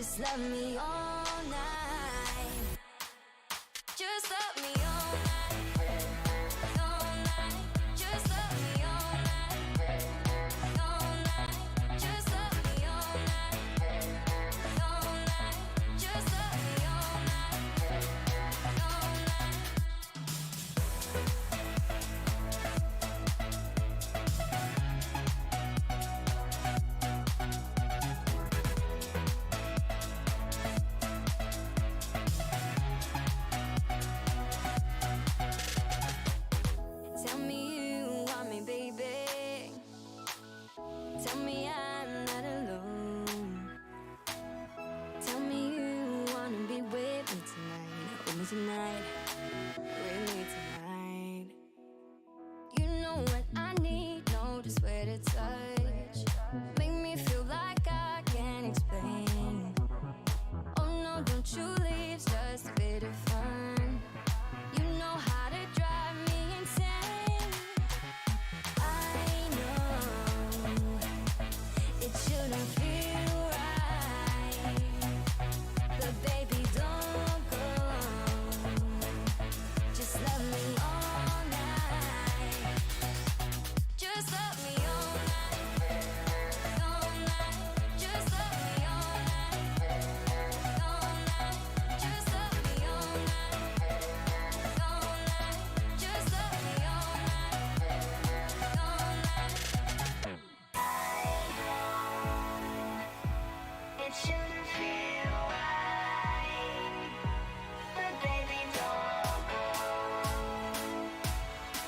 Just love me all night. Just love me all night. All night. Just love me all night. All night. Just love me all night. All night. Just love me all night. All night. Tell me you want me, baby. Tell me I'm not alone. Tell me you wanna be with me tonight. With me tonight. With me tonight. You know what I need, know just where to touch. Make me feel like I can't explain. Oh no, don't you leave, it's just a bit of fun. You know how to drive me insane. I know it shouldn't feel right, but baby, don't go. Just love me all night. Just love me all night. All night. Just love me all night. All night. Just love me all night. All night. Just love me all night. All night. It shouldn't feel right, but baby, don't go.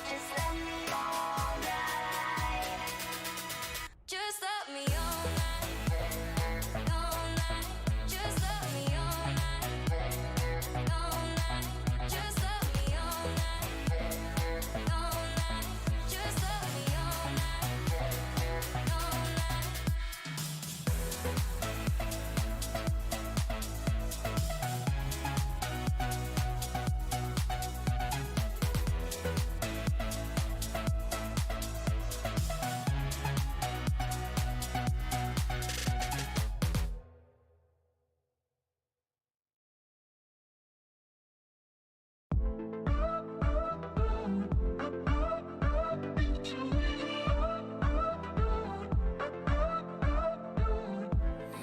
Just love me all night. Just love me all night. All night. Just love me all night. All night. Just love me all night. All night. Just love me all night. All night.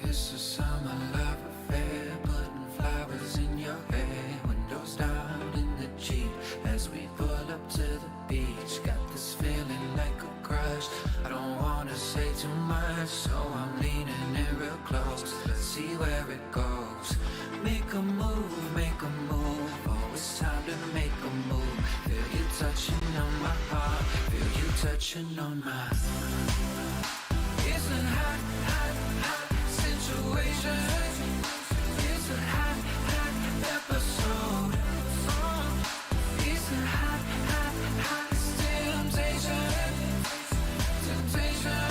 It's a summer love affair, putting flowers in your hair. Windows down in the Jeep as we pull up to the beach. Got this feeling like a crush. I don't wanna say too much, so I'm leaning in real close. Let's see where it goes. Make a move, make a move. Oh, it's time to make a move. Feel you touching on my heart, feel you touching on mine. It's a hot, hot, hot situation. It's a hot, hot episode. It's a hot, hot, hot temptation. Temptation.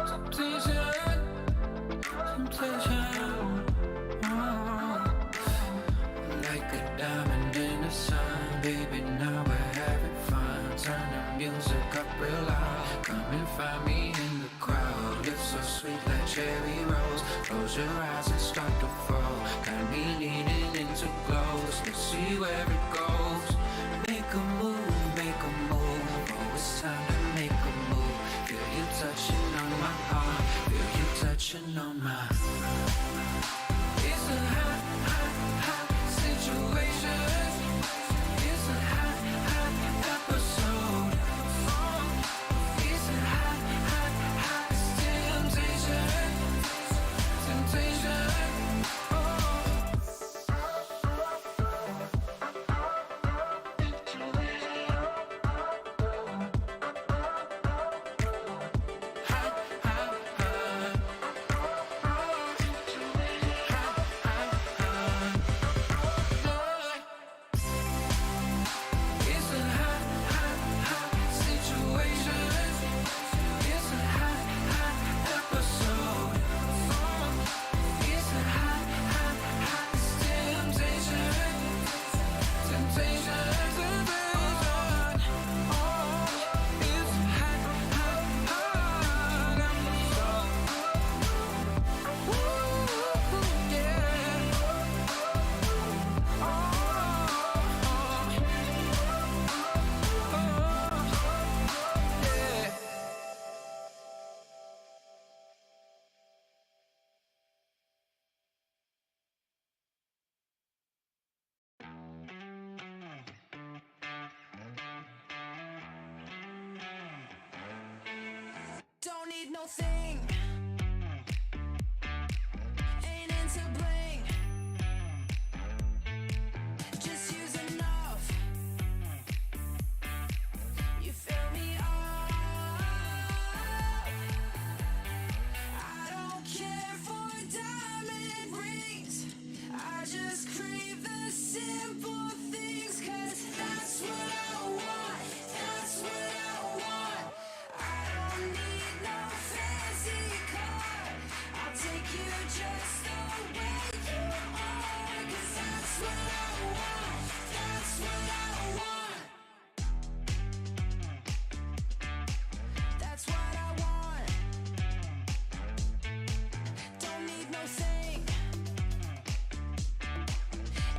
Temptation. Temptation. Like a diamond in the sun, baby, now we're having fun. Turn the music up real loud. Come and find me in the crowd. Lips so sweet like cherry rose. Close your eyes and start to fall. Got me leaning into close. Let's see where it goes. Make a move, make a move. Oh, it's time to make a move. Feel you touching on my heart. Feel you touching on mine. It's a hot, hot, hot situation. It's a hot, hot episode. It's a hot, hot, hot temptation. Temptation. need no thing. Ain't into bling. Just use enough. You fill me up. I don't care for diamond rings. I just crave the simple things, 'cause that's what I want. That's what I want. I don't need no fancy car. I'll take you just the way you are, 'cause that's what I want. That's what I want. That's what I want. Don't need no thing.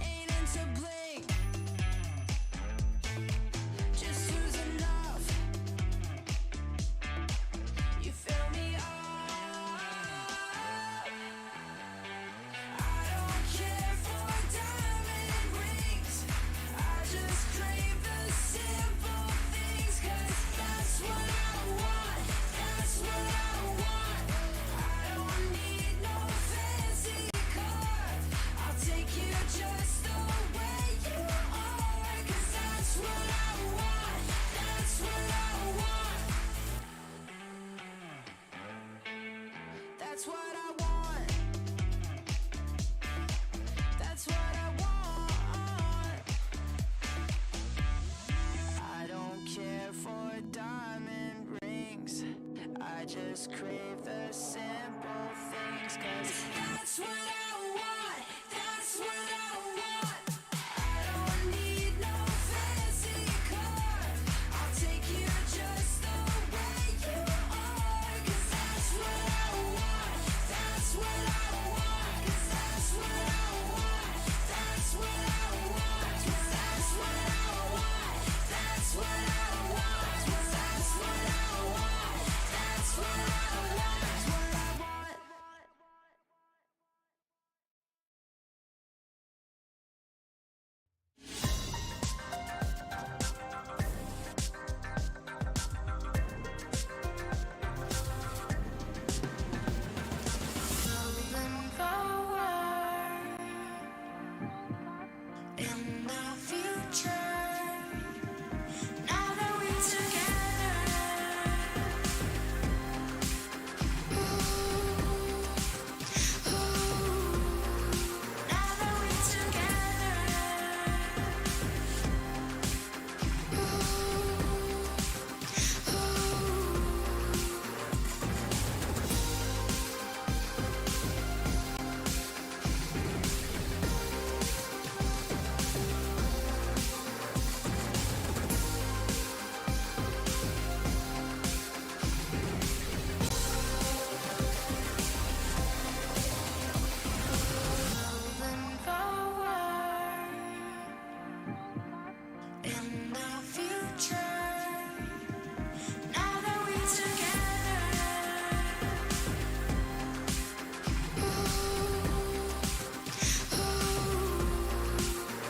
Ain't into bling. Just use enough. You fill me up. I don't care for diamond rings. I just crave the simple things, 'cause that's what I want. That's what I want. I don't need no fancy car. I'll take you just the way you are, 'cause that's what I want. That's what I want. That's what I want. That's what I want. I don't care for diamond rings. I just crave the simple things, 'cause that's what I want. That's what I want. I don't need no fancy car. I'll take you just the way you are, 'cause that's what I want. That's what I want. 'Cause that's what I want. That's what I want. 'Cause that's what I want. That's what I want. 'Cause that's what I want. That's what I want. That's what I want. Moving forward in the future. Now that we're together. Now that we're moving forward in the future. Now that we're together.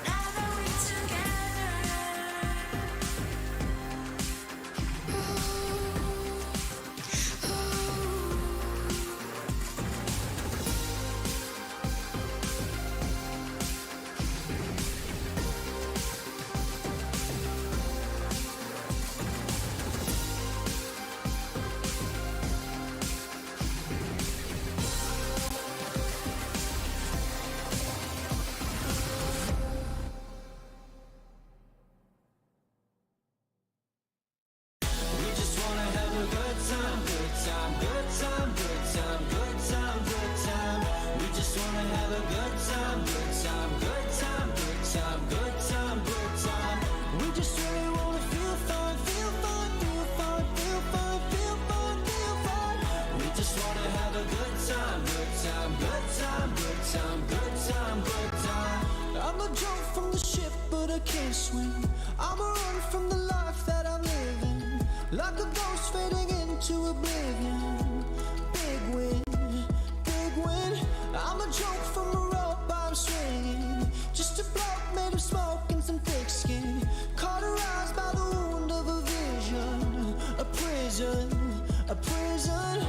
Now that we're We just wanna have a good time, good time, good time, good time, good time, good time. We just wanna have a good time, good time, good time, good time, good time, good time. We just really wanna feel fine, feel fine, feel fine, feel fine, feel fine, feel fine. We just wanna have a good time, good time, good time, good time, good time, good time. I'm a jump from the ship, but I can't swim. I'm a run from the life that I'm living. Like a ghost fading into oblivion. Big win, big win. I'm a joke from a rope I'm swinging. Just a bloke made of smoke and some thick skin. Cauterized by the wound of a vision. A prison, a prison.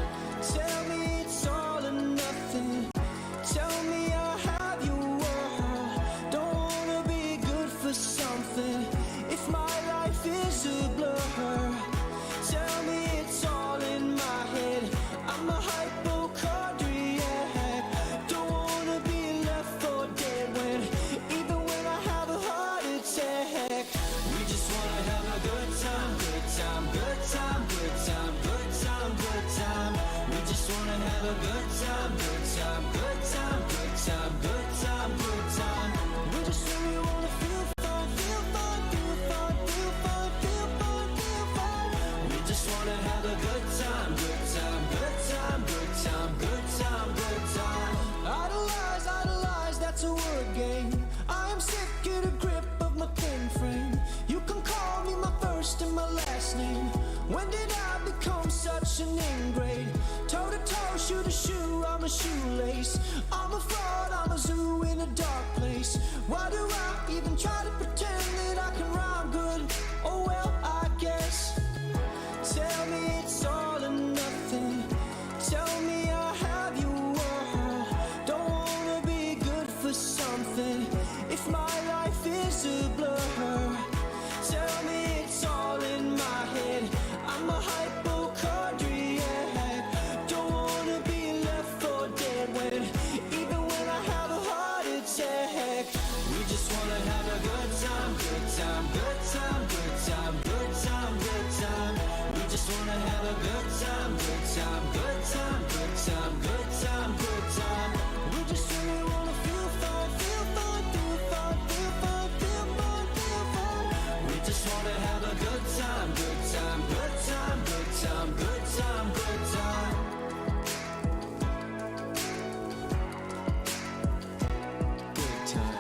name? When did I become such an ingrate? Toe to toe, shoe to shoe, I'm a shoelace. I'm a fraud, I'm a zoo in a dark place. Why do I even try to pretend that I can rhyme good? Oh well, I guess. Tell me it's all or nothing. Tell me I'll have your world. Don't wanna be good for something if my life is a blur. Tell me it's all in my head. I'm a hypochondriac. Don't wanna be left for dead when, even when I have a heart attack. We just wanna have a good time, good time, good time, good time, good time, good time. We just wanna have a good time, good time, good time, good time, good time, good time. We just really wanna feel fine, feel fine, feel fine, feel fine, feel fine, feel fine. We just wanna have a good time, good time, good time, good time, good time, good time. Good time.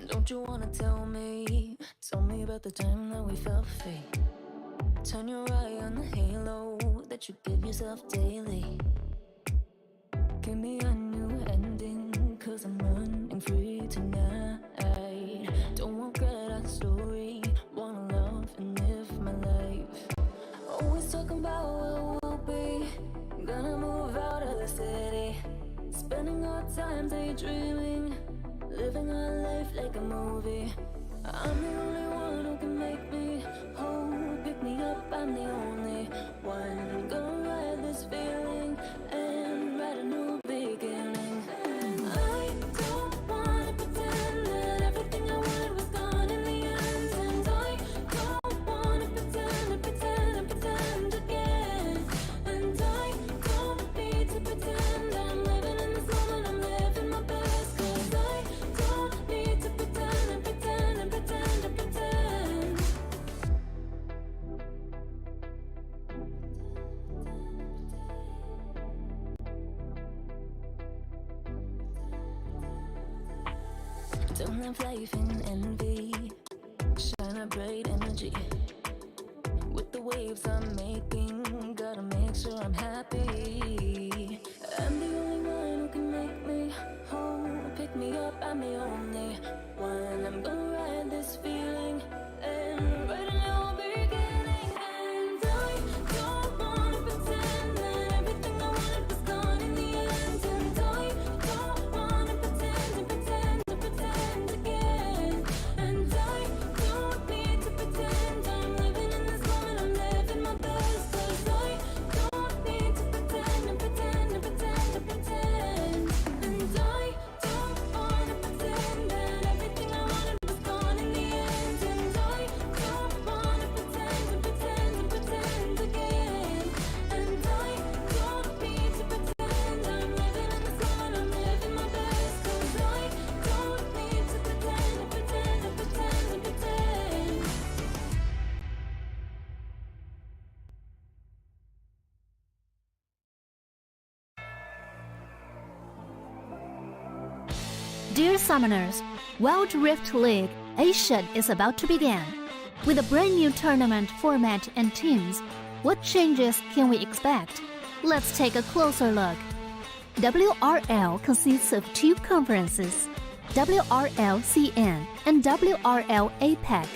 Don't you wanna tell me about the time that we felt free? Turn your eye on the halo that you give yourself daily. Give me a new ending, cause I'm running free tonight. Don't regret our story, wanna love and live my life. Always talking about where we'll be, gonna move out of the city. Spending our time daydreaming, living our life like a movie. I'm the only one who can make me whole. Pick me up, I'm the only one. Gonna ride this feeling and write a new beginning. I don't wanna pretend that everything I wanted was gone in the end. And I don't wanna pretend again. And I don't need to pretend I'm living in this moment, I'm living my best. Cause I don't need to pretend. Don't live life in envy, shine a bright energy. With the waves I'm making, gotta make sure I'm happy. I'm the only one who can make me whole. Pick me up, I'm the only one. I'm gonna ride this feeling and write a new beginning. And I don't wanna pretend that everything I wanted was gone in the end. And I don't wanna pretend again. And I don't need to pretend I'm living in this moment, I'm living my best. Cause I don't need to pretend. And I don't wanna pretend that everything I wanted was gone in the end. And I don't wanna pretend again. And I don't need to pretend I'm living in this moment, I'm living my best. Cause I don't need to pretend. Dear Summoners, Wild Rift League Asia is about to begin. With a brand new tournament format and teams, what changes can we expect? Let's take a closer look. WRL consists of two conferences, WRL CN and WRL APAC.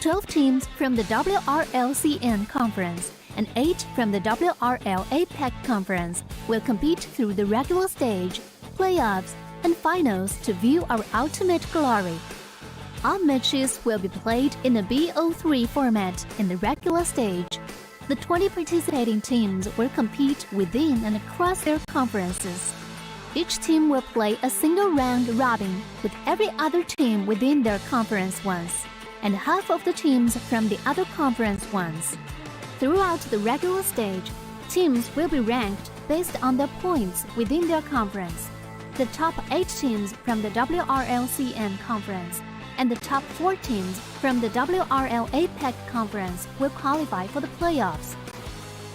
12 teams from the WRL CN conference and 8 from the WRL APAC conference will compete through the regular stage, playoffs, and finals to view our ultimate glory. All matches will be played in a BO3 format in the regular stage. The 20 participating teams will compete within and across their conferences. Each team will play a single round robin with every other team within their conference once, and half of the teams from the other conference once. Throughout the regular stage, teams will be ranked based on their points within their conference. The top 8 teams from the WRLCN conference and the top 4 teams from the WRL APEC conference will qualify for the playoffs.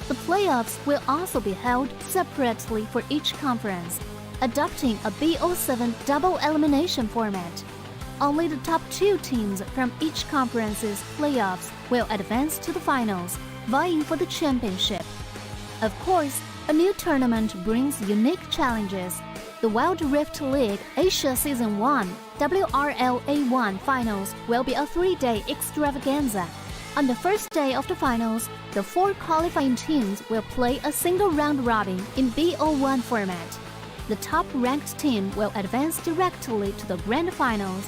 The playoffs will also be held separately for each conference, adopting a BO3 double elimination format. Only the top 2 teams from each conference's playoffs will advance to the finals, vying for the championship. Of course, a new tournament brings unique challenges. The Wild Rift League Asia Season 1 WRL A1 Finals will be a 3-day extravaganza. On the first day of the finals, the 4 qualifying teams will play a single round robin in BO1 format. The top-ranked team will advance directly to the grand finals,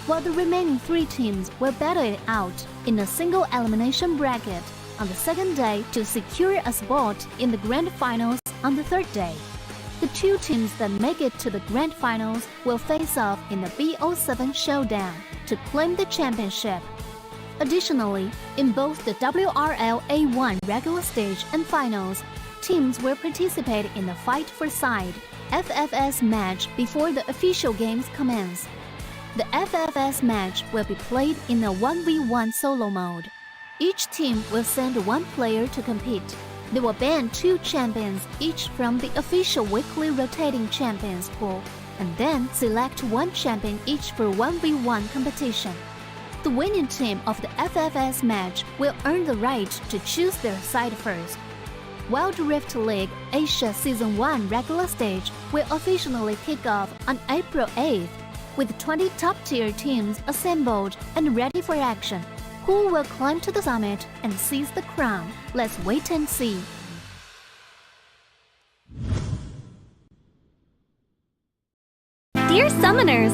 while the remaining 3 teams will battle it out in a single elimination bracket on the second day to secure a spot in the grand finals on the third day. The 2 teams that make it to the grand finals will face off in the BO7 showdown to claim the championship. Additionally, in both the WRL A1 regular stage and finals, teams will participate in the Fight for Side FFS match before the official games commence. The FFS match will be played in a 1v1 solo mode. Each team will send 1 player to compete. They will ban 2 champions each from the official weekly rotating champions pool, and then select 1 champion each for 1v1 competition. The winning team of the FFS match will earn the right to choose their side first. Wild Rift League Asia Season 1 regular stage will officially kick off on April 8th, with 20 top-tier teams assembled and ready for action. Who will climb to the summit and seize the crown? Let's wait and see. Dear Summoners,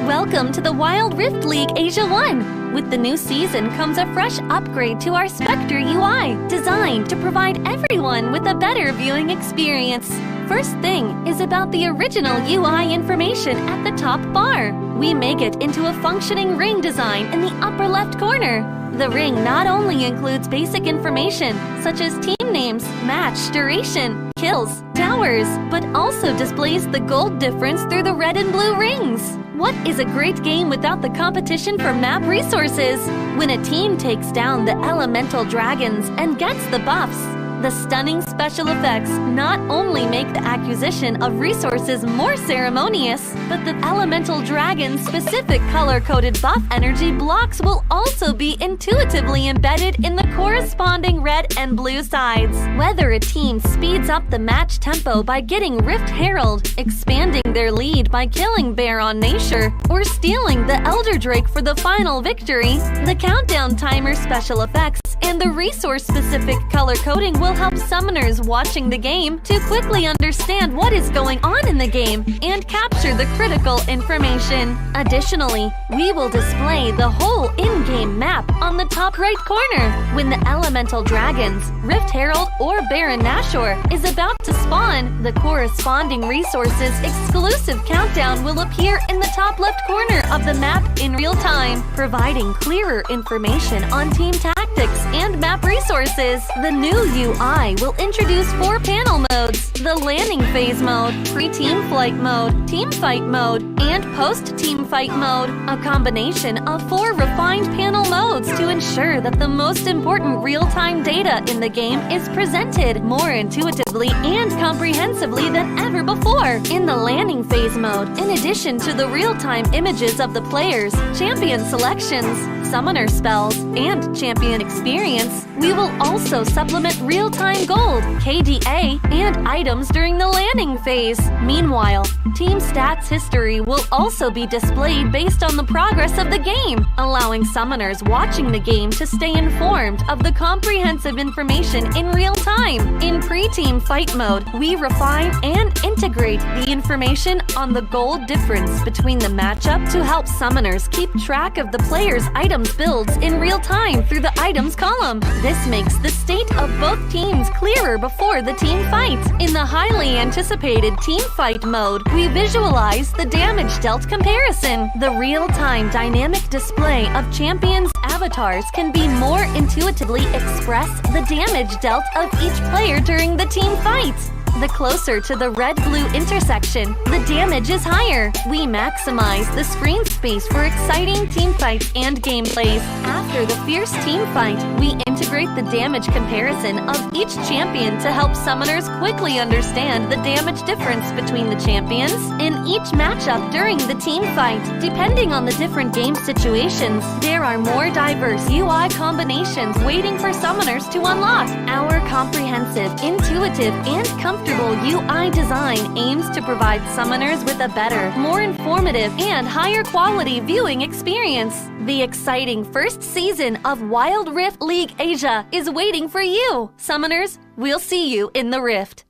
welcome to the Wild Rift League Asia 1. With the new season comes a fresh upgrade to our Spectre UI, designed to provide everyone with a better viewing experience. First thing is about the original UI information at the top bar. We make it into a functioning ring design in the upper left corner. The ring not only includes basic information such as team names, match duration, kills, towers, but also displays the gold difference through the red and blue rings. What is a great game without the competition for map resources? When a team takes down the elemental dragons and gets the buffs, the stunning special effects not only make the acquisition of resources more ceremonious, but the elemental dragon's specific color-coded buff energy blocks will also be intuitively embedded in the corresponding red and blue sides. Whether a team speeds up the match tempo by getting Rift Herald, expanding their lead by killing Baron Nashor, or stealing the Elder Drake for the final victory, the countdown timer special effects and the resource-specific color coding will help summoners watching the game to quickly understand what is going on in the game and capture the critical information. Additionally, we will display the whole in-game map on the top right corner. When the elemental dragons, Rift Herald or Baron Nashor is about to spawn, the corresponding resources exclusive countdown will appear in the top left corner of the map in real time, providing clearer information on team tactics and map resources. The new UI will introduce 4 panel modes: the landing phase mode, pre-team flight mode, team fight mode, and post-team fight mode, a combination of 4 refined panel modes to ensure that the most important real-time data in the game is presented more intuitively and comprehensively than ever before. In the landing phase mode, in addition to the real-time images of the players, champion selections, summoner spells, and champion experience, we will also supplement real-time gold, KDA, and items during the landing phase. Meanwhile, team stats history will also be displayed based on the progress of the game, allowing summoners watching the game to stay informed of the comprehensive information in real time. In pre-team fight mode, we refine and integrate the information on the gold difference between the matchup to help summoners keep track of the player's items builds in real time through the items column. This makes the state of both teams clearer before the team fight. In the highly anticipated team fight mode, we visualize the damage dealt comparison. The real-time dynamic display of champions' avatars can be more intuitively express the damage dealt of each player during the team fight. The closer to the red-blue intersection, the damage is higher. We maximize the screen space for exciting team fights and gameplays. After the fierce team fight, we integrate the damage comparison of each champion to help summoners quickly understand the damage difference between the champions in each matchup during the team fight. Depending on the different game situations, there are more diverse UI combinations waiting for summoners to unlock. Our comprehensive, intuitive, and comfortable UI design aims to provide summoners with a better, more informative, and higher quality viewing experience. The exciting first season of Wild Rift League Asia is waiting for you. Summoners, we'll see you in the Rift.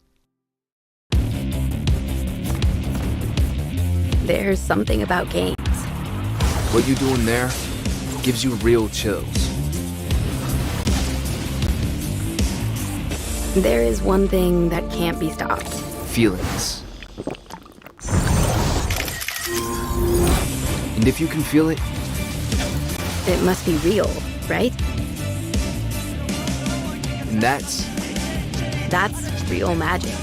There's something about games. What you doing there gives you real chills. There is one thing that can't be stopped. Feelings. And if you can feel it, It must be real, right? and that's real magic.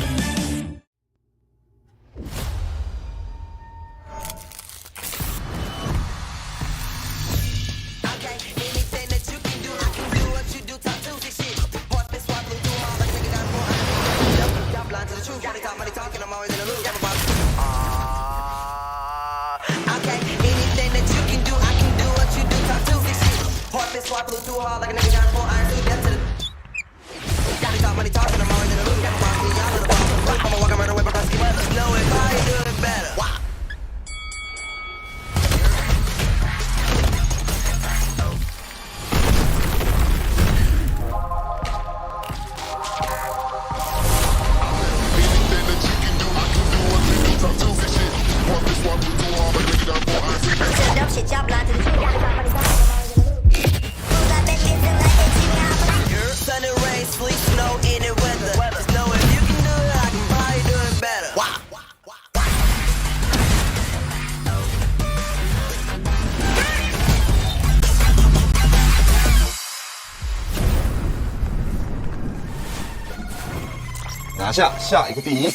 拿下下一个第一，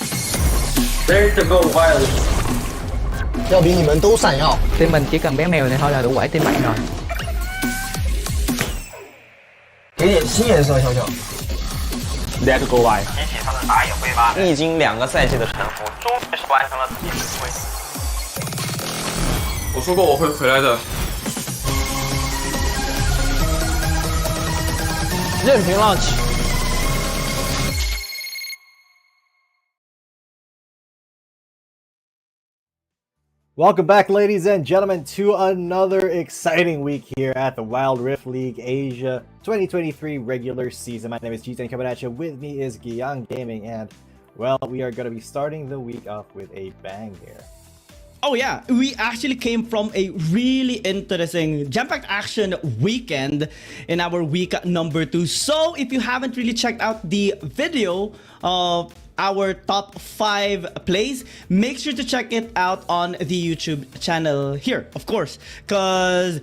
There's the gold violet. 要比你们都闪耀。 Team mình chỉ cần bé mèo này thôi là đủ quẩy team bạn rồi. 给点新颜色，小小。 There's the gold violet. 提起他的打野挥发，历经2个赛季的沉浮，终于是完成了自己的归。我说过我会回来的。任凭浪起。 Welcome back, ladies and gentlemen, to another exciting week here at the Wild Rift League Asia 2023 regular season. My name is JDG coming at you. With me is Giyang Gaming, and well, we are going to be starting the week off with a bang here. Oh yeah, we actually came from a really interesting jam-packed action weekend in our week number 2. So if you haven't really checked out the video of our top 5 plays, make sure to check it out on the YouTube channel here, of course, because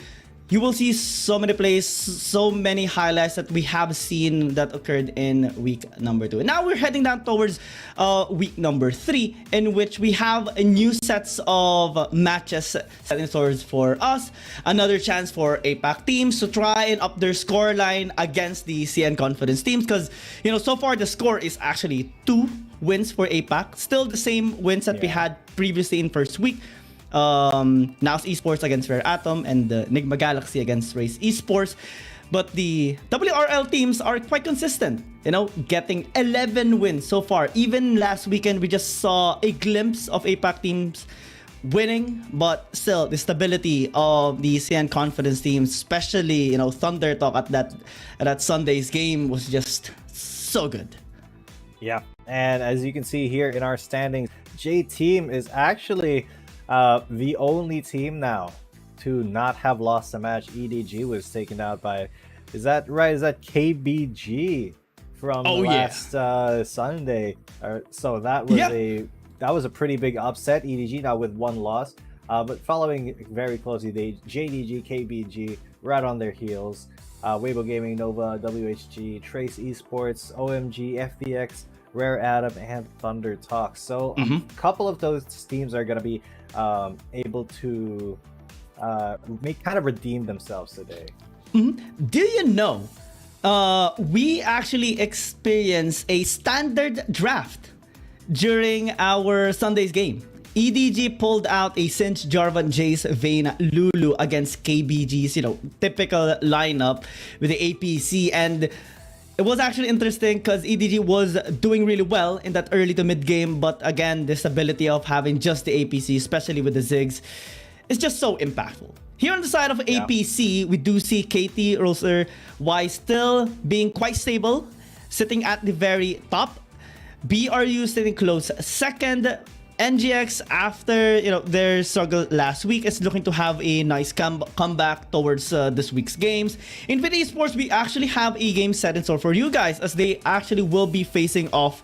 you will see so many plays, so many highlights that we have seen that occurred in week number 2. And now we're heading down towards week number 3, in which we have a new sets of matches set in stores for us. Another chance for APAC teams to try and up their score line against the CN Confidence teams, because, you know, so far the score is actually 2 wins for APAC. Still the same wins that we had previously in first week. NAOS Esports against Rare Atom and the Nigma Galaxy against Race Esports. But the WRL teams are quite consistent, you know, getting 11 wins so far. Even last weekend, we just saw a glimpse of APAC teams winning, but still the stability of the CN Confidence teams, especially, you know, Thunder Talk at that Sunday's game was just so good. Yeah, and as you can see here in our standings, J Team is actually the only team now to not have lost a match. EDG was taken out by, is that right? Is that KBG from last Sunday? So that was a pretty big upset. EDG now with 1 loss, but following very closely, they JDG, KBG right on their heels. Weibo Gaming, Nova, WHG, Trace Esports, OMG, FBX Rare Atom and Thunder Talk. So a couple of those teams are going to be able to kind of redeem themselves today. Do you know, we actually experienced a standard draft during our Sunday's game. EDG pulled out a Cinch, Jarvan, Jace, Vayne, Lulu against KBG's, typical lineup with the APC. And it was actually interesting because EDG was doing really well in that early to mid game. But again, this ability of having just the APC, especially with the Ziggs, is just so impactful. Here on the side of APC, we do see KT, Roser, Y still being quite stable, sitting at the very top. BRU sitting close second. NGX, after their struggle last week, is looking to have a nice comeback towards this week's games. In Esports, we actually have a game set in store for you guys, as they actually will be facing off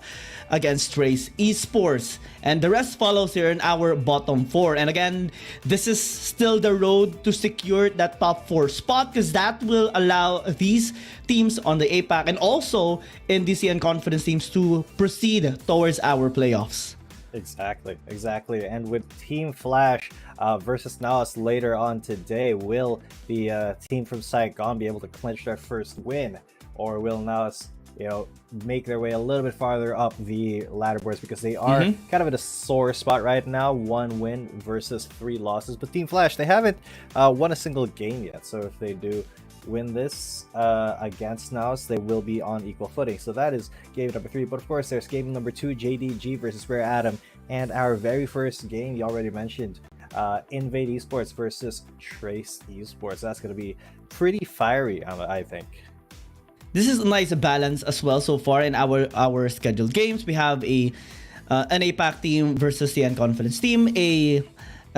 against Trace Esports, and the rest follows here in our bottom 4. And again, this is still the road to secure that top 4 spot, because that will allow these teams on the APAC and also NDC and Confidence teams to proceed towards our playoffs. Exactly. And with Team Flash versus NAOS later on today, will the team from Saigon be able to clinch their first win, or will NAOS make their way a little bit farther up the ladder boards, because they are kind of at a sore spot right now, 1 win versus 3 losses. But Team Flash, they haven't won a single game yet, so if they do win this against NAOS, they will be on equal footing. So that is game number 3. But of course, there's game number 2, JDG versus Rare Atom, and our very first game you already mentioned, Invade Esports versus Trace Esports. That's going to be pretty fiery, I think. This is a nice balance as well so far in our scheduled games. We have an APAC team versus the Confidence team, a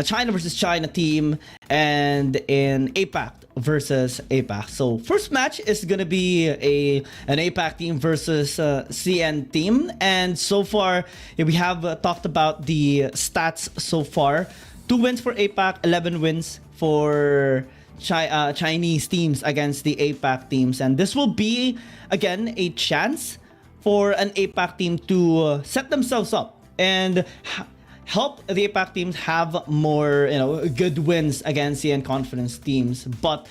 China versus China team, and an APAC versus APAC. So first match is gonna be an APAC team versus CN team, and so far we have talked about the stats so far. 2 wins for APAC, 11 wins for Chinese teams against the APAC teams, and this will be again a chance for an APAC team to set themselves up and help the APAC teams have more good wins against the Confidence teams. But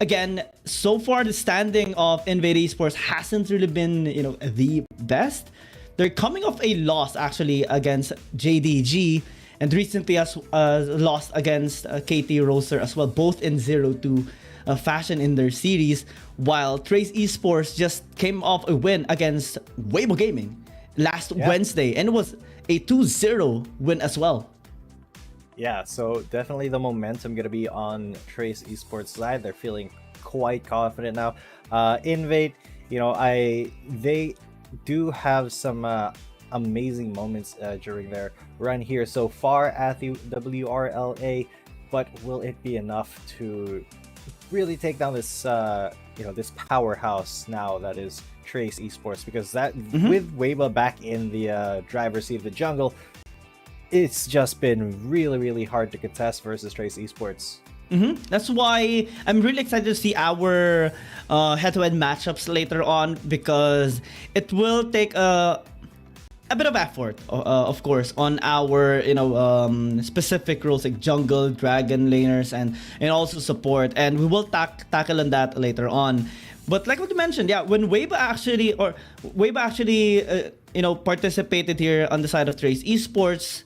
again, so far the standing of Invade Esports hasn't really been the best. They're coming off a loss actually against JDG, and recently has lost against KT Roser as well, both in 0-2 fashion in their series, while Trace Esports just came off a win against Weibo Gaming last Wednesday, and it was a 2-0 win as well. Yeah, so definitely the momentum going to be on Trace Esports side. They're feeling quite confident now. Invade, they do have some amazing moments during their run here so far at the WRLA, but will it be enough to really take down this this powerhouse now that is Trace Esports? Because that with Weibo back in the driver's seat of the jungle, it's just been really hard to contest versus Trace Esports. That's why I'm really excited to see our head-to-head matchups later on, because it will take a bit of effort, of course, on our specific roles like jungle, dragon laners, and also support, and we will tackle on that later on. But like what you mentioned, when Weibo actually participated here on the side of Trace Esports,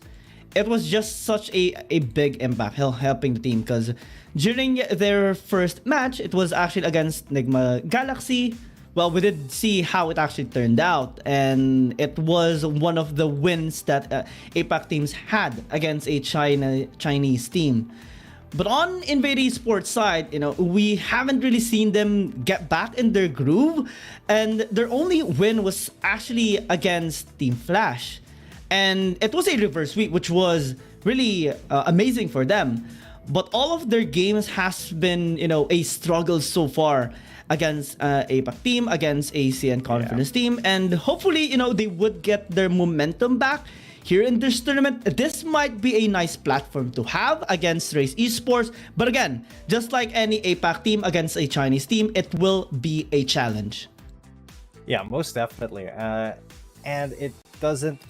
it was just such a big impact helping the team, because during their first match, it was actually against Nigma Galaxy. Well, we did see how it actually turned out, and it was one of the wins that APAC teams had against a Chinese team. But on Invade Esports side, we haven't really seen them get back in their groove, and their only win was actually against Team Flash. And it was a reverse sweep, which was really amazing for them. But all of their games has been, a struggle so far against APAC team, against ACN Confidence team, and hopefully, they would get their momentum back here in this tournament. This might be a nice platform to have against Trace Esports, but again, just like any APAC team against a Chinese team, it will be a challenge. Yeah, most definitely. And it doesn't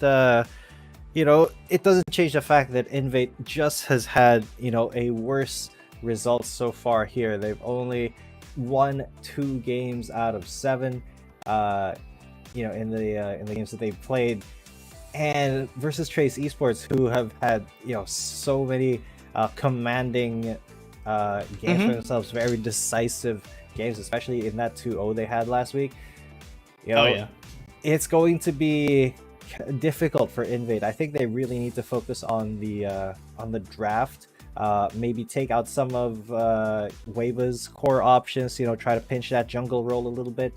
it doesn't change the fact that Invade just has had a worse result so far here. They've only won 2 games out of 7 in the games that they've played, and versus Trace Esports, who have had so many commanding games for themselves, very decisive games, especially in that 2-0 they had last week. It's going to be difficult for Invade. I think they really need to focus on the draft. Maybe take out some of Weiba's core options, try to pinch that jungle role a little bit.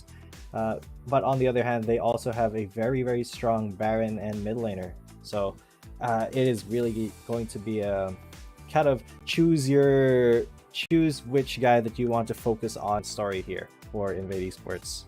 But on the other hand, they also have a very, very strong Baron and mid laner. So it is really going to be a kind of choose which guy that you want to focus on story here for Invade Esports.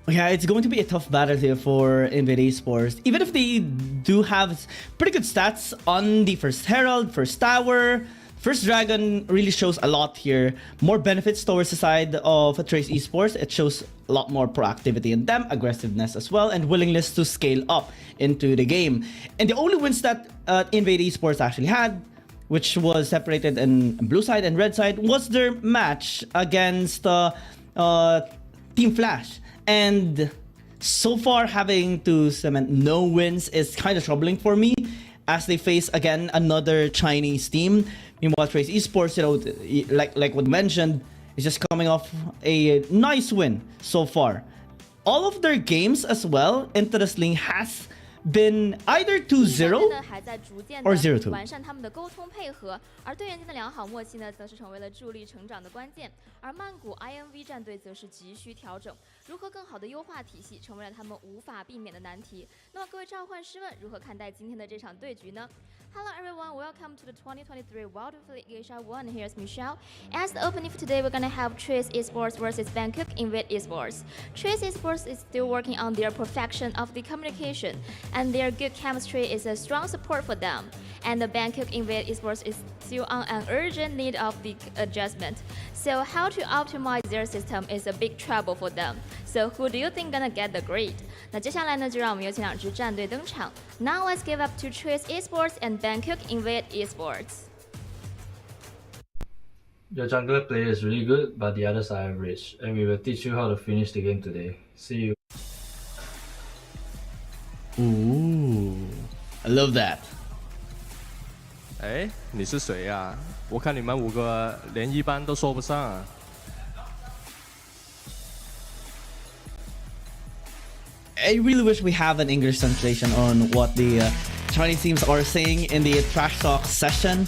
Yeah, it's going to be a tough battle here for Invade Esports. Even if they do have pretty good stats on the first Herald, first Tower, first Dragon really shows a lot here. More benefits towards the side of Trace Esports. It shows a lot more proactivity in them, aggressiveness as well, and willingness to scale up into the game. And the only wins that Invade Esports actually had, which was separated in blue side and red side, was their match against Team Flash. And so far, having to cement no wins is kind of troubling for me, as they face again another Chinese team. Meanwhile, Trace Esports, like what mentioned, is just coming off a nice win so far. All of their games as well, interestingly, has been either 2-0 or 0-2. 完善他们的沟通配合，而队员间的良好默契呢，则是成为了助力成长的关键。而曼谷 INV 战队则是急需调整，如何更好的优化体系，成为了他们无法避免的难题。那么各位召唤师们，如何看待今天的这场对局呢？ Hello everyone, welcome to the 2023 World Rift League Asia 1. Here's Michelle. As the opening for today, we're gonna have Trace Esports versus Bangkok INV Esports. Trace Esports is still working on their perfection of the communication, and their good chemistry is a strong support for them. And the Bangkok INV Esports is still on an urgent need of the adjustment. So how to optimize their system is a big trouble for them. So who do you think gonna get the grade? 那接下来呢，就让我们有请两支战队登场。Now let's give up to Trace Esports and Bangkok INV Esports. Your jungler player is really good, but the others are average, and we will teach you how to finish the game today. See you. Ooh, I love that. 哎，你是谁啊？我看你们5个连一班都说不上啊。I really wish we have an English translation on what the Chinese teams are saying in the Trash Talk session.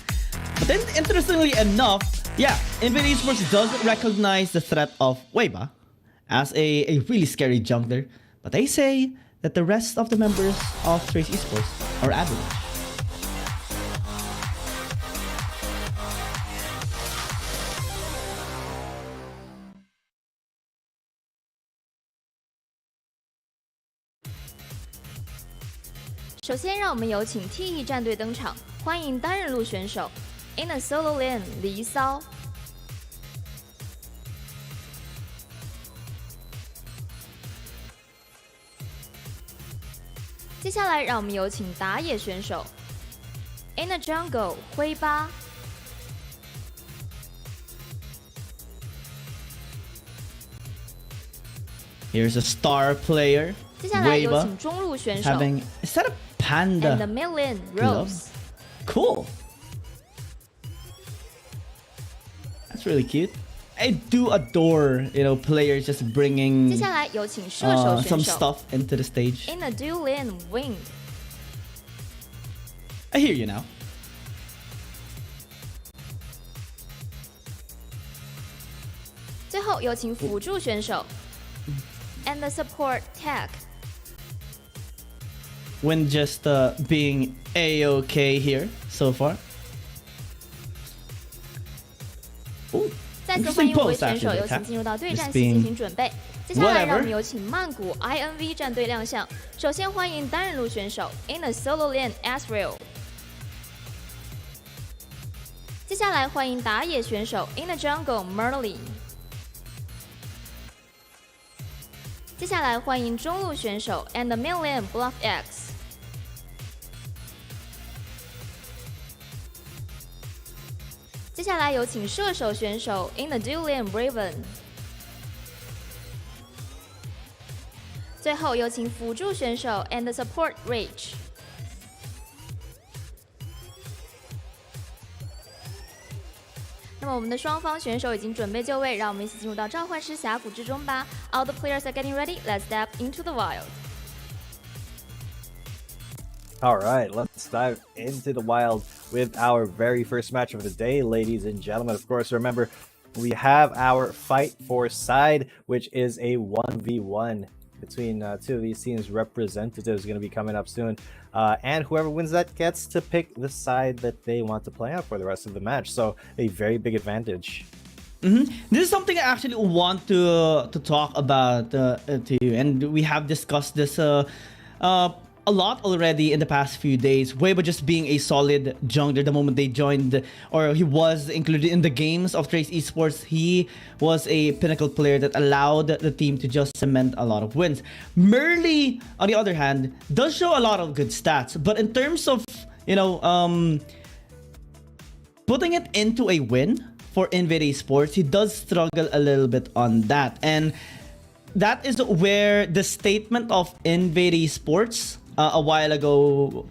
But then, interestingly enough, yeah, Invade Esports does recognize the threat of Weiba as a really scary jungler. But they say that the rest of the members of Trace Esports are average. First, 让我们有请 TE 战队登场，欢迎单人路选手 In a solo lane 离骚。接下来，让我们有请打野选手 In a jungle 灰巴。Here's a star player. 接下来有请中路选手 Is that a panda? And the mid lane Rose. Cool. That's really cute. I do adore, players just bringing 接下来有请射手选 some 手 stuff into the stage. In a dual lane Wing. I hear you now. 最后有请辅助选手 And the support tag. When just being A-OK here so far. Ooh, 再次欢迎5位选手，有请进入到对战席进行准备。接下来让我们有请曼谷 INV 战队亮相。首先欢迎单人路选手 In a solo lane Asriel。接下来欢迎打野选手 In a jungle Merlin。接下来欢迎中路选手 And the mid lane Bluff X。下来有请射手选手 In the Dual Lane Raven。最后有请辅助选手 and the Support Rage。那么我们的双方选手已经准备就位，让我们一起进入到召唤师峡谷之中吧。All the players are getting ready. Let's step into the wild. All right, let's dive into the wild with our very first match of the day, ladies and gentlemen. Of course, remember, we have our fight for side, which is a 1v1 between two of these teams' representatives going to be coming up soon. And whoever wins that gets to pick the side that they want to play out for the rest of the match. So a very big advantage. This is something I actually want to talk about to you. And we have discussed this a lot already in the past few days. Weibo just being a solid jungler the moment they joined, or he was included in the games of Trace Esports. He was a pinnacle player that allowed the team to just cement a lot of wins. Merly, on the other hand, does show a lot of good stats, but in terms of, you know, putting it into a win for NVIDIA Esports, he does struggle a little bit on that. And that is where the statement of NVIDIA Esports a while ago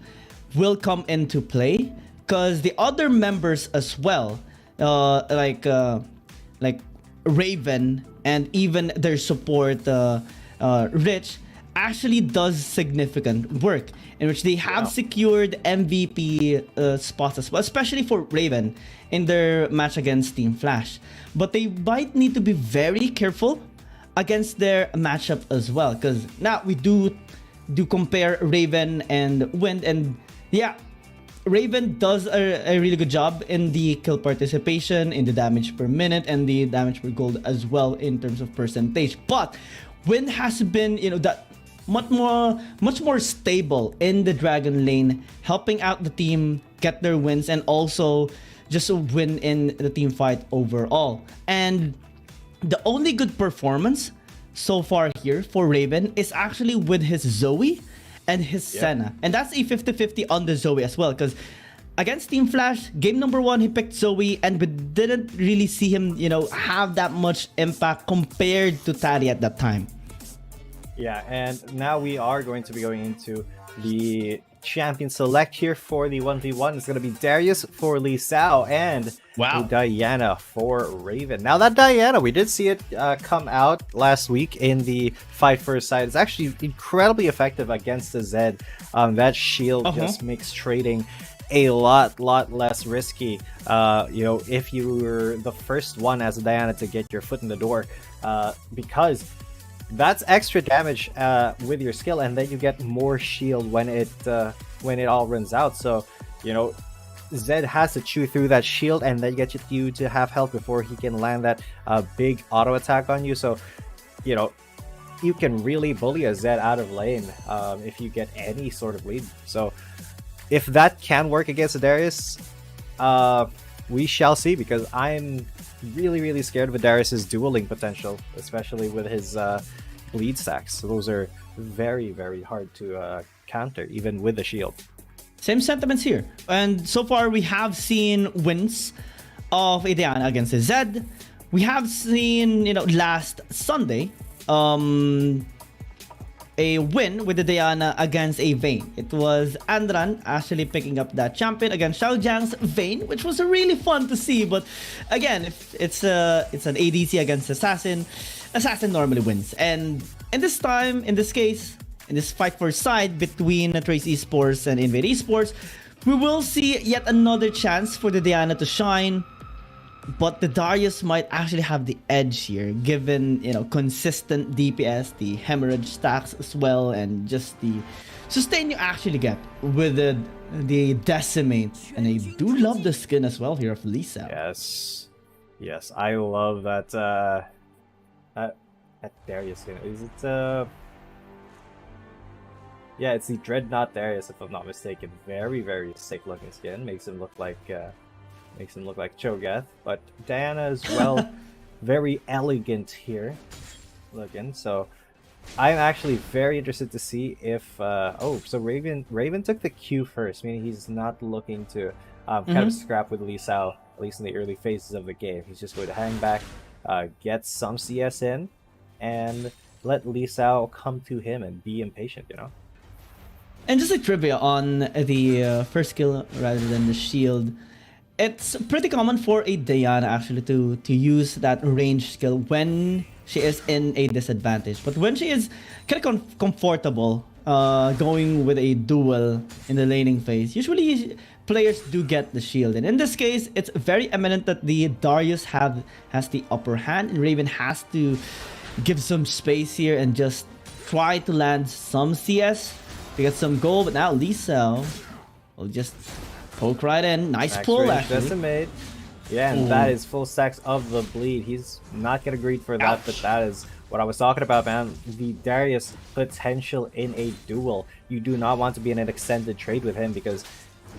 will come into play, because the other members as well, like Raven and even their support Rich, actually does significant work in which they have secured MVP spots as well, especially for Raven in their match against Team Flash. But they might need to be very careful against their matchup as well, because now we do compare Raven and Wind, and yeah, Raven does a really good job in the kill participation, in the damage per minute, and the damage per gold as well in terms of percentage. But Wind has been, you know, that much more stable in the Dragon lane, helping out the team get their wins and also just win in the team fight overall. And the only good performance so far here for Raven is actually with his Zoe and his Senna. And that's a 50-50 on the Zoe as well, because against Team Flash, game number 1, he picked Zoe, and we didn't really see him, you know, have that much impact compared to Tari at that time. Yeah, and now we are going to be going into the champion select here for the 1v1. It's going to be Darius for Lee Sao and Diana for Raven. Now that Diana, we did see it come out last week in the fight first side. It's actually incredibly effective against the Zed. That shield just makes trading a lot less risky. You know, if you were the first one as a Diana to get your foot in the door, because that's extra damage with your skill, and then you get more shield when it all runs out. So, you know, Zed has to chew through that shield and then get you to have health before he can land that big auto attack on you. So, you know, you can really bully a Zed out of lane if you get any sort of lead. So, if that can work against Darius, we shall see, because I'm really scared of Darius's dueling potential, especially with his bleed stacks. So those are very hard to counter, even with the shield. Same sentiments here. And so far, we have seen wins of Diana against the Zed. We have seen, you know, last Sunday, a win with the Diana against a Vayne. It was Andran actually picking up that champion against Xiaojiang's Vayne, which was really fun to see. But again, if it's an ADC against Assassin normally wins. And in this case, in this fight for side between Trace Esports and NVIDIA Esports, we will see yet another chance for the Diana to shine. But the Darius might actually have the edge here, given, you know, consistent DPS, the hemorrhage stacks as well, and just the sustain you actually get with the Decimate. And I do love the skin as well here of Lisa. Yes, I love that that Darius skin. Is it yeah, it's the Dreadnought Darius, if I'm not mistaken. Very sick looking skin. Makes him look like Cho'Gath. But Diana as well, very elegant here looking. So I'm actually very interested to see if so Raven took the Q first, meaning he's not looking to kind of scrap with Lee Sao, at least in the early phases of the game. He's just going to hang back, get some CS in, and let Lee Sao come to him and be impatient, you know? And just a trivia on the first skill rather than the shield. It's pretty common for a Diana actually to use that range skill when she is in a disadvantage. But when she is kind of comfortable going with a duel in the laning phase, usually players do get the shield. And in this case, it's very eminent that the Darius has the upper hand, and Raven has to give some space here and just try to land some CS to get some gold. But now Lisa will just poke right in. Nice pull, actually. Decimate. Yeah, and that is full stacks of the bleed. He's not gonna greed for that, but that is what I was talking about, man. The Darius potential in a duel. You do not want to be in an extended trade with him, because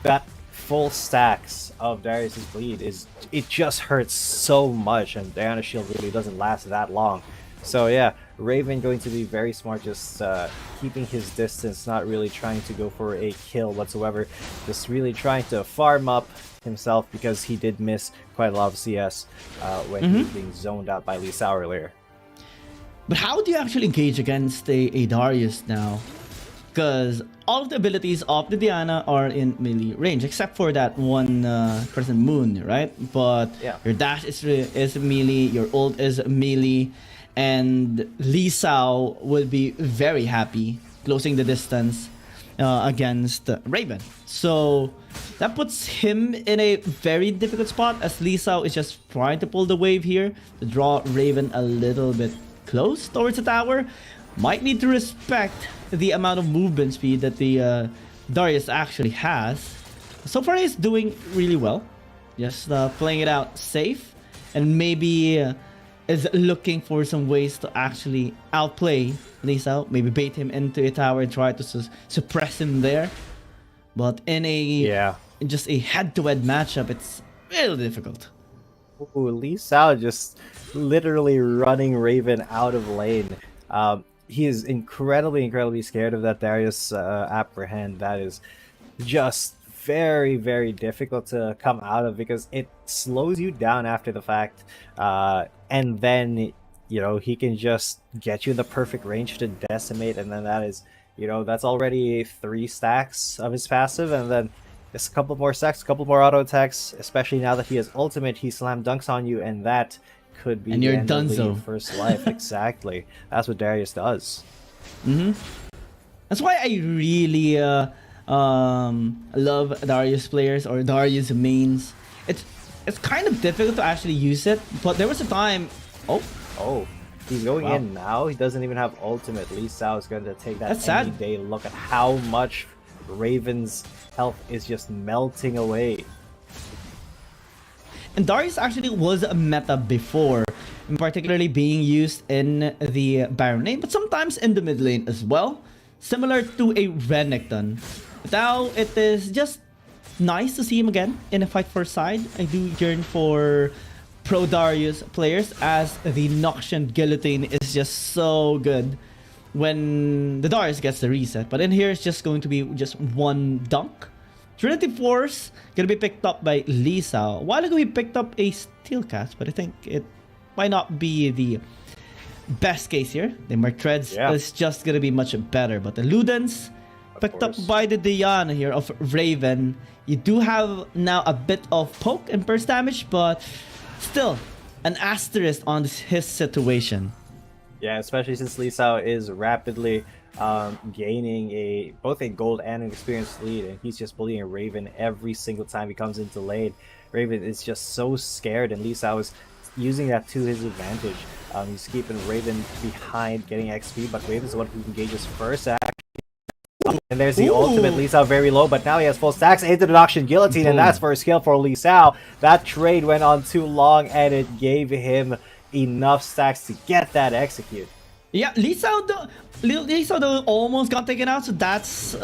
that full stacks of Darius's bleed it just hurts so much, and Diana's shield really doesn't last that long. So yeah, Raven going to be very smart, just keeping his distance, not really trying to go for a kill whatsoever, just really trying to farm up himself, because he did miss quite a lot of CS when he was being zoned out by Lee Sao earlier. But how do you actually engage against a Darius now? Because all of the abilities of the Diana are in melee range, except for that one person Moon, right? But your dash is melee, your ult is melee, and Lee Sao will be very happy closing the distance against Raven. So that puts him in a very difficult spot, as Lee Sao is just trying to pull the wave here to draw Raven a little bit close towards the tower. Might need to respect the amount of movement speed that the Darius actually has. So far he's doing really well, just playing it out safe, and maybe is looking for some ways to actually outplay Lee Sao, maybe bait him into a tower and try to suppress him there. But in just a head-to-head matchup, it's really difficult. Ooh, Lee Sao just literally running Raven out of lane. He is incredibly scared of that Darius upper hand. That is just very, very difficult to come out of, because it slows you down after the fact, and then he can just get you in the perfect range to decimate, and then that is that's already 3 stacks of his passive, and then just a couple more stacks, a couple more auto attacks, especially now that he has ultimate. He slam dunks on you, and that could be the end of the first life. Exactly. That's what Darius does. That's why I really love Darius players, or Darius mains. It's kind of difficult to actually use it, but there was a time. Oh, he's going in now. He doesn't even have ultimate. Lee Sao is going to take that any day. Look at how much Raven's health is just melting away. And Darius actually was a meta before, particularly being used in the Baron lane, but sometimes in the mid lane as well, similar to a Renekton. Now it is just nice to see him again in a fight for side. I do yearn for pro Darius players, as the Noxian Guillotine is just so good when the Darius gets the reset. But in here it's just going to be just one dunk. Trinity Force gonna be picked up by Lee Sao. A while ago he picked up a Steel Cast, but I think it might not be the best case here. The Mark Treads is just gonna be much better. But the Ludens picked up by the Diana here of Raven. You do have now a bit of poke and burst damage, but still an asterisk on his situation. Yeah, especially since Lee Sao is rapidly gaining both a gold and an experience lead, and he's just bullying Raven every single time he comes into lane. Raven is just so scared, and Lee Sao is using that to his advantage. He's keeping Raven behind, getting XP, but Raven's the one who engages first. And there's the ultimate. Lee Sao very low, but now he has full stacks into the Noxian Guillotine, and that's first kill for Lee Sao. That trade went on too long, and it gave him enough stacks to get that execute. Yeah, Lee Sao almost got taken out, so that's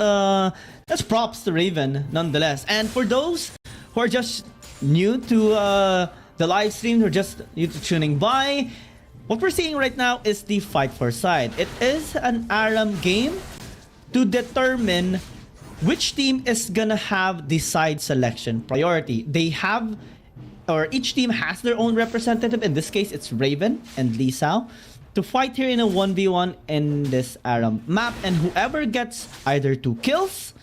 props to Raven nonetheless. And for those who are just new to the live stream, who are just new to tuning by, what we're seeing right now is the fight for side. It is an ARAM game to determine which team is gonna have the side selection priority? They have, or each team has their own representative. In this case, it's Raven and Lee Sao to fight here in a 1v1 in this Aram map, and whoever gets either 2 kills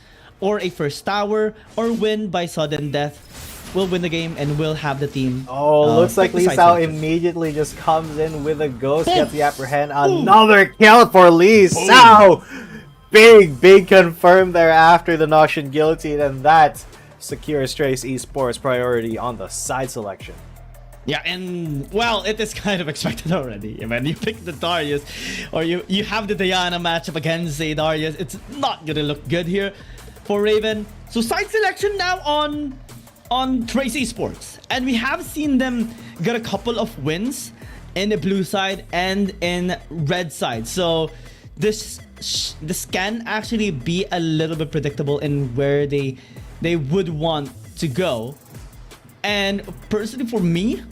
or a first tower or win by sudden death will win the game and will have the team. Looks like Lee Sao immediately just comes in with a ghost, gets the upper hand. Another kill for Lee Sao! Big confirm there after the Noxian Guillotine, and that secures Trace Esports priority on the side selection. Yeah, and well, it is kind of expected already. When you pick the Darius, or you have the Diana matchup against a Darius, it's not gonna look good here for Raven. So side selection now on Trace Esports, and we have seen them get a couple of wins in the blue side and in red side. So this can actually be a little bit predictable in where they would want to go. And personally for me,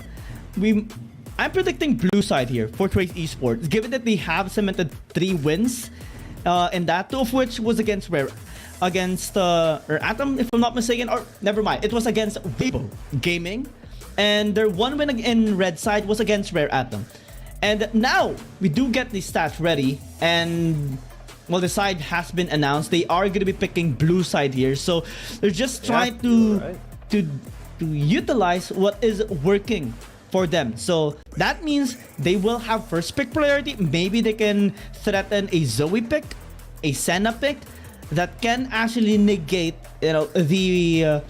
I'm predicting blue side here for Trace Esports, given that they have cemented 3 wins, and that 2 of which was against Atom, if I'm not mistaken, or never mind, it was against Weibo Gaming, and their 1 win in red side was against Rare Atom. And now we do get the stats ready, and well, the side has been announced. They are going to be picking blue side here, so they're just trying to utilize what is working for them. So that means they will have first pick priority. Maybe they can threaten a Zoe pick, a Senna pick, that can actually negate, you know, the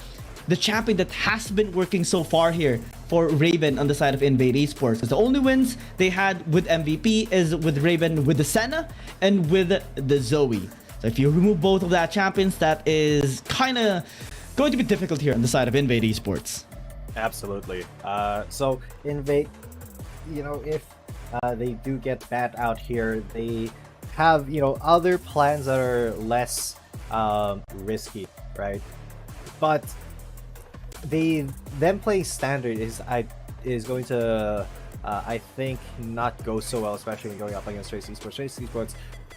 champion that has been working so far here for Raven on the side of Invade Esports. Because the only wins they had with MVP is with Raven with the Senna and with the Zoe. So if you remove both of that champions, that is kind of going to be difficult here on the side of Invade Esports. Absolutely. So Invade, you know, if they do get banned out here, they have, you know, other plans that are less risky, right? But them playing standard is going to I think not go so well, especially when going up against Trace Esports. Trace Esports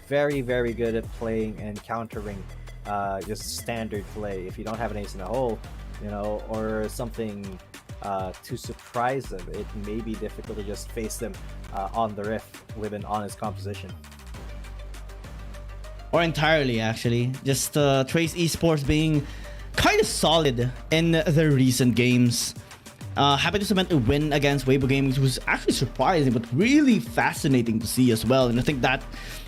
very good at playing and countering just standard play. If you don't have an ace in the hole, you know, or something to surprise them, it may be difficult to just face them on the rift with an honest composition. Or entirely, actually. Just Trace Esports being kind of solid in the recent games. Happy to cement a win against Weibo Gaming, which was actually surprising, but really fascinating to see as well. And I think that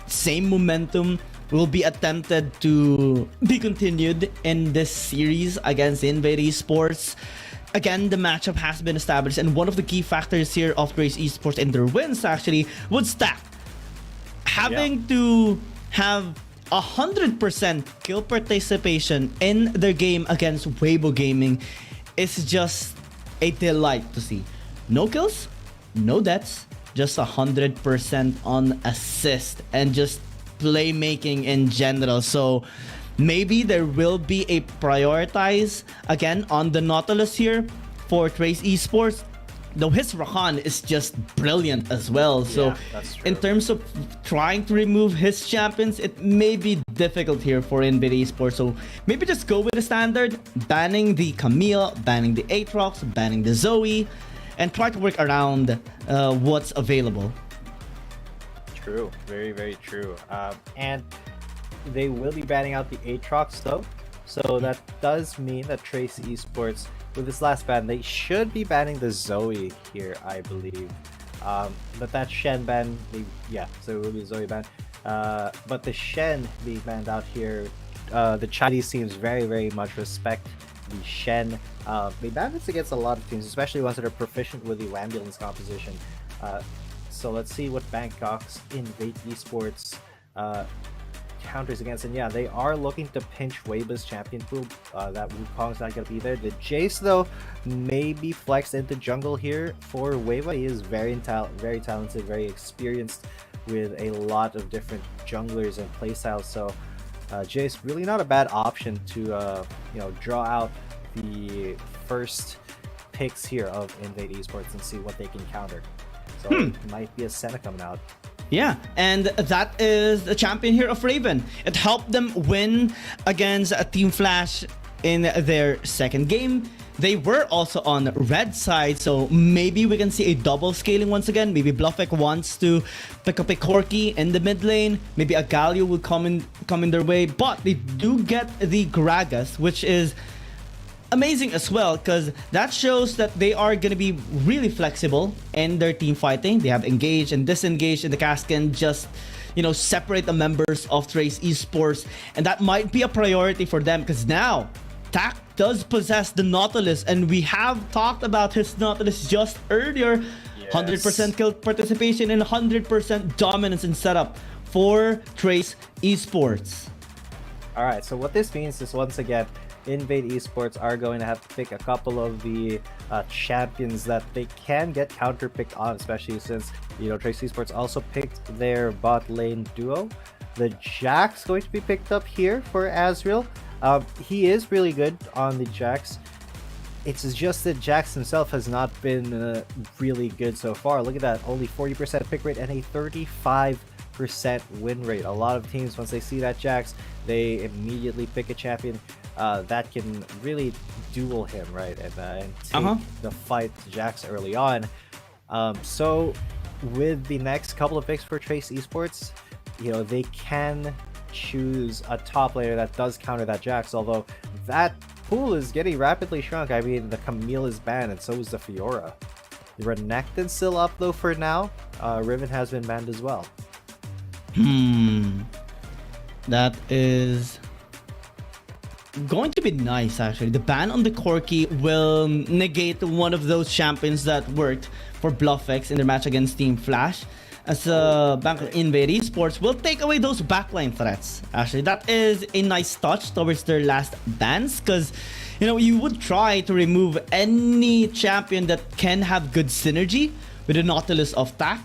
same momentum will be attempted to be continued in this series against Invade Esports. Again, the matchup has been established, and one of the key factors here of Trace Esports in their wins actually was stat. Having to have 100% kill participation in their game against Weibo Gaming is just a delight to see. No kills, no deaths, just 100% on assist and just playmaking in general. So maybe there will be a prioritize again on the Nautilus here for Trace Esports, though his Rakan is just brilliant as well. So in terms of trying to remove his champions, it may be difficult here for Invade Esports. So maybe just go with the standard, banning the Camille, banning the Aatrox, banning the Zoe, and try to work around what's available. True, very true. And they will be banning out the Aatrox though, so that does mean that Trace Esports, with this last ban, they should be banning the Zoe here, I believe. But that Shen ban, so it will be a Zoe ban. But the Shen being banned out here, the Chinese teams very much respect the Shen. They ban this against a lot of teams, especially ones that are proficient with the ambulance composition. So let's see what Bangkok's Invade Esports counters against. And yeah, they are looking to pinch Weibo's champion pool. That Wukong's not going to be there. The Jace, though, may be flexed into jungle here for Weibo. He is very talented, very experienced with a lot of different junglers and playstyles. So Jace, really not a bad option to draw out the first picks here of Invade Esports and see what they can counter. So it might be a Senna coming out. Yeah, and that is the champion here of Raven. It helped them win against Team Flash in their second game. They were also on red side, so maybe we can see a double scaling once again. Maybe Bluffek wants to pick up a Corki in the mid lane. Maybe a Galio will come in their way, but they do get the Gragas, which is amazing as well, because that shows that they are going to be really flexible in their team fighting. They have engaged and disengaged, and the cast can just, you know, separate the members of Trace Esports, and that might be a priority for them, because now Tak does possess the Nautilus, and we have talked about his Nautilus just earlier. 100% kill participation and 100% dominance in setup for Trace Esports. All right, so what this means is, once again, Invade Esports are going to have to pick a couple of the champions that they can get counter-picked on, especially since, you know, Trace Esports also picked their bot lane duo. The Jack's going to be picked up here for Azriel. He is really good on the Jax. It's just that Jax himself has not been really good so far. Look at that, only 40% pick rate and a 35% win rate. A lot of teams, once they see that Jax, they immediately pick a champion that can really duel him, right? And take the fight to Jax early on. So with the next couple of picks for Trace Esports, you know, they can choose a top laner that does counter that Jax, although that pool is getting rapidly shrunk. I mean, the Camille is banned, and so is the Fiora. The Renekton's still up though for now. Riven has been banned as well. That is going to be nice, actually. The ban on the Corki will negate one of those champions that worked for Bluffex in their match against Team Flash, as Bangkok INV Esports will take away those backline threats. Actually, that is a nice touch towards their last bans, because, you know, you would try to remove any champion that can have good synergy with the Nautilus of Tak,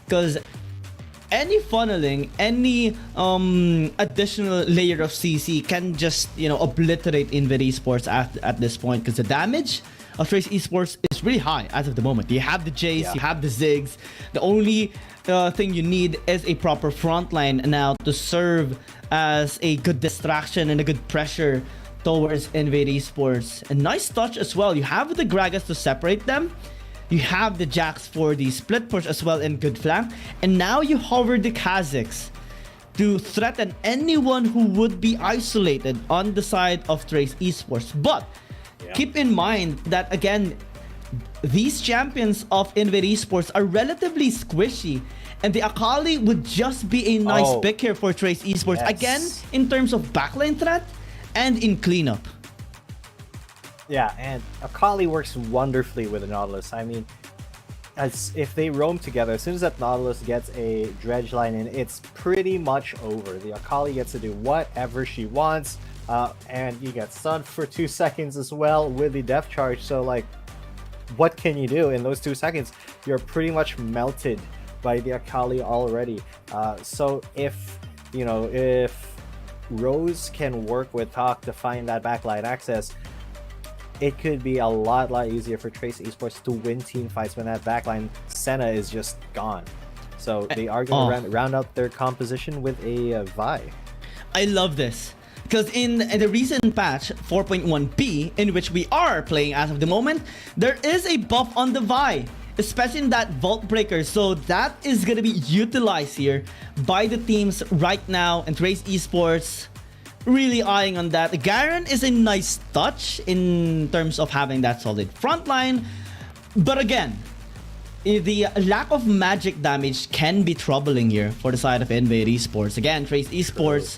because any funneling, any additional layer of CC can just, you know, obliterate INV Esports at this point, because the damage of Trace Esports is really high as of the moment. You have the Jace, you have the Ziggs. The only thing you need is a proper frontline now to serve as a good distraction and a good pressure towards Invade Esports. A nice touch as well. You have the Gragas to separate them. You have the Jax for the split push as well in good flank. And now you hover the Kha'Zix to threaten anyone who would be isolated on the side of Trace Esports. But keep in mind that, again, these champions of Invade Esports are relatively squishy, and the Akali would just be a nice pick here for Trace Esports. Again, in terms of backline threat and in cleanup. Yeah, and Akali works wonderfully with the Nautilus. I mean, as if they roam together, as soon as that Nautilus gets a dredge line in, it's pretty much over. The Akali gets to do whatever she wants, and you get stunned for 2 seconds as well with the depth charge. So, like, what can you do in those 2 seconds? You're pretty much melted by the Akali already. So if, you know, if Rose can work with Tak to find that backline access, it could be a lot easier for Trace Esports to win team fights when that backline Senna is just gone. So they are going to round out their composition with a Vi. I love this, because in the recent patch 4.1b, in which we are playing as of the moment, there is a buff on the Vi, especially in that Vault Breaker. So that is going to be utilized here by the teams right now, and Trace Esports really eyeing on that. Garen is a nice touch in terms of having that solid front line, but again, the lack of magic damage can be troubling here for the side of Invade Esports. Again, Trace Esports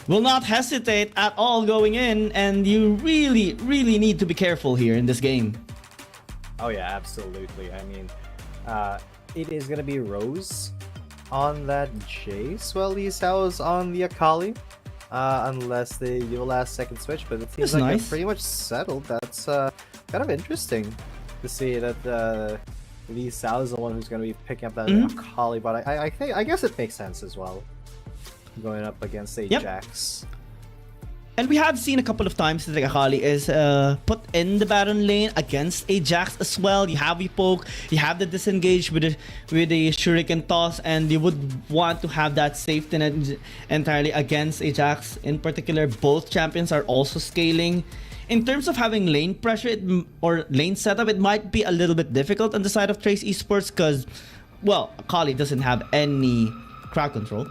will not hesitate at all going in, and you really need to be careful here in this game. Oh yeah, absolutely. I mean, it is going to be Rose on that Jace, while Lee Sao's on the Akali. Unless they do a last second switch, but it seems like they're pretty much settled. That's kind of interesting to see that Lee Sao is the one who's going to be picking up that Akali, but I guess it makes sense as well, going up against a Jax. And we have seen a couple of times that Akali is put in the Baron lane against Ajax as well. You have the poke, you have the disengage with the shuriken toss, and you would want to have that safety net entirely against Ajax. In particular, both champions are also scaling. In terms of having lane pressure or lane setup, it might be a little bit difficult on the side of Trace Esports because, well, Akali doesn't have any crowd control.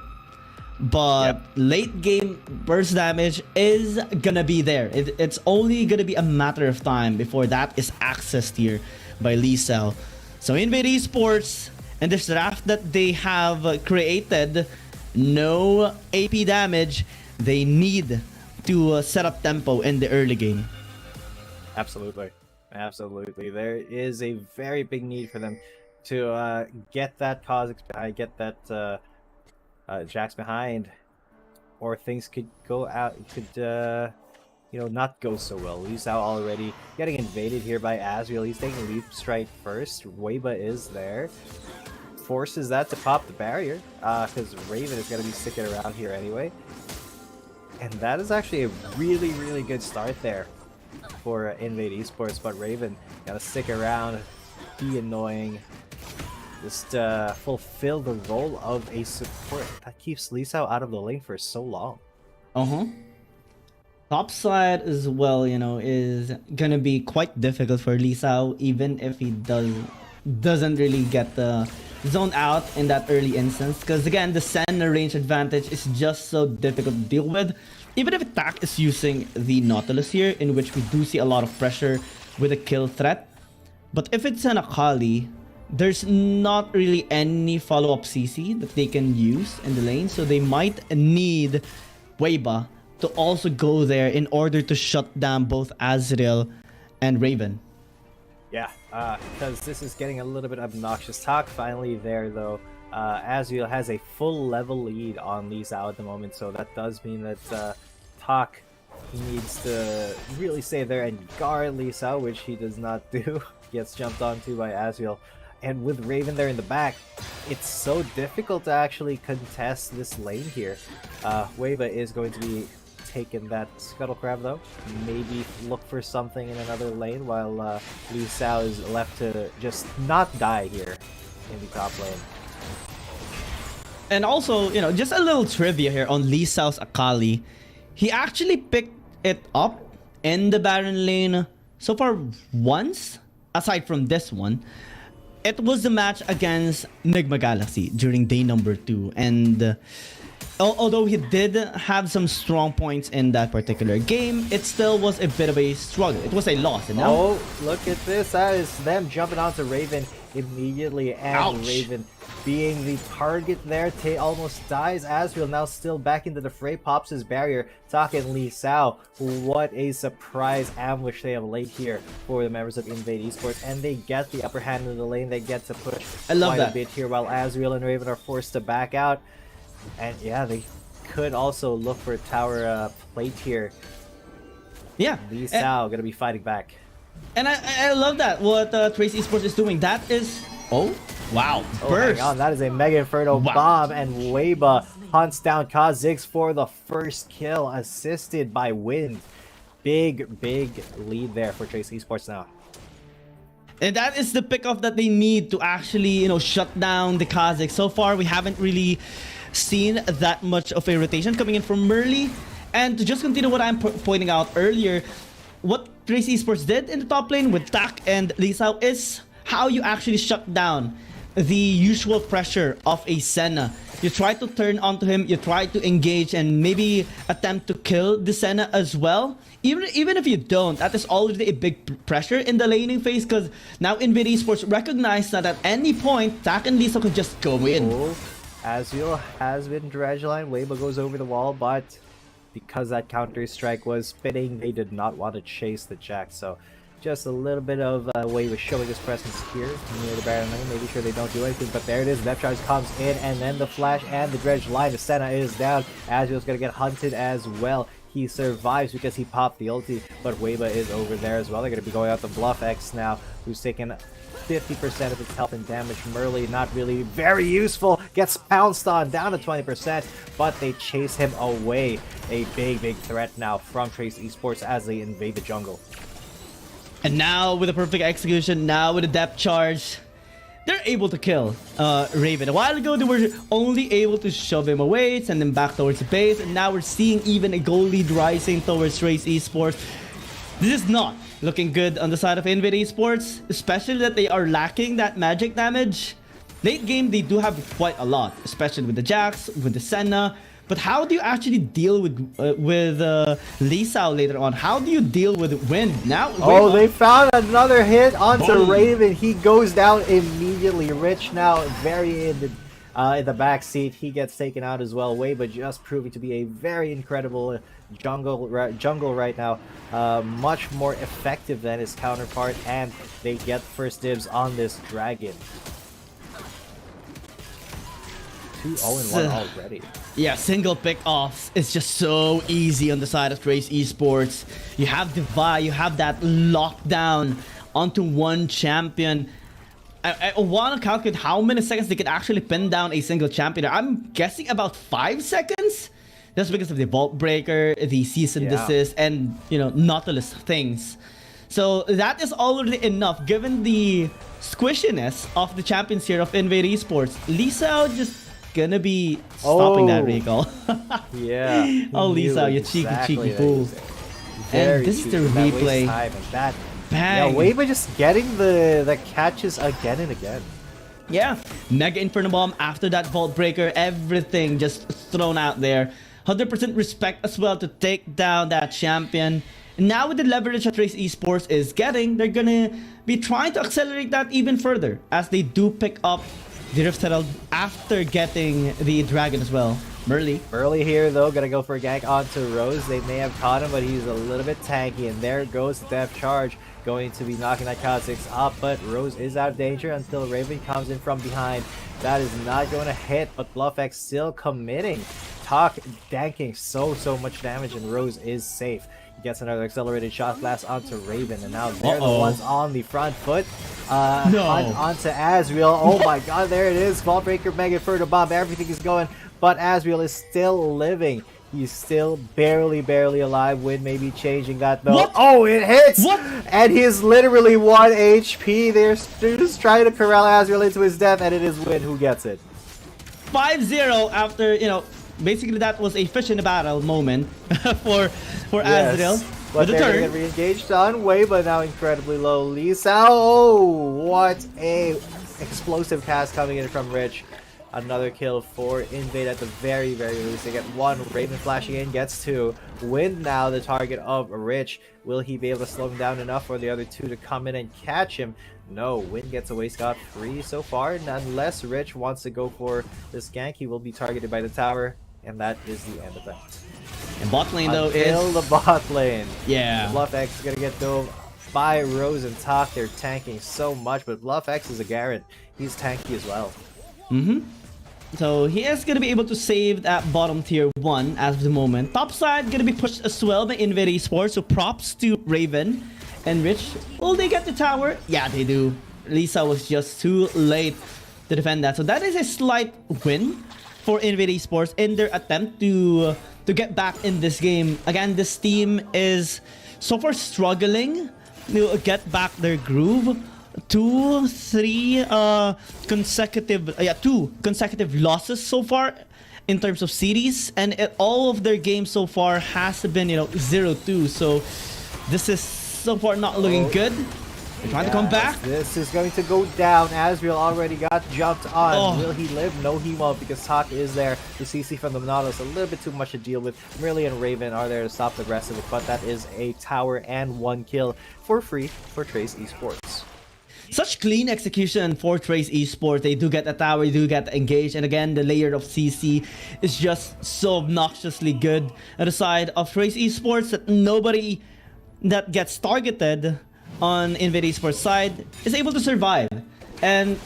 But late game burst damage is gonna be there. It's only gonna be a matter of time before that is accessed here by Lee Sao. So INV Esports and this draft that they have created, no AP damage. They need to set up tempo in the early game. Absolutely. There is a very big need for them to get that Kha'Zix behind, get that Jax behind, or things could go out, not go so well. Lee Sao already getting invaded here by Azriel. He's taking Leaf Strike first. Weiba is there. Forces that to pop the barrier, because Raven is going to be sticking around here anyway. And that is actually a really, really good start there for Invade Esports, but Raven gotta stick around, be annoying, just fulfill the role of a support that keeps Lee Sao out of the lane for so long. Top side as well, is gonna be quite difficult for Lee Sao, even if he doesn't really get the zone out in that early instance, because again, the Senna range advantage is just so difficult to deal with. Even if attack is using the Nautilus here, in which we do see a lot of pressure with a kill threat, but if it's an Akali, there's not really any follow-up CC that they can use in the lane, so they might need Weiba to also go there in order to shut down both Azriel and Raven. Yeah, because this is getting a little bit obnoxious. Talk finally there though. Azriel has a full level lead on Lee Sao at the moment, so that does mean that Talk needs to really stay there and guard Lee Sao, which he does not do. Gets jumped onto by Azriel. And with Raven there in the back, it's so difficult to actually contest this lane here. Weiba is going to be taking that Scuttle Crab though. Maybe look for something in another lane while Lee Sao is left to just not die here in the top lane. And also, just a little trivia here on Lee Sao's Akali. He actually picked it up in the Baron lane so far once, aside from this one. It was the match against Nigma Galaxy during day number 2. And although he did have some strong points in that particular game, it still was a bit of a struggle. It was a loss. And now, oh, look at this. That is them jumping onto Raven immediately. And ouch. Raven being the target there. Tay almost dies. Azriel now still back into the fray. Pops his barrier. Talking Lee Sao. What a surprise ambush they have laid here for the members of Invade Esports. And they get the upper hand in the lane. They get to push quite a bit here while Azriel and Raven are forced to back out. And yeah, they could also look for a tower plate here. Yeah. Lee Sao gonna be fighting back. And I love that, what Trace Esports is doing. That is... Oh, wow. Burst. Hang on, that is a Mega Inferno bomb, and Weiba hunts down Kha'Zix for the first kill, assisted by Wind. Big lead there for Trace Esports now. And that is the pickoff that they need to actually, shut down the Kha'Zix. So far, we haven't really seen that much of a rotation coming in from Merly. And to just continue what I'm pointing out earlier, what Trace Esports did in the top lane with Tak and Lee Sao is how you actually shut down the usual pressure of a Senna. You try to turn onto him, you try to engage and maybe attempt to kill the Senna as well. Even if you don't, that is already a big pressure in the laning phase, because now Invade Esports recognize that at any point, Tak and Lee Sao could just go in. Azriel has been dredge line. Weiba goes over the wall, but because that counter strike was spinning, they did not want to chase the Jax. So just a little bit of Weiba showing his presence here near the Baron lane, making sure they don't do anything. But there it is. Depth Charge comes in, and then the flash and the dredge line. The Senna is down. Azriel's gonna get hunted as well. He survives because he popped the ulti, but Weiba is over there as well. They're gonna be going out the Bluff X now, who's taking 50% of its health and damage. Merly, not really very useful, gets pounced on, down to 20%, but they chase him away. A big threat now from Trace Esports as they invade the jungle. And now with the perfect execution, now with the depth charge, they're able to kill Raven. A while ago, they were only able to shove him away, send him back towards the base, and now we're seeing even a goal lead rising towards Trace Esports. This is not looking good on the side of NVIDIA Esports, especially that they are lacking that magic damage. Late game, they do have quite a lot, especially with the Jax, with the Senna. But how do you actually deal with Lee Sao later on? How do you deal with Wind? Now, oh, they found another hit onto Raven. He goes down immediately. Rich now very in the back seat. He gets taken out as well. Wei, but just proving to be a very incredible jungle right now. Much more effective than his counterpart, and they get first dibs on this dragon. 2-0-1 already. Yeah, single pick-offs is just so easy on the side of Trace Esports. You have Divide, you have that lockdown onto one champion. I want to calculate how many seconds they could actually pin down a single champion. I'm guessing about 5 seconds. That's because of the Vault Breaker, the Cease and Desist, and, you know, Nautilus things. So that is already enough given the squishiness of the champions here of NVIDIA Esports. Lisa just gonna be stopping that recall. Yeah. Oh, Lisa, you cheeky fool. And this is the replay. Bang. Yeah, Wei just getting the catches again and again. Yeah, Mega Inferno Bomb after that Vault Breaker, everything just thrown out there. 100% respect as well to take down that champion. And now with the leverage that Trace Esports is getting, they're gonna be trying to accelerate that even further as they do pick up the Rift Herald after getting the dragon as well. Merly here though, gonna go for a gank onto Rose. They may have caught him, but he's a little bit tanky, and there goes the depth charge, going to be knocking that Kha'Zix up, but Rose is out of danger until Raven comes in from behind. That is not going to hit, but BluffX still committing. Talk danking so much damage, and Rose is safe. He gets another accelerated shot blast onto Raven, and now they're the ones on the front foot. Onto Asriel. Oh my god, there it is. Vault Breaker, Mega Inferno Bomb, everything is going, but Asriel is still living. He's still barely alive. Wind may be changing that though. What? Oh, it hits! What? And he's literally 1 HP. They're just trying to corral Asriel into his death, and it is Wind who gets it. 5-0 after, you know, basically that was a fish in the battle moment for Asriel. But they're going to get re-engaged on Wei, but now incredibly low. Lisa, oh, what a explosive cast coming in from Rich. Another kill for Invade at the very least. They get one. Raven flashing in, gets two. Wind now the target of Rich. Will he be able to slow him down enough for the other two to come in and catch him? No, Wind gets away scot-free so far. And unless Rich wants to go for this gank, he will be targeted by the tower. And that is the end of that. And bot lane though Until is... the bot lane. Yeah. BluffX is going to get dove by Rose and Talk. They're tanking so much, but BluffX is a Garen. He's tanky as well. So he is going to be able to save that bottom tier 1 as of the moment. Top side going to be pushed as well by NVIDIA Esports. So props to Raven and Rich. Will they get the tower? Yeah, they do. Lisa was just too late to defend that. So that is a slight win for NVIDIA Esports in their attempt to get back in this game. Again, this team is so far struggling to get back their groove. 2 consecutive losses so far in terms of series, and all of their games so far has been, you know, 0-2. So this is so far not looking good. They're trying to come back. This is going to go down. Asriel already got jumped on. Will he live? No, he won't, because Talk is there. The CC from the Nautilus, a little bit too much to deal with. Merly and Raven are there to stop the rest of it, but that is a tower and 1 kill for free for Trace Esports. Such clean execution for Trace Esports. They do get a tower, they do get engaged, and again, the layer of CC is just so obnoxiously good at the side of Trace Esports that nobody that gets targeted on NVIDIA Esports side is able to survive. And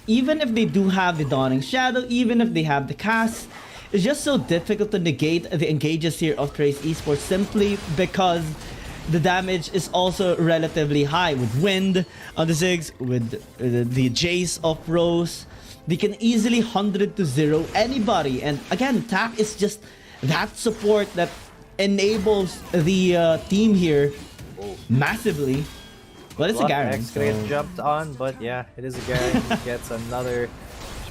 even if they do have the Dawning Shadow, even if they have the cast, it's just so difficult to negate the engages here of Trace Esports simply because the damage is also relatively high with Wind on the Ziggs, with the Jace of Rose. They can easily 100 to 0 anybody. And again, Tak is just that support that enables the team here massively. But it's a Garen. X gonna get jumped on, but yeah, it is a Garen. He gets another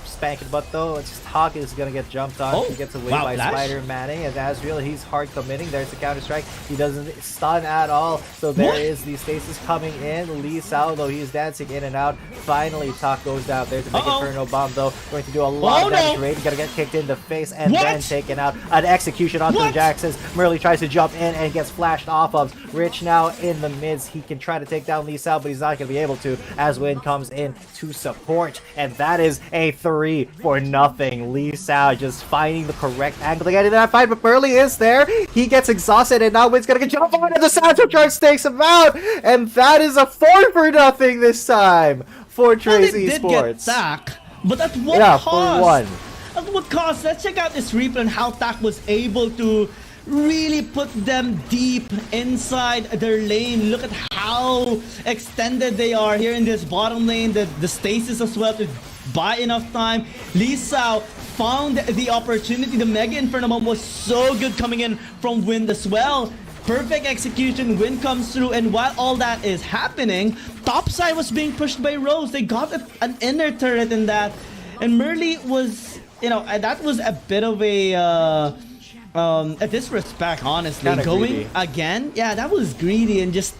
spanking butt though. It's just Hawk is gonna get jumped on. He gets away by Spider Manning, and Azriel, he's hard committing. There's the counter strike. He doesn't stun at all. So there is the stasis coming in. Lee Sao, though, he's dancing in and out. Finally, Tak goes down there to make Inferno Bomb though. Going to do a lot of damage. Raiden gonna get kicked in the face and then taken out. An execution onto the Jaxes. Murley tries to jump in and gets flashed off of. Rich now in the mids. He can try to take down Lee Sao, but he's not gonna be able to as Win comes in to support. And that is a 3 for nothing. Lee Sao just finding the correct angle to get into that fight, but Burley is there. He gets exhausted, and now Win's gonna get jump on, and the Sancho charge takes him out, and that is a 4 for nothing this time for Trace Esports. Did get Tak, but at what cost? At what cost? Let's check out this replay and how Tak was able to really put them deep inside their lane. Look at how extended they are here in this bottom lane. The stasis as well to buy enough time. Lee Sao found the opportunity. The Mega Inferno Bomb was so good coming in from Wind as well. Perfect execution. Wind comes through, and while all that is happening, topside was being pushed by Rose. They got an inner turret in that, and Murley was, you know, that was a bit of a disrespect, honestly. Kinda going greedy. again, yeah, that was greedy, and just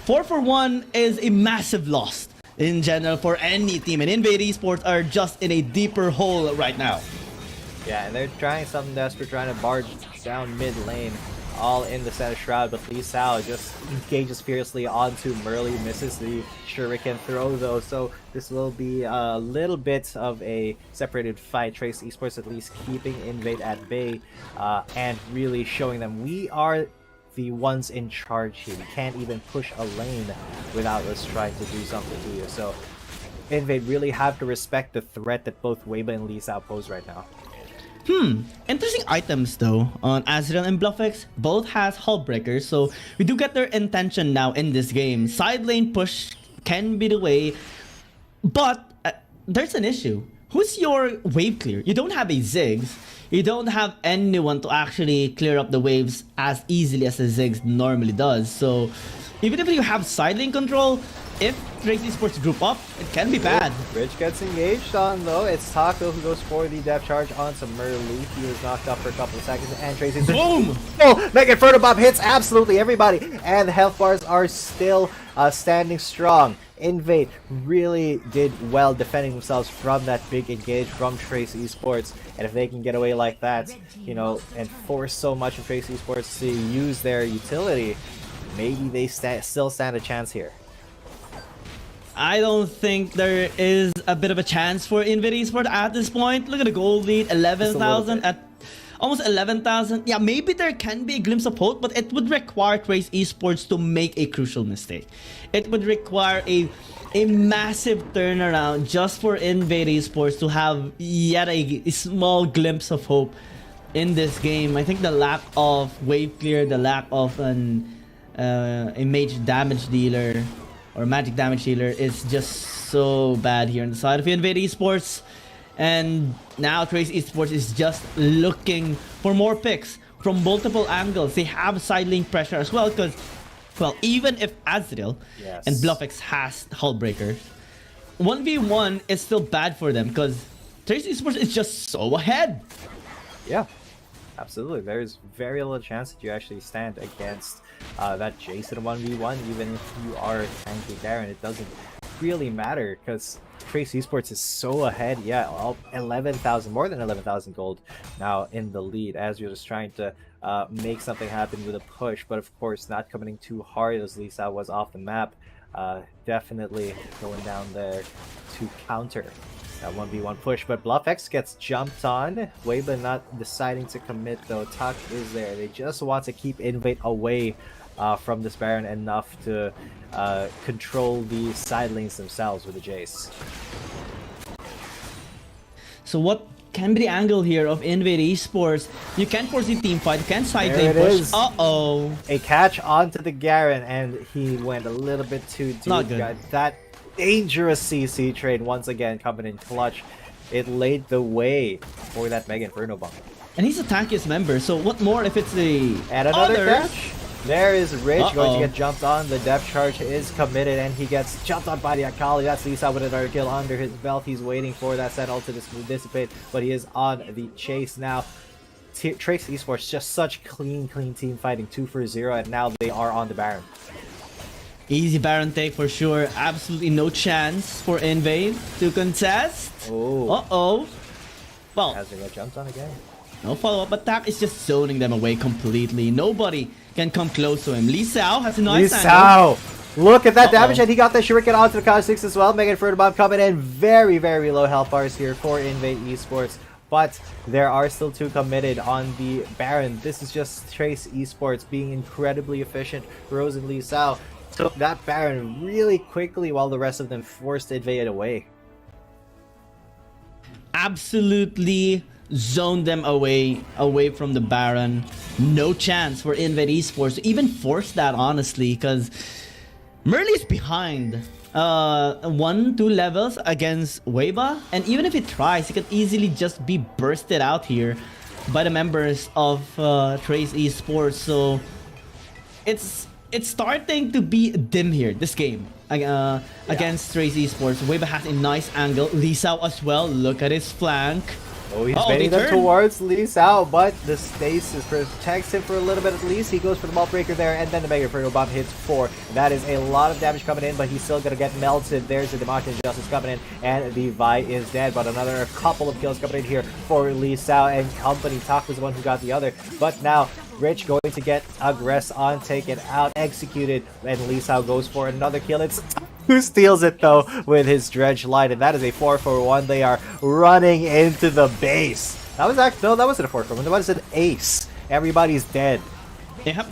4 for 1 is a massive loss in general for any team, and Invade Esports are just in a deeper hole right now. Yeah, and they're trying something desperate, trying to barge down mid lane, all in the center shroud, but Lee Sao just engages fiercely onto Murley, misses the shuriken throw though, so this will be a little bit of a separated fight. Trace Esports at least keeping Invade at bay, and really showing them we are the ones in charge here. We can't even push a lane without us trying to do something to you. So Invade really have to respect the threat that both Weiba and Lee Sao pose right now. Interesting items though on Azriel and Bluffix. Both has hull breakers, so we do get their intention now in this game. Side lane push can be the way, but there's an issue. Who's your wave clear? You don't have a Ziggs. You don't have anyone to actually clear up the waves as easily as a Ziggs normally does. So even if you have side lane control, if Trace Esports group up, it can be bad. Rich gets engaged on though. It's Taco who goes for the depth charge onto Murley. He was knocked up for a couple of seconds, and Trace Esports, boom! Oh, Mega Inferno Bomb hits absolutely everybody, and the health bars are still standing strong. Invade really did well defending themselves from that big engage from Trace Esports, and if they can get away like that, you know, and force so much of Trace Esports to use their utility, maybe they still stand a chance here. I don't think there is a bit of a chance for Invade Esports at this point. Look at the gold lead, 11,000 at almost 11,000. Yeah, maybe there can be a glimpse of hope, but it would require Trace Esports to make a crucial mistake. It would require a massive turnaround just for Invade Esports to have yet a small glimpse of hope in this game. I think the lack of wave clear, the lack of a mage damage dealer or magic damage dealer is just so bad here on the side of Invade Esports. And now Trace Esports is just looking for more picks from multiple angles. They have side lane pressure as well, because, well, even if Azriel and Bluffix has hull breakers, 1v1 is still bad for them because Trace Esports is just so ahead. Yeah, absolutely. There's very little chance that you actually stand against that Jason 1v1, even if you are tanky there, and it doesn't really matter because Trace Esports is so ahead. Yeah, all 11,000, more than 11,000 gold now in the lead, as you're just trying to make something happen with a push, but of course not coming too hard as Lisa was off the map. Definitely going down there to counter that 1v1 push, but BluffX gets jumped on. Weiba not deciding to commit though. Tuck is there. They just want to keep Invade away from this Baron enough to control the side lanes themselves with the Jace. So what can be the angle here of Invade Esports. You can foresee team fight, you can side There lane it push. is. Uh-oh. A catch onto the Garen, and he went a little bit too deep. Not good. Got that dangerous CC trade once again coming in clutch. It laid the way for that Mega Inferno bomb. And he's a tankiest member, so what more if it's the And another others? catch. There is Rich going Uh-oh. to get jumped on. The depth charge is committed, and he gets jumped on by the Akali. That's Lisa with another kill under his belt. He's waiting for that Sentinel to dissipate, but he is on the chase now. Trace Esports, just such clean team fighting, 2 for 0, and now they are on the Baron. Easy Baron take for sure. Absolutely no chance for Invade to contest. Oh. Uh-oh. Well, Has to get jumped on again. no follow-up attack is just zoning them away completely. Nobody can come close to him. Lee Sao has a nice angle. Look at that damage, and he got the Shuriken onto the Cog 6 as well. Mega Inferno Bomb coming in. Very, very low health bars here for Invade Esports. But there are still 2 committed on the Baron. This is just Trace Esports being incredibly efficient. Rose and Lee Sao took that Baron really quickly while the rest of them forced Invade away. Absolutely zoned them away from the Baron. No chance for Invade Esports to even force that, honestly, because Merly's behind 1-2 levels against Weiba, and even if he tries, he could easily just be bursted out here by the members of Trace Esports. So it's starting to be dim here, this game, against Trace Esports. Weiba has a nice angle. Lee Sao as well. Look at his flank. Oh, he's baiting them towards Lee Sao, but the stasis protects him for a little bit at least. He goes for the Malt Breaker there, and then the Mega Inferno Bomb hits 4. That is a lot of damage coming in, but he's still going to get melted. There's the Demotion Justice coming in, and the Vi is dead. But another couple of kills coming in here for Lee Sao and company. Tak was the one who got the other. But now, Rich going to get Aggress on, taken out, executed, and Lee Sao goes for another kill. It's who steals it though with his Dredge Light, and that is a 4-for-1. They are running into the base. That was actually, no, that wasn't a 4-for-1. That was an ace. Everybody's dead. Yep.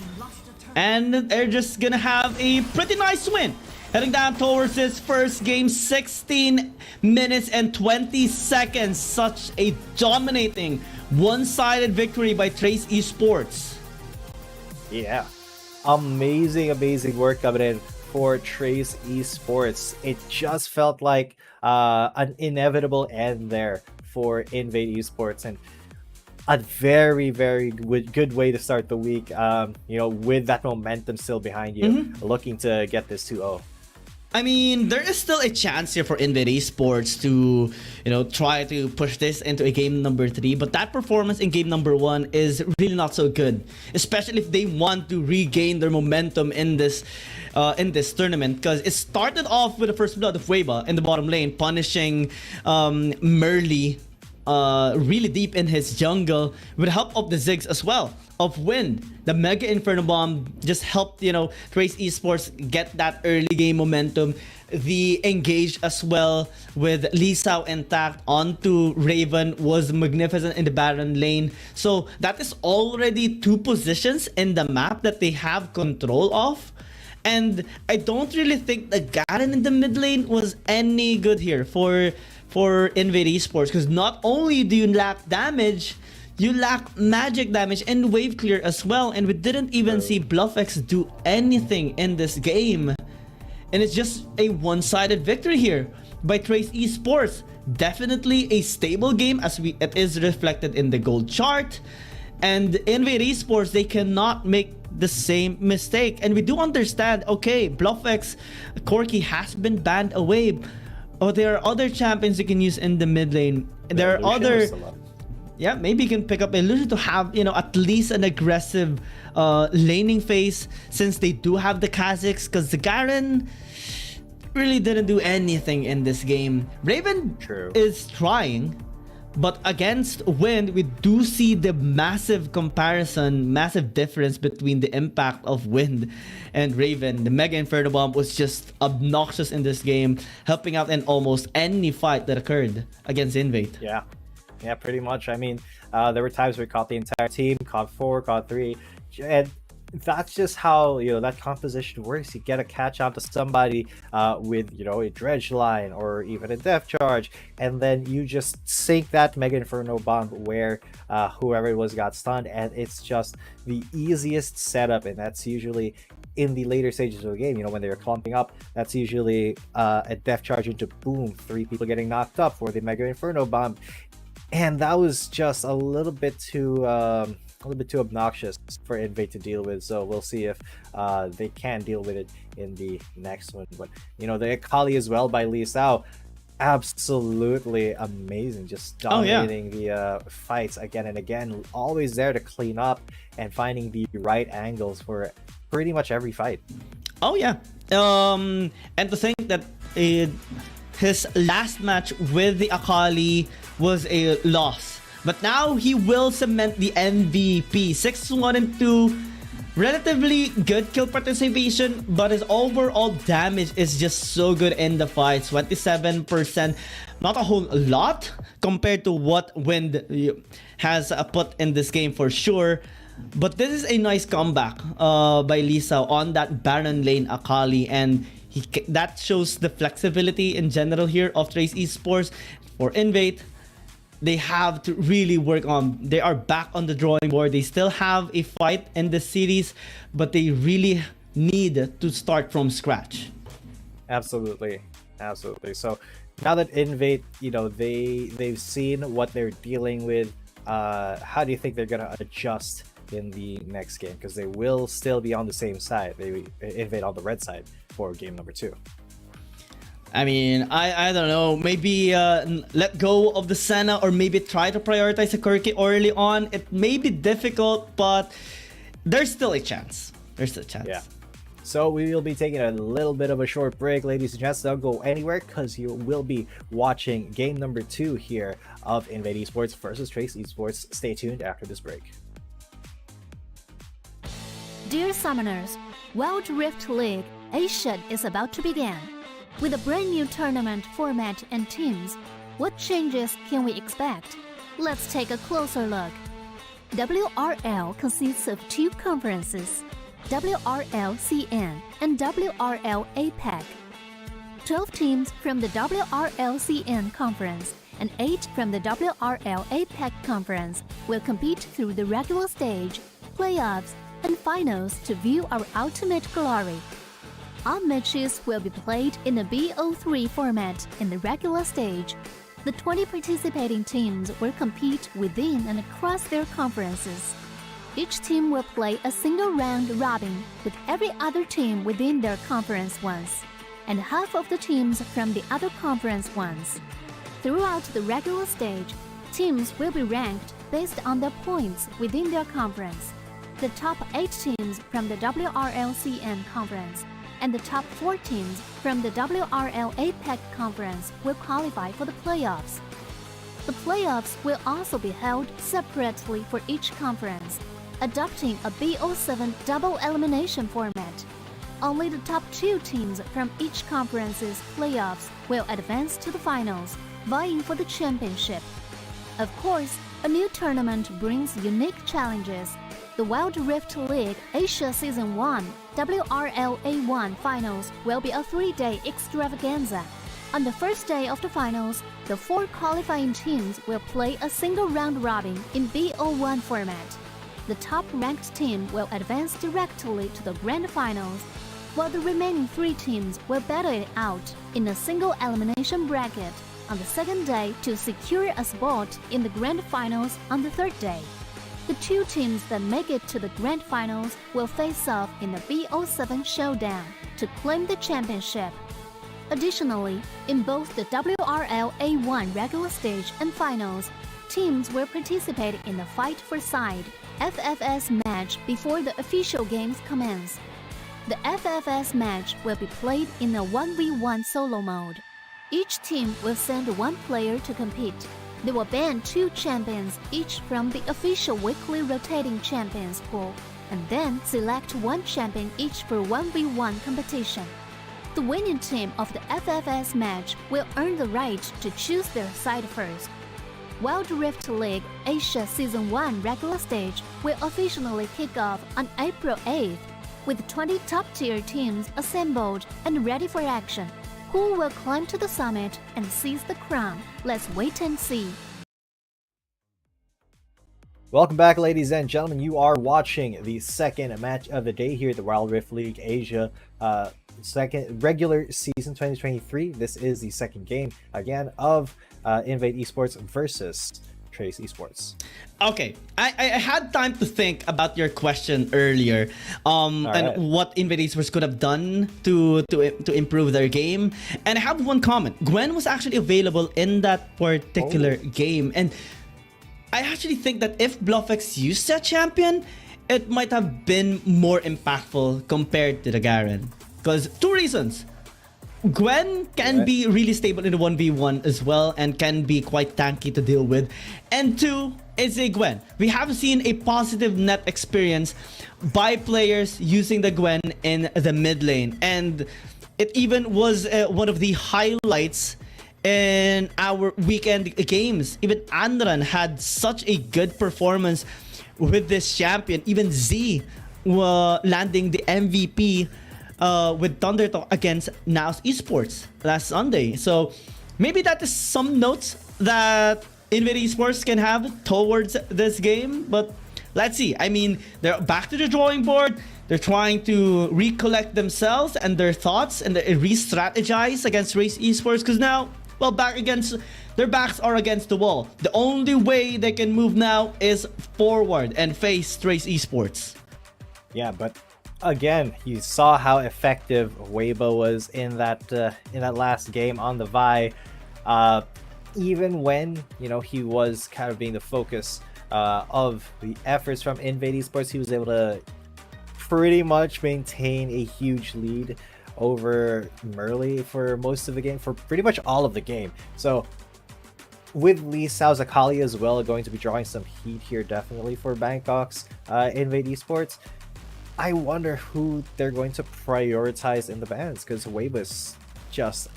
And they're just gonna have a pretty nice win. Heading down towards this first game, 16 minutes and 20 seconds. Such a dominating one-sided victory by Trace Esports. Yeah. Amazing work coming in for Trace Esports. It just felt like an inevitable end there for Invade Esports, and a very good way to start the week, with that momentum still behind you, looking to get this 2-0. I mean, there is still a chance here for Invade Esports to, try to push this into a game number 3. But that performance in game number 1 is really not so good, especially if they want to regain their momentum in this tournament. Because it started off with the first blood of Weiba in the bottom lane, punishing Merly really deep in his jungle with the help of the Ziggs as well. Of Wind, the Mega Inferno Bomb just helped, Trace Esports get that early game momentum. The engage as well with Lee Sao intact onto Raven was magnificent in the Baron lane. So that is already 2 positions in the map that they have control of. And I don't really think the Garen in the mid lane was any good here for Invade Esports, because not only do you lack damage, you lack magic damage and wave clear as well, and we didn't even see BluffX do anything in this game. And it's just a one-sided victory here by Trace Esports. Definitely a stable game as it is reflected in the gold chart. And Invade Esports, they cannot make the same mistake. And we do understand, okay, BluffX Corki has been banned away. Oh, there are other champions you can use in the mid lane. There are other... Yeah, maybe you can pick up Illusion to have, at least an aggressive laning phase, since they do have the Kha'Zix, because the Garen really didn't do anything in this game. Raven is trying, but against Wind, we do see the massive difference between the impact of Wind and Raven. The Mega Inferno Bomb was just obnoxious in this game, helping out in almost any fight that occurred against Invade. Yeah, pretty much. I mean, there were times where we caught the entire team, caught 4, caught 3, and that's just how that composition works. You get to catch on to somebody with a dredge line or even a depth charge, and then you just sink that Mega Inferno bomb where whoever it was got stunned, and it's just the easiest setup. And that's usually in the later stages of the game, when they're clumping up. That's usually a depth charge into boom, 3 people getting knocked up for the Mega Inferno bomb, and that was just a little bit too obnoxious for Invade to deal with. So we'll see if they can deal with it in the next one. But the Akali as well by Lee Sao, absolutely amazing, just dominating the fights again and again, always there to clean up and finding the right angles for pretty much every fight. Oh yeah, and to think that his last match with the Akali was a loss, but now he will cement the MVP. 6-1-2, relatively good kill participation, but his overall damage is just so good in the fights. 27%, not a whole lot compared to what Wind has put in this game for sure. But this is a nice comeback by Lisa on that Baron lane Akali, and that shows the flexibility in general here of Trace Esports. For Invade, they have to really work on. They are back on the drawing board. They still have a fight in this series, but they really need to start from scratch. Absolutely. So now that Invade, they've seen what they're dealing with, how do you think they're gonna adjust in the next game? Because they will still be on the same side. They Invade on the red side for game number 2. I mean, I don't know, maybe let go of the Senna, or maybe try to prioritize the Kirky early on. It may be difficult, but there's still a chance. Yeah. So we will be taking a little bit of a short break, ladies and gents. Don't go anywhere, because you will be watching game number 2 here of Invade Esports versus Trace Esports. Stay tuned after this break. Dear Summoners, Wild Rift League Asia is about to begin. With a brand new tournament format and teams, what changes can we expect? Let's take a closer look. WRL consists of 2 conferences, WRL CN and WRL APAC. 12 teams from the WRL CN conference and 8 from the WRL APAC conference will compete through the regular stage, playoffs, and finals to view our ultimate glory. All matches will be played in a BO3 format in the regular stage. The 20 participating teams will compete within and across their conferences. Each team will play a single round robin with every other team within their conference once, and half of the teams from the other conference once. Throughout the regular stage, teams will be ranked based on their points within their conference. The top 8 teams from the WRL-CN conference and the top 4 teams from the WRL APAC conference will qualify for the playoffs. The playoffs will also be held separately for each conference, adopting a BO7 double elimination format. Only the top 2 teams from each conference's playoffs will advance to the finals, vying for the championship. Of course, a new tournament brings unique challenges. The Wild Rift League Asia Season 1 WRL A1 Finals will be a 3-day extravaganza. On the first day of the finals, the 4 qualifying teams will play a single round robin in BO1 format. The top-ranked team will advance directly to the grand finals, while the remaining 3 teams will battle it out in a single elimination bracket on the second day to secure a spot in the grand finals on the third day. The 2 teams that make it to the grand finals will face off in the BO7 showdown to claim the championship. Additionally, in both the WRL A1 regular stage and finals, teams will participate in the Fight for Side FFS match before the official games commence. The FFS match will be played in a 1v1 solo mode. Each team will send 1 player to compete. They will ban 2 champions each from the official weekly rotating champions pool, and then select 1 champion each for 1v1 competition. The winning team of the FFS match will earn the right to choose their side first. Wild Rift League Asia Season 1 regular stage will officially kick off on April 8th, with 20 top-tier teams assembled and ready for action. Who will climb to the summit and seize the crown? Let's wait and see. Welcome back, ladies and gentlemen. You are watching the second match of the day here at the Wild Rift League Asia second regular season 2023. This is the second game again of Invade Esports versus Trace Esports. Okay, I had time to think about your question earlier, and what Invade Esports could have done to improve their game. And I have one comment. Gwen was actually available in that particular game, and I actually think that if BluffX used that champion, it might have been more impactful compared to the Garen. Because two reasons. Gwen can be really stable in the 1v1 as well and can be quite tanky to deal with. And two, is a Gwen. We have seen a positive net experience by players using the Gwen in the mid lane. And it even was one of the highlights in our weekend games. Even Andran had such a good performance with this champion. Even Z landing the MVP with Thundertalk against NAOS Esports last Sunday. So maybe that is some notes that Invade Esports can have towards this game. But let's see. I mean, they're back to the drawing board. They're trying to recollect themselves and their thoughts and re-strategize against Trace Esports, because now, well, their backs are against the wall. The only way they can move now is forward and face Trace Esports. Yeah, but again, you saw how effective Weibo was in that last game on the Vi. Even when he was kind of being the focus of the efforts from Invade Esports, he was able to pretty much maintain a huge lead over Merly for most of the game, for pretty much all of the game. So with Lee Sao's Akali as well going to be drawing some heat here definitely for Bangkok's Invade Esports, I wonder who they're going to prioritize in the bans, because Weibus just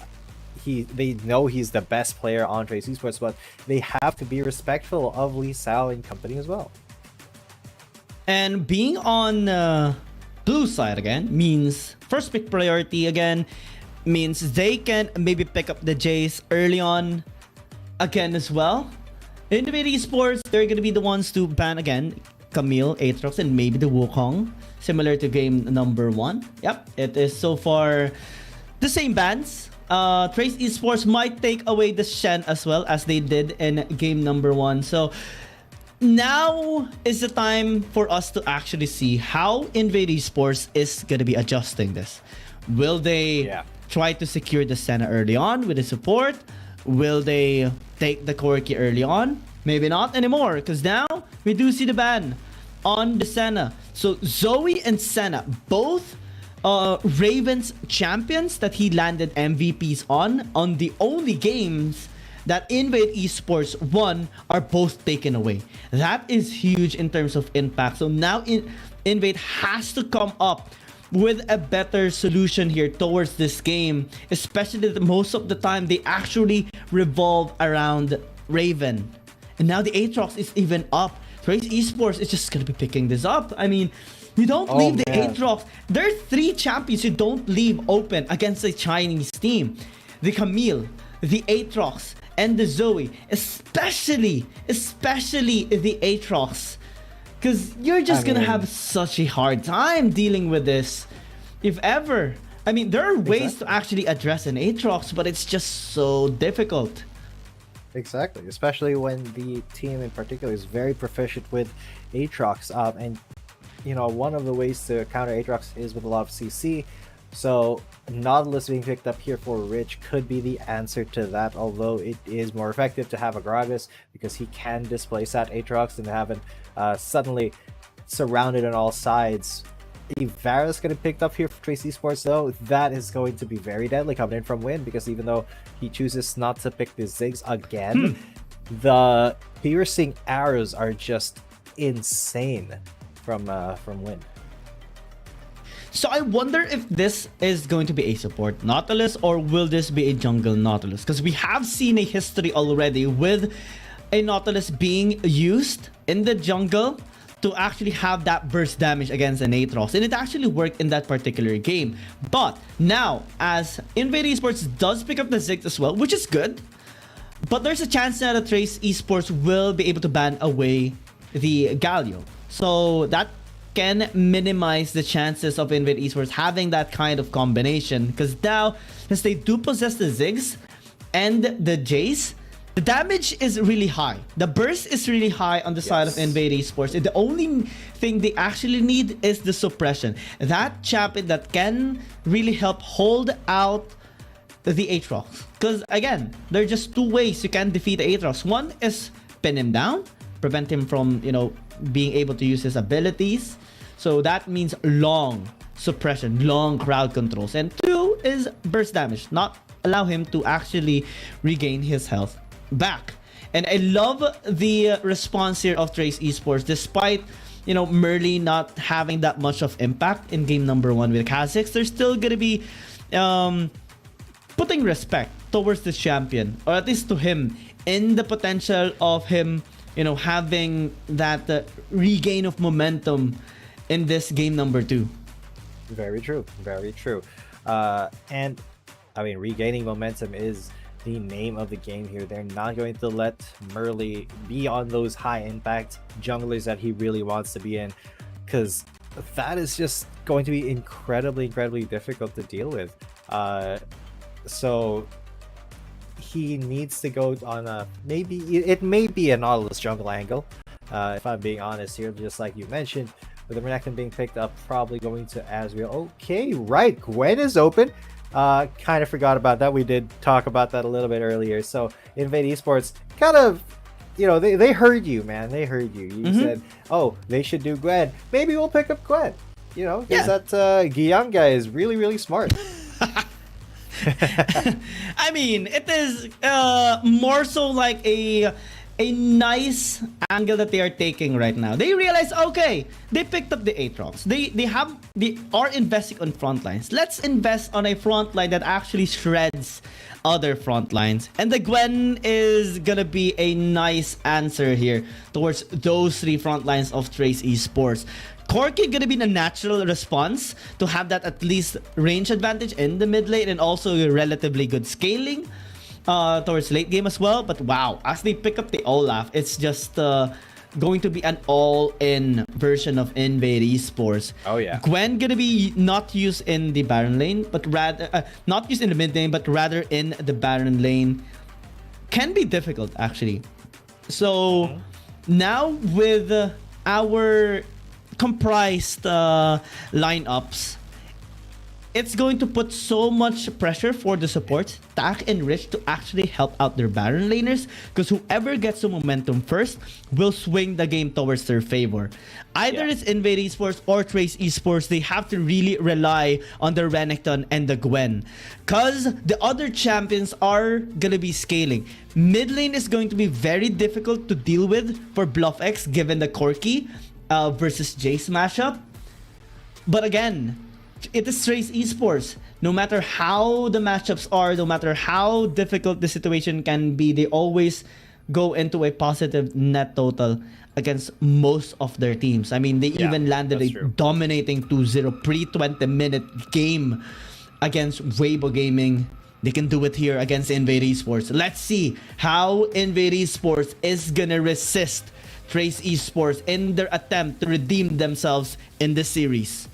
they know he's the best player on Trace Esports, but they have to be respectful of Lee Sao and company as well. And being on blue side again means first pick priority again, means they can maybe pick up the Jays early on again as well. In the Esports, they're going to be the ones to ban again Camille, Aatrox, and maybe the Wukong, similar to game number 1. Yep, it is so far the same bans. Trace Esports might take away the Shen as well, as they did in game number 1. So now is the time for us to actually see how Invade Esports is going to be adjusting this. Will they try to secure the Senna early on with the support? Will they take the Corki early on? Maybe not anymore, because now we do see the ban on the Senna. So Zoe and Senna, both Ravens champions that he landed MVPs on the only games that Invade Esports won, are both taken away. That is huge in terms of impact. So now Invade has to come up with a better solution here towards this game, especially that most of the time they actually revolve around Raven. And now the Aatrox is even up. Trace Esports is just going to be picking this up. I mean, you don't leave the Aatrox. There are 3 champions you don't leave open against a Chinese team. The Camille, the Aatrox, and the Zoe. Especially the Aatrox. Because you're just going to have such a hard time dealing with this, if ever. I mean, there are ways to actually address an Aatrox, but it's just so difficult. Exactly, especially when the team in particular is very proficient with Aatrox. And, one of the ways to counter Aatrox is with a lot of CC. So Nautilus being picked up here for Rich could be the answer to that, although it is more effective to have a Gragas because he can displace that Aatrox and have him suddenly surrounded on all sides. If Varus getting picked up here for Trace Esports, though, that is going to be very deadly coming in from Win, because even though he chooses not to pick the Ziggs again, the piercing arrows are just insane from Win. So I wonder if this is going to be a support Nautilus or will this be a jungle Nautilus? Because we have seen a history already with a Nautilus being used in the jungle to actually have that burst damage against an Aatrox, and it actually worked in that particular game. But now, as Invade Esports does pick up the Ziggs as well, which is good, but there's a chance now that Trace Esports will be able to ban away the Galio. So that can minimize the chances of Invade Esports having that kind of combination, because now, since they do possess the Ziggs and the Jace, the damage is really high. The burst is really high on the side of Invade Esports. And the only thing they actually need is the suppression. That champion that can really help hold out the Aatrox. Because again, there are just two ways you can defeat the Aatrox. One is pin him down, prevent him from, you know, being able to use his abilities. So that means long suppression, long crowd controls. And two is burst damage, not allow him to actually regain his health back. And I love the response here of Trace Esports, despite, you know, Merly not having that much of impact in game number 1 with Kha'Zix. They're still gonna be putting respect towards this champion, or at least to him, in the potential of him, you know, having that regain of momentum in this game number 2. Very true, very true. And I mean, regaining momentum is the name of the game here. They're not going to let Merly be on those high impact junglers that he really wants to be in, because that is just going to be incredibly difficult to deal with. So he needs to go on a, maybe it may be a Nautilus jungle angle, if I'm being honest here, just like you mentioned, with the Renekton being picked up, probably going to Asriel. Okay, right, Gwen is open. Kind of forgot about that. We did talk about that a little bit earlier. So Invade Esports kind of, you know, they heard you, man. They heard you. You said, oh, they should do Gwen. Maybe we'll pick up Gwen. You know, because that Guiyang guy is really smart. I mean, it is more so like a nice angle that they are taking right now. They realize, okay, they picked up the Aatrox. They are investing on front lines. Let's invest on a front line that actually shreds other front lines. And the Gwen is gonna be a nice answer here towards those 3 front lines of Trace Esports. Corki gonna be the natural response to have that at least range advantage in the mid lane, and also a relatively good scaling towards late game as well. But wow, as they pick up the Olaf, it's just going to be an all-in version of Invade Esports. Oh yeah. Gwen gonna be not used in the Baron lane, but rather not used in the mid lane, but rather in the Baron lane. Can be difficult actually. So now with our comprised lineups, it's going to put so much pressure for the supports, Tak and Rich, to actually help out their Baron laners, because whoever gets the momentum first will swing the game towards their favor. Either it's Invade Esports or Trace Esports, they have to really rely on the Renekton and the Gwen, because the other champions are gonna be scaling. Mid lane is going to be very difficult to deal with for BluffX, given the Corki versus Jace mashup. But again, it is Trace Esports. No matter how the matchups are, no matter how difficult the situation can be, they always go into a positive net total against most of their teams. I mean, they even landed a dominating 2-0 pre-20-minute game against Weibo Gaming. They can do it here against Invade Esports. Let's see how Invade Esports is gonna resist Trace Esports in their attempt to redeem themselves in this series.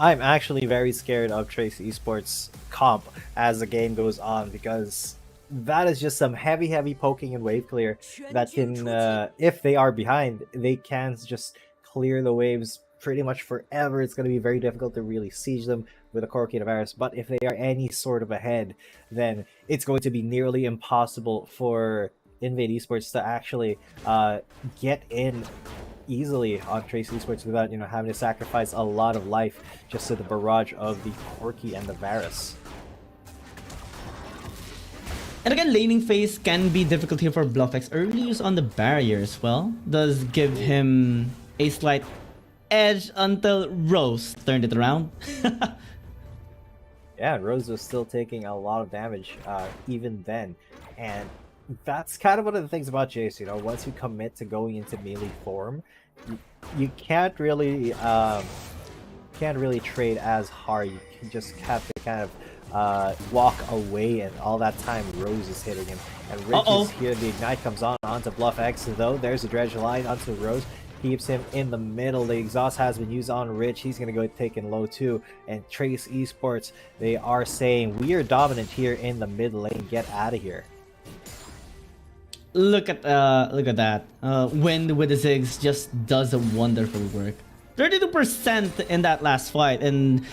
I'm actually very scared of Trace Esports comp as the game goes on, because that is just some heavy poking and wave clear that can, if they are behind, they can just clear the waves pretty much forever. It's going to be very difficult to really siege them with a Corki and a Varus, but if they are any sort of ahead, then it's going to be nearly impossible for Invade Esports to actually get in easily on Trace Esports without, you know, having to sacrifice a lot of life just to the barrage of the Corki and the Varus. And again, laning phase can be difficult here for BluffX. Early use on the barrier as well does give him a slight edge until Rose turned it around. Yeah, Rose was still taking a lot of damage even then. And that's kind of one of the things about Jace. You know, once you commit to going into melee form, you can't really trade as hard. You can just have to kind of walk away, and all that time Rose is hitting him. And Rich is here. The Ignite comes on onto Bluff X, though. There's a Dredge line onto Rose. Keeps him in the middle. The exhaust has been used on Rich. He's going to go taken low too. And Trace Esports, they are saying, we are dominant here in the mid lane. Get out of here. Look at that. Wind with the Ziggs just does a wonderful work. 32% in that last fight, and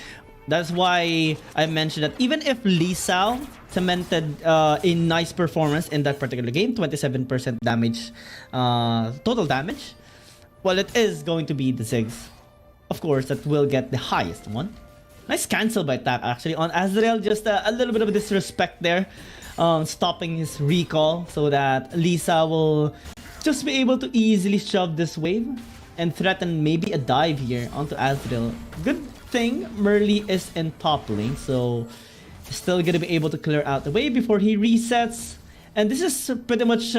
that's why I mentioned that even if Lee Sao cemented a nice performance in that particular game, 27% damage, total damage, well, it is going to be the Ziggs, of course, that will get the highest one. Nice cancel by Tap actually on Azrael, just a little bit of disrespect there, stopping his recall so that Lisa will just be able to easily shove this wave and threaten maybe a dive here onto Azrael. Good thing Merly is in top lane, so still gonna be able to clear out the wave before he resets. And this is pretty much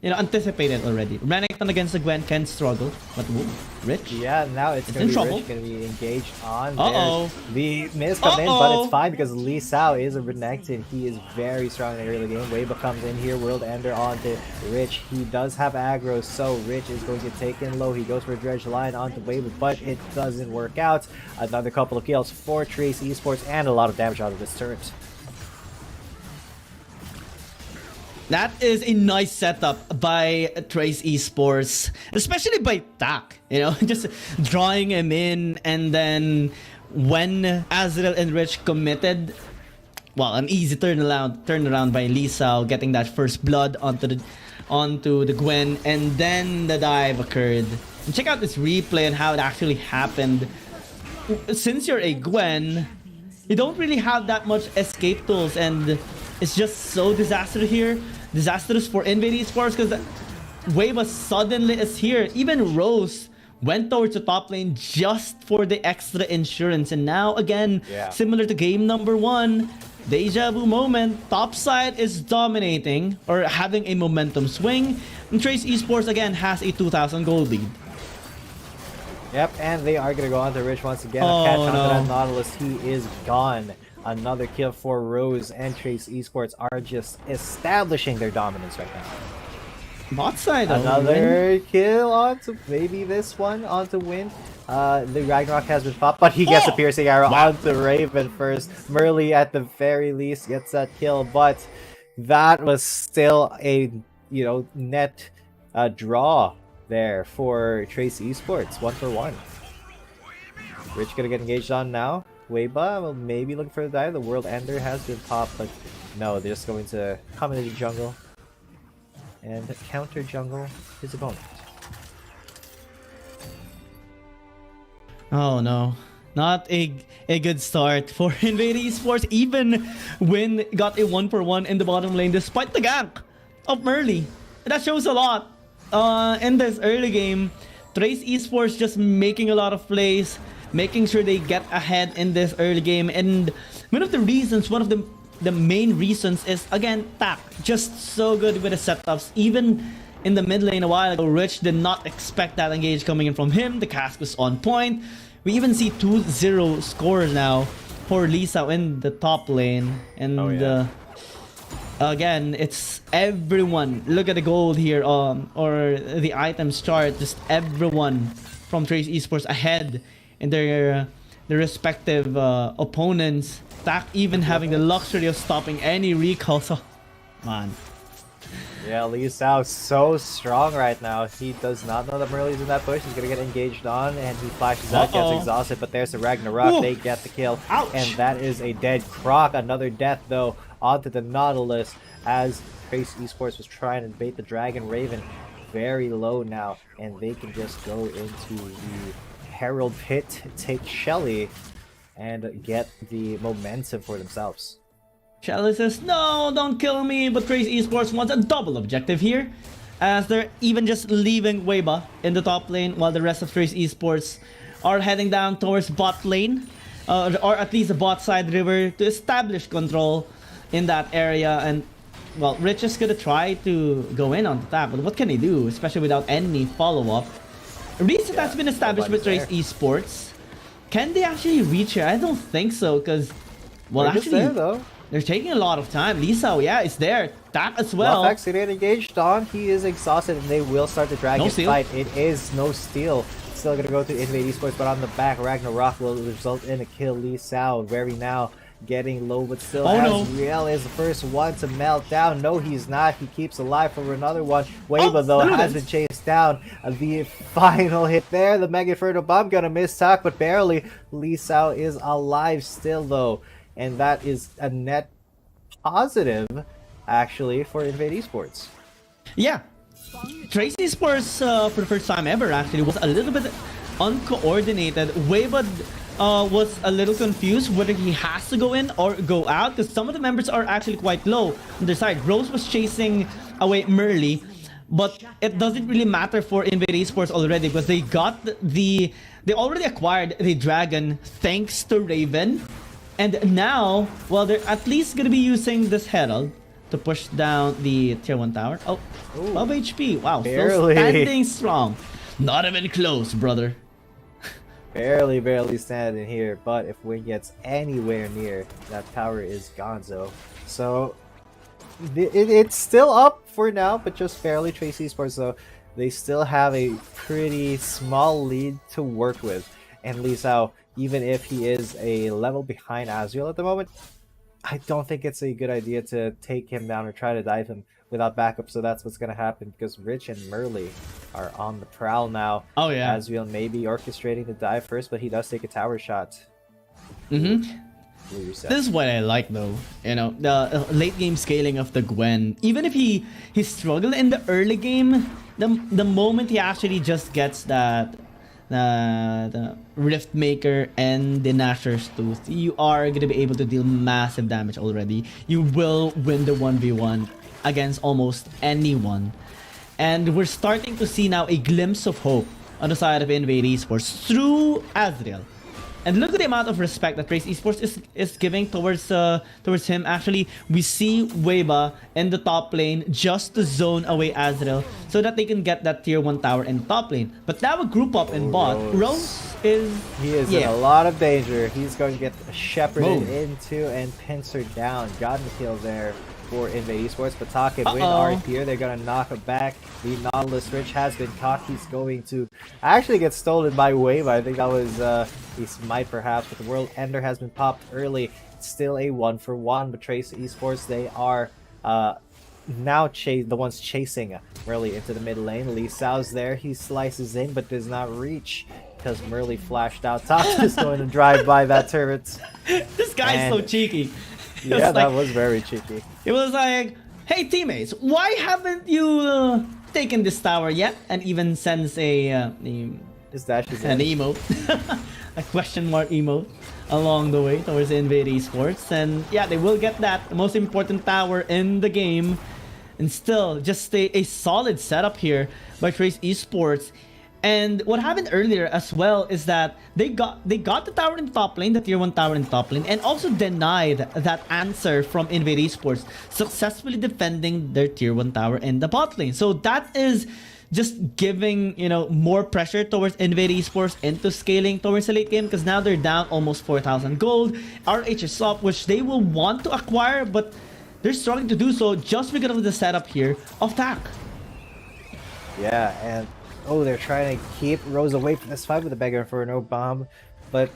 anticipated already. Renekton against the Gwen can struggle, but whoa, Rich. Yeah, now it's gonna in be trouble. Rich, gonna be engaged on. Uh-oh. The miss come in, but it's fine because Lee Sao is a Renekton. He is very strong in the early game. Weiba comes in here, World Ender onto Rich. He does have aggro, so Rich is going to take in low. He goes for a Dredge line onto Weiba, but it doesn't work out. Another couple of kills for Trace Esports and a lot of damage out of this turret. That is a nice setup by Trace Esports, especially by Tak, just drawing him in, and then when Azrael and Rich committed, well, an easy turnaround by Lisa, getting that first blood onto the Gwen, and then the dive occurred. And check out this replay and how it actually happened. Since you're a Gwen, you don't really have that much escape tools, and it's just so disastrous for NVIDIA Esports because Weiba suddenly is here. Even Rose went towards the top lane just for the extra insurance, and now again, similar to game number 1, deja vu moment. Topside is dominating or having a momentum swing, and Trace Esports again has a 2,000 gold lead. Yep, and they are gonna go on to Rich once again. Catch onto that Nautilus. He is gone. Another kill for Rose, and Trace Esports are just establishing their dominance right now. Bot side, another kill onto maybe this one onto Win. The Ragnarok has been popped, but he gets a piercing arrow onto Raven first. Merly at the very least gets that kill, but that was still a net draw there for Trace Esports, 1-for-1. Rich gonna get engaged on now. Weiba will maybe look for the dive. The World Ender has been popped, but no, they're just going to come into the jungle and counter jungle his opponent. Oh no, not a good start for NVIDIA Esports. Even Win got a 1-for-1 in the bottom lane despite the gank of Merly. That shows a lot in this early game. Trace Esports just making a lot of plays, making sure they get ahead in this early game. And one of the main reasons is, again, Tak. Just so good with the setups. Even in the mid lane a while ago, Rich did not expect that engage coming in from him. The cast was on point. We even see 2-0 scores now for Lisa in the top lane. And again, it's everyone. Look at the gold here, or the items chart. Just everyone from Trace Esports ahead in their respective opponents. Tak even having the luxury of stopping any recall. So, man. Yeah, Lee Sao so strong right now. He does not know that Merly's in that push. He's gonna get engaged on, and he flashes out, gets exhausted, but there's a Ragnarok. They get the kill. Ouch. And that is a dead Croc. Another death, though, onto the Nautilus as Trace Esports was trying to bait the Dragon Raven. Very low now, and they can just go into the Herald Pit, take Shelly, and get the momentum for themselves. Shelly says, no, don't kill me, but Trace Esports wants a double objective here, as they're even just leaving Weiba in the top lane, while the rest of Trace Esports are heading down towards bot lane, or at least the bot side river, to establish control in that area. And well, Rich is gonna try to go in on the top, but what can he do, especially without any follow-up? Reset has been established with Trace Esports. Can they actually reach here? I don't think so, because, well, They're actually, there, though. they're taking a lot of time. Lisa, yeah, is there. That as well. Bluff X engaged on. He is exhausted, and they will start the dragon fight. It is no steal. Still gonna go to Invade Esports, but on the back, Ragnarok will result in a kill. Lee Sao very now getting low, but still Azriel is the first one to melt down. No, he's not. He keeps alive for another one. Wava, though, has been chased down. The final hit there. The Mega Inferno Bomb gonna miss Talk, but barely. Lee Sao is alive still, though. And that is a net positive, actually, for Invade Esports. Yeah. Trace Esports, for the first time ever, actually, was a little bit uncoordinated. Wava was a little confused whether he has to go in or go out, because some of the members are actually quite low on their side. Rose was chasing away Merly, but it doesn't really matter for Invade Esports already, because they got they already acquired the dragon thanks to Raven, and now, well, they're at least gonna be using this Herald to push down the tier 1 tower. Oh, 12 HP. Wow, still standing strong. Not even close, brother. Barely standing here, but if Wing gets anywhere near, that tower is gonzo. So it's still up for now, but just barely. Trace Esports, though, they still have a pretty small lead to work with. And Lee Sao, even if he is a level behind Azriel at the moment, I don't think it's a good idea to take him down or try to dive him without backup. So that's what's going to happen, because Rich and Merly are on the prowl now. Oh, yeah. Azriel may be orchestrating the dive first, but he does take a tower shot. This is what I like, though. You know, the late game scaling of the Gwen. Even if he struggled in the early game, the moment he actually just gets that the Rift Maker and the Gnasher's Tooth, you are going to be able to deal massive damage already. You will win the 1v1 against almost anyone. And we're starting to see now a glimpse of hope on the side of Invade Esports through Azriel. And look at the amount of respect that Trace Esports is giving towards him. Actually, we see Weba in the top lane just to zone away Azriel so that they can get that tier 1 tower in top lane. But now a group up in bot. Rose is... He is in a lot of danger. He's going to get shepherded into and pincer down. Got the kill there for Invade Esports, but Talk and Win are here. They're gonna knock him back. The Nautilus Rich has been caught. He's going to actually get stolen by Wave. I think that was a smite perhaps, but the World Ender has been popped early. It's still a 1-for-1, but Trace Esports, they are now the ones chasing Merly into the mid lane. Lee Sao's there. He slices in, but does not reach because Merly flashed out. Talk is going to drive by that turret. This guy's so cheeky. Yeah, that was very cheeky. It was like, hey teammates, why haven't you taken this tower yet? And even sends an emote, a question mark emote along the way towards Invade Esports. And yeah, they will get that, the most important tower in the game. And still, just a solid setup here by Trace Esports. And what happened earlier as well is that they got the tower in top lane, the tier 1 tower in top lane, and also denied that answer from Invade Esports, successfully defending their tier 1 tower in the bot lane. So that is just giving, you know, more pressure towards Invade Esports into scaling towards the late game, because now they're down almost 4,000 gold. RH is up, which they will want to acquire, but they're struggling to do so just because of the setup here of TAC. Yeah, and they're trying to keep Rose away from this fight with the Mega Inferno Bomb, but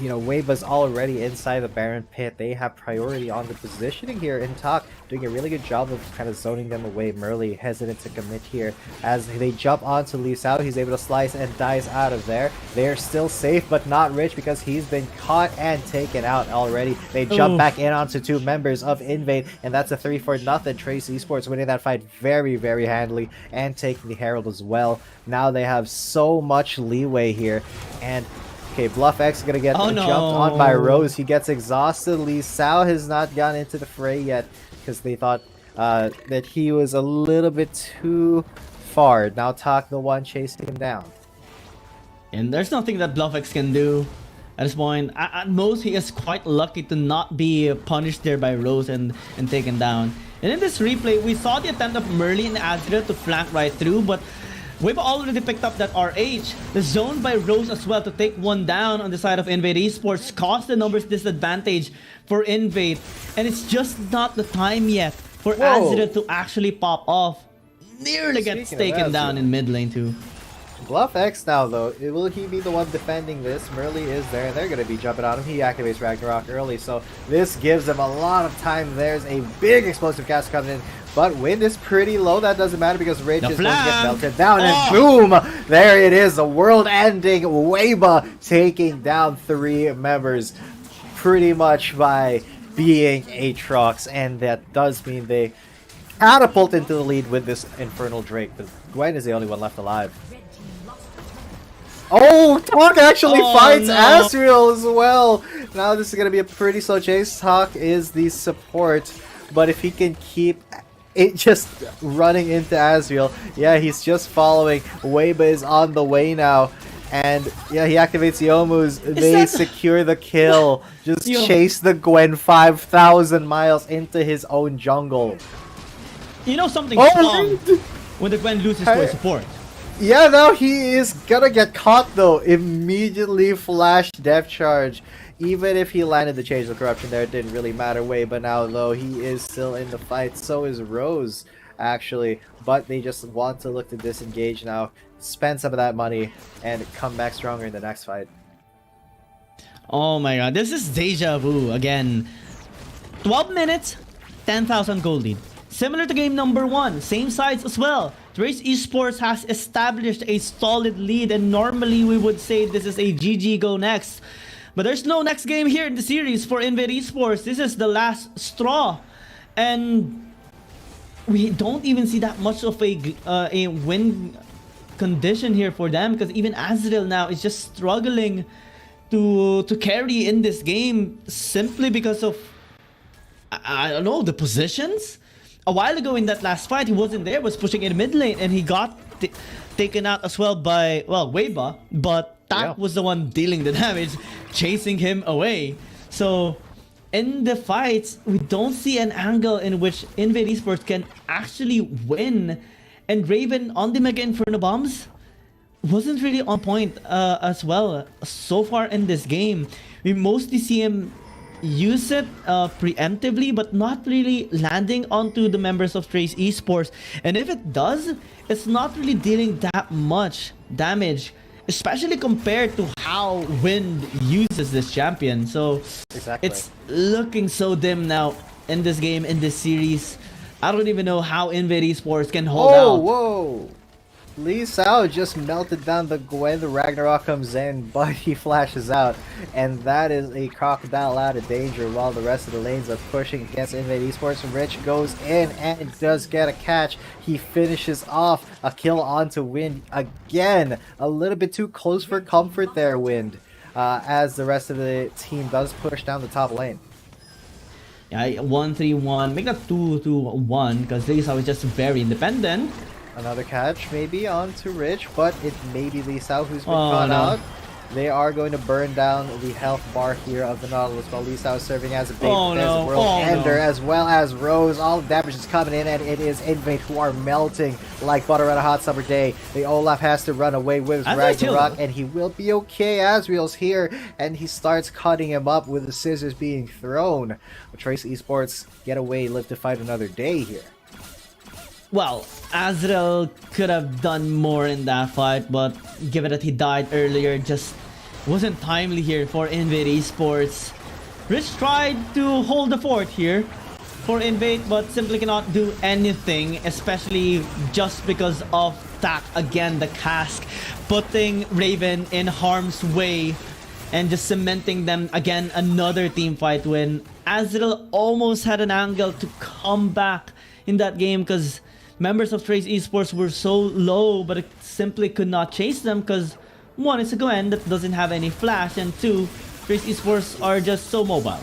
you know, Waba's already inside the Baron pit. They have priority on the positioning here, and Talk doing a really good job of kind of zoning them away. Merly hesitant to commit here as they jump onto Lee Sao. He's able to slice and dies out of there. They're still safe, but not Rich, because he's been caught and taken out already. They jump back in onto two members of Invade, and that's a 3-0. Trace Esports winning that fight very, very handily and taking the Herald as well. Now they have so much leeway here, and okay, Bluff X is gonna get jumped on by Rose. He gets exhausted. Lee Sao has not gone into the fray yet because they thought that he was a little bit too far. Now Talk the one chasing him down. And there's nothing that Bluff X can do at this point. At most, he is quite lucky to not be punished there by Rose and taken down. And in this replay, we saw the attempt of Merly and Azrael to flank right through, but we've already picked up that RH. The zone by Rose as well to take one down on the side of Invade Esports caused the numbers disadvantage for Invade. And it's just not the time yet for Azrael to actually pop off. Nearly gets taken down in mid lane too. Bluff X now though, will he be the one defending this? Merly is there and they're going to be jumping on him. He activates Ragnarok early, so this gives him a lot of time. There's a big explosive cast coming in, but wind is pretty low. That doesn't matter because Rage is going to get melted down, and boom! There it is, the world-ending Weiba taking down 3 members pretty much by being Aatrox, and that does mean they catapult into the lead with this Infernal Drake, but Gwen is the only one left alive. Oh, Talk actually fights Azrael as well. Now this is going to be a pretty slow chase. Talk is the support, but if he can keep it just running into Azrael, yeah, he's just following. Weiba is on the way now, and yeah, he activates Youmu's. They secure the kill. Just chase the Gwen 5,000 miles into his own jungle. You know something's wrong when the Gwen loses for support. Yeah, now he is gonna get caught though. Immediately flash depth charge. Even if he landed the Change of Corruption there, it didn't really matter. But now though, he is still in the fight. So is Rose, actually. But they just want to look to disengage now, spend some of that money, and come back stronger in the next fight. Oh my god, this is deja vu again. 12 minutes, 10,000 gold lead. Similar to game number 1, same sides as well. Trace Esports has established a solid lead, and normally we would say this is a GG go next. But there's no next game here in the series for Invade Esports. This is the last straw. And we don't even see that much of a win condition here for them, because even Azrael now is just struggling to carry in this game simply because of, I don't know, the positions. A while ago in that last fight, he wasn't there, was pushing in mid lane, and he got taken out as well by, well, Weiba, but Tak was the one dealing the damage, chasing him away. So, in the fights, we don't see an angle in which Invade Esports can actually win. And Raven on the Mega Inferno Bombs wasn't really on point as well so far in this game. We mostly see him use it preemptively, but not really landing onto the members of Trace Esports. And if it does, it's not really dealing that much damage, especially compared to how Wind uses this champion. So it's looking so dim now in this game, in this series. I don't even know how Invade Esports can hold out. Whoa! Lee Sao just melted down the Gwen. The Ragnarok comes in, but he flashes out, and that is a crocodile out of danger while the rest of the lanes are pushing against Invade Esports. Rich goes in and does get a catch. He finishes off a kill onto Wind again. A little bit too close for comfort there, Wind, as the rest of the team does push down the top lane. Yeah, 1-3-1, make that 2-1, because Lee Sao is just very independent. Another catch maybe onto Rich, but it may be Lee Sao who's been caught out. They are going to burn down the health bar here of the Nautilus, while Lee Sao is serving as a big world ender, as well as Rose. All the damage is coming in, and it is Invade who are melting like butter on a hot summer day. The Olaf has to run away with his Ragnarok, and he will be okay. Azrael's here, and he starts cutting him up with the scissors being thrown. Trace Esports get away, live to fight another day here. Well, Azrael could have done more in that fight, but given that he died earlier, just wasn't timely here for Invade Esports. Rich tried to hold the fort here for Invade, but simply cannot do anything, especially just because of Tak again, the cask, putting Raven in harm's way and just cementing them again, another team fight win. Azrael almost had an angle to come back in that game because members of Trace Esports were so low, but it simply could not chase them because one, it's a Gwen that doesn't have any flash, and two, Trace Esports are just so mobile.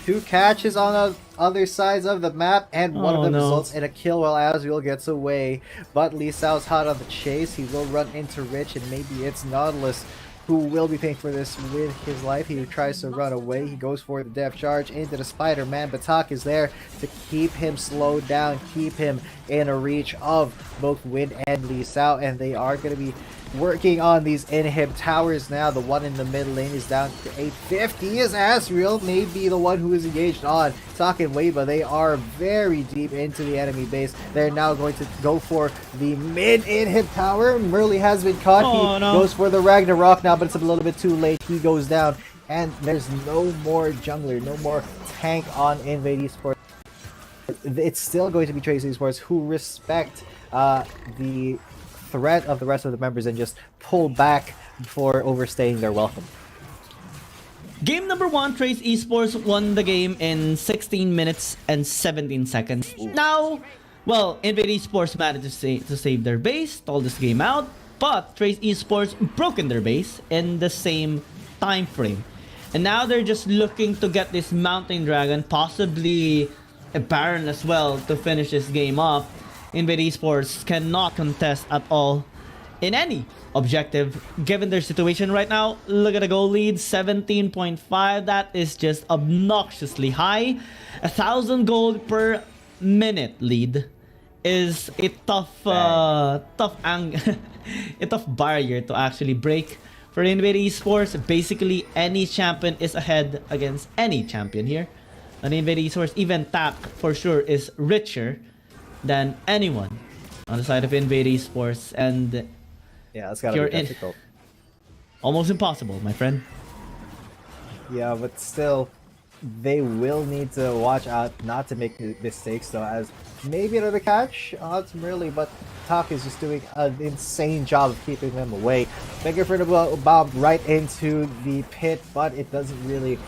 2 catches on the other sides of the map, and one of them results in a kill while Azrael gets away. But Lee Sao's hot on the chase. He will run into Rich, and maybe it's Nautilus who will be paying for this with his life. He tries to run away. He goes for the depth charge into the Spider-Man, but Tak is there to keep him slowed down, keep him in a reach of both Win and Lee Sao, and they are going to be working on these inhib towers now. The one in the mid lane is down to 850 as Asriel may be the one who is engaged on Tak and Weiba. They are very deep into the enemy base. They're now going to go for the mid inhib tower. Murley has been caught. He goes for the Ragnarok now, but it's a little bit too late. He goes down, and there's no more jungler, no more tank on Invade Esports. It's still going to be Trace Esports who respect the threat of the rest of the members and just pull back before overstaying their welcome. Game number 1, Trace Esports won the game in 16 minutes and 17 seconds. Now, well, Invade Esports managed to save their base, stall this game out, but Trace Esports broken their base in the same time frame. And now they're just looking to get this Mountain Dragon, possibly a Baron as well, to finish this game off. Invade Esports cannot contest at all in any objective given their situation right now. Look at the goal lead, 17.5. That is just obnoxiously high. 1,000 gold per minute lead is a tough a tough barrier to actually break for Invade Esports. Basically, any champion is ahead against any champion here. And Invade Esports, even Tak for sure, is richer than anyone on the side of Invade Esports, and yeah, that's gotta be difficult. Almost impossible, my friend. Yeah, but still, they will need to watch out not to make mistakes though, as maybe another catch ultimately, but Tak is just doing an insane job of keeping them away. Finger for the bomb right into the pit, but it doesn't really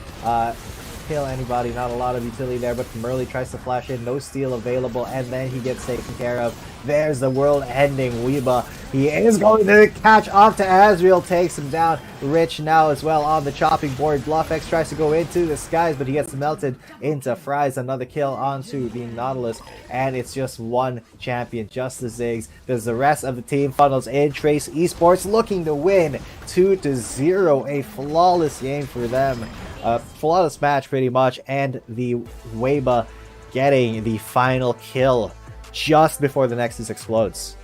kill anybody. Not a lot of utility there, but Murley tries to flash in, no steal available, and then he gets taken care of. There's the world-ending Weiba. He is going to catch up to Asriel, takes him down. Rich now as well on the chopping board. BluffX tries to go into the skies, but he gets melted into fries. Another kill onto the Nautilus, and it's just one champion, just the Ziggs. There's the rest of the team funnels in. Trace Esports looking to win 2-0. A flawless game for them. A flawless match pretty much, and the Weiba getting the final kill just before the Nexus explodes.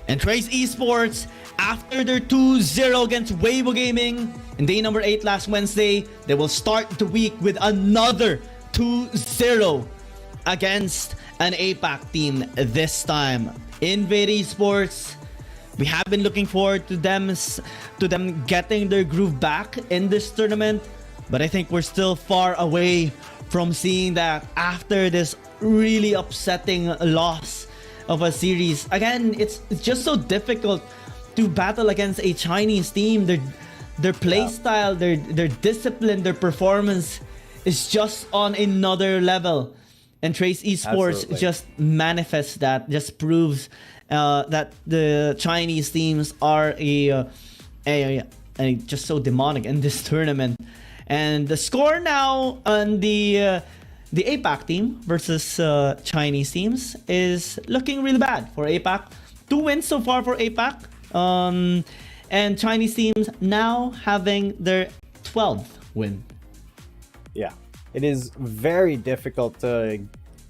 And Trace Esports, after their 2-0 against Weibo Gaming in day number 8 last Wednesday, they will start the week with another 2-0 against an APAC team this time. Invade Esports, we have been looking forward to them getting their groove back in this tournament, but I think we're still far away from seeing that after this really upsetting loss of a series. Again, it's just so difficult to battle against a Chinese team. Their play style, their discipline, their performance is just on another level. And Trace Esports just manifests that, just proves that the Chinese teams are just so demonic in this tournament. And the score now on the APAC team versus Chinese teams is looking really bad for APAC. 2 wins so far for APAC. And Chinese teams now having their 12th win. Yeah, it is very difficult to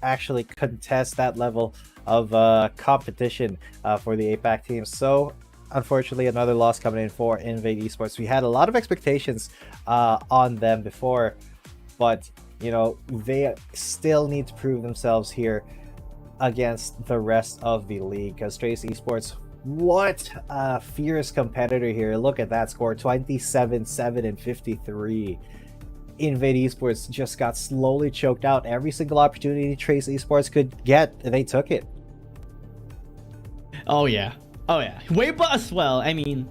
actually contest that level of competition for the APAC team. So unfortunately, another loss coming in for Invade Esports. We had a lot of expectations on them before, but you know, they still need to prove themselves here against the rest of the league, because Trace Esports, what a fierce competitor here. Look at that score, 27-7-53. Invade Esports just got slowly choked out. Every single opportunity Trace Esports could get, they took it. Oh yeah. Weibo as well. I mean,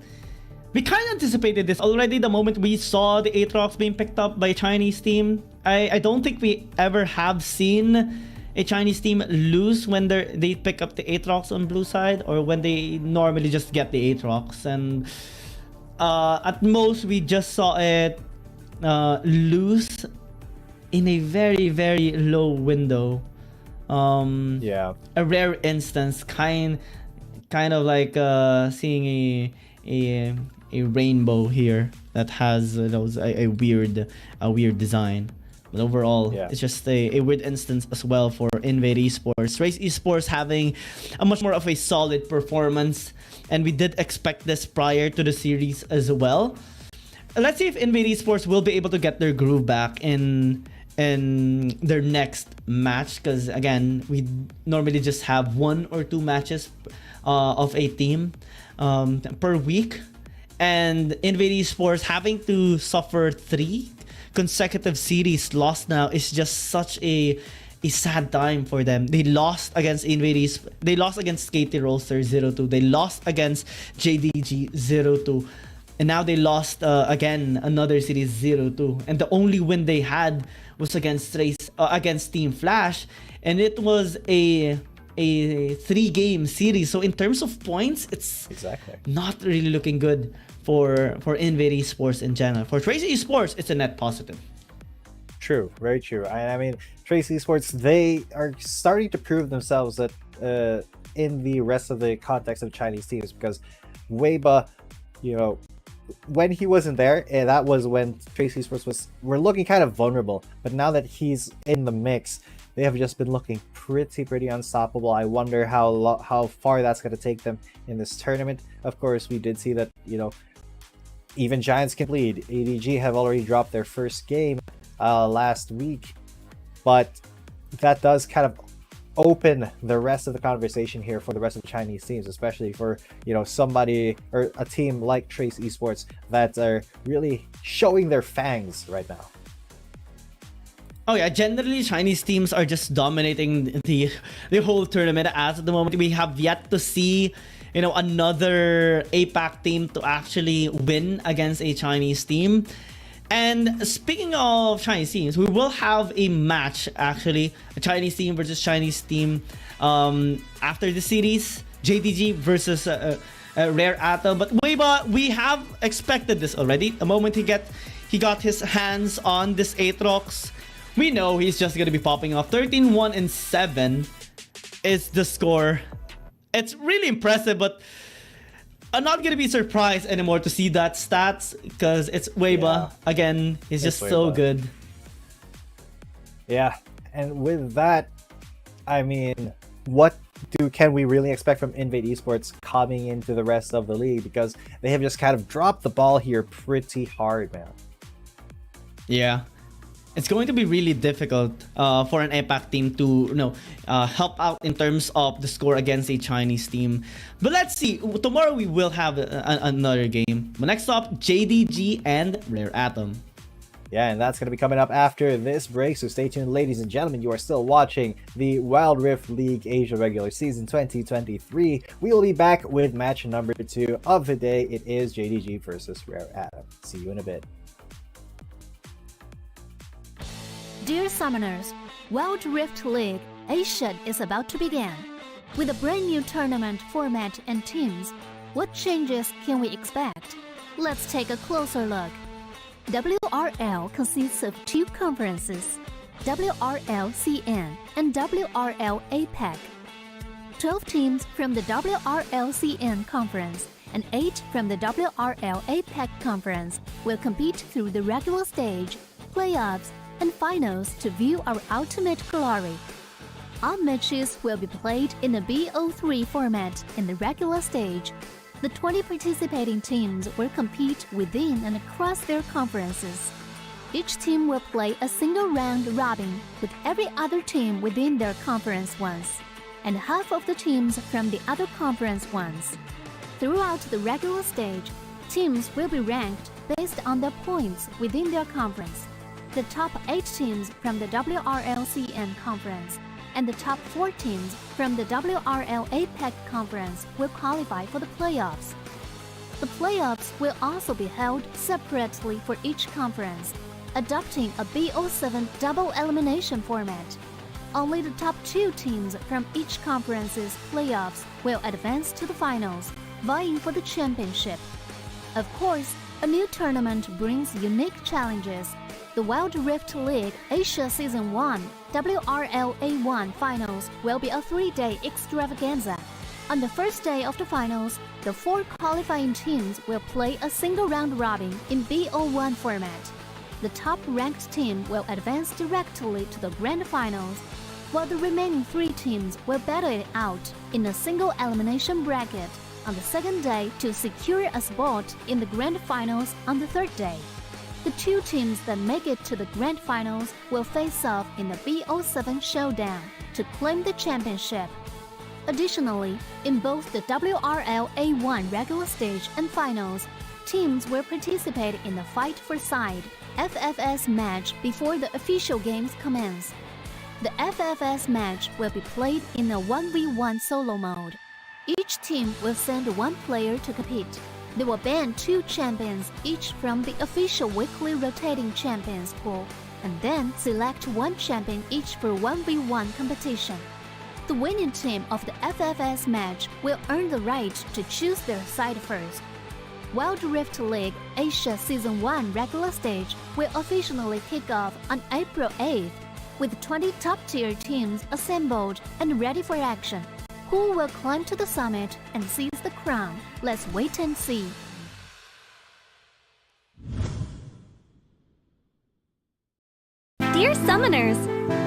we kind of anticipated this already the moment we saw the Aatrox being picked up by a Chinese team. I don't think we ever have seen a Chinese team lose when they pick up the Aatrox on blue side, or when they normally just get the Aatrox. And at most, we just saw it lose in a very, very low window. Yeah. A rare instance, kind of like seeing a rainbow here that has a weird design. But overall, it's just a weird instance as well for Invade Esports. Trace Esports having a much more of a solid performance, and we did expect this prior to the series as well. Let's see if Invade Esports will be able to get their groove back in their next match, because again, we normally just have 1 or 2 matches of a team per week, and Invade Esports having to suffer 3 consecutive series lost now is just such a sad time for them. They lost against Invade, they lost against KT Roaster 0-2, they lost against JDG 0-2, and now they lost again another series 0-2, and the only win they had was against Team Flash, and it was a 3-game series. So in terms of points, it's not really looking good for Invade Esports in general. For Trace Esports, it's a net positive. True, very true. I mean, Trace Esports, they are starting to prove themselves that in the rest of the context of Chinese teams, because Weiba, when he wasn't there, that was when Trace Esports were looking kind of vulnerable. But now that he's in the mix, they have just been looking pretty unstoppable. I wonder how far that's going to take them in this tournament. Of course, we did see that, even Giants can lead. ADG have already dropped their first game last week, but that does kind of open the rest of the conversation here for the rest of the Chinese teams, especially for somebody or a team like Trace Esports that are really showing their fangs right now. Oh yeah, generally Chinese teams are just dominating the whole tournament as at the moment. We have yet to see another APAC team to actually win against a Chinese team. And speaking of Chinese teams, we will have a match, actually, a Chinese team versus Chinese team after the series, JDG versus Rare Atom. But Weiba, we have expected this already. The moment he got his hands on this Aatrox, we know he's just gonna be popping off. 13-1-7 is the score. It's really impressive, but I'm not gonna be surprised anymore to see that stats, because it's Weiba. Again, he's just so good. Yeah, and with that, I mean, what can we really expect from Invade Esports coming into the rest of the league? Because they have just kind of dropped the ball here pretty hard, man. Yeah. It's going to be really difficult for an APAC team to help out in terms of the score against a Chinese team. But let's see. Tomorrow we will have another game. But next up, JDG and Rare Atom. Yeah, and that's going to be coming up after this break. So stay tuned, ladies and gentlemen. You are still watching the Wild Rift League Asia Regular Season 2023. We will be back with match number 2 of the day. It is JDG versus Rare Atom. See you in a bit. Dear Summoners, Wild Rift League Asia is about to begin. With a brand new tournament format and teams, what changes can we expect? Let's take a closer look. WRL consists of 2 conferences, WRL CN and WRL APAC. 12 teams from the WRL CN conference and 8 from the WRL APAC conference will compete through the regular stage, playoffs, and finals to view our ultimate glory. All matches will be played in a BO3 format in the regular stage. The 20 participating teams will compete within and across their conferences. Each team will play a single round robin with every other team within their conference once, and half of the teams from the other conference once. Throughout the regular stage, teams will be ranked based on their points within their conference. The top 8 teams from the WRLCN conference and the top 4 teams from the WRL APAC conference will qualify for the playoffs. The playoffs will also be held separately for each conference, adopting a BO7 double elimination format. Only the top 2 teams from each conference's playoffs will advance to the finals, vying for the championship. Of course, a new tournament brings unique challenges. The Wild Rift League Asia Season 1 WRL A1 Finals will be a 3-day extravaganza. On the first day of the finals, the 4 qualifying teams will play a single round robin in BO1 format. The top-ranked team will advance directly to the grand finals, while the remaining 3 teams will battle it out in a single elimination bracket on the second day to secure a spot in the grand finals on the third day. The 2 teams that make it to the grand finals will face off in the BO7 showdown to claim the championship. Additionally, in both the WRL A1 regular stage and finals, teams will participate in the Fight for Side FFS match before the official games commence. The FFS match will be played in a 1v1 solo mode. Each team will send 1 player to compete. They will ban 2 champions each from the official weekly rotating champions pool, and then select 1 champion each for 1v1 competition. The winning team of the FFS match will earn the right to choose their side first. Wild Rift League Asia Season 1 regular stage will officially kick off on April 8th, with 20 top-tier teams assembled and ready for action. Who will climb to the summit and seize the crown? Let's wait and see. Dear Summoners,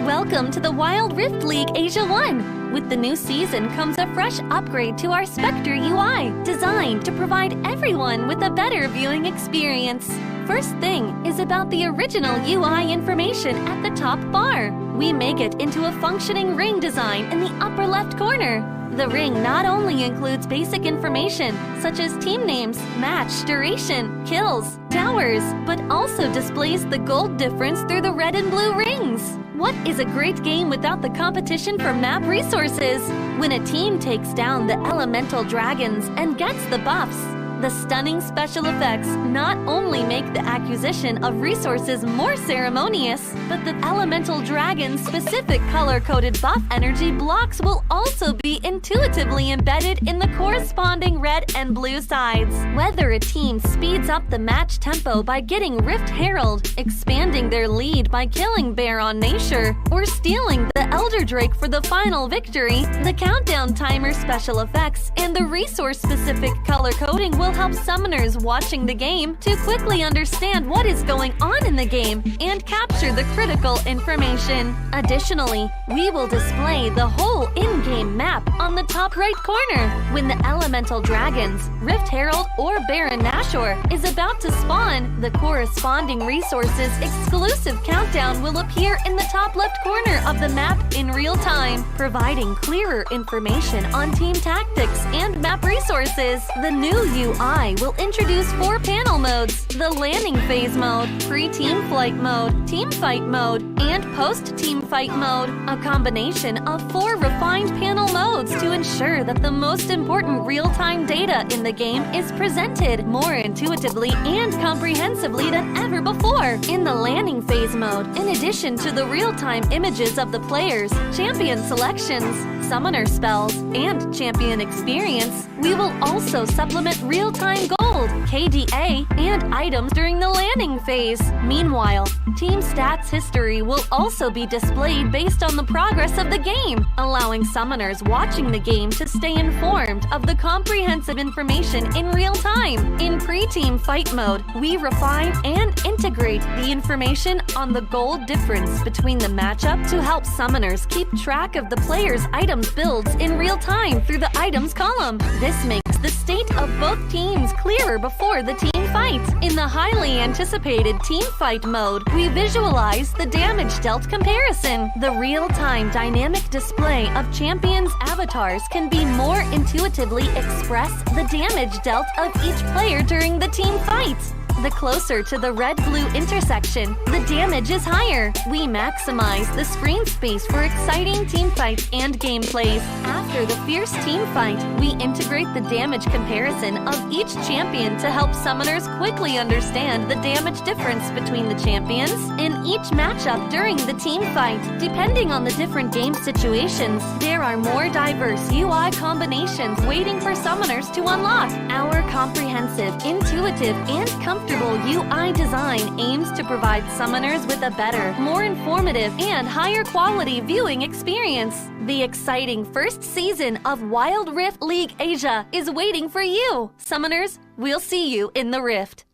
welcome to the Wild Rift League Asia 1! With the new season comes a fresh upgrade to our Spectre UI, designed to provide everyone with a better viewing experience. First thing is about the original UI information at the top bar. We make it into a functioning ring design in the upper left corner. The ring not only includes basic information such as team names, match duration, kills, towers, but also displays the gold difference through the red and blue rings. What is a great game without the competition for map resources? When a team takes down the elemental dragons and gets the buffs, the stunning special effects not only make the acquisition of resources more ceremonious, but the elemental dragon's specific color-coded buff energy blocks will also be intuitively embedded in the corresponding red and blue sides. Whether a team speeds up the match tempo by getting Rift Herald, expanding their lead by killing Baron Nashor, or stealing the Elder Drake for the final victory, the countdown timer special effects and the resource-specific color coding will help summoners watching the game to quickly understand what is going on in the game and capture the critical information. Additionally, we will display the whole in-game map on the top right corner. When the elemental dragons, Rift Herald or Baron Nashor is about to spawn, the corresponding resources exclusive countdown will appear in the top left corner of the map in real time, providing clearer information on team tactics and map resources. The new UI will introduce 4 panel modes: the landing phase mode, pre-team flight mode, team fight mode, and post-team fight mode, a combination of 4 refined panel modes to ensure that the most important real-time data in the game is presented more intuitively and comprehensively than ever before. In the landing phase mode, in addition to the real-time images of the players, champion selections, summoner spells, and champion experience, we will also supplement real-time gold, KDA, and items during the landing phase. Meanwhile, team stats history will also be displayed based on the progress of the game, allowing summoners watching the game to stay informed of the comprehensive information in real time. In pre-team fight mode, we refine and integrate the information on the gold difference between the matchup to help summoners keep track of the players' items builds in real time through the items column. This makes the state of both teams clearer before the team fight. In the highly anticipated team fight mode, we visualize the damage dealt comparison. The real-time dynamic display of champions' avatars can be more intuitively express the damage dealt of each player during the team fight. The closer to the red-blue intersection, the damage is higher. We maximize the screen space for exciting team fights and gameplays. After the fierce team fight, we integrate the damage comparison of each champion to help summoners quickly understand the damage difference between the champions in each matchup during the team fight. Depending on the different game situations, there are more diverse UI combinations waiting for summoners to unlock. Our comprehensive, intuitive, and comfortable comfortable UI design aims to provide summoners with a better, more informative, and higher quality viewing experience. The exciting first season of Wild Rift League Asia is waiting for you. Summoners, we'll see you in the Rift.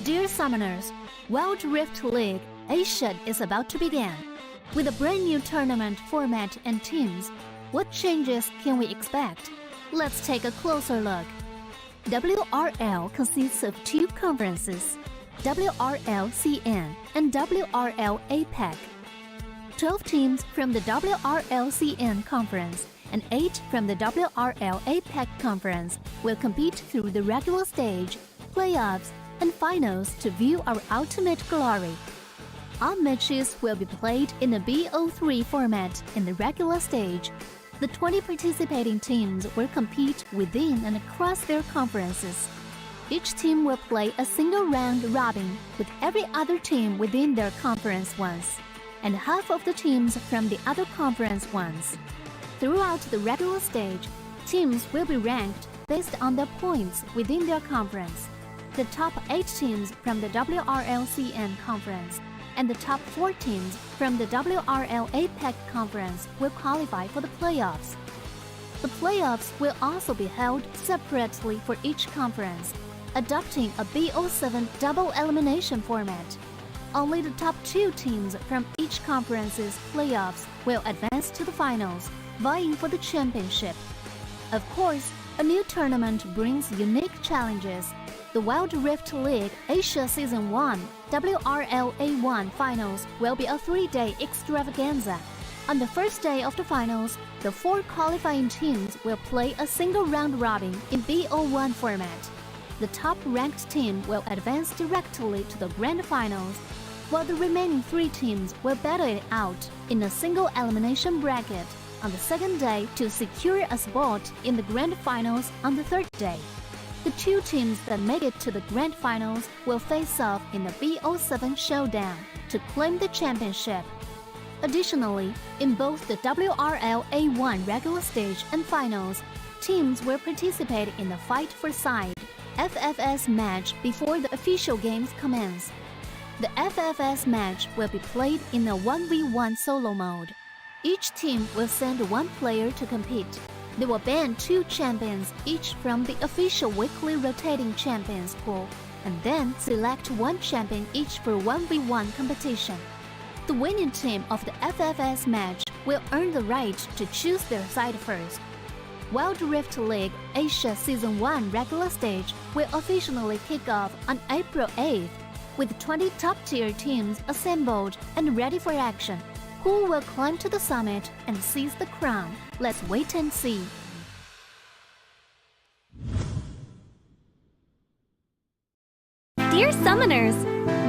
Dear Summoners, Wild Rift League Asia is about to begin. With a brand new tournament format and teams, what changes can we expect? Let's take a closer look. WRL consists of two conferences, WRL CN and WRL APEC. 12 teams from the WRL CN conference and 8 from the WRL APEC conference will compete through the regular stage, playoffs, and finals to view our ultimate glory. All matches will be played in a BO3 format in the regular stage. The 20 participating teams will compete within and across their conferences. Each team will play a single round robin with every other team within their conference once, and half of the teams from the other conference once. Throughout the regular stage, teams will be ranked based on their points within their conference. The top 8 teams from the WRL-CN conference and the top 4 teams from the WRL APEC conference will qualify for the playoffs. The playoffs will also be held separately for each conference, adopting a BO7 double elimination format. Only the top 2 teams from each conference's playoffs will advance to the finals, vying for the championship. Of course, a new tournament brings unique challenges. The Wild Rift League Asia Season 1 WRL A1 Finals will be a 3-day extravaganza. On the first day of the finals, the 4 qualifying teams will play a single round robin in BO1 format. The top-ranked team will advance directly to the grand finals, while the remaining 3 teams will battle it out in a single elimination bracket on the second day to secure a spot in the grand finals on the third day. The 2 teams that make it to the grand finals will face off in the BO7 showdown to claim the championship. Additionally, in both the WRL A1 regular stage and finals, teams will participate in the Fight for Side FFS match before the official games commence. The FFS match will be played in a 1v1 solo mode. Each team will send 1 player to compete. They will ban 2 champions each from the official weekly rotating champions pool, and then select 1 champion each for 1v1 competition. The winning team of the FFS match will earn the right to choose their side first. Wild Rift League Asia Season 1 regular stage will officially kick off on April 8th, with 20 top-tier teams assembled and ready for action. Who will climb to the summit and seize the crown? Let's wait and see. Dear Summoners,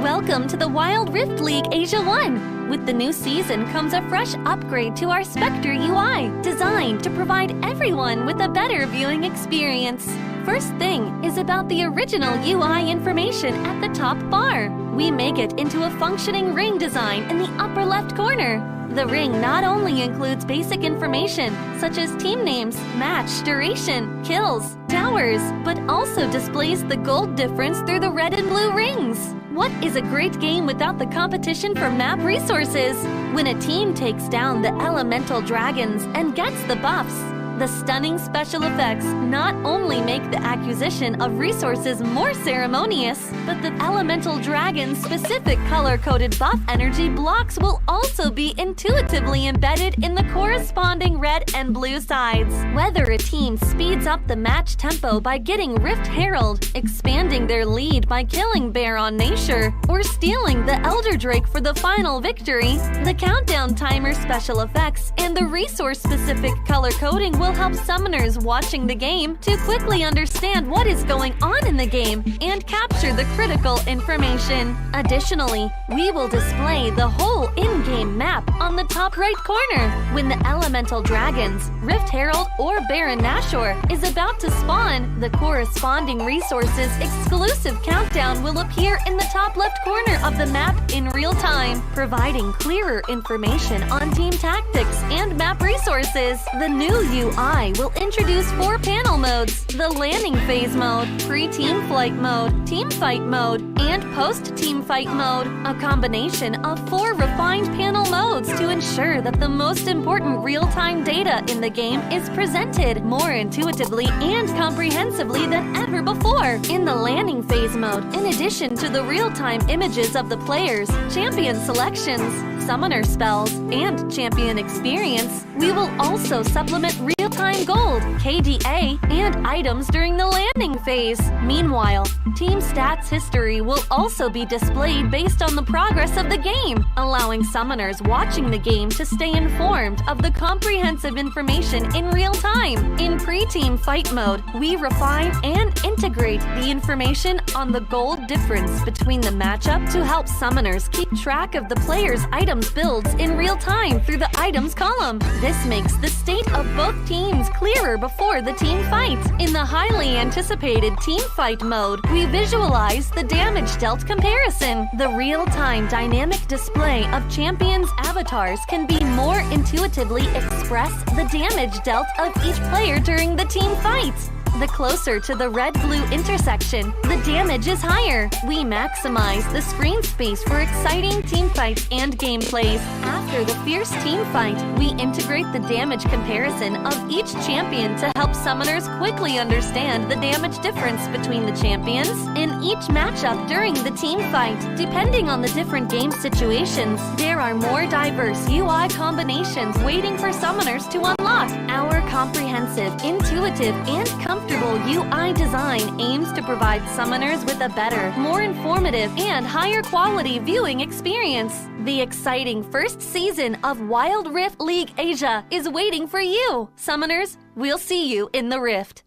welcome to the Wild Rift League Asia 1. With the new season comes a fresh upgrade to our Spectre UI, designed to provide everyone with a better viewing experience. First thing is about the original UI information at the top bar. We make it into a functioning ring design in the upper left corner. The ring not only includes basic information such as team names, match duration, kills, towers, but also displays the gold difference through the red and blue rings. What is a great game without the competition for map resources? When a team takes down the elemental dragons and gets the buffs, the stunning special effects not only make the acquisition of resources more ceremonious, but the elemental dragon's specific color-coded buff energy blocks will also be intuitively embedded in the corresponding red and blue sides. Whether a team speeds up the match tempo by getting Rift Herald, expanding their lead by killing Baron Nashor, or stealing the Elder Drake for the final victory, the countdown timer special effects and the resource-specific color coding will help summoners watching the game to quickly understand what is going on in the game and capture the critical information. Additionally, we will display the whole in-game map on the top right corner. When the elemental dragons, Rift Herald, or Baron Nashor is about to spawn, the corresponding resources exclusive countdown will appear in the top left corner of the map in real time, providing clearer information on team tactics and map resources. The new UI will introduce 4 panel modes: the landing phase mode, pre-team flight mode, team fight mode, and post-team fight mode. A combination of 4 refined panel modes to ensure that the most important real-time data in the game is presented more intuitively and comprehensively than ever before. In the landing phase mode, in addition to the real-time images of the players, champion selections, summoner spells, and champion experience, we will also supplement real-time gold, KDA, and items during the landing phase. Meanwhile, team stats history will also be displayed based on the progress of the game, allowing summoners watching the game to stay informed of the comprehensive information in real time. In pre-team fight mode, we refine and integrate the information on the gold difference between the matchup to help summoners keep track of the player's items builds in real time through the items column. This makes the state of both teams clearer before the team fight. In the highly anticipated team fight mode, we visualize the damage dealt comparison. The real-time dynamic display of champions' avatars can be more intuitively express the damage dealt of each player during the team fight. The closer to the red-blue intersection, the damage is higher. We maximize the screen space for exciting team fights and gameplays. After the fierce team fight, we integrate the damage comparison of each champion to help summoners quickly understand the damage difference between the champions in each matchup during the team fight. Depending on the different game situations, there are more diverse UI combinations waiting for summoners to unlock. Our comprehensive, intuitive, and comfortable UI design aims to provide summoners with a better, more informative, and higher quality viewing experience. The exciting first season of Wild Rift League Asia is waiting for you. Summoners, we'll see you in the Rift.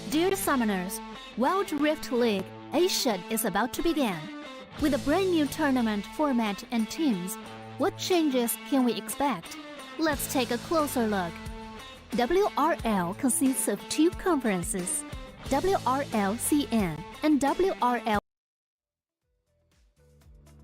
Dear Summoners, Wild Rift League Asia is about to begin. With a brand new tournament format and teams, what changes can we expect? Let's take a closer look. WRL consists of 2 conferences, WRL-CN and WRL.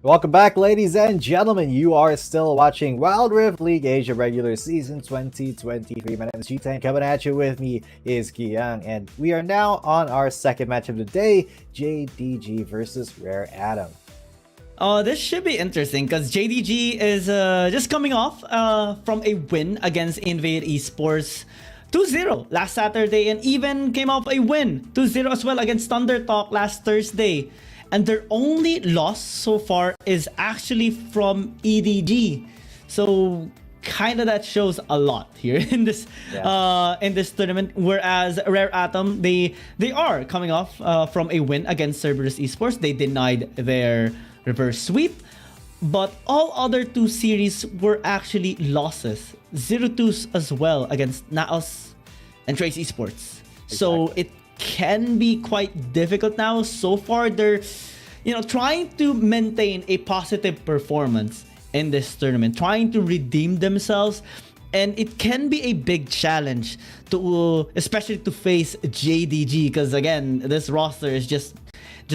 Welcome back, ladies and gentlemen. You are still watching Wild Rift League Asia Regular Season 2023. My name is G10. Coming at you with me is Kiyang, and we are now on our second match of the day, JDG versus Rare Atom. This should be interesting because JDG is just coming off from a win against Invade Esports 2-0 last Saturday, and even came off a win 2-0 as well against Thunder Talk last Thursday. And their only loss so far is actually from EDG. So kind of that shows a lot here in this tournament. Whereas Rare Atom, they are coming off from a win against Cerberus Esports. They denied their reverse sweep, but all other 2 series were actually losses. 0-2s as well against NAOS and Trace Esports. Exactly. So it can be quite difficult now. So far, they're trying to maintain a positive performance in this tournament, trying to redeem themselves, and it can be a big challenge to, especially to face JDG, because again, this roster is just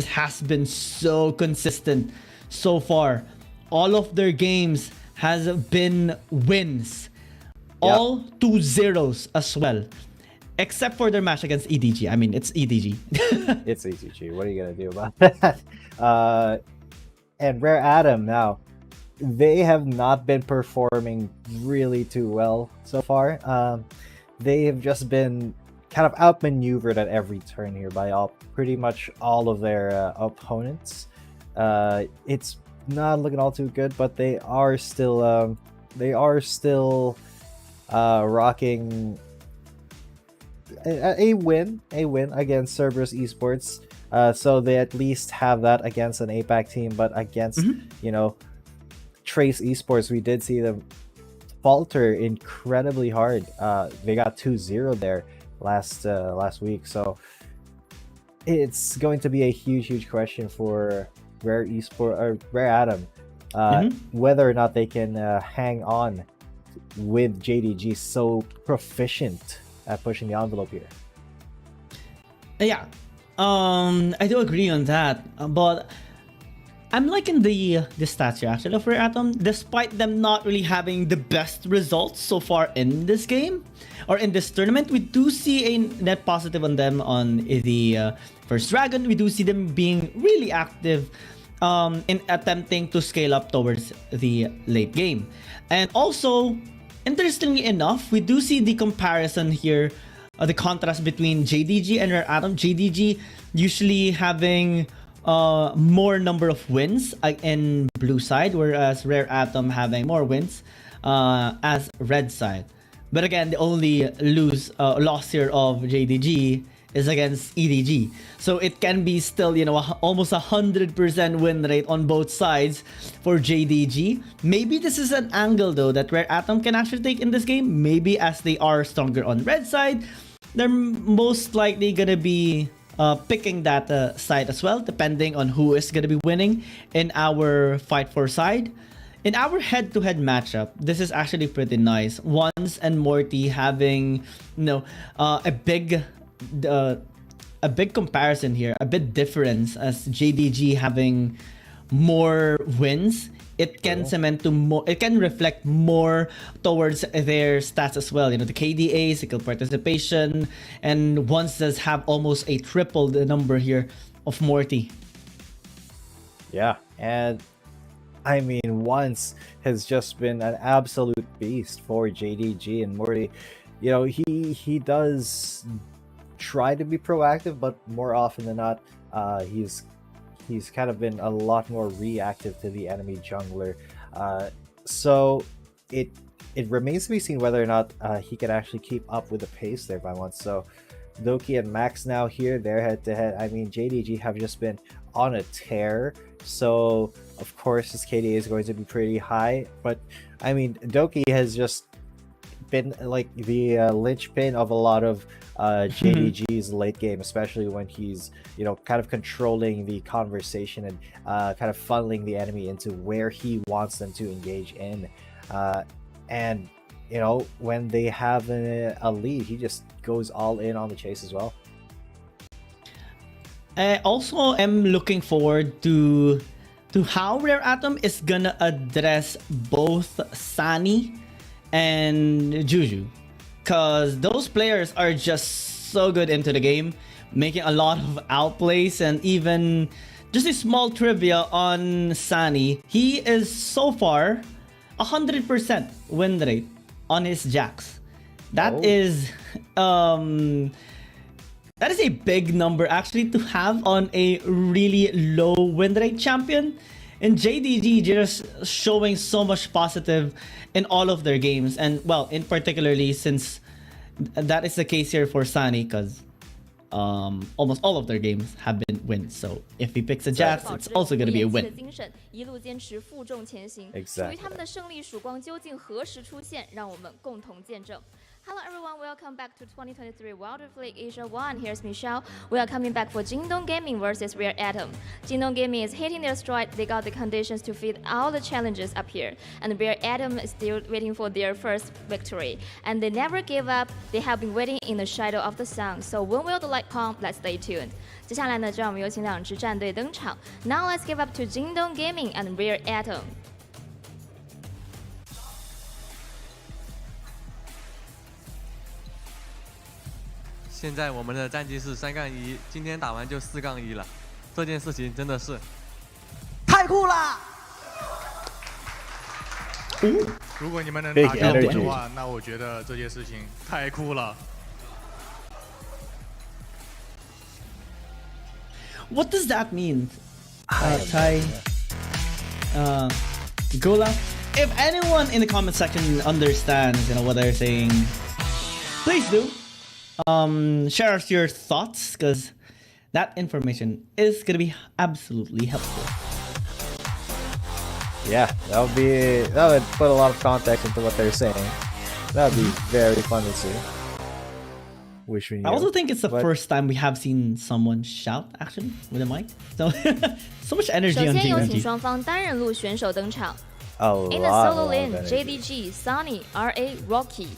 has been so consistent so far. All of their games has been wins. Yep. All 2-0s as well. Except for their match against EDG. I mean, it's EDG. It's EDG. What are you going to do about that? And Rare Atom now, they have not been performing really too well so far. They have just been kind of outmaneuvered at every turn here by pretty much all of their opponents. It's not looking all too good, but they are still rocking a win against Cerberus Esports. So they at least have that against an APAC team, but against Trace Esports, we did see them falter incredibly hard. They got 2-0 there last week, so it's going to be a huge question for Rare Atom, whether or not they can hang on with JDG so proficient at pushing the envelope here. Yeah, I do agree on that, but I'm liking the stats here actually of Rare Atom, despite them not really having the best results so far in this game or in this tournament. We do see a net positive on them on the first dragon. We do see them being really active in attempting to scale up towards the late game. And also, interestingly enough, we do see the comparison here, the contrast between JDG and Rare Atom. JDG usually having more number of wins in blue side, whereas Rare Atom having more wins as red side. But again, the only loss here of JDG is against EDG. So it can be still, you know, almost 100% win rate on both sides for JDG. Maybe this is an angle though that Rare Atom can actually take in this game. Maybe as they are stronger on red side, they're most likely gonna be picking that side as well, depending on who is gonna be winning in our fight for side. In our head-to-head matchup, this is actually pretty nice. Once and Morty having, you know, a big comparison here, a bit difference, as JDG having more wins. It can cement to more. It can reflect more towards their stats as well. You know, the KDA, skill participation, and once does have almost a triple the number here of Morty. Yeah, and I mean, once has just been an absolute beast for JDG, and Morty, you know, he does try to be proactive, but more often than not, he's kind of been a lot more reactive to the enemy jungler. So it remains to be seen whether or not he can actually keep up with the pace there by once. So Doki and Max now here, they're head to head. I mean, JDG have just been on a tear, so of course his KDA is going to be pretty high. But I mean, Doki has just been like the linchpin of a lot of JDG's late game, especially when he's, you know, kind of controlling the conversation and kind of funneling the enemy into where he wants them to engage in. And you know, when they have a lead, he just goes all in on the chase as well. I also am looking forward to how Rare Atom is gonna address both Sunny and Juju, because those players are just so good into the game, making a lot of outplays. And even just a small trivia on Sunny, he is so far 100% win rate on his Jax. That is a big number actually to have on a really low win rate champion. And JDG just showing so much positive in all of their games, and well, in particularly since that is the case here for Sunny, because almost all of their games have been wins. So if he picks a Jax, it's also going to be a win. Exactly. Hello everyone, welcome back to 2023 Wild Rift League Asia 1. Here's Michelle. We are coming back for Jingdong Gaming versus Rare Atom. Jingdong Gaming is hitting their stride. They got the conditions to feed all the challenges up here. And Rare Atom is still waiting for their first victory. And they never give up. They have been waiting in the shadow of the sun. So when will the light come? Let's stay tuned. 接下来呢，就让我们有请两支战队登场。Now let's give up to Jingdong Gaming and Rare Atom. 现在我们的战绩是3-1，今天打完就4-1了，这件事情真的是太酷了！如果你们能打掉我的话，那我觉得这件事情太酷了。What does that mean? Tai, Gola? If anyone in the comment section understands, you know, what they're saying, please do. Share us your thoughts, because that information is gonna be absolutely helpful. Yeah, that would put a lot of context into what they're saying. That would be very fun to see. Wish we knew. I also think it's the first time we have seen someone shout actually with a mic. So so much energy on 首先有请 JDG. 双方单人路选手登场。 In the solo lane, JDG, Sunny, RA, Rocky.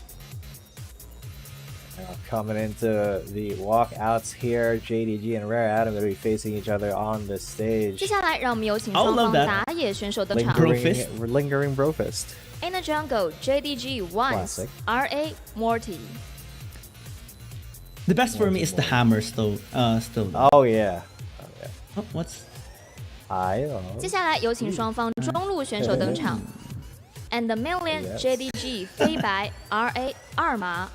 Coming into the walkouts here, JDG and Rare Atom going to be facing each other on the stage. 接下来，让我们有请双方打野选手登场。Lingering Brofist. In the jungle, JDG once, RA Morty. The best for me is the hammers, though. Still. Oh yeah. Oh, what's? I don't know. 接下来有请双方中路选手登场。And the main lane, JDG 飞白 RA 二马。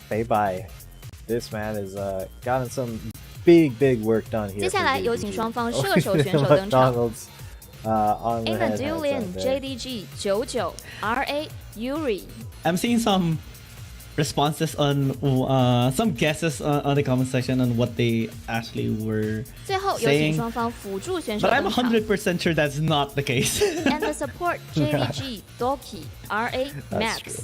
飞白 This man has gotten some big work done here. 接下来有请双方射手选手登场。In the dual lane, JDG 99 RA Yuri. I'm seeing some responses on some guesses on the comment section on what they actually were 最后有请双方辅助选手 but I'm 登场。 100% sure that's not the case. And the support, JDG Doki RA Max.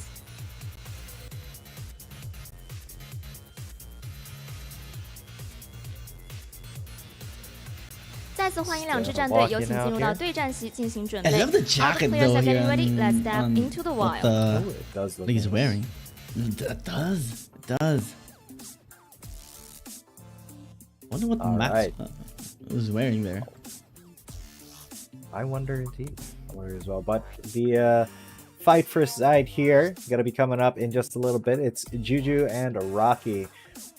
再次欢迎两支战队，有请进入到对战席进行准备。 I love the All the jacket players though are here getting ready. Let's step on into the what wild. he's wearing. It does. Wonder what Max was wearing there. I wonder indeed. I wonder as well. But the fight for side here gonna be coming up in just a little bit. It's Juju and Rocky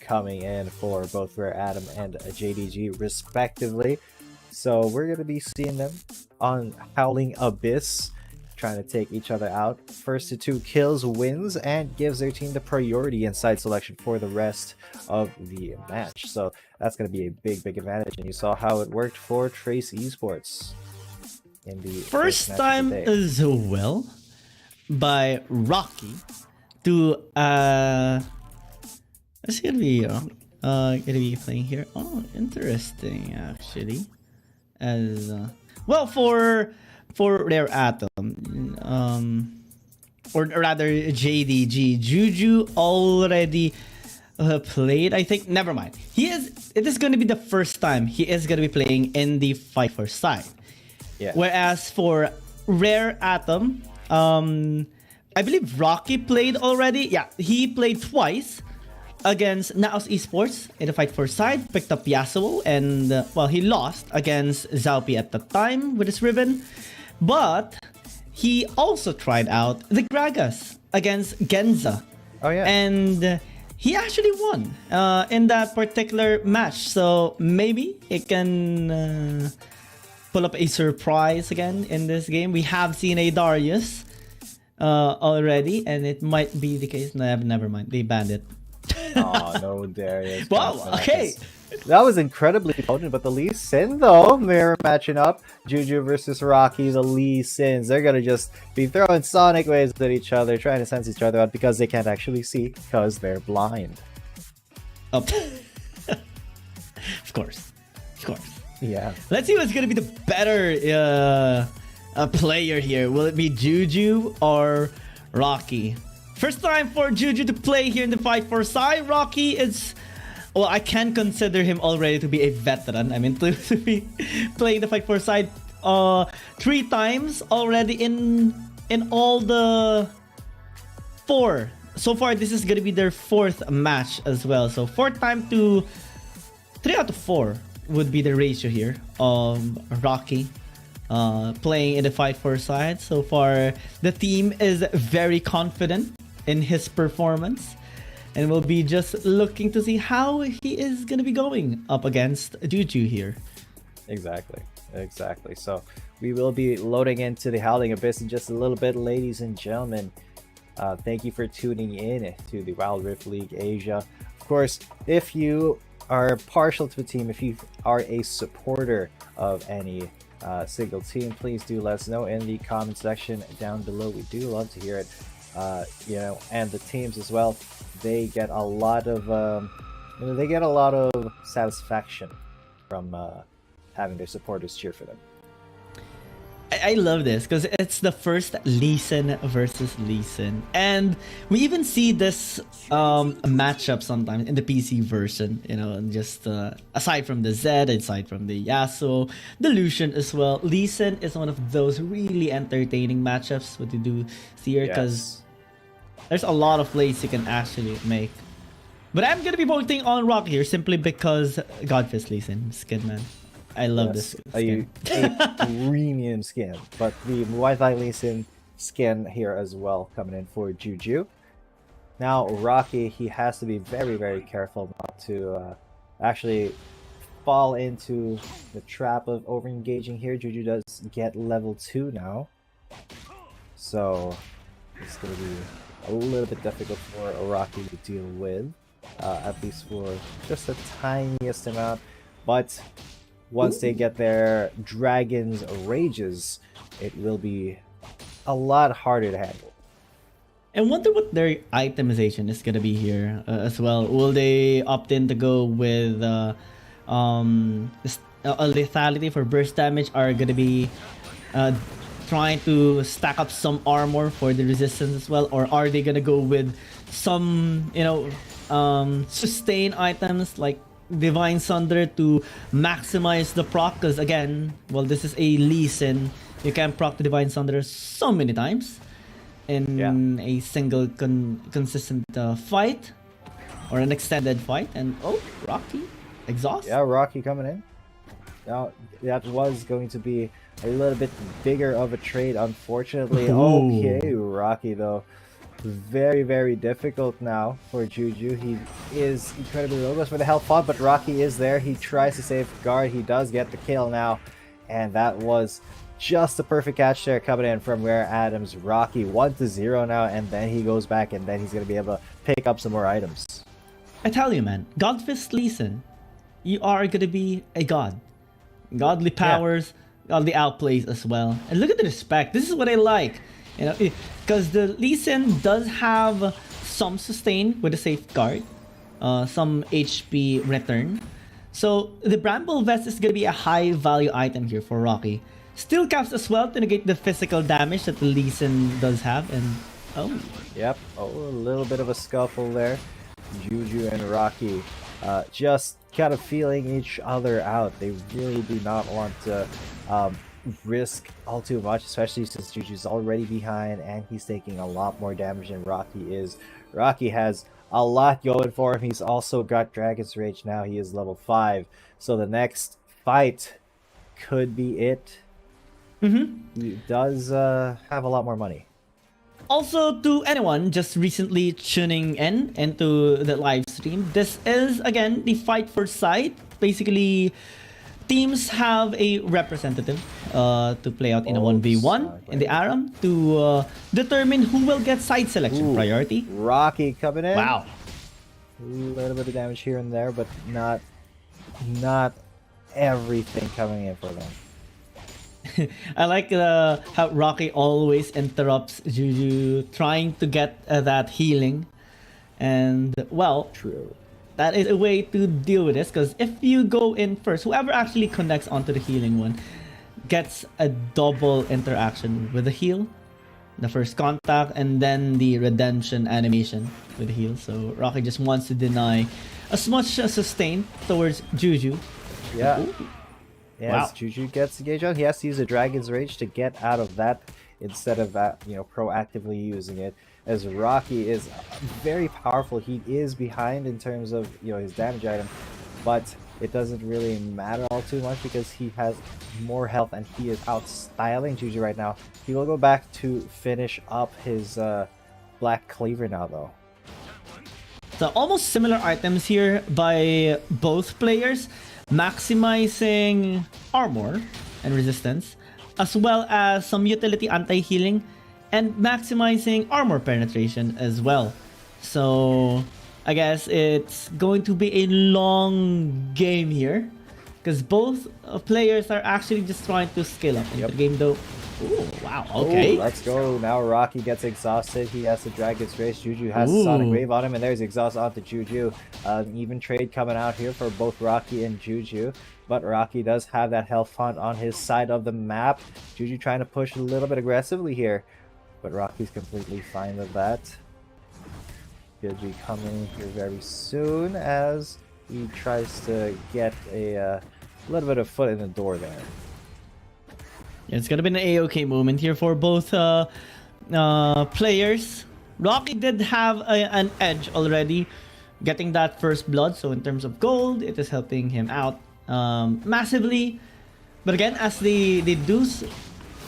coming in for both Rare Atom and JDG respectively. So we're gonna be seeing them on Howling Abyss, trying to take each other out. First to 2 kills wins and gives their team the priority in side selection for the rest of the match. So that's going to be a big advantage. And you saw how it worked for Trace Esports in the first time as well by Rocky to it's gonna be playing here. Oh, interesting actually. As well for Rare Atom, or rather JDG, Juju already played. I think. Never mind. It is going to be the first time he is going to be playing in the fight for side. Yeah. Whereas for Rare Atom, I believe Rocky played already. Yeah, he played twice against NAOS Esports in the fight for side, picked up Yasuo, and well, he lost against Zaupi at the time with his ribbon. But he also tried out the Gragas against Genza. Oh yeah. And he actually won in that particular match. So maybe it can pull up a surprise again in this game. We have seen a Darius already, and it might be the case. No, never mind. They banned it. Oh, no Darius. Wow, okay. That was incredibly potent, but the Lee Sin, though, mirror matching up. Juju versus Rocky, the Lee Sins. They're going to just be throwing sonic waves at each other, trying to sense each other out because they can't actually see because they're blind. Of course. Yeah. Let's see what's going to be the better player here. Will it be Juju or Rocky? First time for Juju to play here in the fight for side. Rocky is... Well, I can consider him already to be a veteran. I mean, to be playing the fight for side 3 times already in all the 4. So far, this is going to be their 4th match as well. So 4th time to 3 out of 4 would be the ratio here of Rocky playing in the fight for side. So far, the team is very confident in his performance. And we'll be just looking to see how he is going to be going up against Juju here. Exactly. So we will be loading into the Howling Abyss in just a little bit, ladies and gentlemen. Thank you for tuning in to the Wild Rift League Asia. Of course, if you are partial to a team, if you are a supporter of any single team, please do let us know in the comment section down below. We do love to hear it. And the teams as well, they get a lot of satisfaction from having their supporters cheer for them. I love this because it's the first Lee Sin versus Lee Sin, and we even see this matchup sometimes in the PC version. You know, and just aside from the Zed, aside from the Yasuo, the Lucian as well, Lee Sin is one of those really entertaining matchups. What you do see here, because there's a lot of plays you can actually make. But I'm gonna be voting on Rock here simply because Godfist Lee Sin skin, man. I love this skin. A premium skin, but the Wi-Fi Lee Sin skin here as well coming in for Juju. Now Rocky, he has to be very, very careful not to actually fall into the trap of over-engaging here. Juju does get level 2 now, so it's going to be a little bit difficult for Rocky to deal with, at least for just the tiniest amount, but once they get their Dragon's Rages, it will be a lot harder to handle. And wonder what their itemization is gonna be here as well. Will they opt in to go with a lethality for burst damage? Are gonna be trying to stack up some armor for the resistance as well, or are they gonna go with some, you know, sustain items like Divine Sunder to maximize the proc? Because again, well, this is a Lee Sin. You can proc the Divine Sunder so many times in a single consistent fight or an extended fight. And oh, Rocky exhaust. Yeah, Rocky coming in. Now that was going to be a little bit bigger of a trade, unfortunately. Okay, Rocky though. Very, very difficult now for Juju. He is incredibly robust for the health pod, but Rocky is there. He tries to safeguard. He does get the kill now, and that was just the perfect catch there coming in from Rare Adams. Rocky 1-0 now, and then he goes back, and then he's going to be able to pick up some more items. I tell you, man, Godfist Lee Sin, you are going to be a god. Godly powers, godly outplays as well. And look at the respect. This is what I like. You know, because the Lee Sin does have some sustain with a safeguard, some HP return. So the Bramble Vest is going to be a high value item here for Rocky. Steel Caps as well to negate the physical damage that the Lee Sin does have. And yep, a little bit of a scuffle there. Juju and Rocky just kind of feeling each other out. They really do not want to risk all too much, especially since Juju's already behind and he's taking a lot more damage than Rocky is. Rocky has a lot going for him. He's also got Dragon's Rage now. He is level 5, so the next fight could be it. He does have a lot more money. Also, to anyone just recently tuning in into the live stream, this is again the fight for side. Basically, teams have a representative to play out in a 1v1 in the ARAM to determine who will get side selection priority. Rocky coming in. Wow. A little bit of damage here and there, but not everything coming in for them. I like how Rocky always interrupts Juju trying to get that healing. And, well, true. That is a way to deal with this, because if you go in first, whoever actually connects onto the healing one gets a double interaction with the heal, the first contact, and then the redemption animation with the heal. So Rocky just wants to deny as much sustain towards Juju. Yeah. Ooh. Yes, Wow. Juju gets the gauge on. He has to use the Dragon's Rage to get out of that instead of proactively using it. As Rocky is very powerful, he is behind in terms of his damage item, but it doesn't really matter all too much because he has more health and he is outstyling Juju right now. He will go back to finish up his Black Cleaver now though. So almost similar items here by both players, maximizing armor and resistance, as well as some utility anti-healing, and maximizing armor penetration as well. So I guess it's going to be a long game here, because both players are actually just trying to scale up in the game though. Ooh, wow, okay. Ooh, let's go. Now Rocky gets exhausted. He has to drag his race. Juju has Sonic Wave on him, and there's exhaust onto Juju. Even trade coming out here for both Rocky and Juju. But Rocky does have that health font on his side of the map. Juju trying to push a little bit aggressively here. But Rocky's completely fine with that. JDG coming here very soon as he tries to get a little bit of foot in the door there. It's gonna be an A-OK moment here for both players. Rocky did have an edge already, getting that first blood. So in terms of gold, it is helping him out massively. But again, as they do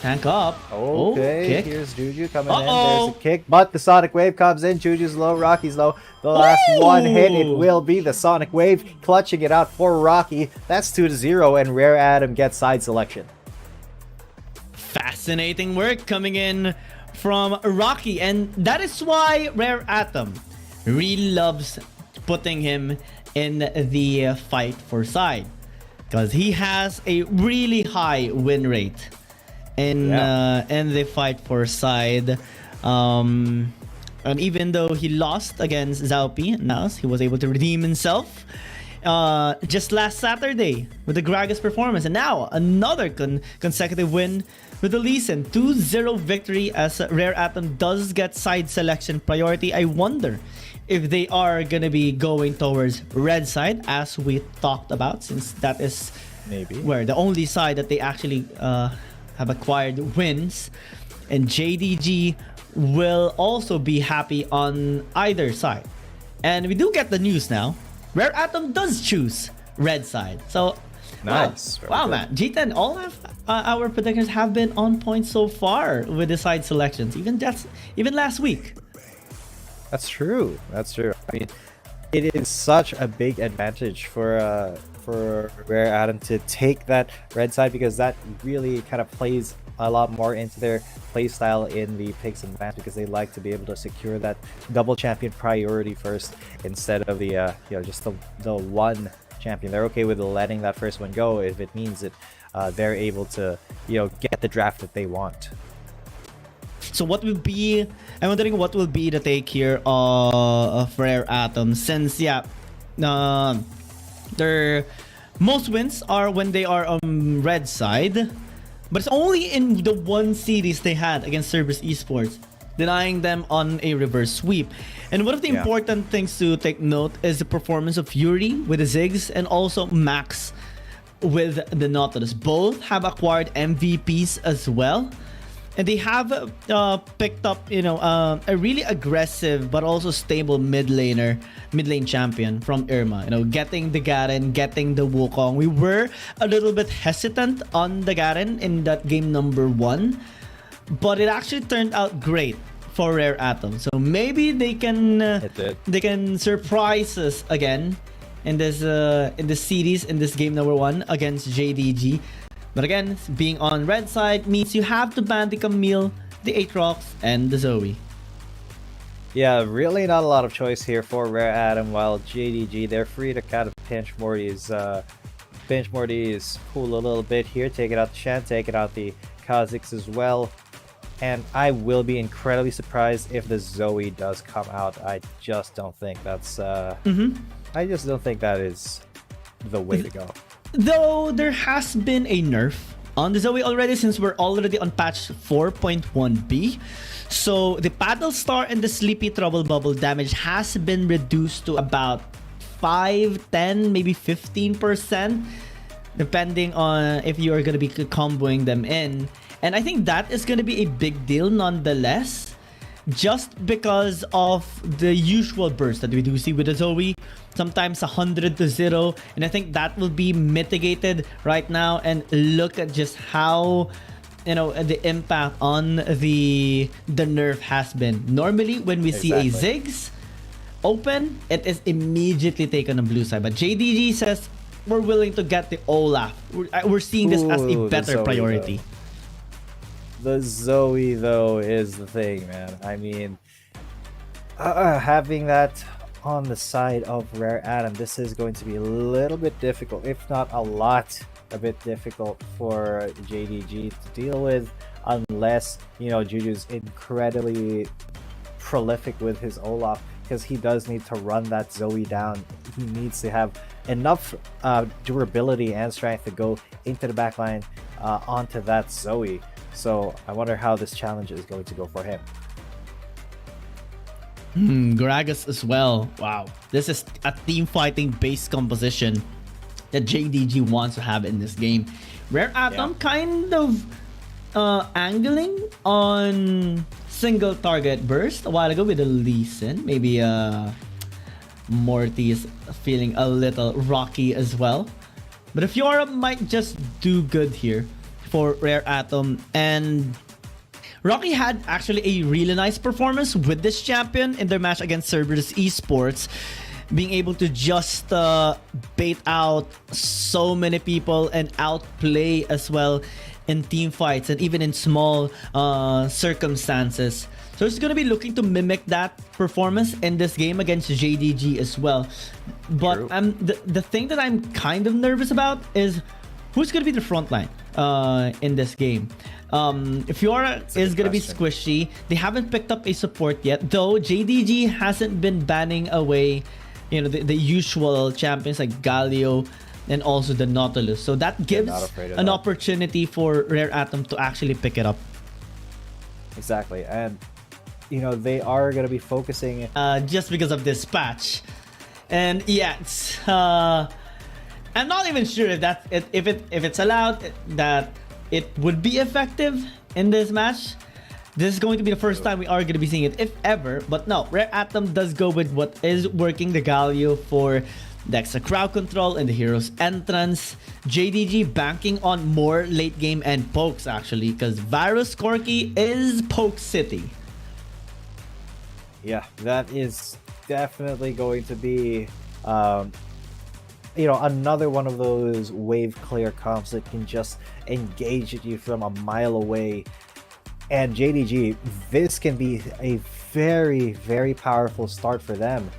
tank up. Okay, here's Juju coming in. There's a kick, but the Sonic Wave comes in. Juju's low, Rocky's low. The last one hit, it will be the Sonic Wave, clutching it out for Rocky. That's 2-0, and Rare Atom gets side selection. Fascinating work coming in from Rocky, and that is why Rare Atom really loves putting him in the fight for side, because he has a really high win rate in the fight for side. And even though he lost against Zaupi, NAOS, he was able to redeem himself just last Saturday with the Gragas performance, and now another consecutive win with the Lee Sin. 2-0 victory as Rare Atom does get side selection priority. I wonder if they are gonna be going towards red side, as we talked about, since that is maybe where the only side that they actually have acquired wins, and JDG will also be happy on either side. And we do get the news now. Rare Atom does choose red side. So nice. Wow, man. G10, all of our predictions have been on point so far with the side selections. Even last week. That's true. That's true. I mean, it is such a big advantage for Rare Atom to take that red side, because that really kind of plays a lot more into their playstyle in the picks and bans, because they like to be able to secure that double champion priority first instead of the just the one champion. They're okay with letting that first one go if it means that they're able to get the draft that they want. So I'm wondering what will be the take here of Rare Atom, since their most wins are when they are on red side, but it's only in the one series they had against Cerberus Esports, denying them on a reverse sweep. And one of the important things to take note is the performance of Yuri with the Ziggs and also Max with the Nautilus. Both have acquired MVPs as well. And they have picked up, a really aggressive but also stable mid lane champion from Irma. Getting the Garen, getting the Wukong. We were a little bit hesitant on the Garen in that game number 1, but it actually turned out great for Rare Atom. So maybe they can surprise us again in this series, in this game number 1 against JDG. But again, being on red side means you have to ban the Camille, the Aatrox, and the Zoe. Yeah, really not a lot of choice here for Rare Atom, while JDG, they're free to kind of pinch Morty's cool a little bit here. Take it out the Shan, take it out the Kha'Zix as well. And I will be incredibly surprised if the Zoe does come out. I just don't think that's I just don't think that is the way to go. Though there has been a nerf on the Zoe already, since we're already on patch 4.1b. So the Paddle Star and the Sleepy Trouble Bubble damage has been reduced to about 5, 10, maybe 15%, depending on if you are going to be comboing them in. And I think that is going to be a big deal nonetheless, just because of the usual burst that we do see with the Zoe, sometimes 100-0, and I think that will be mitigated right now. And look at just how the impact on the nerf has been. Normally when we see a Ziggs open, it is immediately taken on blue side, but JDG says we're willing to get the Olaf. We're seeing this as a better priority. The Zoe, though, is the thing, man. I mean, having that on the side of Rare Atom, this is going to be a little bit difficult, if not a bit difficult for JDG to deal with. unless, you know, Juju's incredibly prolific with his Olaf, because he does need to run that Zoe down. He needs to have enough durability and strength to go into the backline onto that Zoe. So I wonder how this challenge is going to go for him. Gragas as well. Wow. This is a team fighting based composition that JDG wants to have in this game. Rare Atom kind of angling on single target burst a while ago with a Lee Sin. Maybe Morty is feeling a little rocky as well. But if Fiora might just do good here for Rare Atom. And Rocky had actually a really nice performance with this champion in their match against Cerberus Esports, being able to just bait out so many people and outplay as well in team fights and even in small circumstances. So it's going to be looking to mimic that performance in this game against JDG as well. But the thing that I'm kind of nervous about is who's going to be the front line in this game. If Fiora is going to be squishy, they haven't picked up a support yet, though JDG hasn't been banning away, you know, the usual champions like Galio and also the Nautilus. So that gives an opportunity for Rare Atom to actually pick it up. Exactly. And, you know, they are going to be focusing just because of this patch. And yeah, it's, I'm not even sure if that if it's allowed that it would be effective in this match. This is going to be the first time we are going to be seeing it, if ever. But no, Rare Atom does go with what is working, the Galio for the extra crowd control and the hero's entrance. JDG banking on more late game and pokes actually, because Virus Corky is poke city. Yeah, that is definitely going to be you know, another one of those wave clear comps that can just engage at you from a mile away. And JDG, this can be a very, very powerful start for them.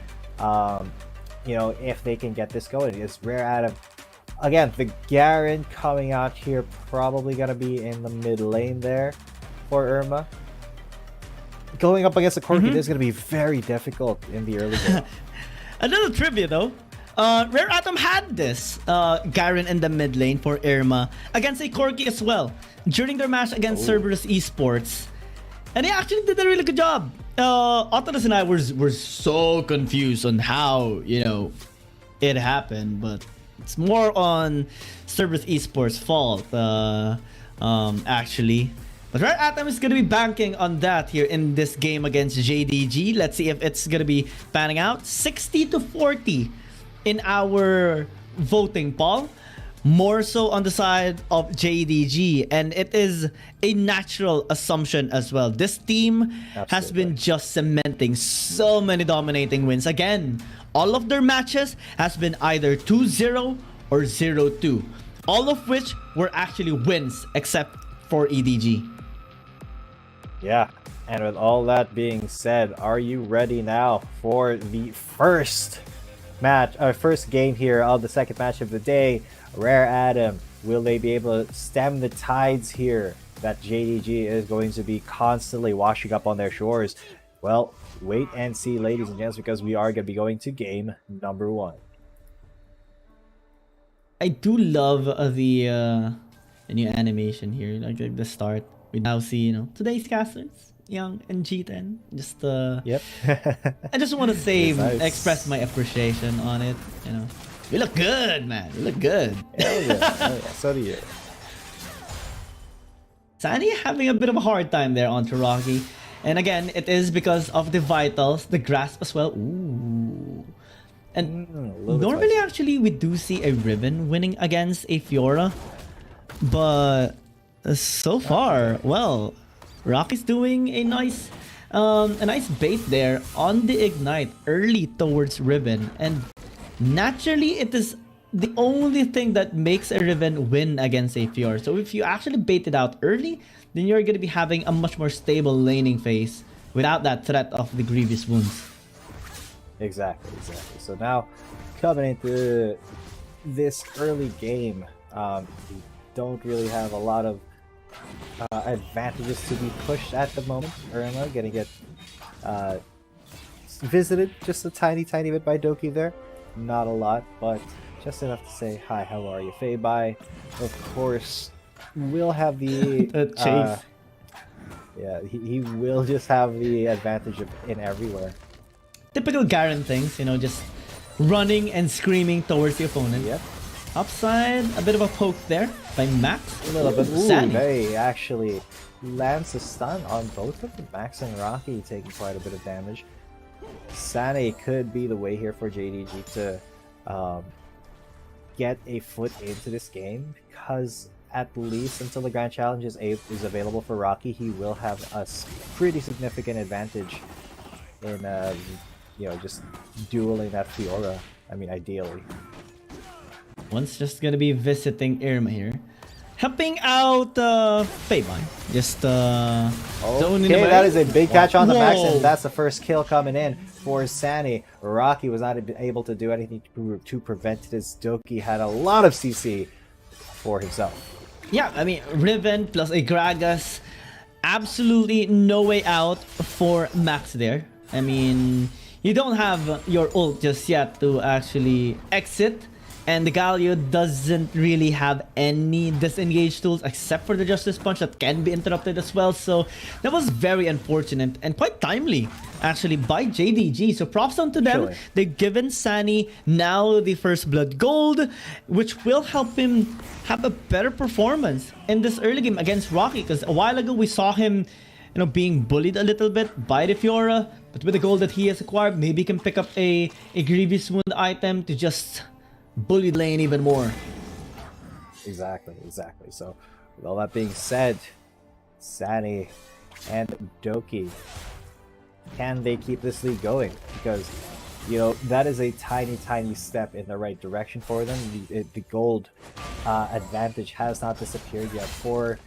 You know, if they can get this going. It's Rare Atom. Again, the Garen coming out here, probably going to be in the mid lane there for Irma. Going up against the Corky, this is going to be very difficult in the early game. A little trivia though. Rare Atom had this Garen in the mid lane for Irma against a Corky as well during their match against Cerberus Esports, and they actually did a really good job. Autolus and I were so confused on how, you know, it happened, but it's more on Cerberus Esports' fault actually. But Rare Atom is going to be banking on that here in this game against JDG. Let's see if it's going to be panning out. 60-40 in our voting poll. More so on the side of JDG. And it is a natural assumption as well. This team has been just cementing so many dominating wins. Again, all of their matches has been either 2-0 or 0-2. All of which were actually wins except for EDG. Yeah, and with all that being said, are you ready now for the first game here of the second match of the day? Rare Atom, will they be able to stem the tides here that JDG is going to be constantly washing up on their shores? Well, wait and see, ladies and gents, because we are going to be going to game number 1. I do love the new animation here, like the start. We now see, you know, today's casters, Young and G10. Just yep. I just want to say, express my appreciation on it. You know, we look good, man. We look good. Yeah. So do you. Sunny having a bit of a hard time there on Rocky, and again, it is because of the vitals, the grasp as well. Ooh. And normally, actually, we do see a Ribbon winning against a Fiora, but so far, well, Rocky's doing a nice bait there on the Ignite early towards Ribbon, and naturally, it is the only thing that makes a Riven win against a Fiora. So if you actually bait it out early, then you're going to be having a much more stable laning phase without that threat of the grievous wounds. Exactly. So now, coming into this early game, we don't really have a lot of advantages to be pushed at the moment. Irma gonna get visited just a tiny bit by Doki there. Not a lot, but just enough to say, hi, how are you? Feibai, of course, will have the chase. Yeah, he will just have the advantage in everywhere. Typical Garen things, you know, just running and screaming towards the opponent. Yep. Upside, a bit of a poke there by Max. A little bit. Sandy. They actually lands a stun on both of them. Max and Rocky taking quite a bit of damage. Sane could be the way here for JDG to get a foot into this game, because at least until the Grand Challenge is available for Rocky, he will have a pretty significant advantage in you know, just dueling that Fiora. I mean, ideally. One's just gonna be visiting Irma here, helping out Feibai. Just okay, that is a big catch on the Max, and that's the first kill coming in for Sani. Rocky was not able to do anything to prevent it, as Doki had a lot of CC for himself. Yeah, I mean, Riven plus a Gragas, absolutely no way out for Max there. I mean, you don't have your ult just yet to actually exit. And the Galio doesn't really have any disengage tools except for the Justice Punch that can be interrupted as well. So that was very unfortunate and quite timely, actually, by JDG. So props on to them. Surely. They've given Sani now the first blood gold, which will help him have a better performance in this early game against Rocky. Because a while ago, we saw him, you know, being bullied a little bit by the Fiora. But with the gold that he has acquired, maybe he can pick up a Grievous Wound item to just bully the lane even more. Exactly. So, with all that being said, Sani and Doki, can they keep this lead going? Because, you know, that is a tiny step in the right direction for them. The gold advantage has not disappeared yet for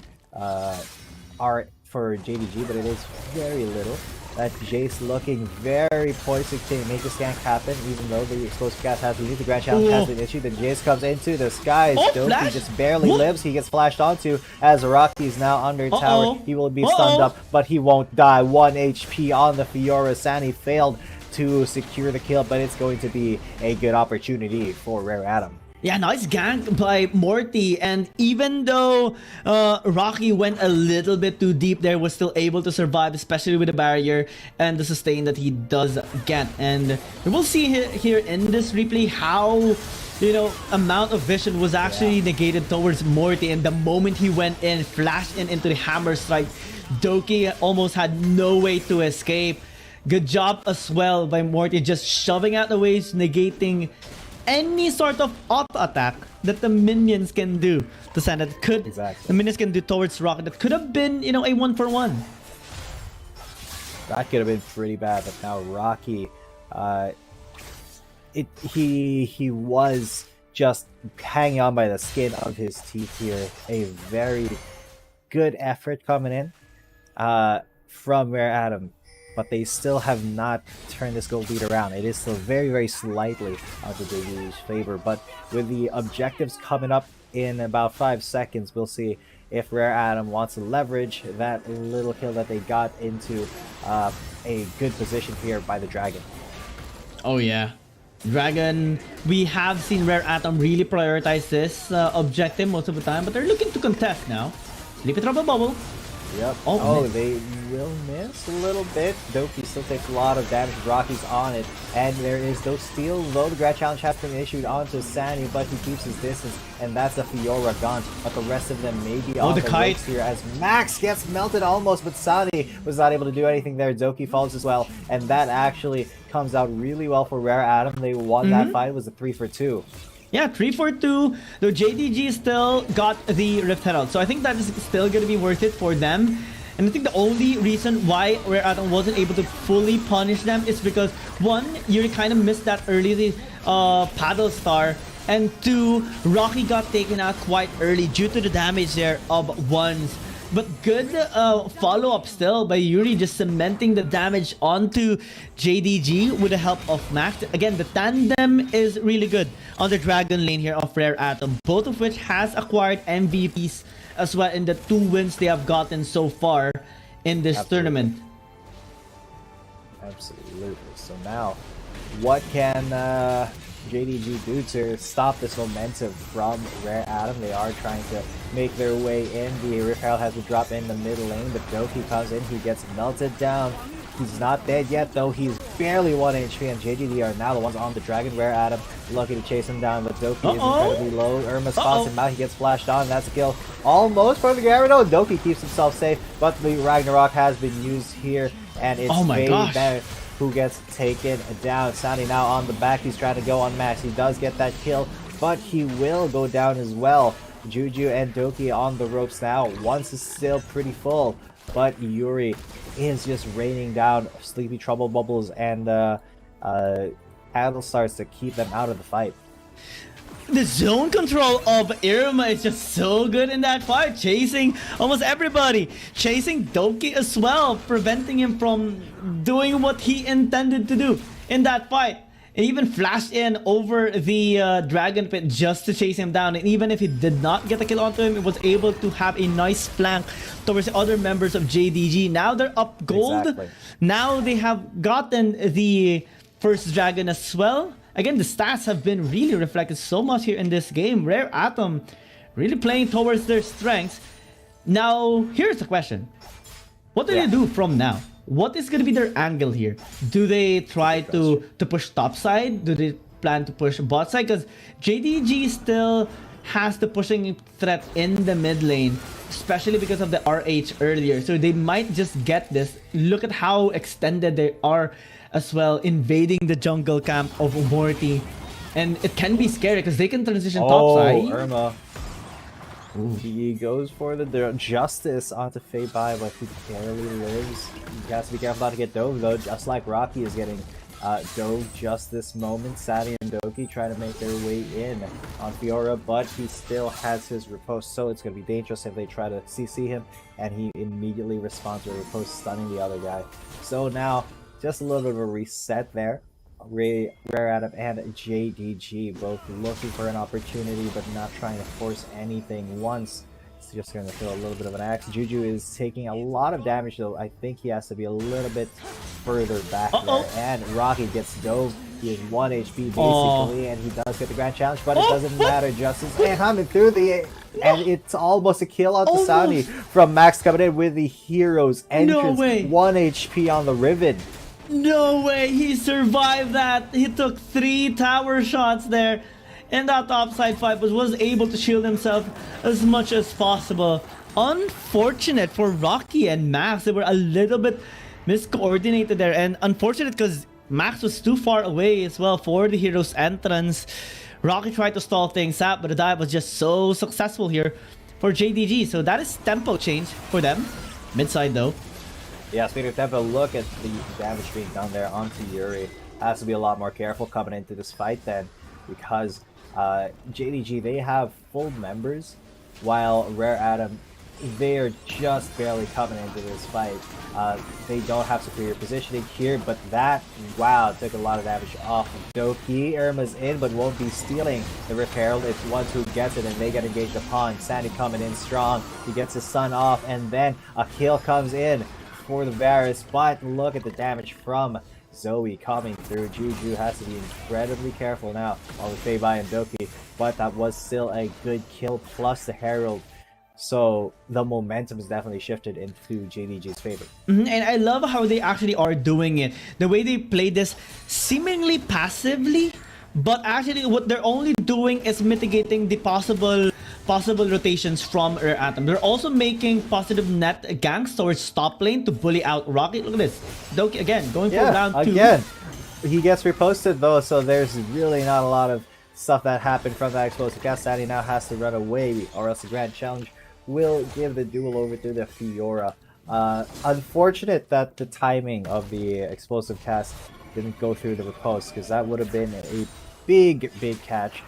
JDG, but it is very little. That Jace looking very poised to make this gank happen, even though the explosive gas has been used. The Grand Challenge has been issued. Then Jace comes into the skies. Doki just barely lives. He gets flashed onto as Rocky is now under tower. He will be stunned up, but he won't die. 1 HP on the Fiora. Sani failed to secure the kill, but it's going to be a good opportunity for Rare Atom. Yeah, nice gank by Morty, and even though Rocky went a little bit too deep there, was still able to survive, especially with the barrier and the sustain that he does get. And we will see here in this replay how, you know, amount of vision was actually negated towards Morty, and the moment he went in, flashed into the hammer strike, Doki almost had no way to escape. Good job as well by Morty, just shoving out the waves, negating any sort of auto attack that the minions can do to send that could the minions can do towards Rocket that could have been, you know, a 1-for-1. That could have been pretty bad, but now Rocky, he was just hanging on by the skin of his teeth here. A very good effort coming in from Rare Atom, but they still have not turned this gold lead around. It is still very slightly out of JDG's favor, but with the objectives coming up in about 5 seconds, we'll see if Rare Atom wants to leverage that little kill that they got into a good position here by the Dragon. Oh yeah, Dragon, we have seen Rare Atom really prioritize this objective most of the time, but they're looking to contest now. Sleepy Trouble Bubble. Yep. Oh, they will miss a little bit. Doki still takes a lot of damage. Rocky's on it. And there is no steal, though the Grand Challenge has been issued onto Sani, but he keeps his distance. And that's a Fiora gone. But the rest of them may be on the ropes here as Max gets melted almost, but Sani was not able to do anything there. Doki falls as well. And that actually comes out really well for Rare Atom. They won that fight. It was a 3-for-2. Yeah, 3-for-2. Though JDG still got the Rift Herald, so I think that is still going to be worth it for them. And I think the only reason why Rare Atom wasn't able to fully punish them is because, one, you kind of missed that early paddle star, and two, Rocky got taken out quite early due to the damage there of one's But good follow-up still by Yuri, just cementing the damage onto JDG with the help of Max. Again, the tandem is really good on the Dragon lane here of Rare Atom, both of which has acquired MVPs as well in the 2 wins they have gotten so far in this tournament. Absolutely. So now, what can JDG do to stop this momentum from Rare Atom? They are trying to make their way in. The Rift Herald has to drop in the mid lane, but Doki comes in, he gets melted down. He's not dead yet, though. He's barely 1 HP, and JDG are now the ones on the Dragon. Rare Atom lucky to chase him down, but Doki is incredibly low. Irma spots him out, he gets flashed on. That's a kill almost for the Gyarados. Doki keeps himself safe, but the Ragnarok has been used here, and it's Faye who gets taken down. Sandy now on the back, he's trying to go on Max. He does get that kill, but he will go down as well. Juju and Doki on the ropes now. Once is still pretty full, but Yuri is just raining down Sleepy Trouble Bubbles and Paddle Stars to keep them out of the fight. The zone control of Irma is just so good in that fight, chasing almost everybody, chasing Doki as well, preventing him from doing what he intended to do in that fight. And even flashed in over the Dragon Pit just to chase him down. And even if he did not get a kill onto him, it was able to have a nice flank towards the other members of JDG. Now they're up gold. Exactly. Now they have gotten the first Dragon as well. Again, the stats have been really reflected so much here in this game. Rare Atom really playing towards their strengths. Now, here's the question. What do they do from now? What is going to be their angle here? Do they try to push top side? Do they plan to push bot side? Because JDG still has the pushing threat in the mid lane, especially because of the RH earlier. So they might just get this. Look at how extended they are as well, invading the jungle camp of Morty. And it can be scary because they can transition top side. Irma. He goes for the Justice onto Fei-Bai, but he barely lives. He has to be careful not to get dove, though, just like Rocky is getting dove just this moment. Sadie and Doki trying to make their way in on Fiora, but he still has his riposte, so it's going to be dangerous if they try to CC him, and he immediately responds to a riposte, stunning the other guy. So now, just a little bit of a reset there. Rare Atom and JDG both looking for an opportunity, but not trying to force anything once. It's just going to throw a little bit of an axe. Juju is taking a lot of damage, though. I think he has to be a little bit further back there. And Rocky gets dove. He is 1 HP basically, and he does get the grand challenge, but it doesn't matter. Justice and coming through the... And it's almost a kill on Tasani from Max coming in with the hero's entrance. No way. 1 HP on the Riven. No way, he survived that. He took 3 tower shots there in that topside fight, but was able to shield himself as much as possible. Unfortunate for Rocky and Max. They were a little bit miscoordinated there, and unfortunate because Max was too far away as well for the hero's entrance. Rocky tried to stall things out, but the dive was just so successful here for JDG. So that is tempo change for them. Mid-side though. Yeah, speaking of tempo, look at the damage being done there onto Yuri. Has to be a lot more careful coming into this fight then, because JDG, they have full members, while Rare Atom, they are just barely coming into this fight. They don't have superior positioning here, but that, wow, took a lot of damage off of Doki. Irma's in, but won't be stealing the Rift Herald. It's one who gets it, and they get engaged upon. Sandy coming in strong. He gets his sun off, and then a kill comes in for the Varus, but look at the damage from Zoe coming through. Juju has to be incredibly careful now on the Fei-Bai and Doki, but that was still a good kill plus the Herald. So the momentum is definitely shifted into JDG's favor. And I love how they actually are doing it. The way they play this seemingly passively, but actually what they're only doing is mitigating the possible rotations from Rare Atom. They're also making positive net ganks towards top lane to bully out Rocket. Look at this. Doki again going for round 2. Again, he gets reposted though, so there's really not a lot of stuff that happened from that explosive cast. Sandy now has to run away, or else the grand challenge will give the duel over to the Fiora. Unfortunate that the timing of the explosive cast didn't go through the riposte, because that would have been a big catch.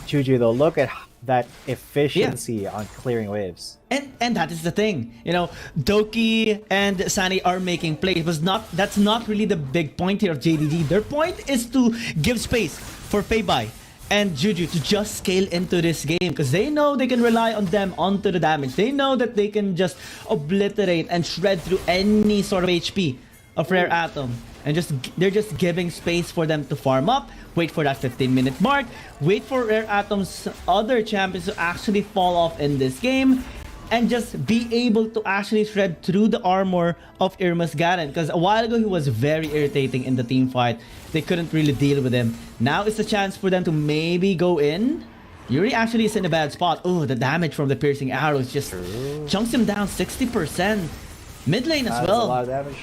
Juju though, look at that efficiency on clearing waves. And that is the thing, you know, Doki and Sunny are making plays, but that's not really the big point here of JDG. Their point is to give space for Feibai and Juju to just scale into this game, because they know they can rely on them onto the damage. They know that they can just obliterate and shred through any sort of HP of Rare Atom, and they're just giving space for them to farm up, wait for that 15-minute mark, wait for Rare Atom's other champions to actually fall off in this game, and just be able to actually shred through the armor of Irma's Garen. Because a while ago he was very irritating in the team fight. They couldn't really deal with him. Now is the chance for them to maybe go in. Yuri actually is in a bad spot. Oh, the damage from the piercing arrows just chunks him down 60%. Mid lane as well. A lot of damage.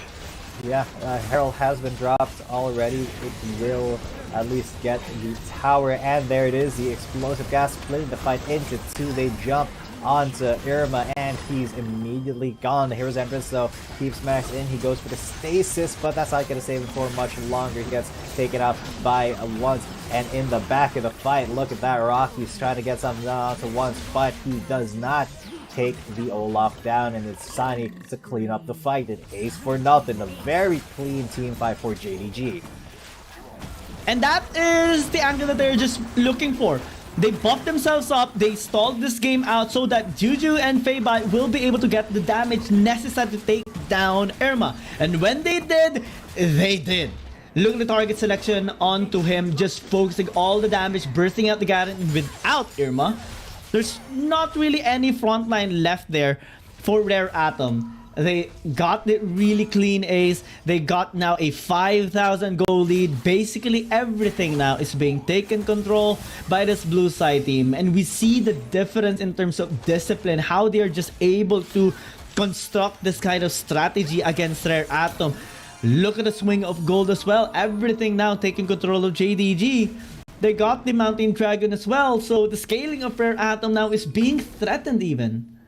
Yeah, Herald has been dropped already. It will at least get the tower, and there it is. The explosive gas splitting the fight into two. They jump onto Irma, and he's immediately gone. The hero's entrance though keeps Max in. He goes for the stasis, but that's not going to save him for much longer. He gets taken out by once, and in the back of the fight, look at that. Rocky's trying to get something done onto once, but he does not take the Olaf down, and it's Sani to clean up the fight. An ace for nothing. A very clean team fight for JDG. And that is the angle that they're just looking for. They buffed themselves up, they stalled this game out so that Juju and Feibai will be able to get the damage necessary to take down Irma. And when they did, they did. Look at the target selection onto him, just focusing all the damage, bursting out the Garen without Irma. There's not really any frontline left there for Rare Atom. They got the really clean ace. They got now a 5,000 gold lead. Basically everything now is being taken control by this blue side team. And we see the difference in terms of discipline, how they are just able to construct this kind of strategy against Rare Atom. Look at the swing of gold as well. Everything now taking control of JDG. They got the Mountain Dragon as well. So the scaling of Rare Atom now is being threatened even.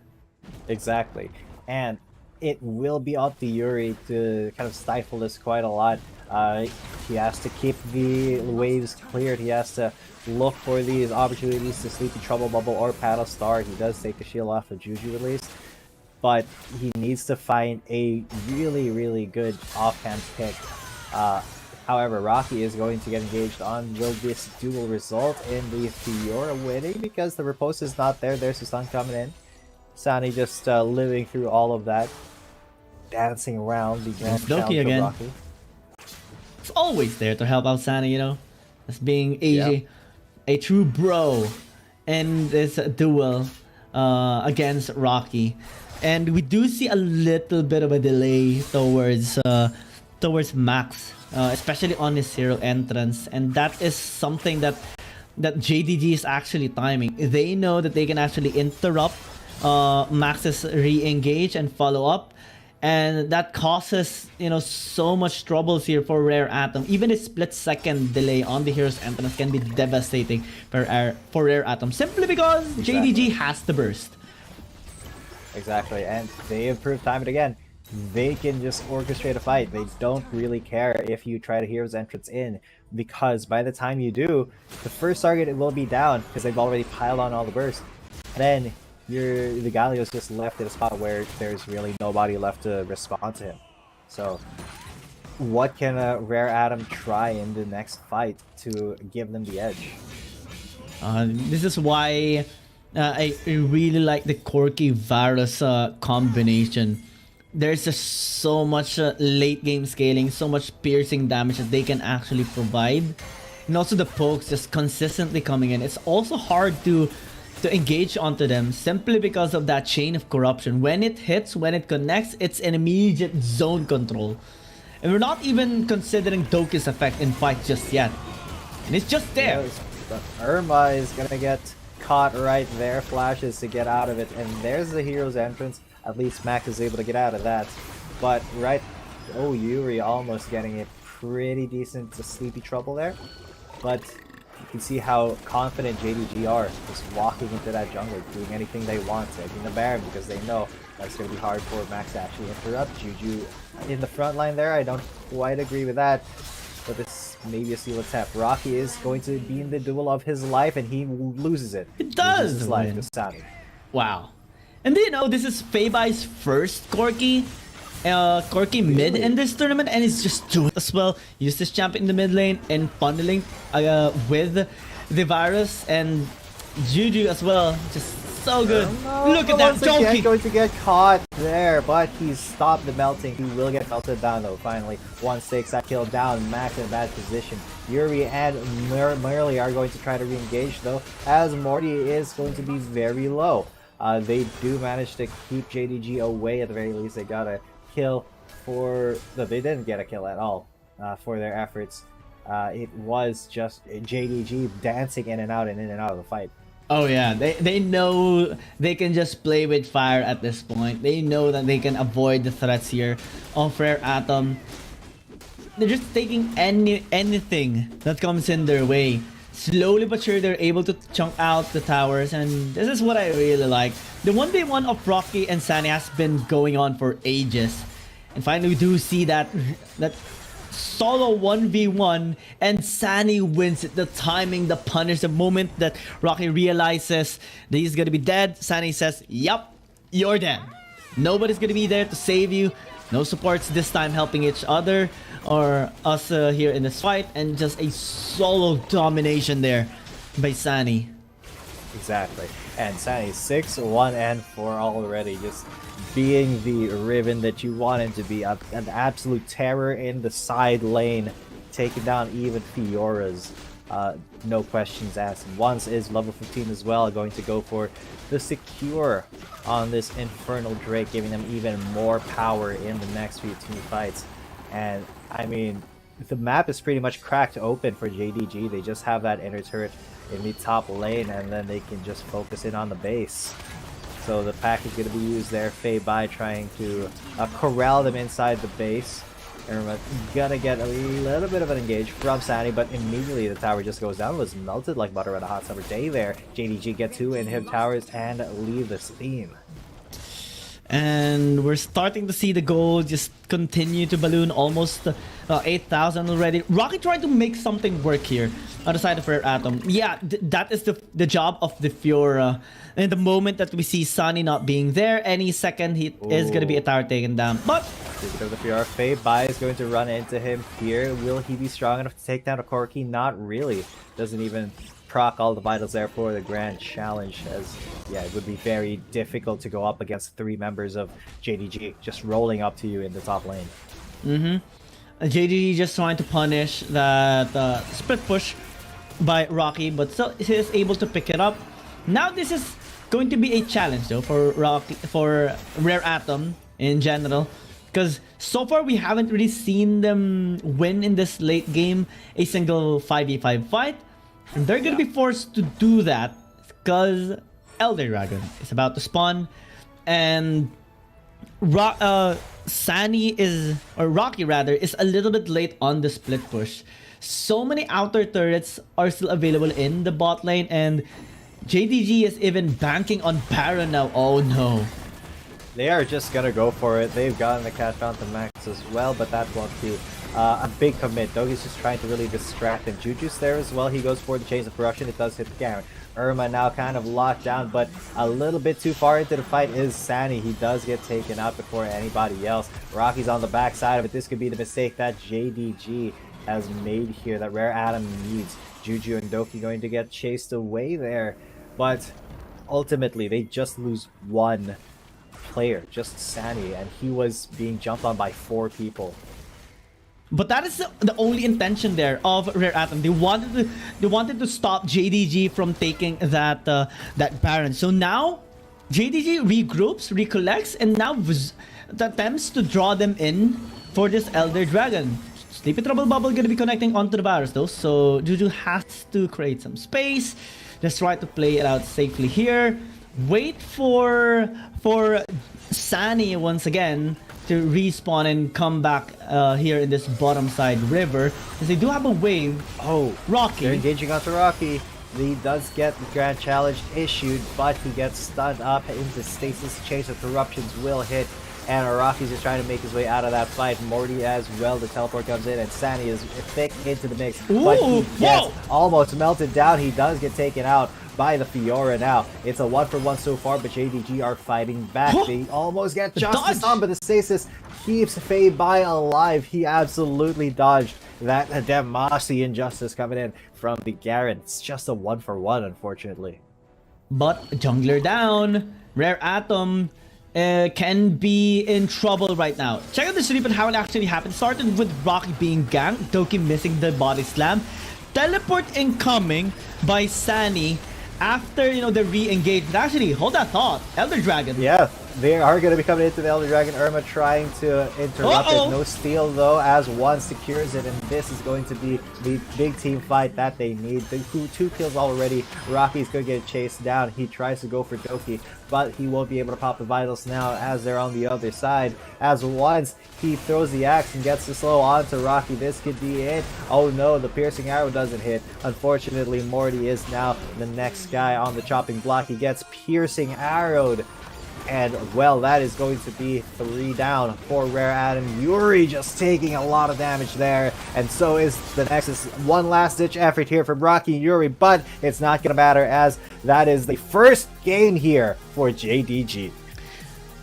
Exactly. And it will be up to Yuri to kind of stifle this quite a lot. He has to keep the waves cleared. He has to look for these opportunities to Sleepy Trouble Bubble or Paddle Star. He does take the shield off of Juju at least, but he needs to find a really, really good offhand pick. However, Rocky is going to get engaged on will this duel result in the Fiora winning, because the riposte is not there. There's the stun coming in. Sani just living through all of that, dancing around the grand challenge of Rocky. It's always there to help out Sani, you know, as being a true bro in this duel against Rocky. And we do see a little bit of a delay towards Max, especially on his hero entrance, and that is something that JDG is actually timing. They know that they can actually interrupt Max's re-engage and follow up, and that causes, you know, so much troubles here for Rare Atom. Even a split-second delay on the hero's entrance can be devastating for Rare Atom, simply because JDG has the burst. Exactly, and they improved time and again. They can just orchestrate a fight. They don't really care if you try to hero's entrance in, because by the time you do, the first target will be down because they've already piled on all the burst. Then the Galio's just left at a spot where there's really nobody left to respond to him. So what can a Rare Atom try in the next fight to give them the edge? This is why I really like the Corki Varus combination. There's just so much late game scaling, so much piercing damage that they can actually provide, and also the pokes just consistently coming in. It's also hard to engage onto them simply because of that chain of corruption. When it hits, when it connects, it's an immediate zone control. And we're not even considering Doki's effect in fight just yet. And it's just there. Irma is gonna get caught right there, flashes to get out of it, and there's the hero's entrance. At least Max is able to get out of that. But Yuri almost getting a pretty decent Sleepy Trouble there. But you can see how confident JDG are, just walking into that jungle, doing anything they want, taking the Baron, because they know that's going to be hard for Max to actually interrupt. Juju in the front line there, I don't quite agree with that. but this may be a steal attempt. Rocky is going to be in the duel of his life, and he loses it. It does loses his life win. to Sani. Wow. And do you know this is Feibai's first Corki mid in this tournament, and he's just doing as well. Use this champ in the mid lane and funneling with the virus and Juju as well. Just so good. Look at that Donkey! Going to get caught there, but he's stopped the melting. He will get melted down though. Finally, 1-6 that kill down. Max in a bad position. Yuri and Merly are going to try to re-engage though, as Morty is going to be very low. They do manage to keep JDG away at the very least. They got a kill for... No, they didn't get a kill at all for their efforts. It was just JDG dancing in and out of the fight. Oh yeah, they know they can just play with fire at this point. They know that they can avoid the threats here of Rare Atom. They're just taking anything that comes in their way. Slowly but sure, they're able to chunk out the towers, and this is what I really like. The 1v1 of Rocky and Sani has been going on for ages, and finally we do see that solo 1v1, and Sani wins it. The timing, the punish, the moment that Rocky realizes that he's gonna be dead, Sani says, "Yup, you're dead. Nobody's gonna be there to save you. No supports this time helping each other or us here in this fight," and just a solo domination there by Sani. Exactly. And Sani 6-1-4 already, just being the Riven that you want him to be, an absolute terror in the side lane, taking down even Fiora's. No questions asked. Once is level 15 as well, going to go for the secure on this Infernal Drake, giving them even more power in the next few team fights. And I mean, the map is pretty much cracked open for JDG. They just have that inner turret in the top lane, and then they can just focus in on the base. So the pack is going to be used there. Feibai trying to corral them inside the base. And we're gonna get a little bit of an engage from Sani, but immediately the tower just goes down. It was melted like butter on a hot summer day there. JDG get 2 inhib towers and leave this theme. And we're starting to see the gold just continue to balloon, almost 8,000 already. Rocky trying to make something work here on the side of Rare Atom. Yeah, that is the job of the Fiora. And the moment that we see Sani not being there, any second he is going to be a tower taken down. But speaking of the Fiora, Feibai is going to run into him here. Will he be strong enough to take down a Corki? Not really. Doesn't even proc all the vitals there for the grand challenge, as yeah, it would be very difficult to go up against 3 members of JDG just rolling up to you in the top lane. JDG just trying to punish that split push by Rocky, but still he is able to pick it up. Now this is going to be a challenge though for Rocky, for Rare Atom in general, because so far we haven't really seen them win in this late game a single 5v5 fight. And they're gonna be forced to do that because Elder Dragon is about to spawn, and Sani is, or Rocky rather, is a little bit late on the split push. So many outer turrets are still available in the bot lane, and JDG is even banking on Baron now. Oh no. They are just gonna go for it. They've gotten the Cat Fountain Max as well, but that won't be a big commit. Dogi's just trying to really distract him. Juju's there as well. He goes for the Chains of Corruption. It does hit the Garen. Irma now kind of locked down, but a little bit too far into the fight is Sani. He does get taken out before anybody else. Rocky's on the backside of it. This could be the mistake that JDG has made here, that Rare Atom needs. Juju and Doki going to get chased away there, but ultimately they just lose one player, just Sani, and he was being jumped on by 4 people. But that is the only intention there of Rare Atom. They wanted to stop JDG from taking that Baron. So now JDG regroups, recollects, and now attempts to draw them in for this Elder Dragon. Sleepy Trouble Bubble gonna be connecting onto the virus though, so Juju has to create some space. Just try to play it out safely here. Wait for Sani once again to respawn and come back here in this bottom side river, because they do have a wave. Oh, Rocky. They're engaging onto Rocky. He does get the grand challenge issued, but he gets stunned up into stasis. Chains of Corruptions will hit. and Araki's just trying to make his way out of that fight. Morty as well, the teleport comes in, and Sani is thick into the mix, but he gets almost melted down. He does get taken out by the Fiora now. It's a 1-for-1 so far, but JDG are fighting back. They almost get justice on, but the stasis keeps Fei Bai alive. He absolutely dodged that Demacy injustice coming in from the Garen. It's just a 1-for-1, unfortunately. But jungler down. Rare Atom can be in trouble right now. Check out the sleep and how it actually happened. Started with Rocky being ganked, Doki missing the body slam, teleport incoming by Sani after, you know, the re-engage. But actually, hold that thought. Elder Dragon. Yeah, they are going to be coming into the Elder Dragon. Irma trying to interrupt it. No steal, though, as one secures it. And this is going to be the big team fight that they need. The two kills already. Rocky's going to get chased down. He tries to go for Doki, but he won't be able to pop the vitals now as they're on the other side. As once he throws the axe and gets the slow onto Rocky, this could be it. Oh no, the piercing arrow doesn't hit. Unfortunately, Morty is now the next guy on the chopping block. He gets piercing arrowed. And, well, that is going to be 3 down for Rare Adam. Yuri just taking a lot of damage there. And so is the Nexus. One last-ditch effort here from Rocky and Yuri, but it's not going to matter as that is the first game here for JDG.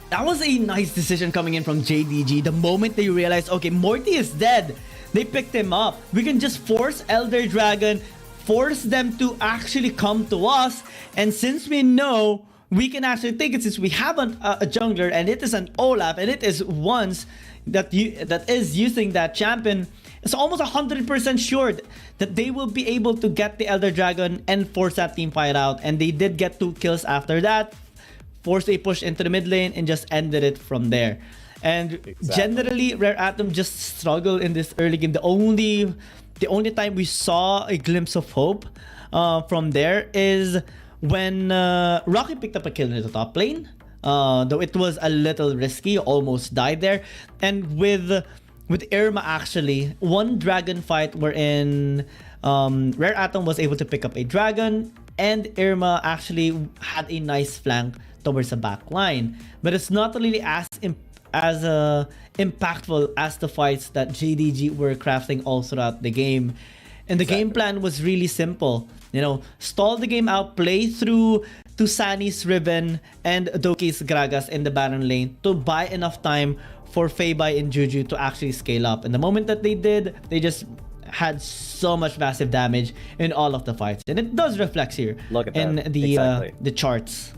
That was a nice decision coming in from JDG. The moment they realized, okay, Morty is dead, they picked him up. We can just force Elder Dragon, force them to actually come to us. And since we know we can actually take it, since we have a jungler and it is an Olaf and it is once that is using that champion, it's almost 100% sure that they will be able to get the Elder Dragon and force that team fight out. And they did get 2 kills after that, forced a push into the mid lane and just ended it from there. And generally, Rare Atom just struggled in this early game. The only time we saw a glimpse of hope from there is when Rocky picked up a kill in the top lane, though it was a little risky, almost died there. And with Irma, actually, one dragon fight wherein Rare Atom was able to pick up a dragon, and Irma actually had a nice flank towards the back line. But it's not really as impactful as the fights that JDG were crafting all throughout the game. And the game plan was really simple. You know, stall the game out, play through to Sani's Riven and Doki's Gragas in the Baron lane to buy enough time for Fei Bai and Juju to actually scale up. And the moment that they did, they just had so much massive damage in all of the fights. And it does reflect here in the charts.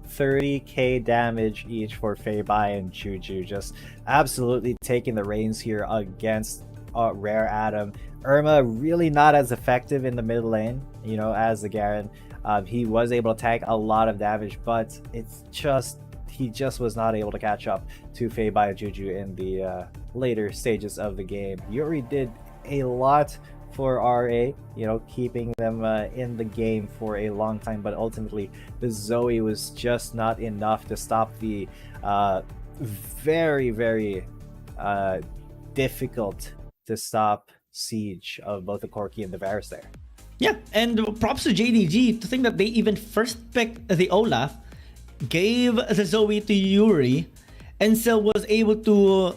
30k damage each for Fei Bai and Juju, just absolutely taking the reins here against Rare Adam. Irma really not as effective in the mid lane, you know, as the Garen. He was able to tank a lot of damage, but he just was not able to catch up to Fei Bai and Juju in the later stages of the game. Yuri did a lot for RA, you know, keeping them in the game for a long time, but ultimately the Zoe was just not enough to stop the very, very difficult to stop siege of both the Corki and the Varus there. Yeah, and props to JDG to think that they even first picked the Olaf, gave the Zoe to Yuri, and still was able to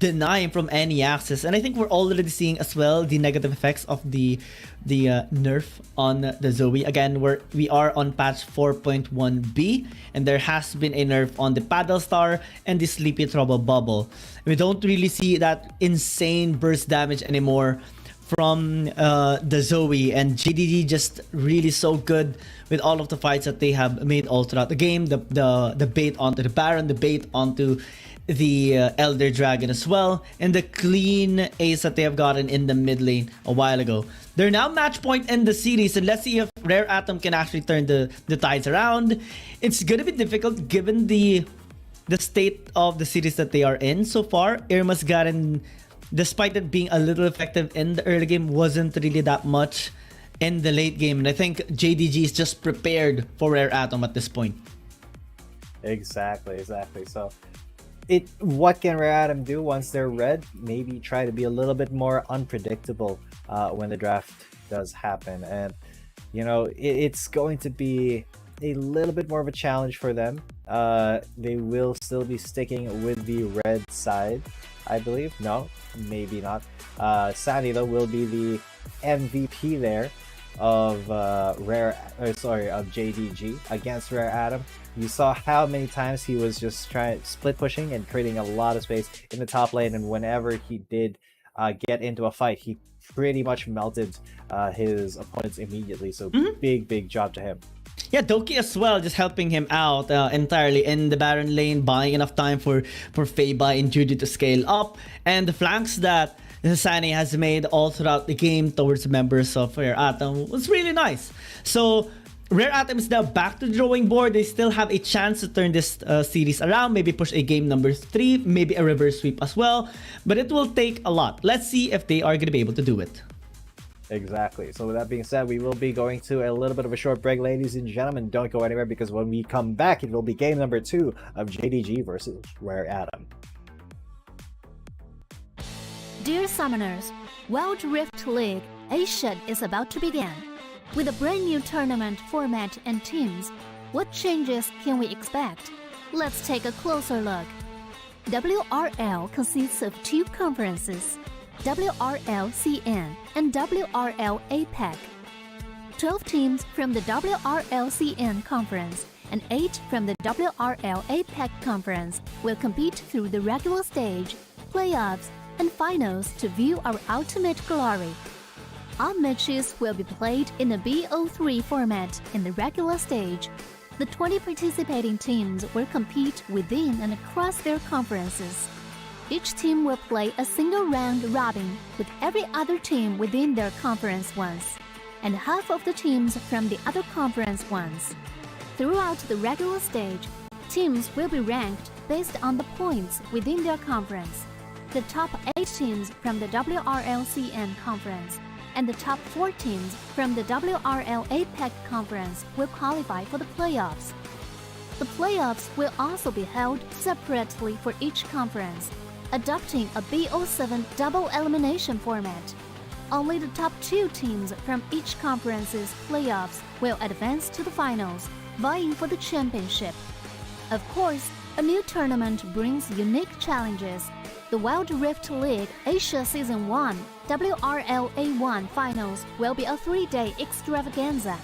deny him from any access. And I think we're already seeing as well the negative effects of the nerf on the Zoe. Again, we are on patch 4.1b, and there has been a nerf on the Paddle Star and the Sleepy Trouble Bubble. We don't really see that insane burst damage anymore from the Zoe, and JDG just really so good with all of the fights that they have made all throughout the game. The bait onto the Baron, the bait onto the Elder Dragon as well, and the clean ace that they have gotten in the mid lane a while ago. They're now match point in the series, and let's see if Rare Atom can actually turn the tides around. It's gonna be difficult given the state of the series that they are in so far. Irma's gotten, despite it being a little effective in the early game, wasn't really that much in the late game, and I think JDG is just prepared for Rare Atom at this point. Exactly. So what can Rare Atom do once they're red? Maybe try to be a little bit more unpredictable when the draft does happen. And, you know, it's going to be a little bit more of a challenge for them. They will still be sticking with the red side, I believe. No, maybe not. Sandy though will be the MVP there of of JDG against Rare Atom. You saw how many times he was just trying split pushing and creating a lot of space in the top lane, and whenever he did get into a fight, he pretty much melted his opponents immediately. So big job to him. Yeah, Doki as well, just helping him out entirely in the Baron lane, buying enough time for Feibai and Judy to scale up, and the flanks that Sani has made all throughout the game towards members of Rare Atom was really nice. So Rare Atom is now back to the drawing board. They still have a chance to turn this series around, maybe push a game number 3, maybe a reverse sweep as well, but it will take a lot. Let's see if they are going to be able to do it. Exactly. So with that being said, we will be going to a little bit of a short break, ladies and gentlemen. Don't go anywhere, because when we come back, it will be game number 2 of JDG versus Rare Atom. Dear Summoners, Wild Rift League Asia is about to begin. With a brand new tournament format and teams, what changes can we expect? Let's take a closer look. WRL consists of 2 conferences, WRL CN and WRL APAC. 12 teams from the WRL CN conference and 8 from the WRL APAC conference will compete through the regular stage, playoffs, and finals to view our ultimate glory. All matches will be played in the BO3 format in the regular stage. The 20 participating teams will compete within and across their conferences. Each team will play a single round robin with every other team within their conference once, and half of the teams from the other conference once. Throughout the regular stage, teams will be ranked based on the points within their conference. The top 8 teams from the WRLCN conference and the top 4 teams from the WRL APAC conference will qualify for the playoffs. The playoffs will also be held separately for each conference, adopting a BO7 double elimination format. Only the top 2 teams from each conference's playoffs will advance to the finals, vying for the championship. Of course, a new tournament brings unique challenges. The Wild Rift League Asia Season 1 WRL A1 Finals will be a 3-day extravaganza.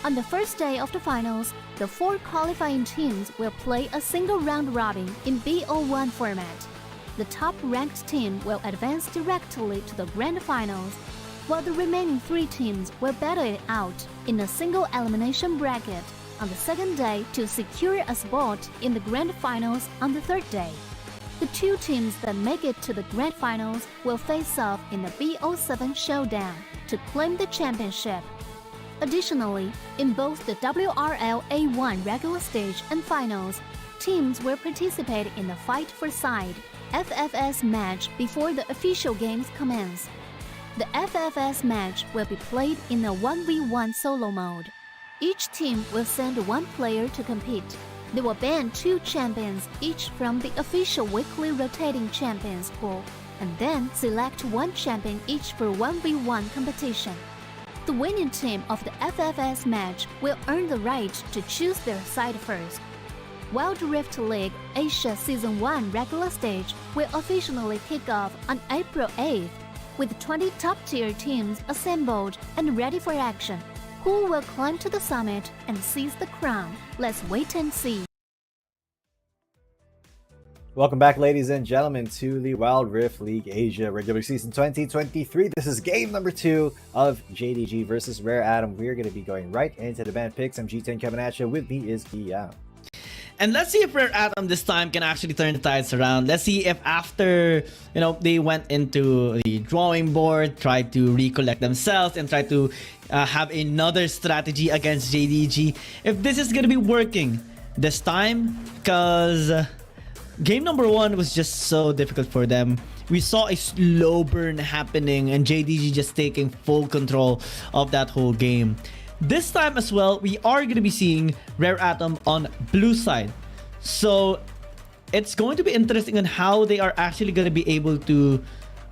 On the first day of the finals, the 4 qualifying teams will play a single round robin in BO1 format. The top-ranked team will advance directly to the grand finals, while the remaining 3 teams will battle it out in a single elimination bracket on the second day to secure a spot in the grand finals on the third day. The 2 teams that make it to the grand finals will face off in the BO7 showdown to claim the championship. Additionally, in both the WRL A1 regular stage and finals, teams will participate in the Fight for Side FFS match before the official games commence. The FFS match will be played in a 1v1 solo mode. Each team will send 1 player to compete. They will ban 2 champions each from the official weekly rotating champions pool, and then select 1 champion each for 1v1 competition. The winning team of the FFS match will earn the right to choose their side first. Wild Rift League Asia Season 1 regular stage will officially kick off on April 8th, with 20 top-tier teams assembled and ready for action. Who will climb to the summit and seize the crown? Let's wait and see. Welcome back, ladies and gentlemen, to the Wild Rift League Asia regular season 2023. This is game number 2 of JDG versus Rare Atom. We're going to be going right into the band picks. I'm G10 coming at you. With me is Kia. And let's see if Rare Atom this time can actually turn the tides around. Let's see if after, they went into the drawing board, tried to recollect themselves, and try to have another strategy against JDG, if this is going to be working this time, because game number 1 was just so difficult for them. We saw a slow burn happening and JDG just taking full control of that whole game. This time as well, we are going to be seeing Rare Atom on blue side. So it's going to be interesting on how they are actually going to be able to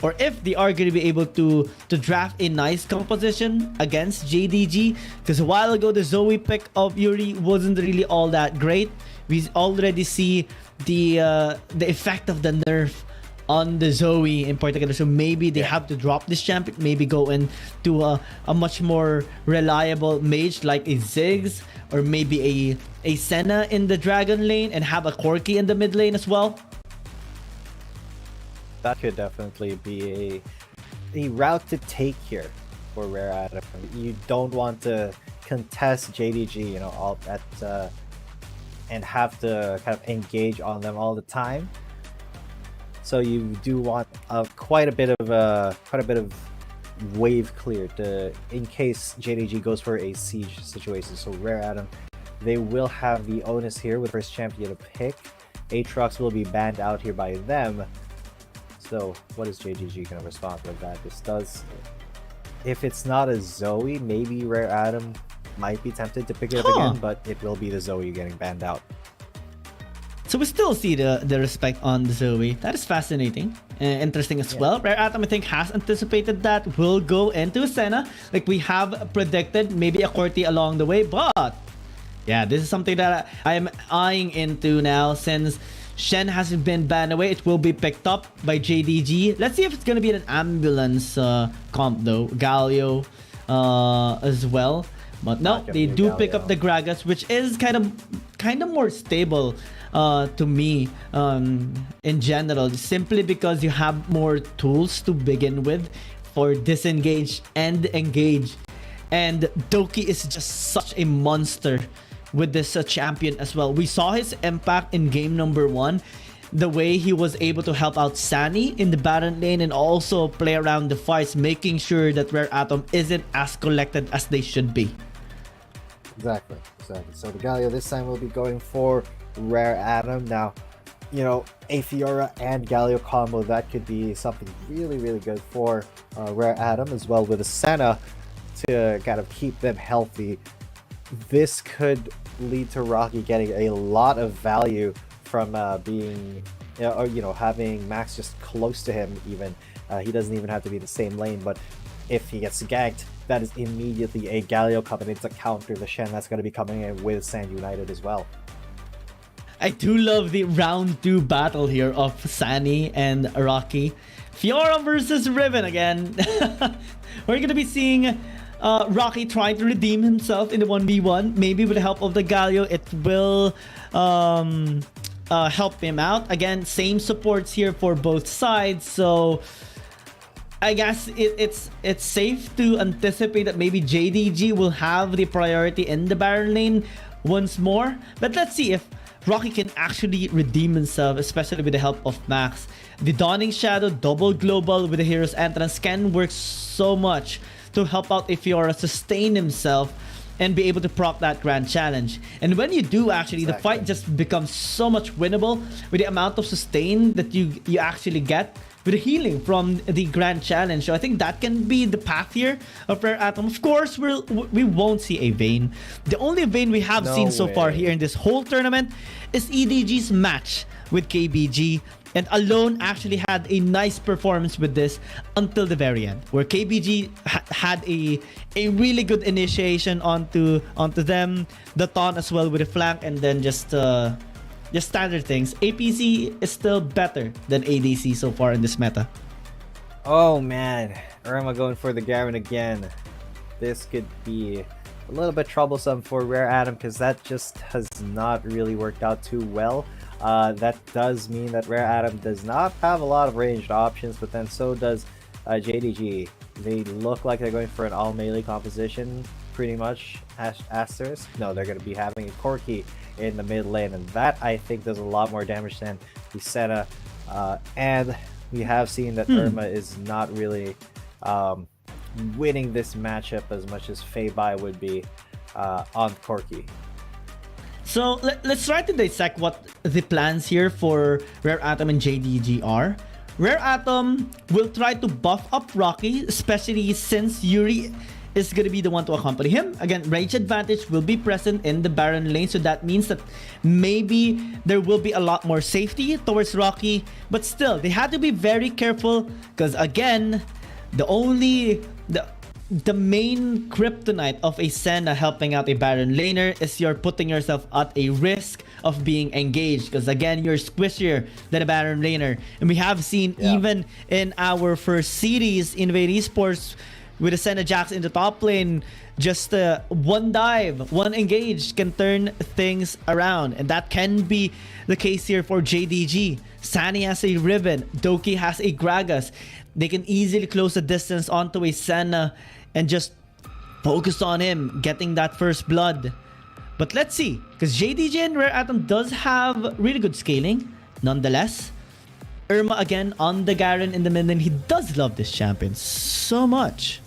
or if they are going to be able to draft a nice composition against JDG. Because a while ago, the Zoe pick of Yuri wasn't really all that great. We already see the effect of the nerf on the Zoe in particular. So maybe they have to drop this champion, maybe go into a much more reliable mage like a Ziggs, or maybe a Senna in the Dragon lane, and have a Corki in the mid lane as well. That could definitely be a route to take here for Rare Atom. You don't want to contest JDG, all that, and have to kind of engage on them all the time. So you do want quite a bit of wave clear in case JDG goes for a siege situation. So Rare Atom, they will have the onus here with first champion to pick. Aatrox will be banned out here by them. So what is JDG going to respond with that? If it's not a Zoe, maybe Rare Atom might be tempted to pick it up again, but it will be the Zoe getting banned out. So we still see the respect on the Zoe. That is fascinating and interesting as well. Rare Atom, I think, has anticipated that will go into Senna, like we have predicted, maybe a Corti along the way. But yeah, this is something that I am eyeing into now, since Shen hasn't been banned away. It will be picked up by JDG. Let's see if it's gonna be an ambulance comp though. Galio as well. But no, they do pick up the Gragas, which is kind of more stable to me in general, simply because you have more tools to begin with for disengage and engage. And Doki is just such a monster with this champion as well. We saw his impact in game number 1, the way he was able to help out Sunny in the Baron lane and also play around the fights, making sure that Rare Atom isn't as collected as they should be. Exactly. So the Galio this time will be going for Rare Atom. Now, a Fiora and Galio combo, that could be something really, really good for Rare Atom, as well with a Senna to kind of keep them healthy. This could lead to Rocky getting a lot of value from being, having Max just close to him even. He doesn't even have to be in the same lane, but if he gets ganked, that is immediately a Galio coming in to counter the Shen that's going to be coming in with Sand United as well. I do love the round 2 battle here of Sunny and Rocky. Fiora versus Riven again. We're going to be seeing Rocky trying to redeem himself in the 1v1. Maybe with the help of the Galio, it will help him out. Again, same supports here for both sides. So I guess it's safe to anticipate that maybe JDG will have the priority in the Baron lane once more. But let's see if Rocky can actually redeem himself, especially with the help of Max. The Dawning Shadow double global with the hero's entrance can work so much to help out Fiora sustain himself and be able to proc that grand challenge. And when you do, actually, the fight just becomes so much winnable with the amount of sustain that you actually get with the healing from the grand challenge. So I think that can be the path here of Rare Atom. Of course, we won't see a Vayne. The only Vayne we have seen so far here in this whole tournament is EDG's match with KBG. And Alone actually had a nice performance with this until the very end, where KBG had a really good initiation onto them, the taunt as well with the flank, and then just standard things. APC is still better than ADC so far in this meta. Oh man, Irma going for the Garen again. This could be a little bit troublesome for Rare Atom, because that just has not really worked out too well. That does mean that Rare Atom does not have a lot of ranged options, but then so does JDG. They look like they're going for an all melee composition, pretty much. Asterisk. No, they're going to be having a Corki in the mid lane, and that I think does a lot more damage than the Senna. And we have seen that Irma is not really winning this matchup as much as Feibai would be on Corki. So let's try to dissect what the plans here for Rare Atom and JDG are. Rare Atom will try to buff up Rocky, especially since Yuri is going to be the one to accompany him. Again, range advantage will be present in the Baron lane, so that means that maybe there will be a lot more safety towards Rocky, but still, they had to be very careful because again, the main kryptonite of a Senna helping out a Baron laner is you're putting yourself at a risk of being engaged, because again, you're squishier than a Baron laner. And we have seen even in our first series, Invade Esports, with the Senna Jax in the top lane, just one dive, one engage can turn things around. And that can be the case here for JDG. Sunny has a Riven, Doki has a Gragas. They can easily close the distance onto a Senna and just focus on him getting that first blood. But let's see, because JDG and Rare Atom does have really good scaling. Nonetheless, Irma again on the Garen in the mid lane. He does love this champion so much.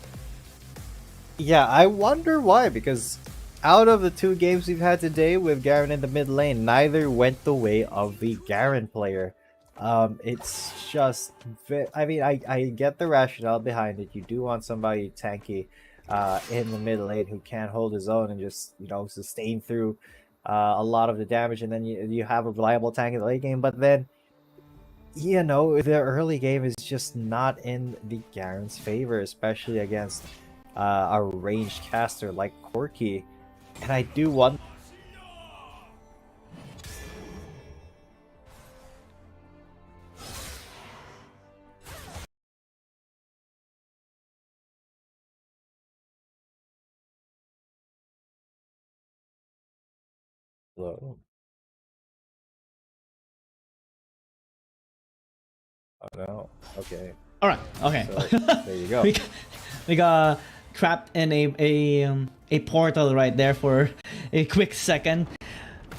Yeah, I wonder why, because out of the 2 games we've had today with Garen in the mid lane, neither went the way of the Garen player. It's just, I mean, I get the rationale behind it. You do want somebody tanky in the mid lane who can hold his own and just, you know, sustain through a lot of the damage, and then you have a reliable tank in the late game. But then, you know, the early game is just not in the Garen's favor, especially against a ranged caster like Corki. And I do want Hello. Oh no. Okay. All right. Okay. So, there you go. we got trapped in a portal right there for a quick second.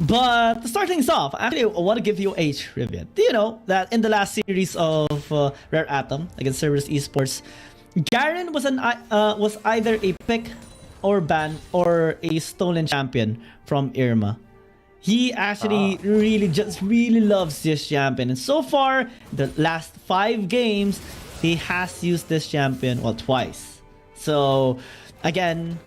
But to start things off, actually, I want to give you a trivia. Do you know that in the last series of Rare Atom against Cerberus Esports, Garen was was either a pick or ban or a stolen champion from Irma. He actually really loves this champion, and so far the last 5 games he has used this champion, well, twice. So again,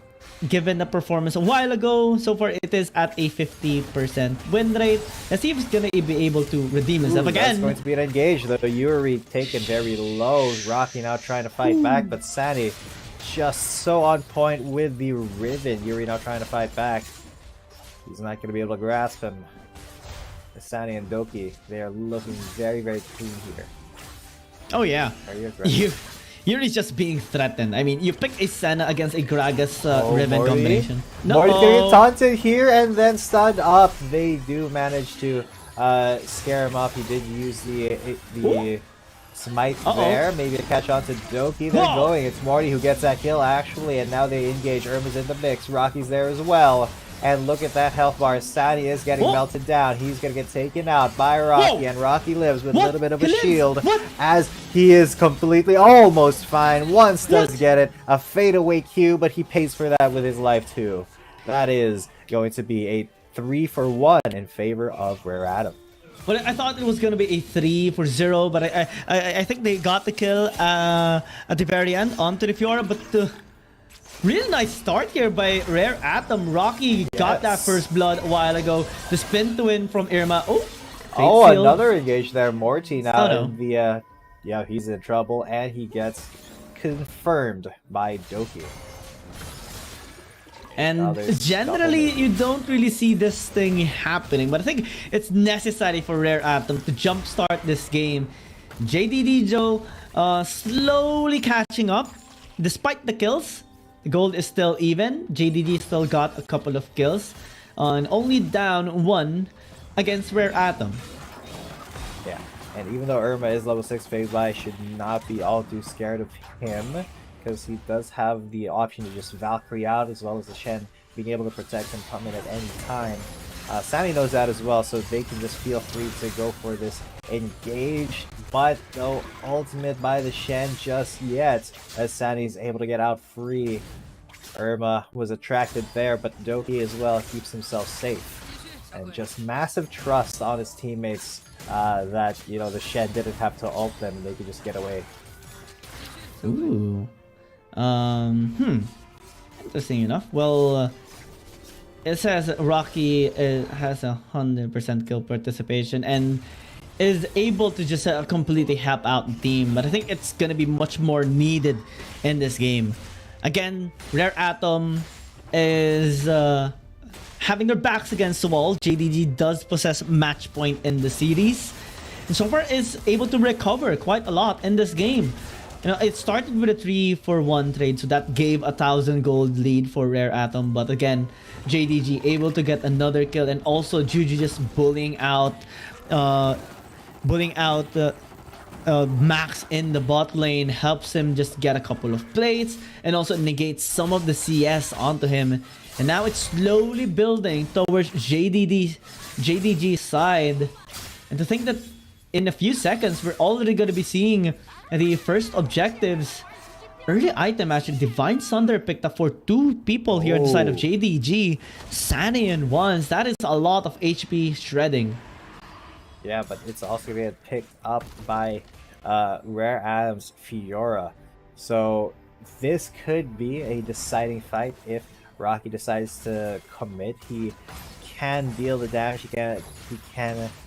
given the performance a while ago, so far it is at a 50% win rate. Let's see if he's gonna be able to redeem himself again. That's going to be an engage though. Yuri taken very low. Rocky now trying to fight back, but Sani just so on point with the Riven. Yuri now trying to fight back. He's not going to be able to grasp him. Sani and Doki, they are looking very clean here. Oh yeah. Yuri's just being threatened. I mean, you picked a Senna against a Gragas Riven combination. No, Morty's getting taunted here and then stunned up. They do manage to scare him up. He did use the smite there. Maybe a catch on to Doki. They're going. It's Morty who gets that kill actually, and now they engage. Irma's in the mix. Rocky's there as well. And look at that health bar. Sani is getting melted down. He's going to get taken out by Rocky. And Rocky lives with a little bit of a shield as he is completely almost fine. Once does get it. A fadeaway Q, but he pays for that with his life too. That is going to be a 3-for-1 in favor of Rare Atom. But I thought it was going to be a 3-for-0, but I think they got the kill at the very end onto the Fiora, but really nice start here by Rare Atom. Rocky got that first blood a while ago. The spin to win from Irma. Another engage there. Morty now in the yeah, he's in trouble and he gets confirmed by Doki. And generally, you don't really see this thing happening, but I think it's necessary for Rare Atom to jumpstart this game. JDG Joe slowly catching up. Despite the kills, the gold is still even. JDG still got a couple of kills. And only down 1 against Rare Atom. Yeah, and even though Irma is level 6 phase buy, should not be all too scared of him, because he does have the option to just Valkyrie out, as well as the Shen being able to protect and come in at any time. Sani knows that as well, so they can just feel free to go for this engage, but no ultimate by the Shen just yet, as Sani's able to get out free. Irma was attracted there, but Doki as well keeps himself safe. And just massive trust on his teammates that, you know, the Shen didn't have to ult them and they could just get away. Ooh. Interesting enough. Well, it says Rocky has 100% kill participation and is able to just completely help out the team. But I think it's gonna be much more needed in this game. Again, Rare Atom is having their backs against the wall. JDG does possess match point in the series, and so far is able to recover quite a lot in this game. You know, it started with a 3-for-1 trade, so that gave 1,000 gold lead for Rare Atom. But again, JDG able to get another kill, and also Juju just bullying out Max in the bot lane helps him just get a couple of plates and also negates some of the CS onto him. And now it's slowly building towards JDG's side. And to think that in a few seconds, we're already going to be seeing the first objectives. Early item actually, Divine Sunder picked up for 2 people here on the side of JDG. Sanian once. That is a lot of HP shredding. Yeah, but it's also going to get picked up by Rare Atom's Fiora. So this could be a deciding fight if Rocky decides to commit. He can deal the damage, he can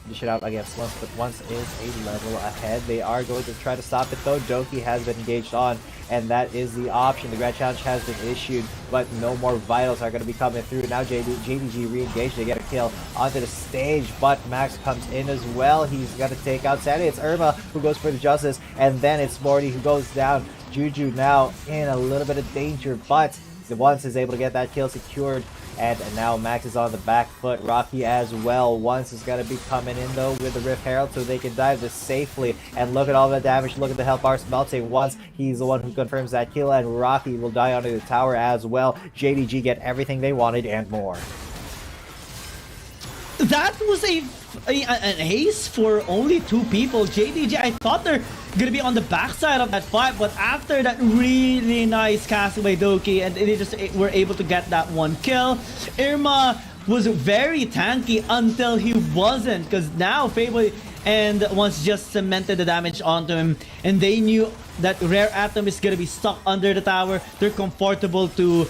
dish it out against once, but once is a level ahead. They are going to try to stop it though. Doki has been engaged on, and that is the option. The Grand Challenge has been issued, but no more vitals are going to be coming through. Now JDG re-engaged, they get a kill onto the stage, but Max comes in as well. He's going to take out Sandy. It's Irma who goes for the justice, and then it's Morty who goes down. Juju now in a little bit of danger, but the Once is able to get that kill secured. And now Max is on the back foot. Rocky as well. Once is going to be coming in though with the Rift Herald so they can dive this safely. And look at all the damage. Look at the health bar smelting. Once he's the one who confirms that kill. And Rocky will die under the tower as well. JDG get everything they wanted and more. That was an ace for only 2 people. JDG, I thought they're gonna be on the backside of that fight, but after that really nice castaway Doki, and they just were able to get that 1 kill. Irma was very tanky until he wasn't, because now Fable and Once just cemented the damage onto him, and they knew that Rare Atom is gonna be stuck under the tower. They're comfortable to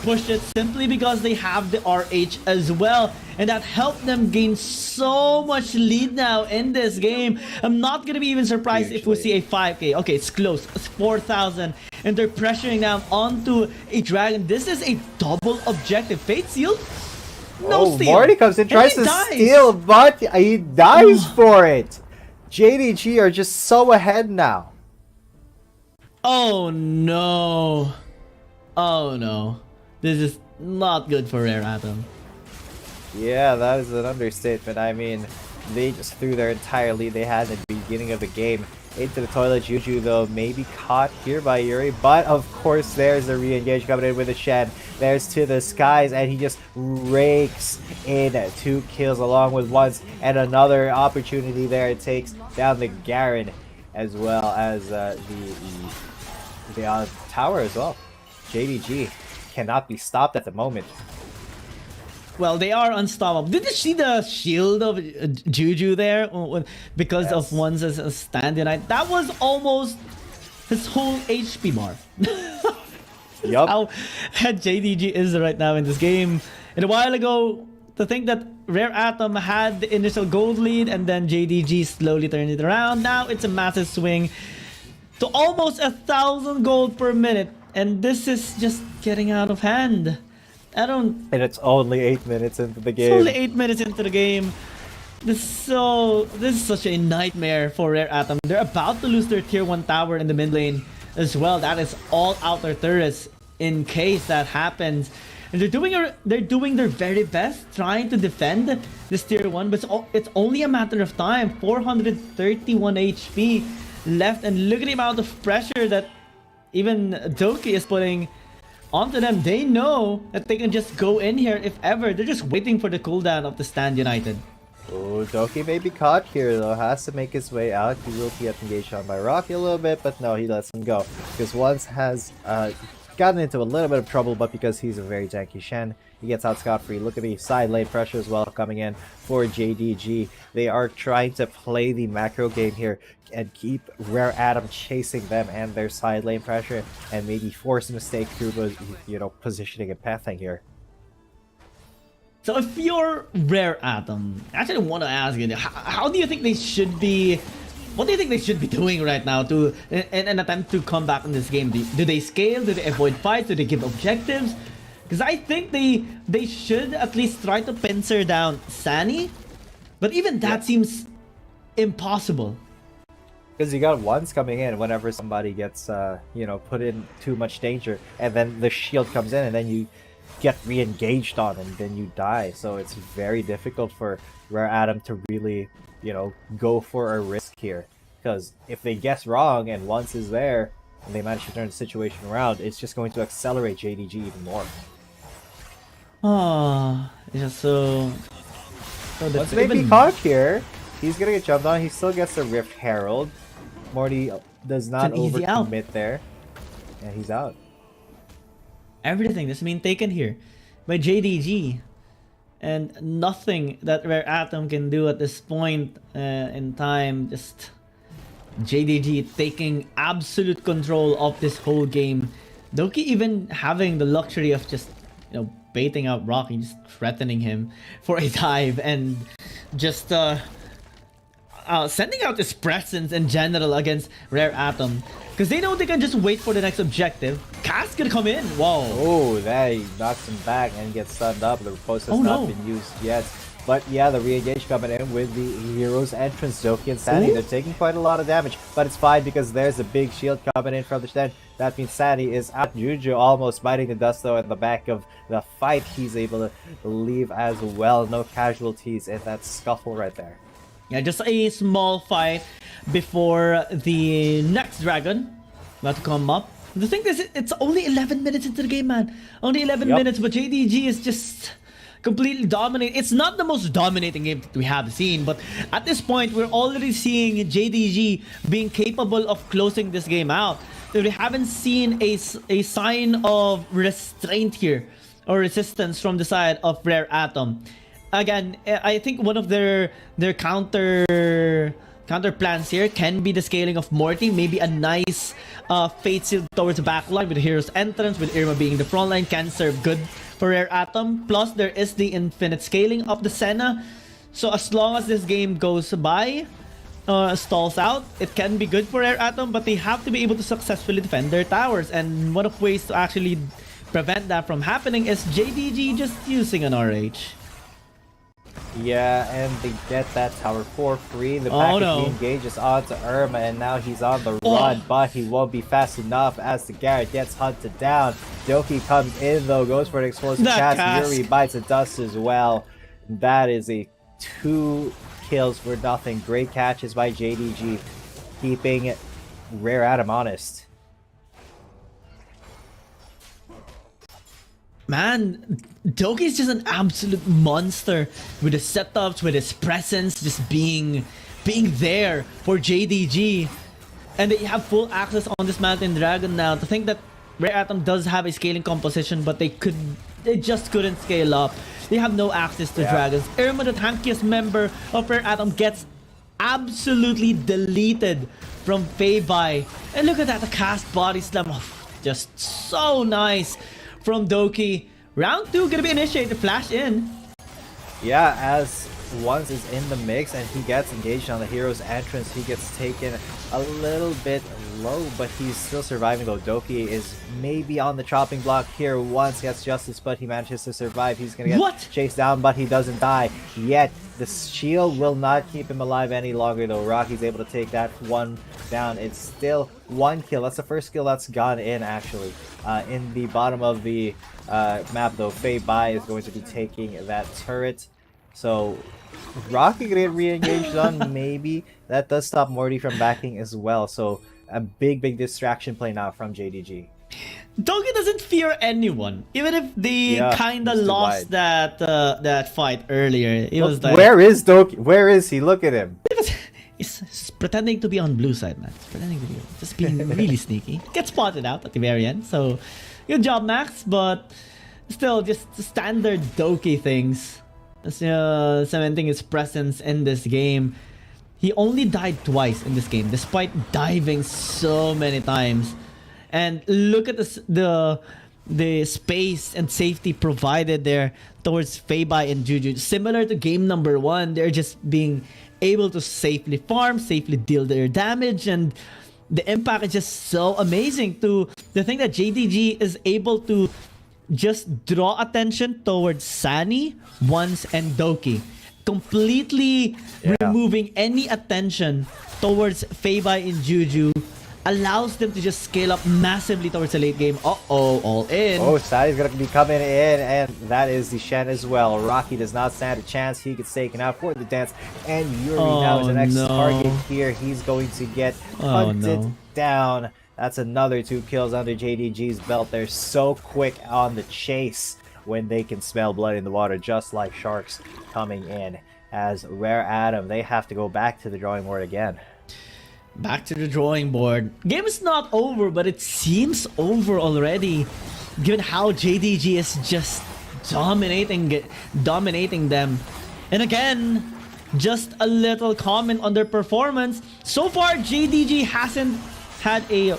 push it simply because they have the RH as well, and that helped them gain so much lead now in this game. I'm not gonna be even surprised if we see a 5k. Okay, it's close. It's 4,000, and they're pressuring now onto a dragon. This is a double objective. Fate Seal? No steal. Morty comes in, tries to steal, but he dies for it. JDG are just so ahead now. Oh no. Oh no. This is not good for Rare Atom. Yeah, that is an understatement. I mean, they just threw their entire lead they had at the beginning of the game into the toilet. Juju, though, maybe caught here by Yuri, but of course, there's the re-engage coming in with a Shen. There's To the Skies, and he just rakes in 2 kills along with Once, and another opportunity there. It takes down the Garen as well as the tower as well. JDG cannot be stopped at the moment. Well, they are unstoppable. Did you see the shield of Juju there? Because of Once's stand tonight. That was almost his whole HP bar. Yup. How JDG is right now in this game. And a while ago, to think that Rare Atom had the initial gold lead and then JDG slowly turned it around. Now it's a massive swing to almost 1,000 gold per minute. And this is just getting out of hand. And it's only 8 minutes into the game. It's only 8 minutes into the game. This is such a nightmare for Rare Atom. They're about to lose their tier 1 tower in the mid lane as well. That is all outer turrets in case that happens. And they're doing their very best trying to defend this tier 1, but it's only a matter of time. 431 HP left, and look at the amount of pressure that even Doki is putting onto them. They know that they can just go in here if ever. They're just waiting for the cooldown of the Stand United. Oh, Doki may be caught here though. Has to make his way out. He will get engaged on by Rocky a little bit, but no, he lets him go. Because Once has gotten into a little bit of trouble, but because he's a very tanky Shen, he gets out scot-free. Look at the side lane pressure as well coming in for JDG. They are trying to play the macro game here and keep Rare Atom chasing them and their side lane pressure, and maybe force a mistake through, you know, positioning and pathing here. So if you're Rare Atom, I actually want to ask you, how do you think they should be? What do you think they should be doing right now to in an attempt to come back in this game? Do they scale? Do they avoid fights? Do they give objectives? Because I think they should at least try to pincer down Sunny, but even that seems impossible. Because you got ones coming in whenever somebody gets you know, put in too much danger, and then the shield comes in, and then you get re-engaged on, and then you die. So it's very difficult for Rare Atom to really, you know, go for a risk here, because if they guess wrong and once is there and they manage to turn the situation around, it's just going to accelerate JDG even more. Oh, yeah, so once they be caught here, he's gonna get jumped on. He still gets the Rift Herald. Morty does not overcommit there, and he's out. Everything is being taken here by JDG, and nothing that Rare Atom can do at this point in time. Just JDG taking absolute control of this whole game. Doki even having the luxury of just, you know, baiting out Rocky, just threatening him for a dive, and just sending out his presence in general against Rare Atom, because they know they can just wait for the next objective. Cass gonna come in. Whoa. Oh, that he knocks him back and gets stunned up. The riposte has not been used yet. But yeah, the re-engage coming in with the hero's entrance. Doki and Sandy, they're taking quite a lot of damage, but it's fine because there's a big shield coming in from the Shen. That means Sandy is out. Juju almost biting the dust though at the back of the fight. He's able to leave as well. No casualties in that scuffle right there. Yeah, just a small fight before the next dragon about to come up. The thing is, it's only 11 minutes into the game, man. Only 11 minutes, but JDG is just completely dominating. It's not the most dominating game that we have seen, but at this point, we're already seeing JDG being capable of closing this game out. So we haven't seen a sign of restraint here or resistance from the side of Rare Atom. Again, I think one of their counter plans here can be the scaling of Morty. Maybe a nice Fate Seal towards the backline with the hero's entrance, with Irma being the front line, can serve good for Rare Atom. Plus, there is the infinite scaling of the Senna. So as long as this game goes by, stalls out, it can be good for Rare Atom, but they have to be able to successfully defend their towers. And one of the ways to actually prevent that from happening is JDG just using an RH. Yeah, and they get that tower for free. The package engages onto Irma, and now he's on the run, but he won't be fast enough as the Garrett gets hunted down. Doki comes in though, goes for an explosive cast. Yuri bites the dust as well. That is a 2 kills for nothing. Great catches by JDG, keeping Rare Atom honest. Man, Doki's just an absolute monster with his setups, with his presence, just being there for JDG. And they have full access on this Mountain Dragon now. To think that Rare Atom does have a scaling composition, but they just couldn't scale up. They have no access to dragons. Irma, the tankiest member of Rare Atom, gets absolutely deleted from Feibai. And look at that, the cast body slam. Just so nice from Doki. Round 2 gonna be initiated. Flash in. Yeah, as Once is in the mix and he gets engaged on the hero's entrance. He gets taken a little bit low, but he's still surviving though. Doki is maybe on the chopping block here. Once gets justice, but he manages to survive. He's gonna get chased down, but he doesn't die yet. The shield will not keep him alive any longer though. Rocky's able to take that one down. It's still 1 kill. That's the first kill that's gone in actually. In the bottom of the map though, Feibai is going to be taking that turret. So Rocky get re-engaged on, maybe. That does stop Morty from backing as well. So a big distraction play now from JDG. Doki doesn't fear anyone, even if they kinda lost that fight earlier. It was like, where is Doki? Where is he? Look at him. He's pretending to be on blue side, man. He's pretending to be just being really sneaky. Gets spotted out at the very end, so Good job, Max, but still just standard Doki things. Cementing his presence in this game. He only died twice in this game, despite diving so many times. And look at the space and safety provided there towards Feibai and Juju. Similar to game number 1, they're just being able to safely farm, safely deal their damage, and the impact is just so amazing. To the thing that JDG is able to just draw attention towards Sunny, Once, and Doki, completely removing any attention towards Feibai and Juju, allows them to just scale up massively towards the late game. All in. Oh, Sadi's gonna be coming in, and that is the Shen as well. Rocky does not stand a chance. He gets taken out for the dance, and Yuri now is the next target here. He's going to get hunted down. That's another 2 kills under JDG's belt. They're so quick on the chase when they can smell blood in the water, just like sharks coming in. As Rare Atom, they have to go back to the drawing board again. Back to the drawing board. Game is not over, but it seems over already, given how JDG is just dominating them. And again, just a little comment on their performance. So far, JDG hasn't had a...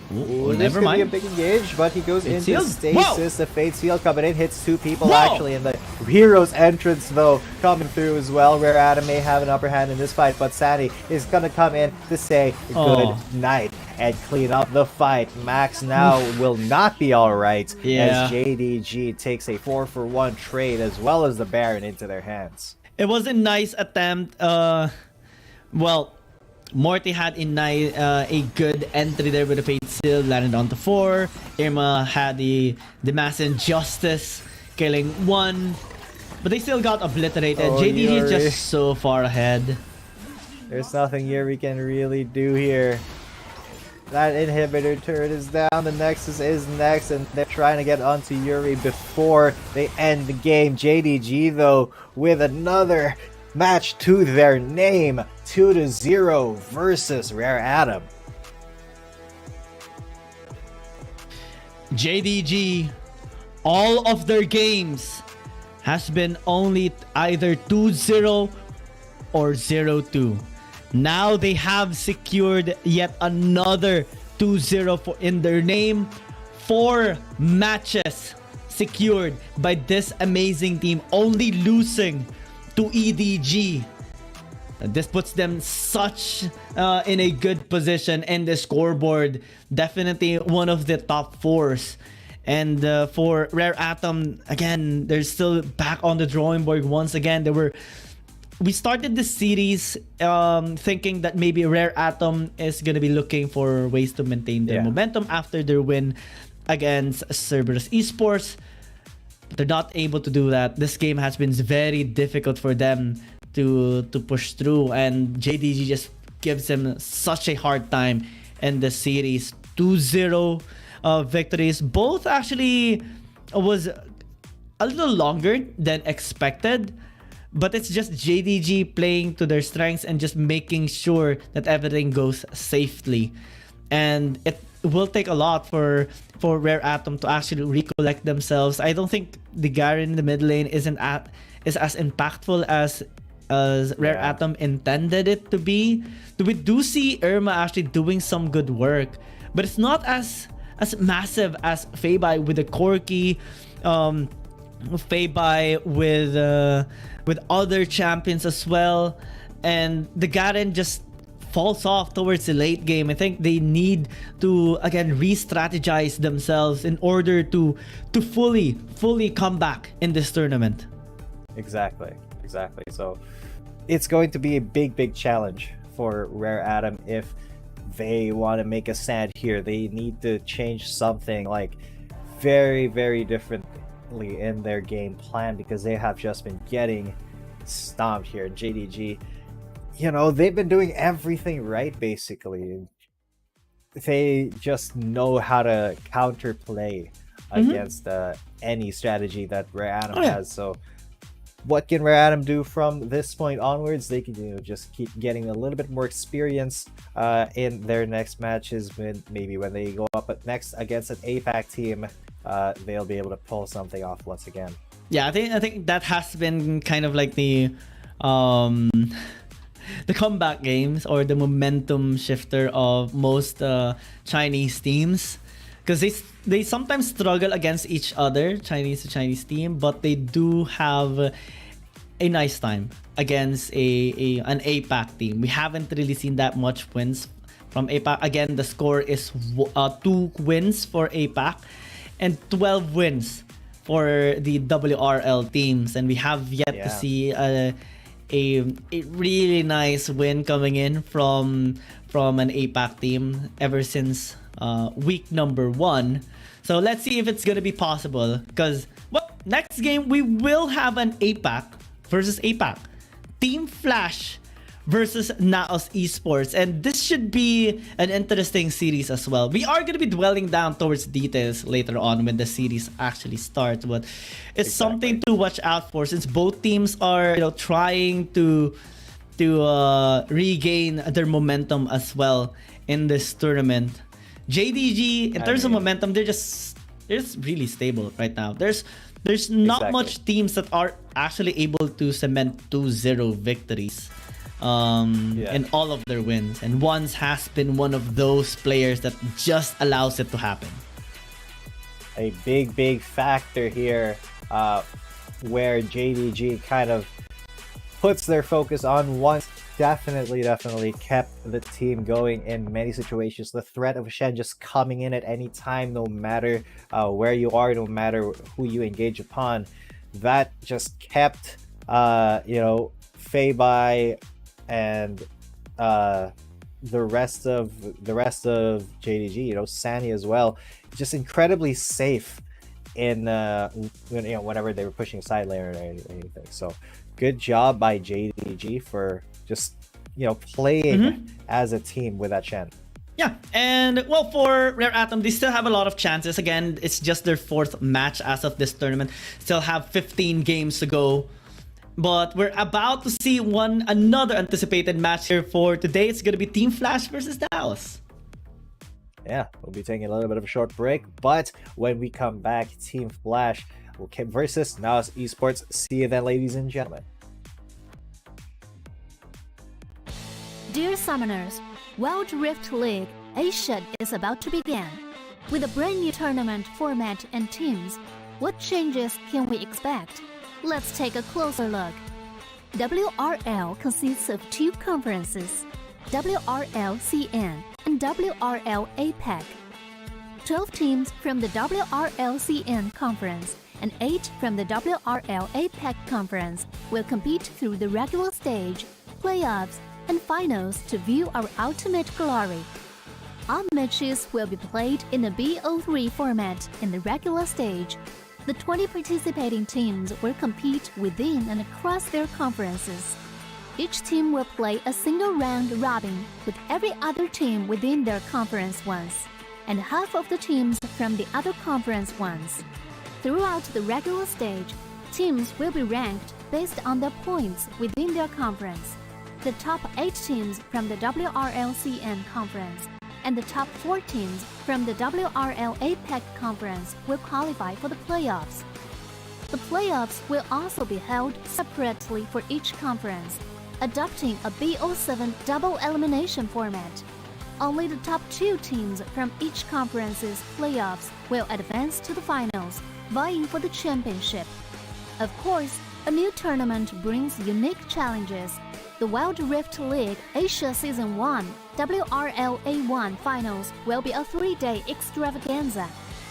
never mind. Be a big engage, but he goes into sealed. stasis. The Fate Seal coming in, hits 2 people actually, and the Hero's entrance though coming through as well. Rare Atom may have an upper hand in this fight, but Sandy is gonna come in to say good night and clean up the fight. Max now will not be alright as JDG takes a 4-for-1 trade as well as the Baron into their hands. It was a nice attempt. Morty had a good entry there with the Fate Seal, landed onto 4. Irma had the Mass Injustice, killing 1. But they still got obliterated. JDG is just so far ahead. There's nothing Yuri can really do here. That inhibitor turret is down. The Nexus is next, and they're trying to get onto Yuri before they end the game. JDG, though, with another match to their name, 2-0 versus Rare Atom. JDG, all of their games has been only either 2-0 or 0-2. Now they have secured yet another 2-0 in their name. 4 matches secured by this amazing team, only losing to EDG. This puts them in a good position in the scoreboard. Definitely one of the top 4s. And for Rare Atom, again, they're still back on the drawing board once again. We started this series thinking that maybe Rare Atom is going to be looking for ways to maintain their momentum after their win against Cerberus Esports. They're not able to do that. This game has been very difficult for them to push through, and JDG just gives them such a hard time in the series. 2-0 victories. Both actually was a little longer than expected, but it's just JDG playing to their strengths and just making sure that everything goes safely. And it will take a lot for Rare Atom to actually recollect themselves. I don't think the Garen in the mid lane is as impactful as Rare Atom intended it to be. We do see Irma actually doing some good work, but it's not as massive as Feibai with the Corki, Feibai with other champions as well, and the Garen just falls off towards the late game. I think they need to again re-strategize themselves in order to fully come back in this tournament. Exactly. So it's going to be a big challenge for Rare Atom if they want to make a stand here. They need to change something like very differently in their game plan, because they have just been getting stomped here. JDG, they've been doing everything right basically. They just know how to counterplay against any strategy that Rare Atom has. So what can Rare Atom do from this point onwards? They can just keep getting a little bit more experience in their next matches, when they go up next against an APAC team they'll be able to pull something off once again. Yeah, I think that has been kind of like the comeback games or the momentum shifter of most Chinese teams, because they sometimes struggle against each other, Chinese to Chinese team, but they do have a nice time against an APAC team. We haven't really seen that much wins from APAC. Again, the score is 2 wins for APAC and 12 wins for the WRL teams, and we have yet to see a really nice win coming in from an APAC team ever since week number 1. So let's see if it's gonna be possible, because next game we will have an APAC versus APAC, Team Flash versus NAOS Esports, and this should be an interesting series as well. We are going to be dwelling down towards details later on when the series actually starts, but it's something to watch out for, since both teams are trying to regain their momentum as well in this tournament. JDG, in terms of momentum, they're just really stable right now. There's not much teams that are actually able to cement 2-0 victories in all of their wins, and Ones has been one of those players that just allows it to happen. A big factor here, where JDG kind of puts their focus on Ones. Definitely kept the team going in many situations. The threat of Shen just coming in at any time, no matter where you are, no matter who you engage upon, that just kept Feibai and the rest of JDG, Sani as well, just incredibly safe in whenever they were pushing side lane or anything. So good job by JDG for just playing as a team with that Shen. Yeah, and well, for Rare Atom, they still have a lot of chances. Again, it's just their 4th match as of this tournament. Still have 15 games to go. But we're about to see another anticipated match here for today. It's going to be Team Flash versus NAOS. Yeah, we'll be taking a little bit of a short break, but when we come back, Team Flash versus NAOS Esports. See you then, ladies and gentlemen. Dear Summoners, Wild Rift League Asia is about to begin. With a brand new tournament format and teams, what changes can we expect? Let's take a closer look. WRL consists of 2 conferences, WRL CN and WRL APAC. 12 teams from the WRL CN conference and 8 from the WRL APAC conference will compete through the regular stage, playoffs, and finals to view our ultimate glory. All matches will be played in the BO3 format in the regular stage. The 20 participating teams will compete within and across their conferences. Each team will play a single round robin with every other team within their conference once, and half of the teams from the other conference once. Throughout the regular stage, teams will be ranked based on their points within their conference. The top 8 teams from the WRLCN conference and the top 4 teams from the WRL APAC conference will qualify for the playoffs. The playoffs will also be held separately for each conference, adopting a BO7 double elimination format. Only the top 2 teams from each conference's playoffs will advance to the finals, vying for the championship. Of course, a new tournament brings unique challenges. The Wild Rift League Asia Season 1 WRL A1 Finals will be a 3-day extravaganza.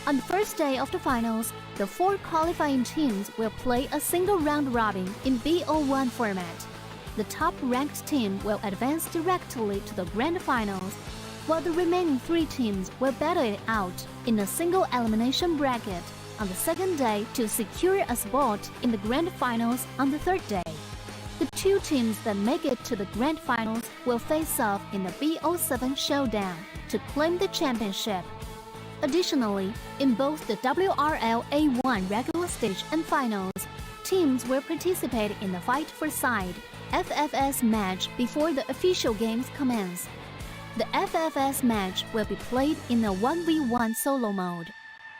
On the first day of the finals, the 4 qualifying teams will play a single round robin in BO1 format. The top-ranked team will advance directly to the grand finals, while the remaining 3 teams will battle it out in a single elimination bracket on the second day to secure a spot in the grand finals on the third day. The 2 teams that make it to the grand finals will face off in the BO7 showdown to claim the championship. Additionally, in both the WRL A1 regular stage and finals, teams will participate in the Fight for Side FFS match before the official games commence. The FFS match will be played in a 1v1 solo mode.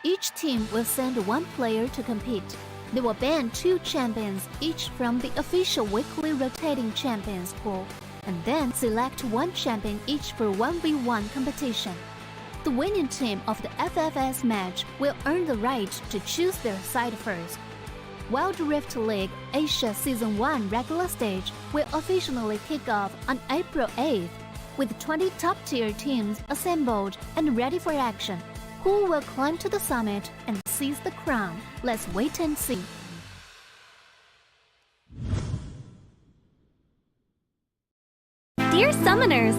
Each team will send one player to compete. They will ban 2 champions each from the official weekly rotating champions pool, and then select 1 champion each for 1v1 competition. The winning team of the FFS match will earn the right to choose their side first. Wild Rift League Asia Season 1 regular stage will officially kick off on April 8th, with 20 top-tier teams assembled and ready for action. Who will climb to the summit and seize the crown? Let's wait and see. Dear Summoners,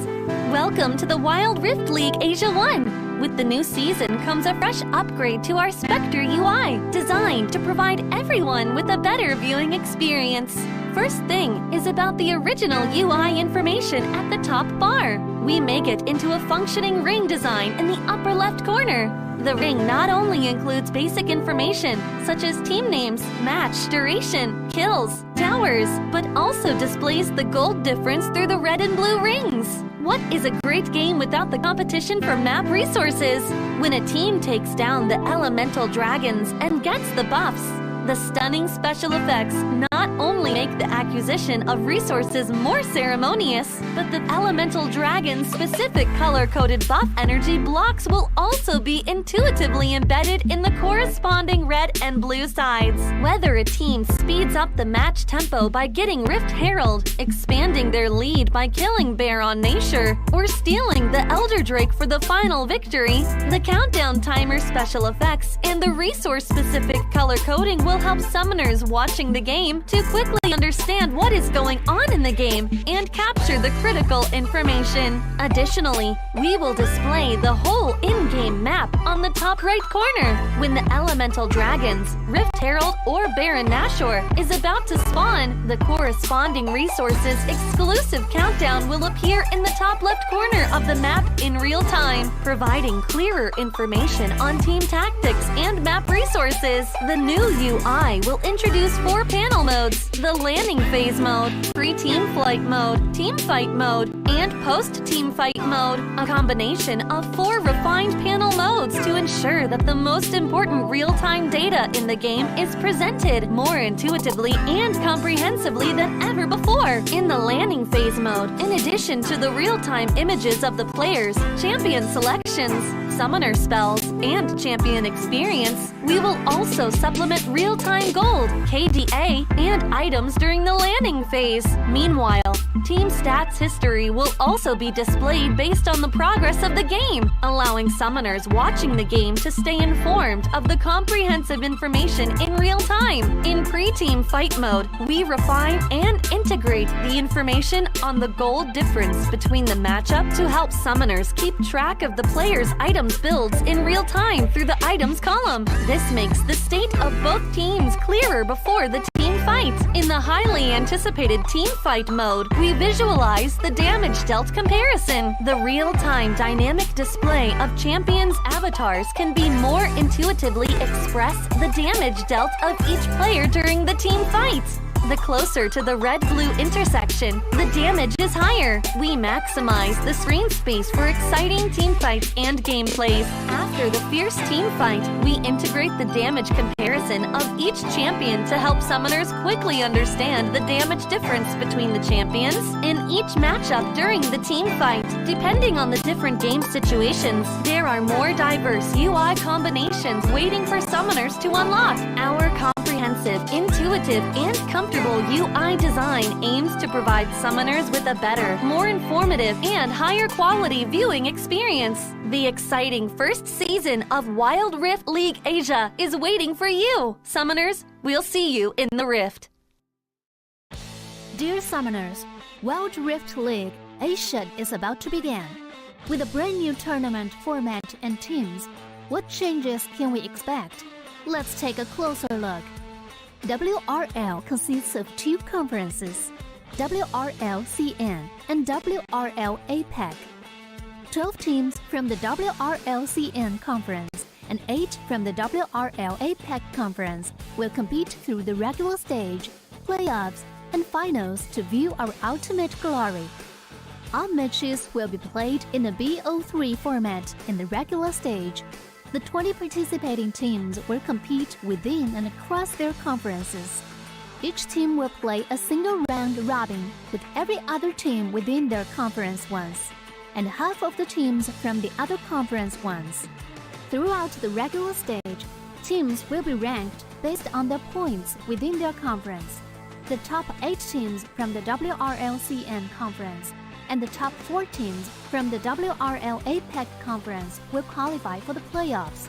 welcome to the Wild Rift League Asia 1. With the new season comes a fresh upgrade to our Spectre UI, designed to provide everyone with a better viewing experience. First thing is about the original UI information at the top bar. We make it into a functioning ring design in the upper left corner. The ring not only includes basic information such as team names, match duration, kills, towers, but also displays the gold difference through the red and blue rings. What is a great game without the competition for map resources? When a team takes down the elemental dragons and gets the buffs, the stunning special effects not only make the acquisition of resources more ceremonious, but the elemental dragon's specific color-coded buff energy blocks will also be intuitively embedded in the corresponding red and blue sides. Whether a team speeds up the match tempo by getting Rift Herald, expanding their lead by killing Baron Nashor, or stealing the Elder Drake for the final victory, the countdown timer special effects and the resource-specific color coding will help summoners watching the game to quickly understand what is going on in the game and capture the critical information. Additionally, we will display the whole in-game map on the top right corner. When the elemental dragons, Rift Herald or Baron Nashor is about to spawn, the corresponding resources exclusive countdown will appear in the top left corner of the map in real time, providing clearer information on team tactics and map resources. The new UI will introduce 4 panel modes: the landing phase mode, pre-team flight mode, team fight mode, and post-team fight mode, a combination of 4 refined panel modes to ensure that the most important real-time data in the game is presented more intuitively and comprehensively than ever before. In the landing phase mode, in addition to the real-time images of the players, champion selections, summoner spells, and champion experience, we will also supplement real-time gold, KDA, and items during the landing phase. Meanwhile, team stats history will also be displayed based on the progress of the game, allowing summoners watching the game to stay informed of the comprehensive information in real time. In pre-team fight mode, we refine and integrate the information on the gold difference between the matchup to help summoners keep track of the player's items builds in real time through the items column. This makes the state of both teams clearer before the team fight. In the highly anticipated team fight mode, we visualize the damage dealt comparison. The real-time dynamic display of champions' avatars can be more intuitively express the damage dealt of each player during the team fight. The closer to the red-blue intersection, the damage is higher. We maximize the screen space for exciting team fights and gameplays. After the fierce team fight, we integrate the damage comparison of each champion to help summoners quickly understand the damage difference between the champions in each matchup during the team fight. Depending on the different game situations, there are more diverse UI combinations waiting for summoners to unlock. Our comprehensive, intuitive, and comfortable UI design aims to provide summoners with a better, more informative, and higher quality viewing experience. The exciting first season of Wild Rift League Asia is waiting for you. Summoners, we'll see you in the Rift. Dear Summoners, Wild Rift League Asia is about to begin. With a brand new tournament format and teams, what changes can we expect? Let's take a closer look. WRL consists of 2 conferences, WRL CN and WRL APAC. 12 teams from the WRL CN conference and 8 from the WRL APAC conference will compete through the regular stage, playoffs, and finals to view our ultimate glory. All matches will be played in a BO3 format in the regular stage. The 20 participating teams will compete within and across their conferences. Each team will play a single round robin with every other team within their conference once, and half of the teams from the other conference once. Throughout the regular stage, teams will be ranked based on their points within their conference. The top 8 teams from the WRL-CN conference and the top 4 teams from the WRL APEC conference will qualify for the playoffs.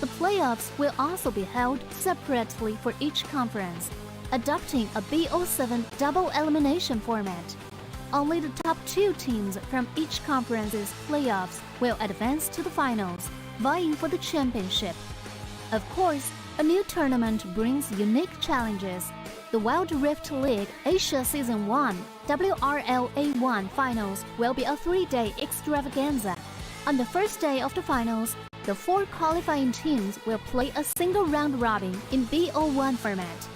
The playoffs will also be held separately for each conference, adopting a BO3 double elimination format. Only the top 2 teams from each conference's playoffs will advance to the finals, vying for the championship. Of course, a new tournament brings unique challenges. The Wild Rift League Asia Season 1 WRL A1 Finals will be a 3-day extravaganza. On the first day of the finals, the 4 qualifying teams will play a single round robin in BO1 format.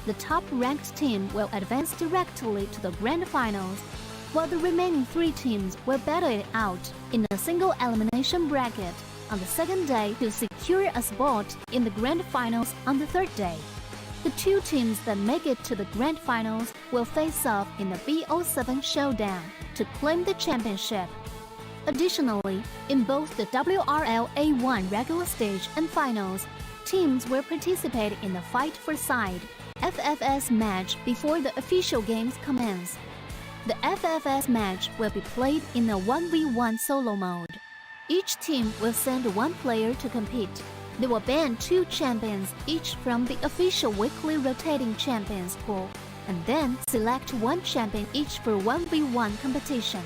The top-ranked team will advance directly to the grand finals, while the remaining 3 teams will battle it out in a single elimination bracket on the second day to secure a spot in the grand finals on the third day. The 2 teams that make it to the grand finals will face off in the BO7 showdown to claim the championship. Additionally, in both the WRL A1 regular stage and finals, teams will participate in the Fight for Side FFS match before the official games commence. The FFS match will be played in a 1v1 solo mode. Each team will send 1 player to compete. They will ban 2 champions each from the official weekly rotating champions pool, and then select 1 champion each for 1v1 competition.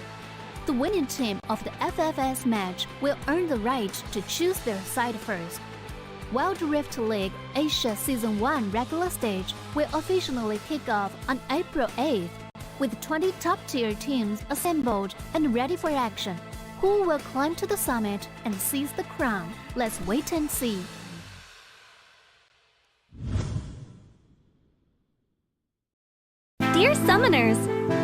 The winning team of the FFS match will earn the right to choose their side first. Wild Rift League Asia Season 1 regular stage will officially kick off on April 8th, with 20 top-tier teams assembled and ready for action. Who will climb to the summit and seize the crown? Let's wait and see. Dear Summoners,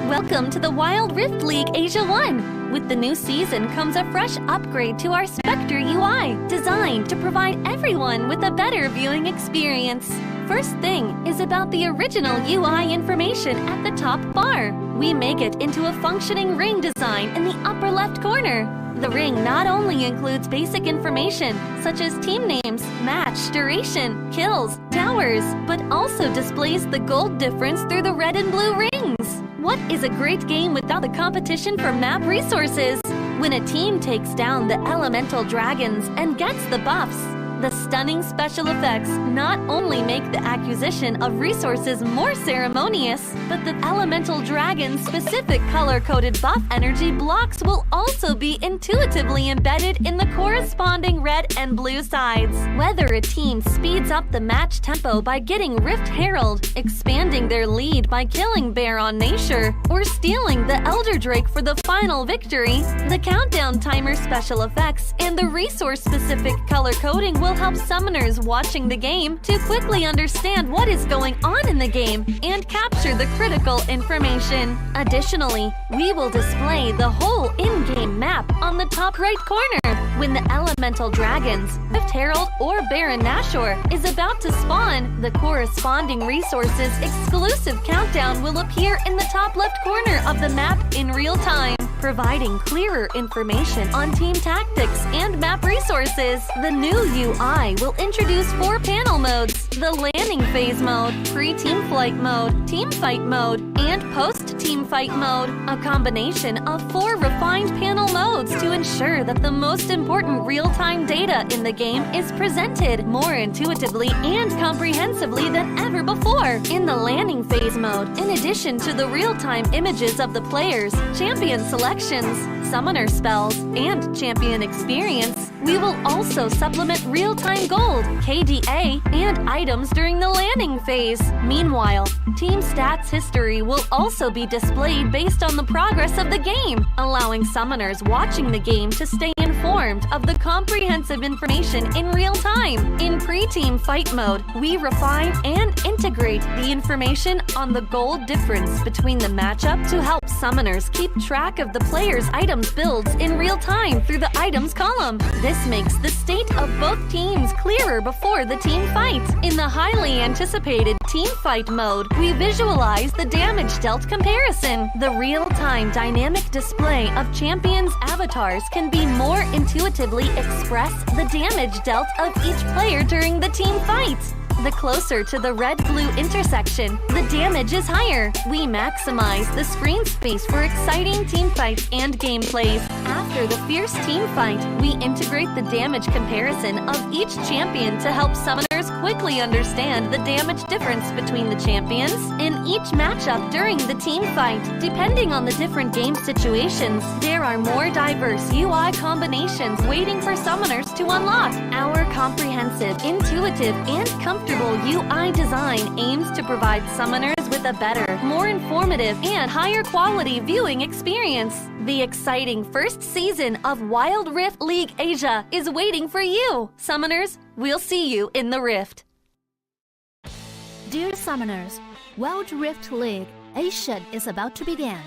welcome to the Wild Rift League Asia 1. With the new season comes a fresh upgrade to our Spectre UI, designed to provide everyone with a better viewing experience. First thing is about the original UI information at the top bar. We make it into a functioning ring design in the upper left corner. The ring not only includes basic information such as team names, match duration, kills, towers, but also displays the gold difference through the red and blue rings. What is a great game without the competition for map resources? When a team takes down the elemental dragons and gets the buffs, the stunning special effects not only make the acquisition of resources more ceremonious, but the elemental dragon's specific color-coded buff energy blocks will also be intuitively embedded in the corresponding red and blue sides. Whether a team speeds up the match tempo by getting Rift Herald, expanding their lead by killing Baron Nashor, or stealing the Elder Drake for the final victory, the countdown timer special effects and the resource-specific color coding will help summoners watching the game to quickly understand what is going on in the game and capture the critical information. Additionally, we will display the whole in-game map on the top right corner. When the elemental dragons, Rift Herald or Baron Nashor is about to spawn, the corresponding resources exclusive countdown will appear in the top left corner of the map in real time, providing clearer information on team tactics and map resources. The new UI will introduce 4 panel modes: the landing phase mode, pre-team flight mode, team fight mode, and post-team fight mode, a combination of 4 refined panel modes to ensure that the most important real-time data in the game is presented more intuitively and comprehensively than ever before. In the landing phase mode, in addition to the real-time images of the players, champion selections, summoner spells, and champion experience, we will also supplement real-time gold, KDA, and items during the landing phase. Meanwhile, team stats history will also be displayed based on the progress of the game, allowing summoners watching the game to stay informed informed of the comprehensive information in real time. In pre-team fight mode, we refine and integrate the information on the goal difference between the matchup to help summoners keep track of the player's items builds in real time through the items column. This makes the state of both teams clearer before the team fight. In the highly anticipated team fight mode, we visualize the damage dealt comparison. The real-time dynamic display of champions' avatars can be more intuitively express the damage dealt of each player during the team fight. The closer to the red-blue intersection, the damage is higher. We maximize the screen space for exciting team fights and gameplays. After the fierce team fight, we integrate the damage comparison of each champion to help summoners quickly understand the damage difference between the champions in each matchup during the team fight. Depending on the different game situations, there are more diverse UI combinations waiting for summoners to unlock. Our comprehensive, intuitive, and comfortable UI design aims to provide summoners with a better, more informative, and higher quality viewing experience. The exciting first season of Wild Rift League Asia is waiting for you. Summoners, we'll see you in the Rift. Dear Summoners, Wild Rift League Asia is about to begin.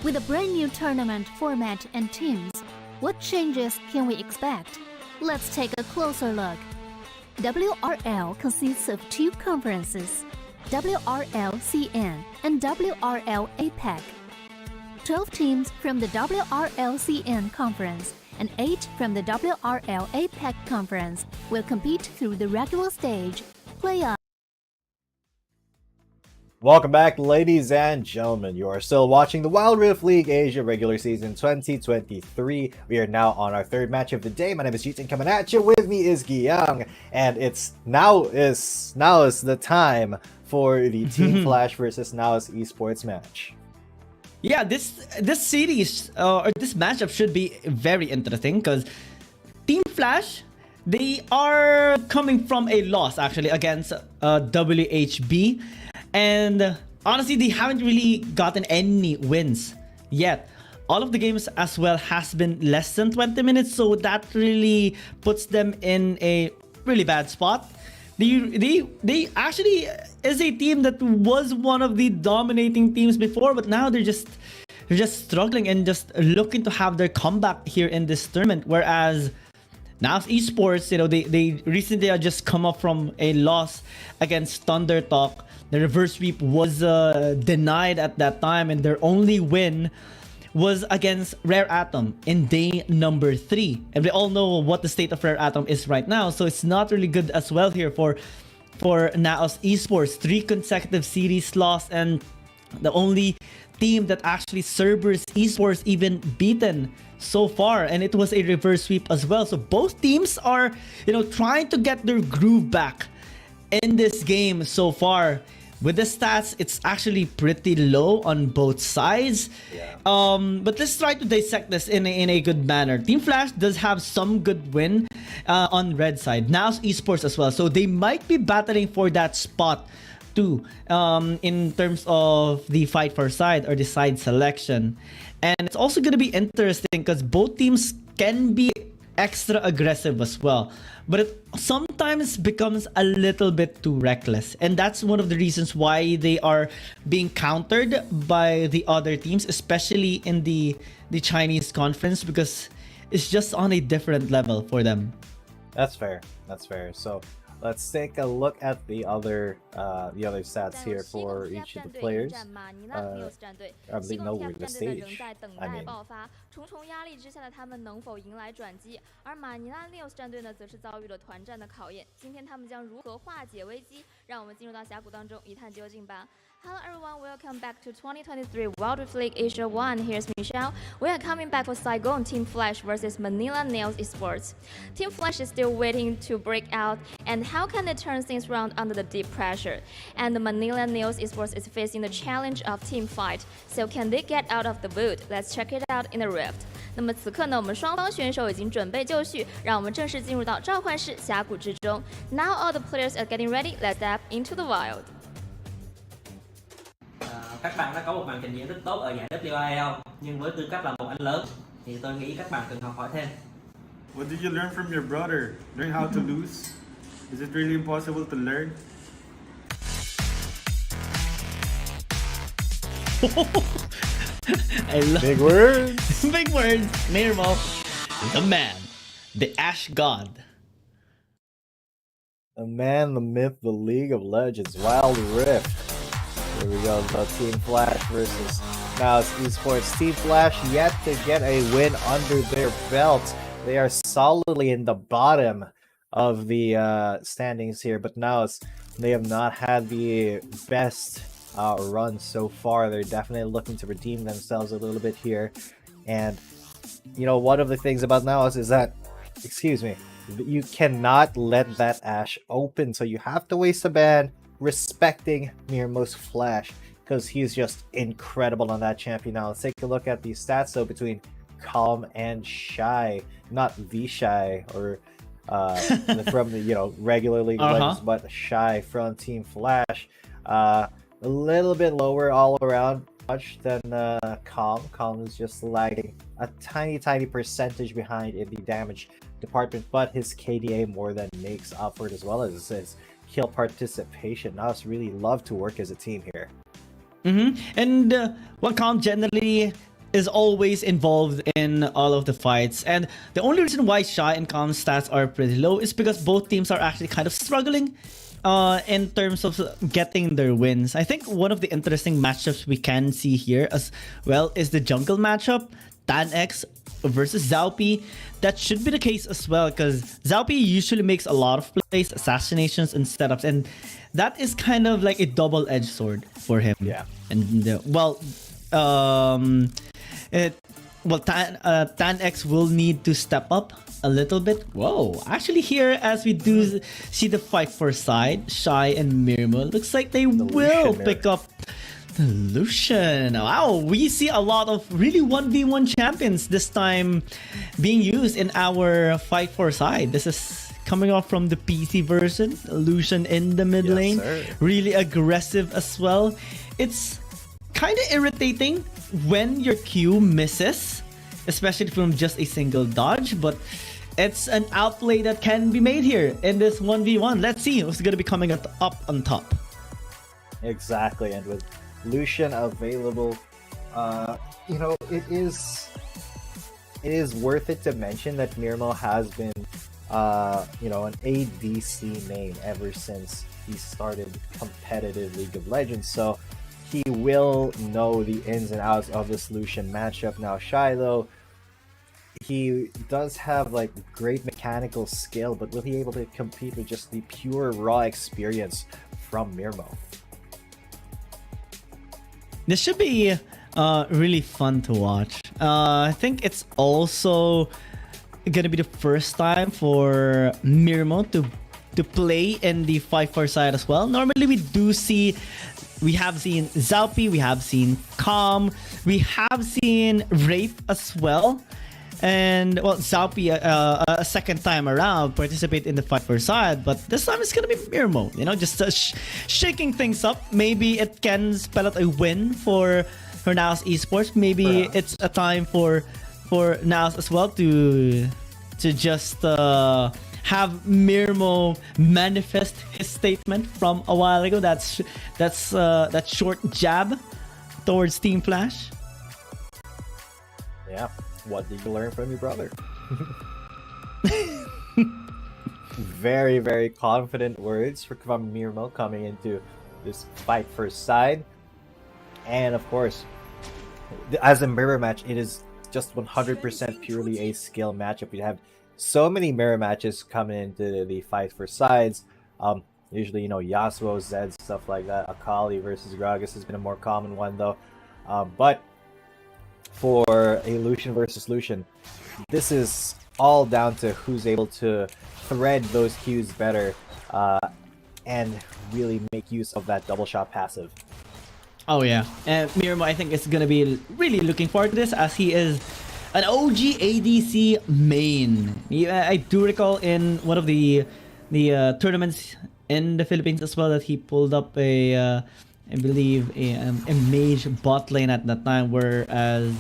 With a brand new tournament format and teams, what changes can we expect? Let's take a closer look. WRL consists of two conferences, WRL CN and WRL APAC. 12 teams from the WRL CN conference and 8 from the WRL APAC conference will compete through the regular stage, playoff. Welcome back, ladies and gentlemen. You are still watching the Wild Rift League Asia regular season 2023. We are now on our third match of the day. My name is Jeetan coming at you. With me is Giyang, and it's now is the time for the Team Flash versus NAOS Esports match. Yeah, this series or this matchup should be very interesting because Team Flash, they are coming from a loss actually against WHB. And honestly, they haven't really gotten any wins yet. All of the games as well has been less than 20 minutes, so that really puts them in a really bad spot. They actually is a team that was one of the dominating teams before, but now they're just struggling and just looking to have their comeback here in this tournament. Whereas now Esports, you know, they recently just come up from a loss against Thunder Talk. The reverse sweep was denied at that time, and their only win was against Rare Atom in day number 3. And we all know what the state of Rare Atom is right now, so it's not really good as well here for NAOS Esports. 3 consecutive series loss, and the only team that actually Cerberus Esports even beaten so far, and it was a reverse sweep as well. So both teams are, you know, trying to get their groove back in this game so far. With the stats, it's actually pretty low on both sides. Yeah. But let's try to dissect this in a good manner. Team Flash does have some good win on red side. NAOS Esports as well. So they might be battling for that spot too in terms of the fight for side or the side selection. And it's also going to be interesting because both teams can be extra aggressive as well, but it sometimes becomes a little bit too reckless, and that's one of the reasons why they are being countered by the other teams, especially in the Chinese conference, because it's just on a different level for them. That's fair. So let's take a look at the other stats here for each of the players. I believe no, we're the stage. I mean. 重重压力之下的他们能否迎来转机？而马尼拉 NAOS 战队呢，则是遭遇了团战的考验。今天他们将如何化解危机？让我们进入到峡谷当中一探究竟吧。Hello everyone, welcome back to 2023 Wild Rift League Asia 1. Here's Michelle. We are coming back for Saigon Team Flash versus Manila NAOS Esports. Team Flash is still waiting to break out, and how can they turn things around under the deep pressure? And the Manila NAOS Esports is facing the challenge of team fight. So can they get out of the wood? Let's check it out in the Rift. 那么此刻呢，我们双方选手已经准备就绪，让我们正式进入到召唤师峡谷之中。Now all the players are getting ready. Let's step into the wild. Các bạn đã có một màn trình diễn rất tốt ở giải WRL, nhưng với tư cách là một anh lớn thì tôi nghĩ các bạn cần học hỏi thêm. What did you learn from your brother? Learn how to lose? Is it really impossible to learn? I love Big words. Big words. Mirmo, the man, the Ash God. The man, the myth, the League of Legends, Wild Rift. Here we go, the Team Flash versus NAOS Esports. Team Flash yet to get a win under their belt. They are solidly in the bottom of the standings here, but NAOS, they have not had the best run so far. They're definitely looking to redeem themselves a little bit here. And, you know, one of the things about NAOS is that, excuse me, you cannot let that Ashe open, so you have to waste a ban respecting Mirmo's flash, because he's just incredible on that champion. Now let's take a look at the stats though between Calm and Shy, not the Shy or from the regular League of Legends, but Shy from Team Flash. A little bit lower all around much than Calm. Calm is just lagging a tiny percentage behind in the damage department, but his KDA more than makes up for it, as well as his kill participation. NAOS really love to work as a team here. And Calm generally is always involved in all of the fights, and the only reason why Shy and Calm's stats are pretty low is because both teams are actually kind of struggling in terms of getting their wins. I think one of the interesting matchups we can see here as well is the jungle matchup, TanX versus Zaupi. That should be the case as well, because Zaupi usually makes a lot of plays, assassinations, and setups, and that is kind of like a double-edged sword for him. Yeah. And TanX will need to step up a little bit. Whoa, actually here, as we do see the fight for side, Shy and Mirmo, looks like they will pick up the Lucian. Wow, we see a lot of really 1v1 champions this time being used in our fight for side. This is coming off from the PC version. Lucian in the mid lane, really aggressive as well. It's kind of irritating when your Q misses, especially from just a single dodge, but it's an outplay that can be made here in this 1v1. Let's see what's going to be coming up on top. Exactly, and with Lucian available, it is worth it to mention that Mirmo has been an ADC main ever since he started competitive League of Legends, so he will know the ins and outs of this Lucian matchup. Now Shy, though, he does have like great mechanical skill, but will he be able to compete with just the pure raw experience from Mirmo? This should be really fun to watch. I think it's also gonna be the first time for Mirmo to play in the 5-4 side as well. Normally we have seen Zaupi, we have seen Calm, we have seen Wraith as well. And well, Zaupi a second time around participate in the 5-4 side, but this time it's gonna be Mirmo, just shaking things up. Maybe it can spell out a win for NAOS Esports. Maybe it's a time for NAOS as well to just have Mirmo manifest his statement from a while ago. That's that short jab towards Team Flash. Yeah. What did you learn from your brother? Very, very confident words from Mirmo coming into this fight for side. And of course, as a mirror match, it is just 100% purely a skill matchup. We have so many mirror matches coming into the fight for sides. Usually, Yasuo, Zed, stuff like that. Akali versus Gragas has been a more common one, though. But for a Lucian versus Lucian, this is all down to who's able to thread those cues better and really make use of that double shot passive. Oh yeah, and Mirmo, I think, is gonna be really looking forward to this, as he is an OG ADC main. I do recall in one of the tournaments in the Philippines as well that he pulled up I believe a mage bot lane at that time, whereas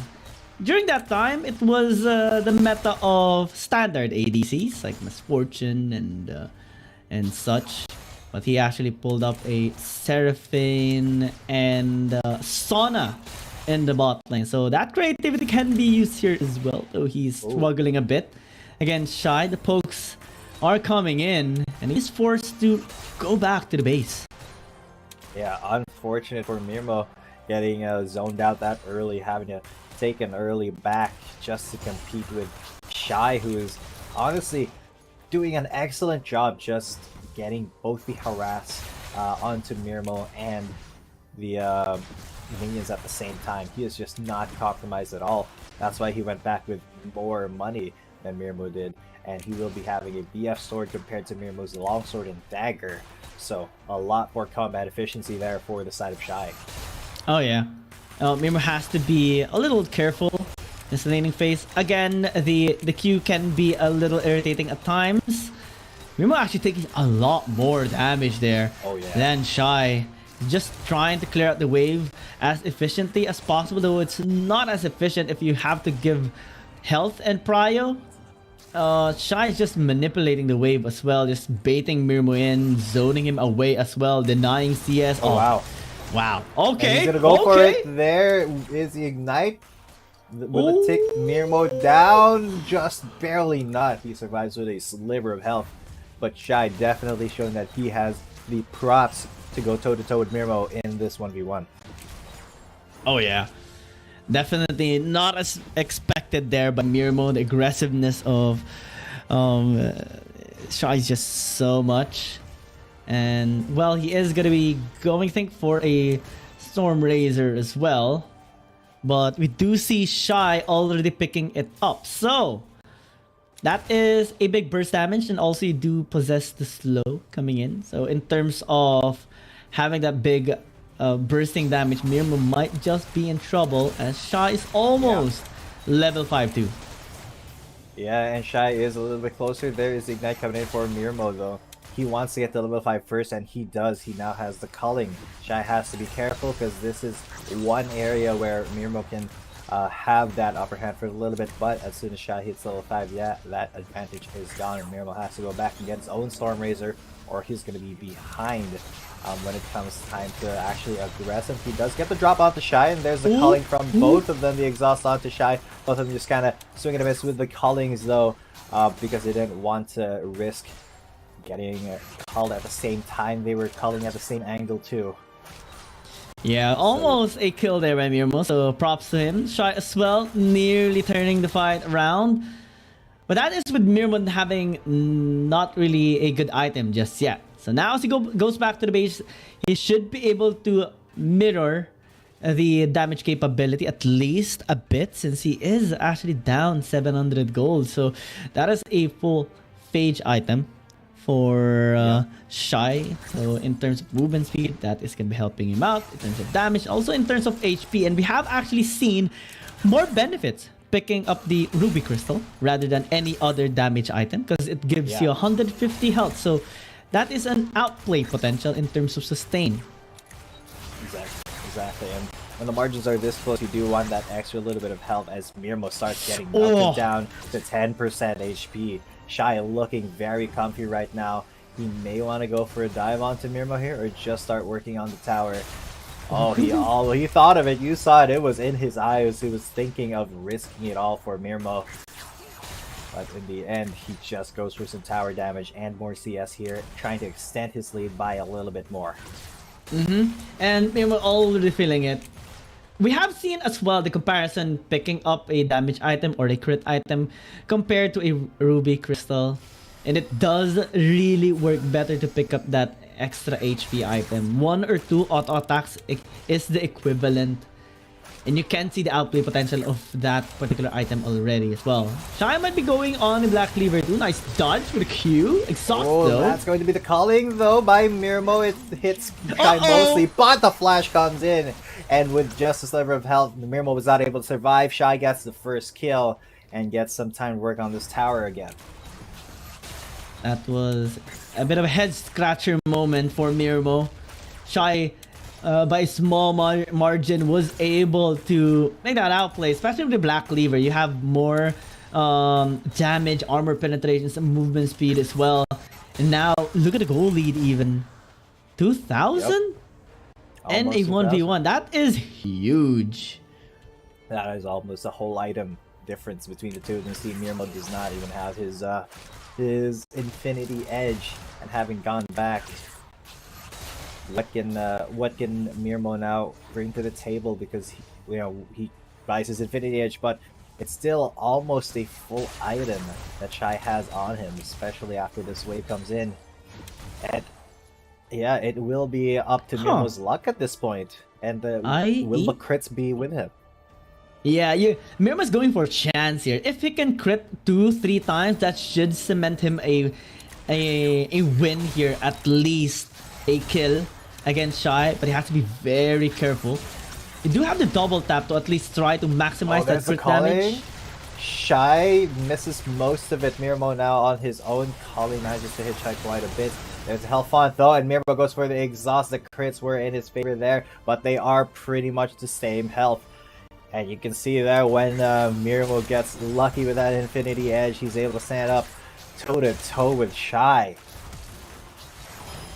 during that time, it was the meta of standard ADCs like Misfortune and such. But he actually pulled up a Seraphine and Sona in the bot lane. So that creativity can be used here as well, though he's struggling a bit. Again, Shy, the pokes are coming in, and he's forced to go back to the base. Yeah, unfortunate for Mirmo getting zoned out that early, having to take an early back just to compete with Shy, who is honestly doing an excellent job just getting both the harass onto Mirmo and the minions at the same time. He is just not compromised at all. That's why he went back with more money than Mirmo did, and he will be having a BF sword compared to Mirmo's longsword and dagger. So a lot more combat efficiency there for the side of Shy. Oh yeah, Mirmo has to be a little careful in this laning phase. Again, the Q can be a little irritating at times. Mirmo actually taking a lot more damage there than Shy. Just trying to clear out the wave as efficiently as possible, though it's not as efficient if you have to give health and prio. Shy is just manipulating the wave as well, just baiting Mirmo in, zoning him away as well, denying CS. Oh wow. Wow. Okay. And he's gonna go for it. There is the ignite. Will it take Mirmo down? Just barely not. He survives with a sliver of health. But Shy definitely showing that he has the props to go toe-to-toe with Mirmo in this 1v1. Oh yeah. Definitely not as expected there, but Mirmo, the aggressiveness of Shy is just so much. And well, he is gonna be going, I think, for a Storm Razor as well. But we do see Shy already picking it up. So that is a big burst damage, and also you do possess the slow coming in. So in terms of having that big bursting damage, Mirmo might just be in trouble, as Shy is almost level 5 too. Yeah, and Shy is a little bit closer. There is the ignite coming in for Mirmo though. He wants to get to level 5 first, and he does. He now has the culling. Shy has to be careful because this is one area where Mirmo can have that upper hand for a little bit, but as soon as Shy hits level 5, yeah, that advantage is gone, and Mirmo has to go back and get his own Storm Razor, or he's going to be behind when it comes time to actually aggress him. He does get the drop onto Shy, and there's the culling from both of them, the exhaust onto Shy. Both of them just kind of swing and a miss with the cullings though, because they didn't want to risk getting culled at the same time. They were culling at the same angle too. Yeah, almost a kill there by Mirmo, so props to him. Shy as well, nearly turning the fight around. But that is with Mirmo having not really a good item just yet. So now as he goes back to the base, he should be able to mirror the damage capability at least a bit, since he is actually down 700 gold. So that is a full phage item for Shy. So in terms of movement speed, that is going to be helping him out. In terms of damage, also in terms of HP. And we have actually seen more benefits picking up the Ruby Crystal rather than any other damage item, because it gives you 150 health. So that is an outplay potential in terms of sustain. Exactly. And when the margins are this close, you do want that extra little bit of health as Mirmo starts getting melted down to 10% HP. Shy looking very comfy right now. He may want to go for a dive onto Mirmo here, or just start working on the tower. Oh, he thought of it. You saw it. It was in his eyes. He was thinking of risking it all for Mirmo. But in the end, he just goes for some tower damage and more CS here, trying to extend his lead by a little bit more. And Mirmo already feeling it. We have seen as well the comparison picking up a damage item or a crit item compared to a Ruby Crystal. And it does really work better to pick up that extra HP item. 1 or 2 auto attacks is the equivalent. And you can see the outplay potential of that particular item already as well. Shy might be going on the Black Cleaver too. Nice dodge with a Q. Exhaust though. That's going to be the calling though by Mirmo. It hits Shy mostly, but the flash comes in. And with just a sliver of health, Mirmo was not able to survive. Shy gets the first kill and gets some time to work on this tower again. That was a bit of a head scratcher moment for Mirmo. Shy by a small margin, was able to make that outplay, especially with the Black Cleaver. You have more damage, armor penetration, some movement speed as well. And now, look at the goal lead even. 2,000? Yep. And a 1v1. That is huge. That is almost a whole item difference between the two. And see, Mirmo does not even have his Infinity Edge, and having gone back, what can Mirmo now bring to the table? Because he buys his Infinity Edge, but it's still almost a full item that Shy has on him, especially after this wave comes in. And yeah, it will be up to Mirmo's luck at this point. And will the crits be with him? Yeah, Mirmo's going for a chance here. If he can crit 2-3 times, that should cement him a win here, at least a kill against Shy. But he has to be very careful. You do have the double tap to at least try to maximize that crit damage. Shy misses most of it. Mirmo now on his own. Kali manages to hit Shy quite a bit. There's a Hellfont though, and Mirmo goes for the exhaust. The crits were in his favor there, but they are pretty much the same health. And you can see there when Mirmo gets lucky with that Infinity Edge, he's able to stand up toe-to-toe with Shy.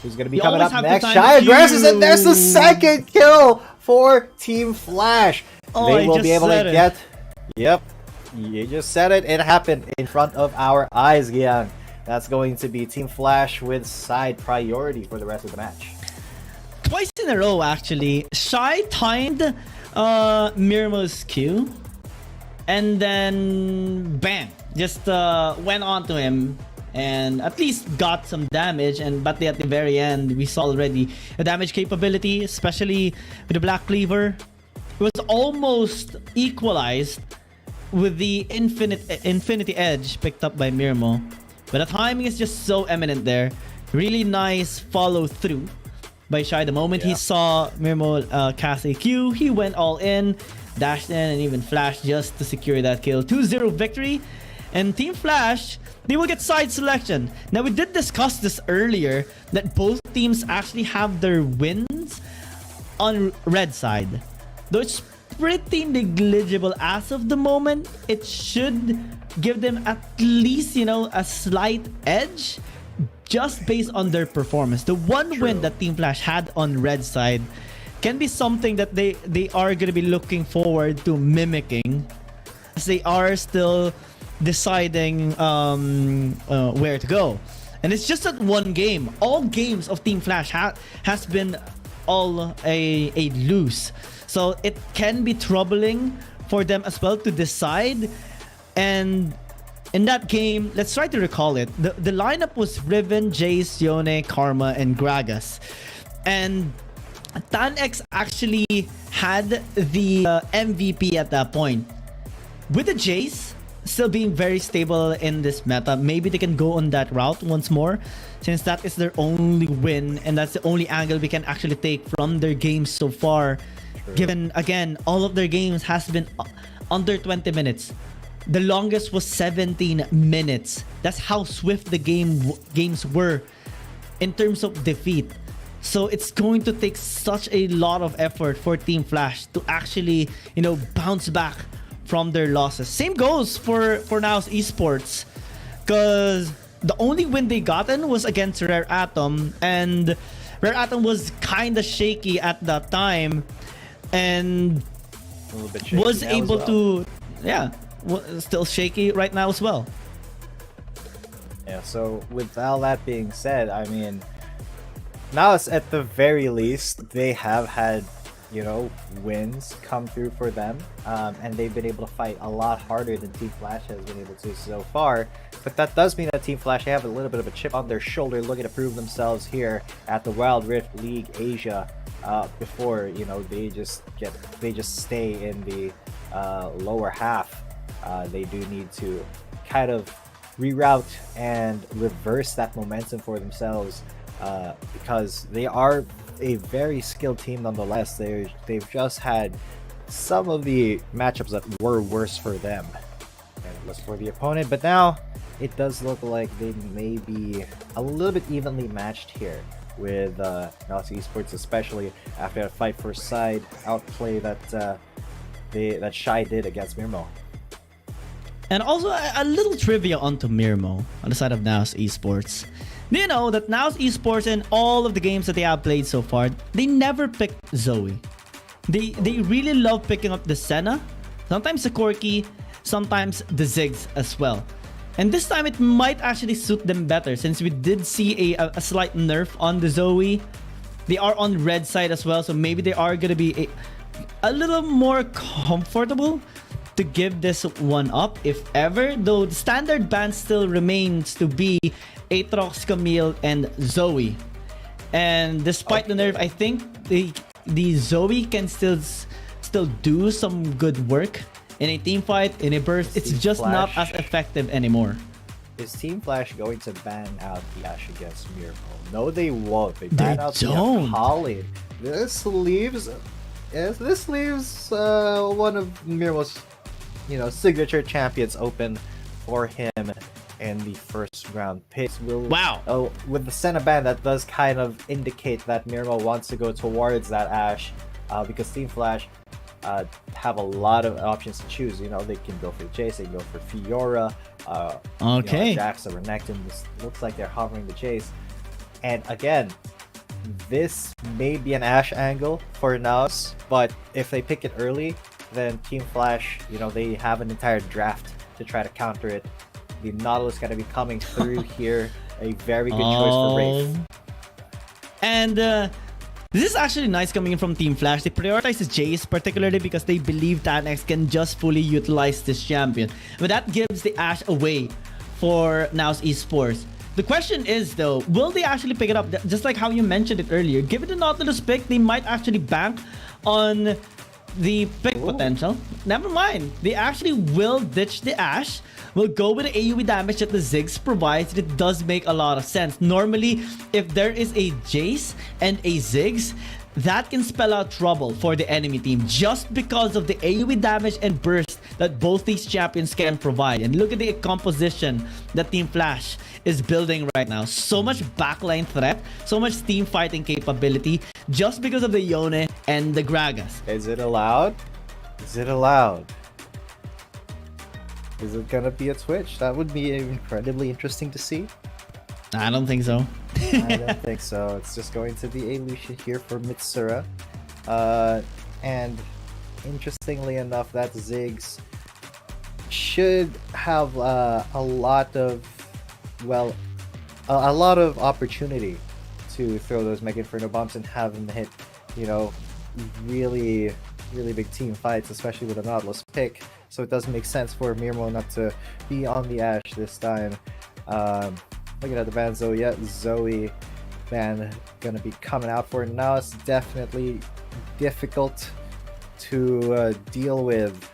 Who's going to be coming up next? Shy aggresses, and there's the second kill for Team Flash. They will be able to get... Yep, you just said it. It happened in front of our eyes, Gian. That's going to be Team Flash with side priority for the rest of the match. Twice in a row, actually. Shy timed Mirmo's Q, and then bam, just went on to him and at least got some damage. But at the very end, we saw already the damage capability, especially with the Black Cleaver. It was almost equalized with the Infinity Edge picked up by Mirmo, but the timing is just so eminent there. Really nice follow through by Shy. The moment he saw Mirmo cast a Q, he went all in, dashed in, and even flashed just to secure that kill. 2-0 victory. And Team Flash, they will get side selection. Now, we did discuss this earlier, that both teams actually have their wins on red side. Though it's pretty negligible as of the moment, it should give them at least, a slight edge, just based on their performance. The one win that Team Flash had on red side can be something that they are going to be looking forward to mimicking, as they are still deciding where to go. And it's just that one game. All games of Team Flash has been all a lose. So it can be troubling for them as well to decide. And in that game, let's try to recall it. The lineup was Riven, Jace, Yone, Karma, and Gragas. And TanX actually had the MVP at that point. With the Jace still being very stable in this meta, maybe they can go on that route once more, since that is their only win, and that's the only angle we can actually take from their games so far. Given, again, all of their games has been under 20 minutes. The longest was 17 minutes. That's how swift the games were in terms of defeat. So it's going to take such a lot of effort for Team Flash to actually, bounce back from their losses. Same goes for NAOS Esports, because the only win they gotten was against Rare Atom, and Rare Atom was kind of shaky at that time, and was able to, still shaky right now as well. Yeah, so with all that being said, I mean, NAOS at the very least, they have had, wins come through for them, and they've been able to fight a lot harder than Team Flash has been able to so far. But that does mean that Team Flash, they have a little bit of a chip on their shoulder, looking to prove themselves here at the Wild Rift League Asia, before they just stay in the lower half. They do need to kind of reroute and reverse that momentum for themselves, because they are a very skilled team nonetheless. They've just had some of the matchups that were worse for them and less for the opponent, but now it does look like they may be a little bit evenly matched here. with NAOS Esports, especially after that fight for side outplay that that Shy did against Mirmo. And also a little trivia onto Mirmo on the side of NAOS Esports. Do you know that NAOS Esports in all of the games that they have played so far, they never picked Zoe. They really love picking up the Senna, sometimes the Corki, sometimes the Ziggs as well. And this time it might actually suit them better since we did see a slight nerf on the Zoe. They are on red side as well, so maybe they are going to be a little more comfortable to give this one up if ever, though the standard ban still remains to be Aatrox, Camille, and Zoe. And despite the nerf, I think the Zoe can still do some good work in a team fight, in a burst. It's just not as effective anymore. Is Team Flash going to ban out the Ashe against Mirmo? No, they won't. They ban out the Akali. This leaves one of Mirmo's signature champions open for him in the first round picks. Wow. With the Senna ban, that does kind of indicate that Mirmo wants to go towards that Ashe, because Team Flash have a lot of options to choose. They can go for Jace, they can go for Fiora, Jax or Renekton. This looks like they're hovering the Jace. And again, this may be an Ashe angle for NAOS, but if they pick it early, then Team Flash, they have an entire draft to try to counter it. The Nautilus going to be coming through here. A very good choice for Wraith. And this is actually nice coming in from Team Flash. They prioritize Jace particularly because they believe Tanex can just fully utilize this champion. But that gives the Ashe away for NAOS Esports. The question is though, will they actually pick it up? Just like how you mentioned it earlier, given the Nautilus pick, they might actually bank on the pick potential. Never mind. They actually will ditch the Ashe. Will go with the AoE damage that the Ziggs provides. It does make a lot of sense. Normally, if there is a Jace and a Ziggs, that can spell out trouble for the enemy team just because of the AoE damage and burst that both these champions can provide. And look at the composition that Team Flash is building right now. So much backline threat, so much team fighting capability just because of the Yone and the Gragas. Is it allowed? Is it allowed? Is it gonna be a Twitch? That would be incredibly interesting to see. I don't think so. I don't think so. It's just going to be a Lucia here for Mitsura. And interestingly enough, that Ziggs should have a lot of opportunity to throw those Mega Inferno bombs and have them hit, really big team fights, especially with a Nautilus pick. So it does make sense for Mirmo not to be on the Ashe this time. Looking at the ban, Zoe ban gonna be coming out for now. It's definitely difficult to deal with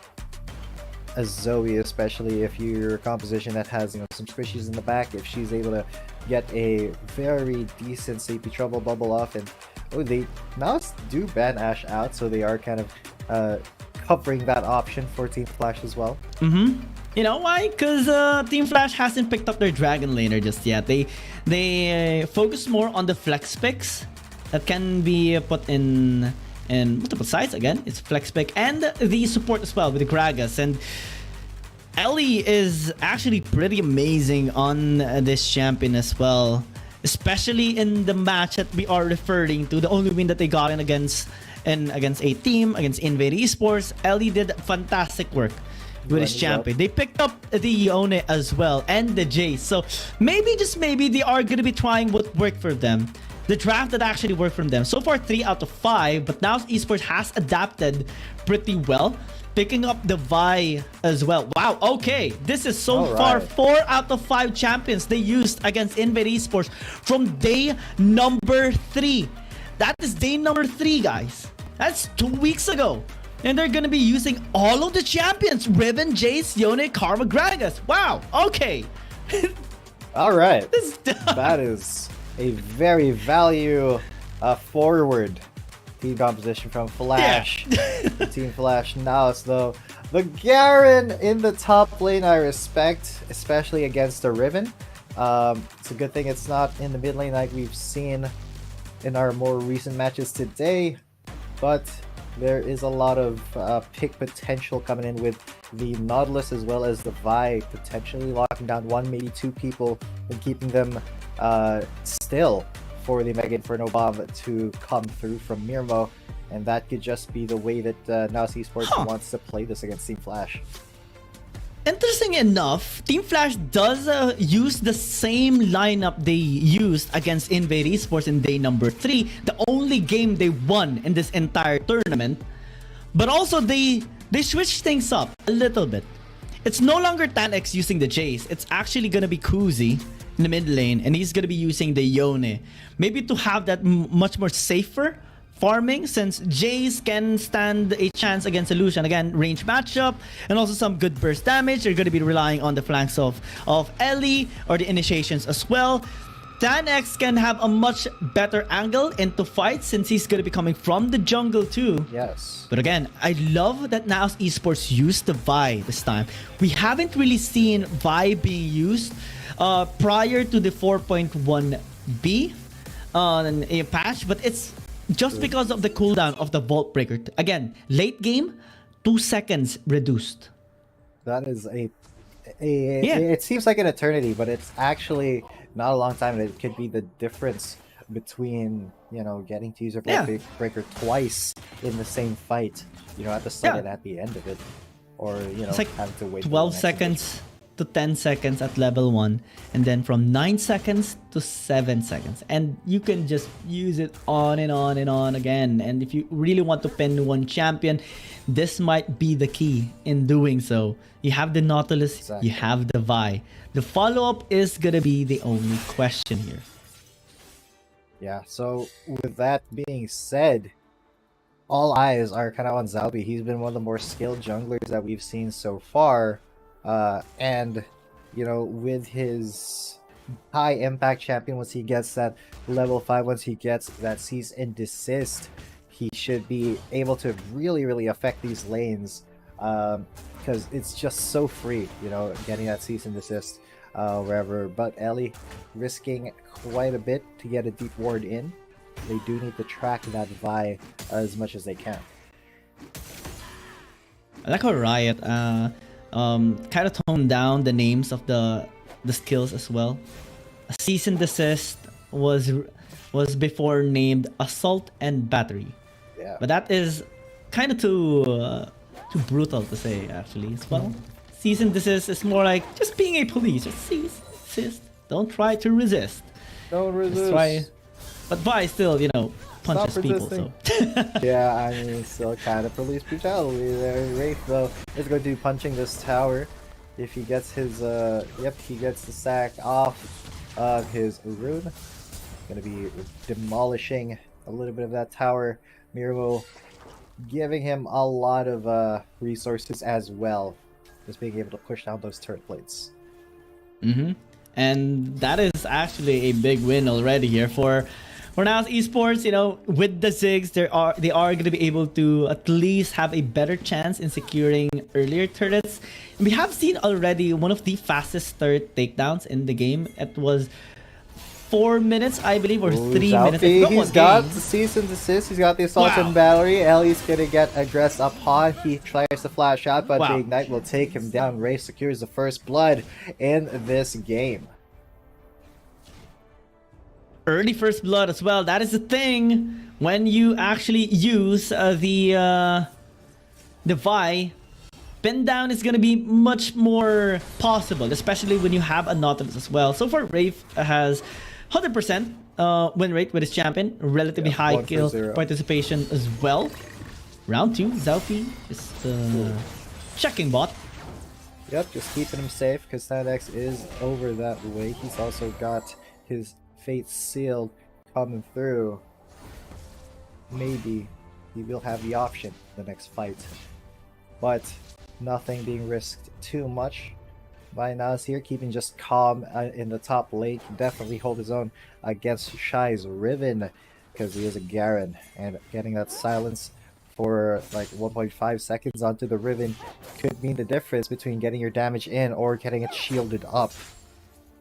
a Zoe, especially if you're a composition that has some squishies in the back. If she's able to get a very decent CP trouble bubble off, and they now do ban Ashe out, so they are kind of covering that option for Team Flash as well. You know why? Because Team Flash hasn't picked up their Dragon Laner just yet. They focus more on the flex picks that can be put in multiple sides. Again, it's flex pick and the support as well with the Gragas. And Ellie is actually pretty amazing on this champion as well, especially in the match that we are referring to. The only win that they got against a team, against Invade Esports. Ellie did fantastic work with his champion. They picked up the Yone as well and the Jace. So maybe, just maybe, they are going to be trying what worked for them. The draft that actually worked for them. So far 3 out of 5, but now Esports has adapted pretty well, picking up the Vi as well. Wow, okay. This is so far 4 out of 5 champions they used against Invade Esports from day number 3. That is day number 3, guys. That's 2 weeks ago. And they're going to be using all of the champions. Riven, Jace, Yone, Karma, Gragas. Wow. Okay. All right. That is a very value forward team composition from Flash. Yeah. Team Flash now. So the Garen in the top lane I respect, especially against the Riven. It's a good thing it's not in the mid lane like we've seen in our more recent matches today, but there is a lot of pick potential coming in with the Nautilus as well as the Vi potentially locking down one, maybe two people and keeping them still for the Mega Inferno Bomb to come through from Mirmo, and that could just be the way that NAOS Esports wants to play this against Team Flash. Interesting enough, Team Flash does use the same lineup they used against Invade Esports in day number 3, the only game they won in this entire tournament. But also they switched things up a little bit. It's no longer TanX using the Jace, it's actually gonna be Kuzi in the mid lane, and he's gonna be using the Yone. Maybe to have that much more safer farming, since Jace can stand a chance against Illusion. Again, range matchup and also some good burst damage. They're going to be relying on the flanks of Ellie or the initiations as well. TanX can have a much better angle into fights since he's going to be coming from the jungle too. Yes. But again, I love that NAOS Esports used the Vi this time. We haven't really seen Vi being used prior to the 4.1b patch, but it's just because of the cooldown of the Vault Breaker. Again, late game, 2 seconds reduced. That is it seems like an eternity, but it's actually not a long time. It could be the difference between, you know, getting to use a Vault Breaker twice in the same fight, you know, at the start and at the end of it. Or, you know, it's like having to wait 12 seconds to 10 seconds at level 1, and then from 9 seconds to 7 seconds, and you can just use it on and on and on again. And if you really want to pin one champion, this might be the key in doing so. You have the Nautilus, you have the Vi. The follow-up is gonna be the only question here. Yeah, so with that being said, all eyes are kind of on Zalbi. He's been one of the more skilled junglers that we've seen so far. And, you know, with his high impact champion, once he gets that level 5, once he gets that cease and desist, he should be able to really affect these lanes, because it's just so free, you know, getting that cease and desist wherever. But Ellie risking quite a bit to get a deep ward in. They do need to track that Vi as much as they can. I like how Riot kind of toned down the names of the skills as well. A cease and desist was before named Assault and Battery. Yeah. But that is kind of too brutal to say actually as well. Cease and desist is more like just being a police. Just cease, desist. Don't try to resist. Don't resist. Just try. But Vi still, you know, punches people. So. Yeah, I mean, still kind of police brutality there. Wraith though is going to be punching this tower. If he gets his he gets the sack off of his rune. Going to be demolishing a little bit of that tower. Mirmo giving him a lot of resources as well, just being able to push down those turret plates. And that is actually a big win already here for NAOS Esports. You know, with the Ziggs, they are going to be able to at least have a better chance in securing earlier turrets. And we have seen already one of the fastest turret takedowns in the game. It was 4 minutes, I believe, or 3 minutes. He's got the cease and desist. He's got the assault and battery. Ellie's gonna get aggressed upon. He tries to flash out, but the ignite will take him down. Ray secures the first blood in this game. Early first blood as well. That is the thing when you actually use the Vi. Pin down is gonna be much more possible, especially when you have a Nautilus as well. So far, Wraith has 100% win rate with his champion, relatively high kill participation as well. Round 2, Zalfi is checking bot. Yep, just keeping him safe because TanX is over that way. He's also got his fate sealed coming through. Maybe he will have the option the next fight, but nothing being risked too much by NAOS here, keeping just calm in the top lane. Can definitely hold his own against Shy's Riven because he is a Garen, and getting that silence for like 1.5 seconds onto the Riven could mean the difference between getting your damage in or getting it shielded up.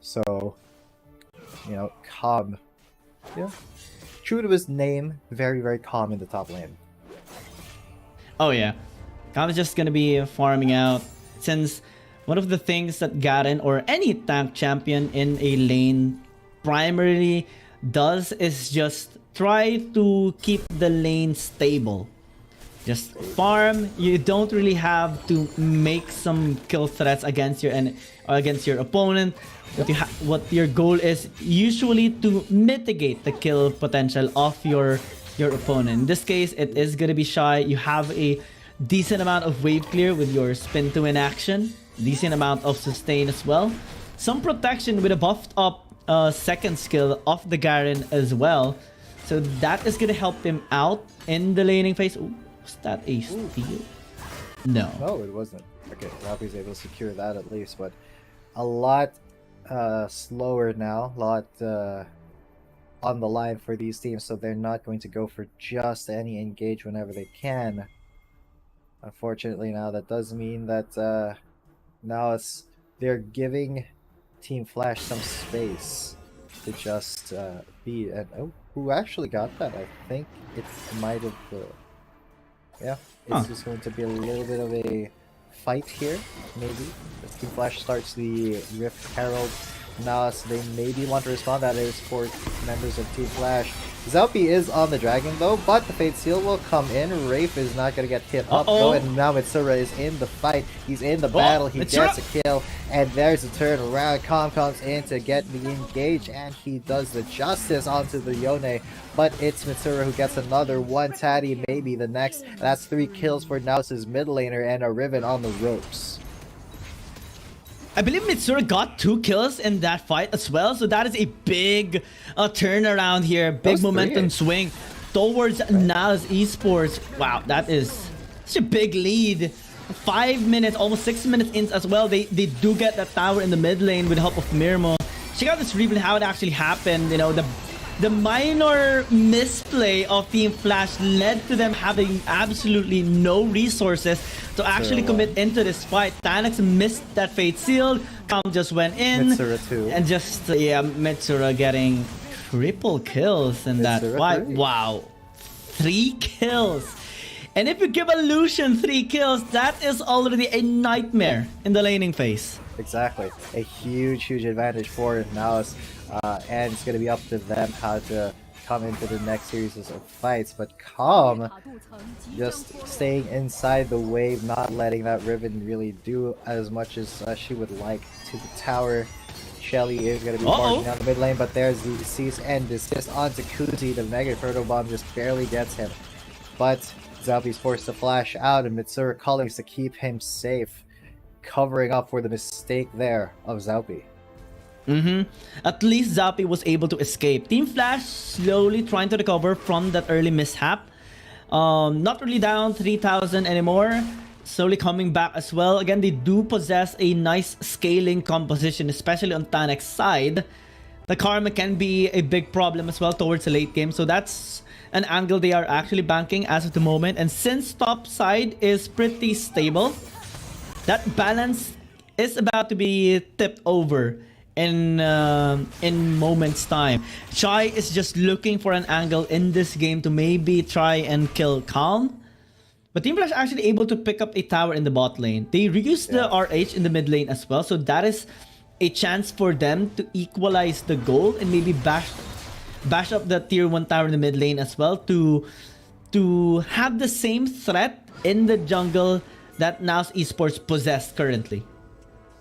So, you know, calm. Yeah. true to his name, very, very calm in the top lane. Oh yeah, Calm is just gonna be farming out, since one of the things that Garen or any tank champion in a lane primarily does is just try to keep the lane stable. Just farm. You don't really have to make some kill threats against your opponent. What your goal is usually to mitigate the kill potential of your opponent. In this case, it is gonna be Shy. You have a decent amount of wave clear with your spin to win action. Decent amount of sustain as well. Some protection with a buffed up second skill of the Garen as well. So that is gonna help him out in the laning phase. Ooh, was that a steal? No. No, it wasn't. Okay, Zappy's able to secure that at least, but a lot slower now, a lot on the line for these teams, so they're not going to go for just any engage whenever they can. Unfortunately, now that does mean that now they're giving Team Flash some space to just be. And oh, who actually got that? I think it might have. Yeah, it's just going to be a little bit of a fight here, maybe. As Team Flash starts the Rift Herald. NAOS, they maybe want to respond. That is for members of Team Flash. Zelpy is on the dragon though, but the Fate Seal will come in. Rafe is not going to get hit up though, and now Mitsura is in the fight. He's in the battle, he gets a kill, and there's a turn around. Calm comes in to get the engage, and he does the justice onto the Yone, but it's Mitsura who gets another one. Taddy maybe the next. That's 3 kills for NAOS' mid laner, and a Riven on the ropes. I believe Mitsura got 2 kills in that fight as well, so that is a big turnaround here. Big momentum swing towards NAOS Esports. Wow, that is such a big lead. 5 minutes, almost 6 minutes in as well. They do get that tower in the mid lane with the help of Mirmo. Check out this replay, how it actually happened. You know, the minor misplay of Team Flash led to them having absolutely no resources to actually commit into this fight. Tanax missed that Fate Seal. Calm just went in. Mitsura too. And just, yeah, Mitsura getting triple kills in that fight. Wow. 3 kills. And if you give Illusion 3 kills, that is already a nightmare in the laning phase. Exactly. A huge advantage for NAOS. And it's going to be up to them how to come into the next series of fights. But Calm just staying inside the wave, not letting that Riven really do as much as she would like to the tower. Shelly is going to be marching down the mid lane, but there's the cease and desist onto Kuzi. The Mega Turtle Bomb just barely gets him. But Zelpy's forced to flash out, and Mitsura calling to keep him safe, covering up for the mistake there of Zelpy. At least Zelpy was able to escape. Team Flash slowly trying to recover from that early mishap. Not really down 3,000 anymore. Slowly coming back as well. Again, they do possess a nice scaling composition, especially on Tanek's side. The Karma can be a big problem as well towards the late game. So that's an angle they are actually banking as of the moment. And since top side is pretty stable, that balance is about to be tipped over in moments time. Shy is just looking for an angle in this game to maybe try and kill Calm. But Team Flash actually able to pick up a tower in the bot lane. They reused the RH in the mid lane as well, so that is a chance for them to equalize the goal and maybe bash up the tier 1 tower in the mid lane as well to have the same threat in the jungle that NAOS Esports possess currently.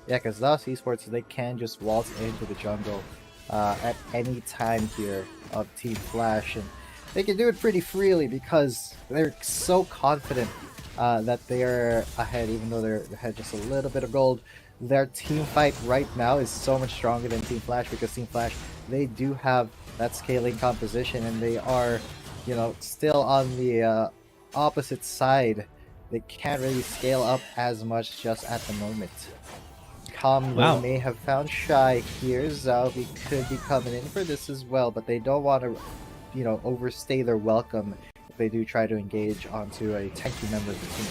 Yeah, because NAOS Esports, they can just waltz into the jungle at any time here of Team Flash, and they can do it pretty freely because they're so confident that they are ahead, even though they're ahead just a little bit of gold. Their team fight right now is so much stronger than Team Flash because Team Flash, they do have that scaling composition, and they are, you know, still on the opposite side. They can't really scale up as much just at the moment. Calm may have found Shy here. Zelpy could be coming in for this as well, but they don't want to, you know, overstay their welcome if they do try to engage onto a tanky member of the team.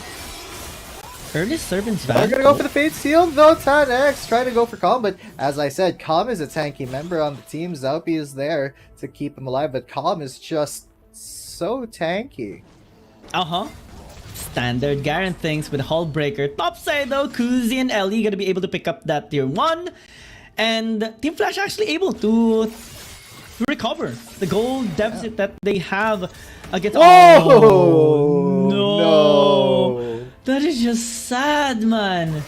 Early Servant's They're back. gonna go for the Fate Seal, though. Tan-X trying to go for Calm, but as I said, Calm is a tanky member on the team. Zaupi is there to keep him alive, but Calm is just so tanky. Standard Garen things with Hullbreaker. Top side though, Kuzi and Ellie gonna be able to pick up that tier 1. And Team Flash actually able to recover the gold deficit that they have against. Oh no! That is just sad, man.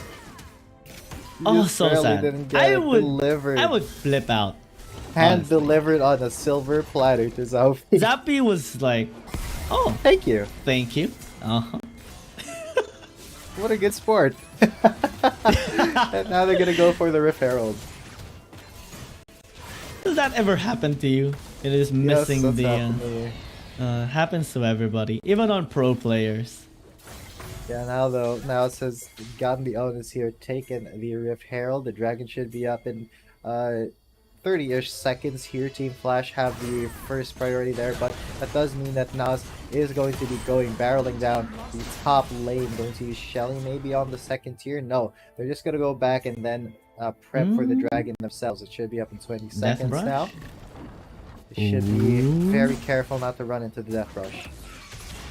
Oh, so sad. I would flip out. Hand delivered on a silver platter to Zaupi. Zappy was like, oh, thank you. Thank you. What a good sport. And now they're gonna go for the Rift Herald. Does that ever happen to you? It is missing yes, happens to everybody, even on pro players. Yeah, now though, NAOS has gotten the onus here, taken the Rift Herald. The dragon should be up in 30-ish seconds here. Team Flash have the first priority there, but that does mean that NAOS is going to be barreling down the top lane. Going to use Shelly maybe on the second tier. No, they're just gonna go back and then prep for the dragon themselves. It should be up in 20 seconds now. They should be very careful not to run into the Death Rush.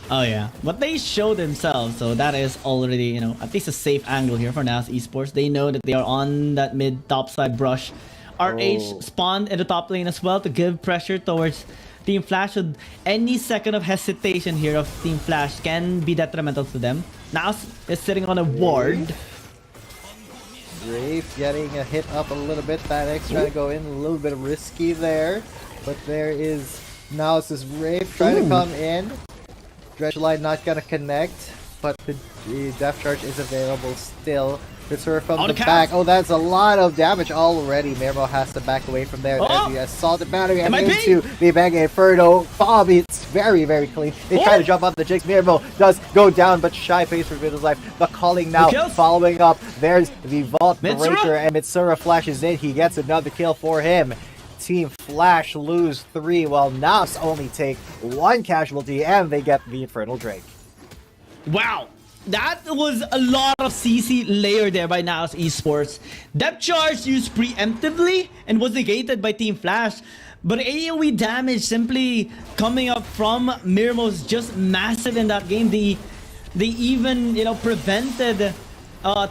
Oh yeah, but they show themselves, so that is already, you know, at least a safe angle here for NAOS Esports. They know that they are on that mid top side brush. RH spawned in the top lane as well to give pressure towards Team Flash. So any second of hesitation here of Team Flash can be detrimental to them. NAOS is sitting on a ward. Brave getting a hit up a little bit. Tan-X trying to go in, a little bit risky there. But there is NAOS' Brave trying to come in. Dredge Line not gonna connect, but the Death Charge is available still. Viscera from the back. Oh, that's a lot of damage already. Mirmo has to back away from there. There's the Assaulted Battery and into the Mega Inferno. Bomb, it's very, very clean. They try to jump off the Jigs. Mirmo does go down, but shy pays for his life. The calling now following up. There's the Vault Breaker, and Mitsura flashes in. He gets another kill for him. Team Flash lose 3, while NAOS only take 1 casualty, and they get the Infernal Drake. Wow! That was a lot of CC layer there by NAOS Esports. Depth Charge used preemptively and was negated by Team Flash. But AoE damage simply coming up from Mirmo's just massive in that game. They even, you know, prevented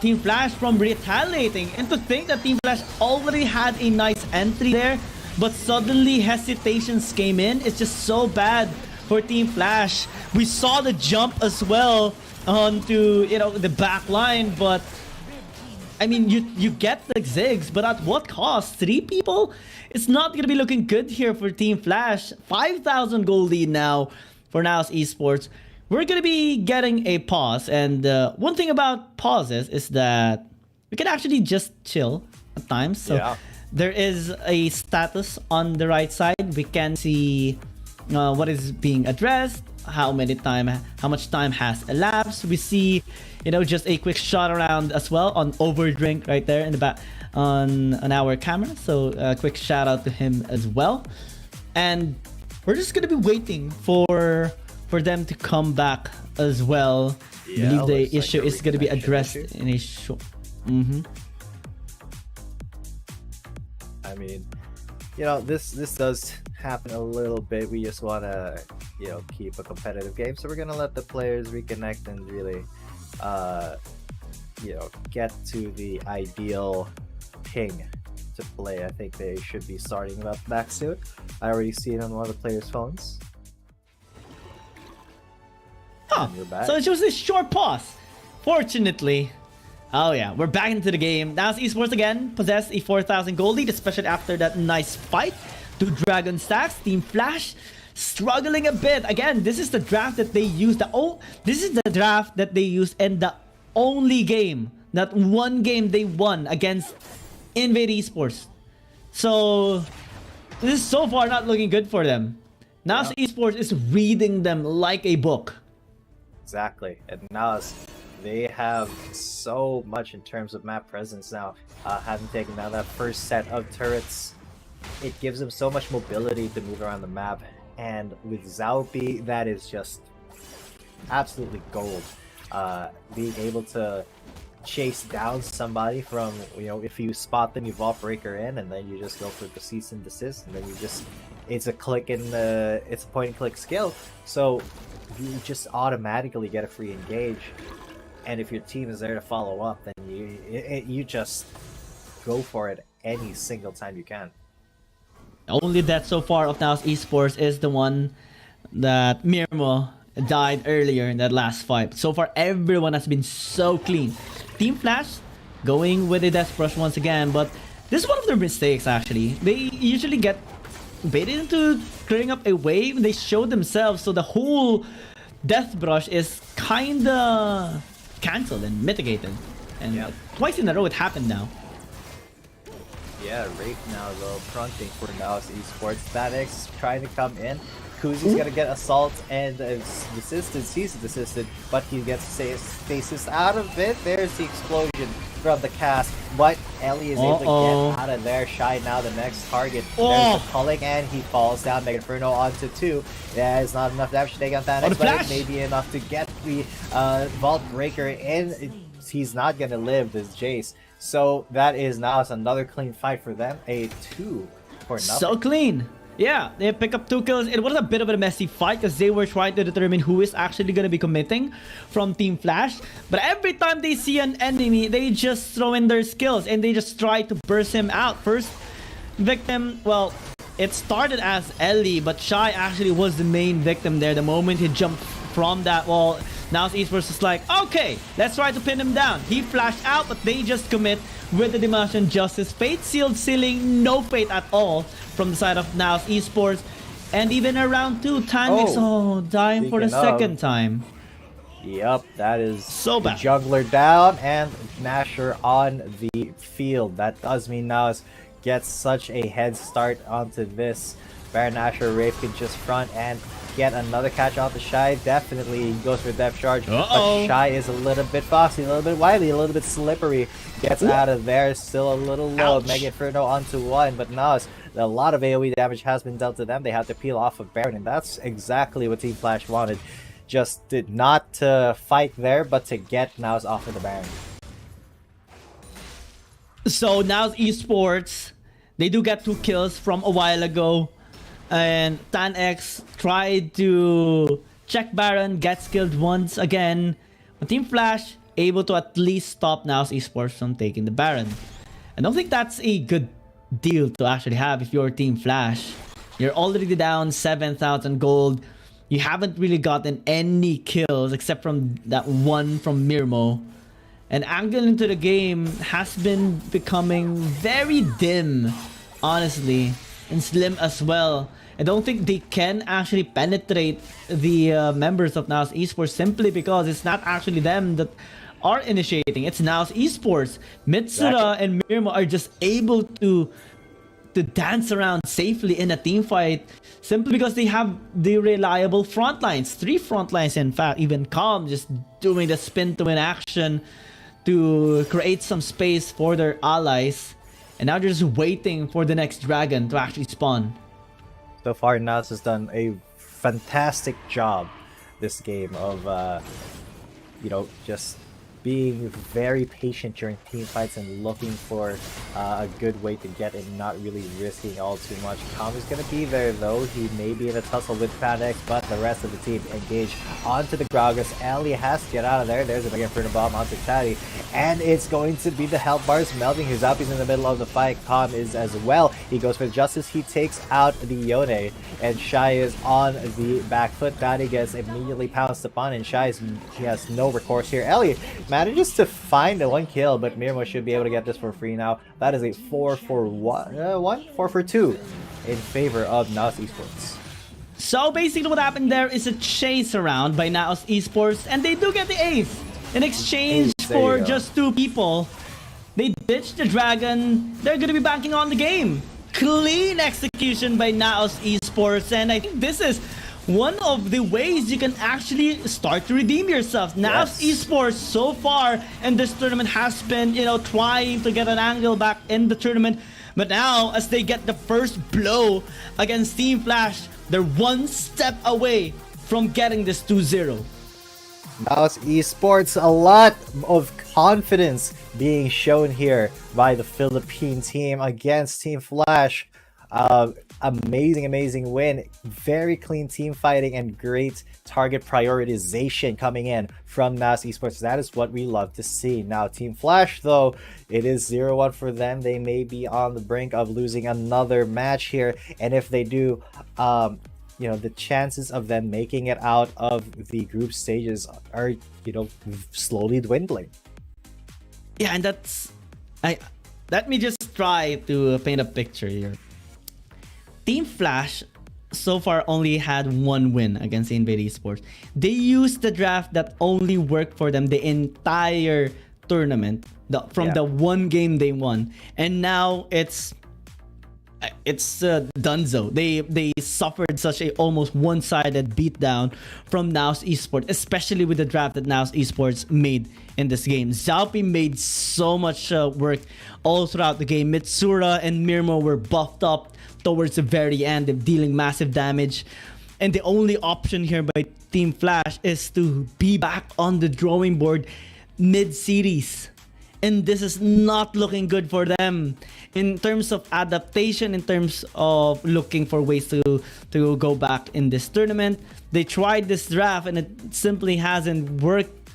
Team Flash from retaliating. And to think that Team Flash already had a nice entry there, but suddenly hesitations came in. It's just so bad for Team Flash. We saw the jump as well onto, you know, the back line, but I mean, you get the Ziggs, but at what cost? 3 people? It's not gonna be looking good here for Team Flash. 5,000 gold lead now for NAOS Esports. We're gonna be getting a pause, and one thing about pauses is that we can actually just chill at times. So there is a status on the right side. We can see what is being addressed, how much time has elapsed. We see, you know, just a quick shot around as well on Overdrink right there in the back on our camera. So a quick shout out to him as well. And we're just gonna be waiting for them to come back as well. I believe the issue is gonna be addressed in a short. I mean, you know, this does happen a little bit. We just want to, you know, keep a competitive game, so we're gonna let the players reconnect and really you know, get to the ideal ping to play. I think they should be starting that back soon. I already see it on one of the players' phones. So it was a short pause, fortunately. Oh yeah, we're back into the game. NAOS Esports again possess a 4,000 gold lead, especially after that nice fight. 2 Dragon stacks. Team Flash struggling a bit. Again, this is the draft that they used. This is the draft that they used, and the only game, that one game they won against Invade Esports. So this is so far not looking good for them. NAOS Esports is reading them like a book. Exactly, and NAOS, they have so much in terms of map presence now. Having taken down that first set of turrets, it gives them so much mobility to move around the map. And with Zaupi, that is just absolutely gold. being able to chase down somebody from, if you spot them, you vault breaker in, and then you just go for the cease and desist, and then it's a click in it's a point and click skill, so you just automatically get a free engage, and if your team is there to follow up, then you just go for it any single time you can. Only death so far of NAOS Esports is the one that Mirmo died earlier in that last fight. So far, everyone has been so clean. Team Flash going with a Death Brush once again, but this is one of their mistakes actually. They usually get baited into clearing up a wave. They show themselves, so the whole Death Brush is kinda cancelled and mitigated. And twice in a row it happened now. Yeah, right now though, fronting for NAOS Esports. Static's trying to come in. Kuzi's gonna get assault and desisted, he's desisted, but he gets stasis out of it. There's the explosion from the cast, but Ellie is able to get out of there. Shy now the next target. There's the culling, and he falls down. Mega Inferno onto 2. Yeah, it's not enough damage to take on Thanos, but it may be enough to get the Vault Breaker in. He's not gonna live, this Jace. So that is now another clean fight for them. A 2 for nothing. So clean. Yeah, they pick up 2 kills. It was a bit of a messy fight because they were trying to determine who is actually going to be committing from Team Flash. But every time they see an enemy, they just throw in their skills and they just try to burst him out. First victim, well, it started as Ellie, but Shy actually was the main victim there. The moment he jumped from that wall, NAOS Esports is like, okay, let's try to pin him down. He flashed out, but they just commit with the Demolition Justice. Fate sealed ceiling, no fate at all from the side of NAOS Esports. And even around 2, Tanix, dying for the second time. Yep, that is so bad. Juggler down and Nasher on the field. That does mean NAOS gets such a head start onto this. Baron Nasher, Rafe can just front and get another catch off the Shy. Definitely he goes for Depth Charge. But Shy is a little bit foxy, a little bit wily, a little bit slippery. Gets out of there, still a little low. Mega Inferno onto 1, but NAOS, a lot of AoE damage has been dealt to them. They have to peel off of Baron, and that's exactly what Team Flash wanted. Just did not to fight there, but to get NAOS off of the Baron. So NAOS Esports, they do get 2 kills from a while ago. And TanX tried to check Baron, gets killed once again. But Team Flash able to at least stop NAOS Esports from taking the Baron. I don't think that's a good deal to actually have if you're Team Flash. You're already down 7,000 gold. You haven't really gotten any kills except from that one from Mirmo. And angle into the game has been becoming very dim, honestly, and slim as well. I don't think they can actually penetrate the members of NAOS Esports simply because it's not actually them that are initiating. It's NAOS Esports. Mitsura and Mirmo are just able to dance around safely in a team fight simply because they have the reliable front lines. 3 front lines, in fact. Even Calm just doing the spin to win action to create some space for their allies. And now they're just waiting for the next dragon to actually spawn. So far, NAOS has done a fantastic job this game of, just being very patient during team fights and looking for a good way to get in, not really risking all too much. Calm is going to be there though. He may be in a tussle with Panex, but the rest of the team engage onto the Gragas. Ellie has to get out of there. There's a Mega Inferno bomb onto Taddy, and it's going to be the health bars melting. Huzapi's in the middle of the fight. Calm is as well. He goes for the Justice. He takes out the Yone, and Shy is on the back foot. Taddy gets immediately pounced upon, and he has no recourse here. Ellie manages to find the 1 kill, but Mirmo should be able to get this for free now. That is a 4 for 2 in favor of NAOS Esports. So basically what happened there is a chase around by NAOS Esports, and they do get the ace in exchange for just 2 people. They ditch the dragon. They're going to be banking on the game. Clean execution by NAOS Esports, and I think this is one of the ways you can actually start to redeem yourself. NAOS Esports so far in this tournament has been, trying to get an angle back in the tournament. But now, as they get the first blow against Team Flash, they're 1 step away from getting this 2-0. NAOS Esports, a lot of confidence being shown here by the Philippine team against Team Flash. Amazing win. Very clean team fighting and great target prioritization coming in from NAOS Esports. That is what we love to see. Now, Team Flash, though, it is 0-1 for them. They may be on the brink of losing another match here. And if they do, the chances of them making it out of the group stages are, slowly dwindling. Yeah, and let me just try to paint a picture here. Team Flash so far only had one win against Invade Esports. They used the draft that only worked for them the entire tournament from the one game they won, and now it's donezo. They suffered such a almost one-sided beatdown from NAOS Esports, especially with the draft that NAOS Esports made in this game. Zalpi made so much work all throughout the game. Mitsura and Mirmo were buffed up towards the very end of dealing massive damage, and the only option here by Team Flash is to be back on the drawing board mid-series, and this is not looking good for them in terms of adaptation, in terms of looking for ways to go back in this tournament. They tried this draft and it simply hasn't worked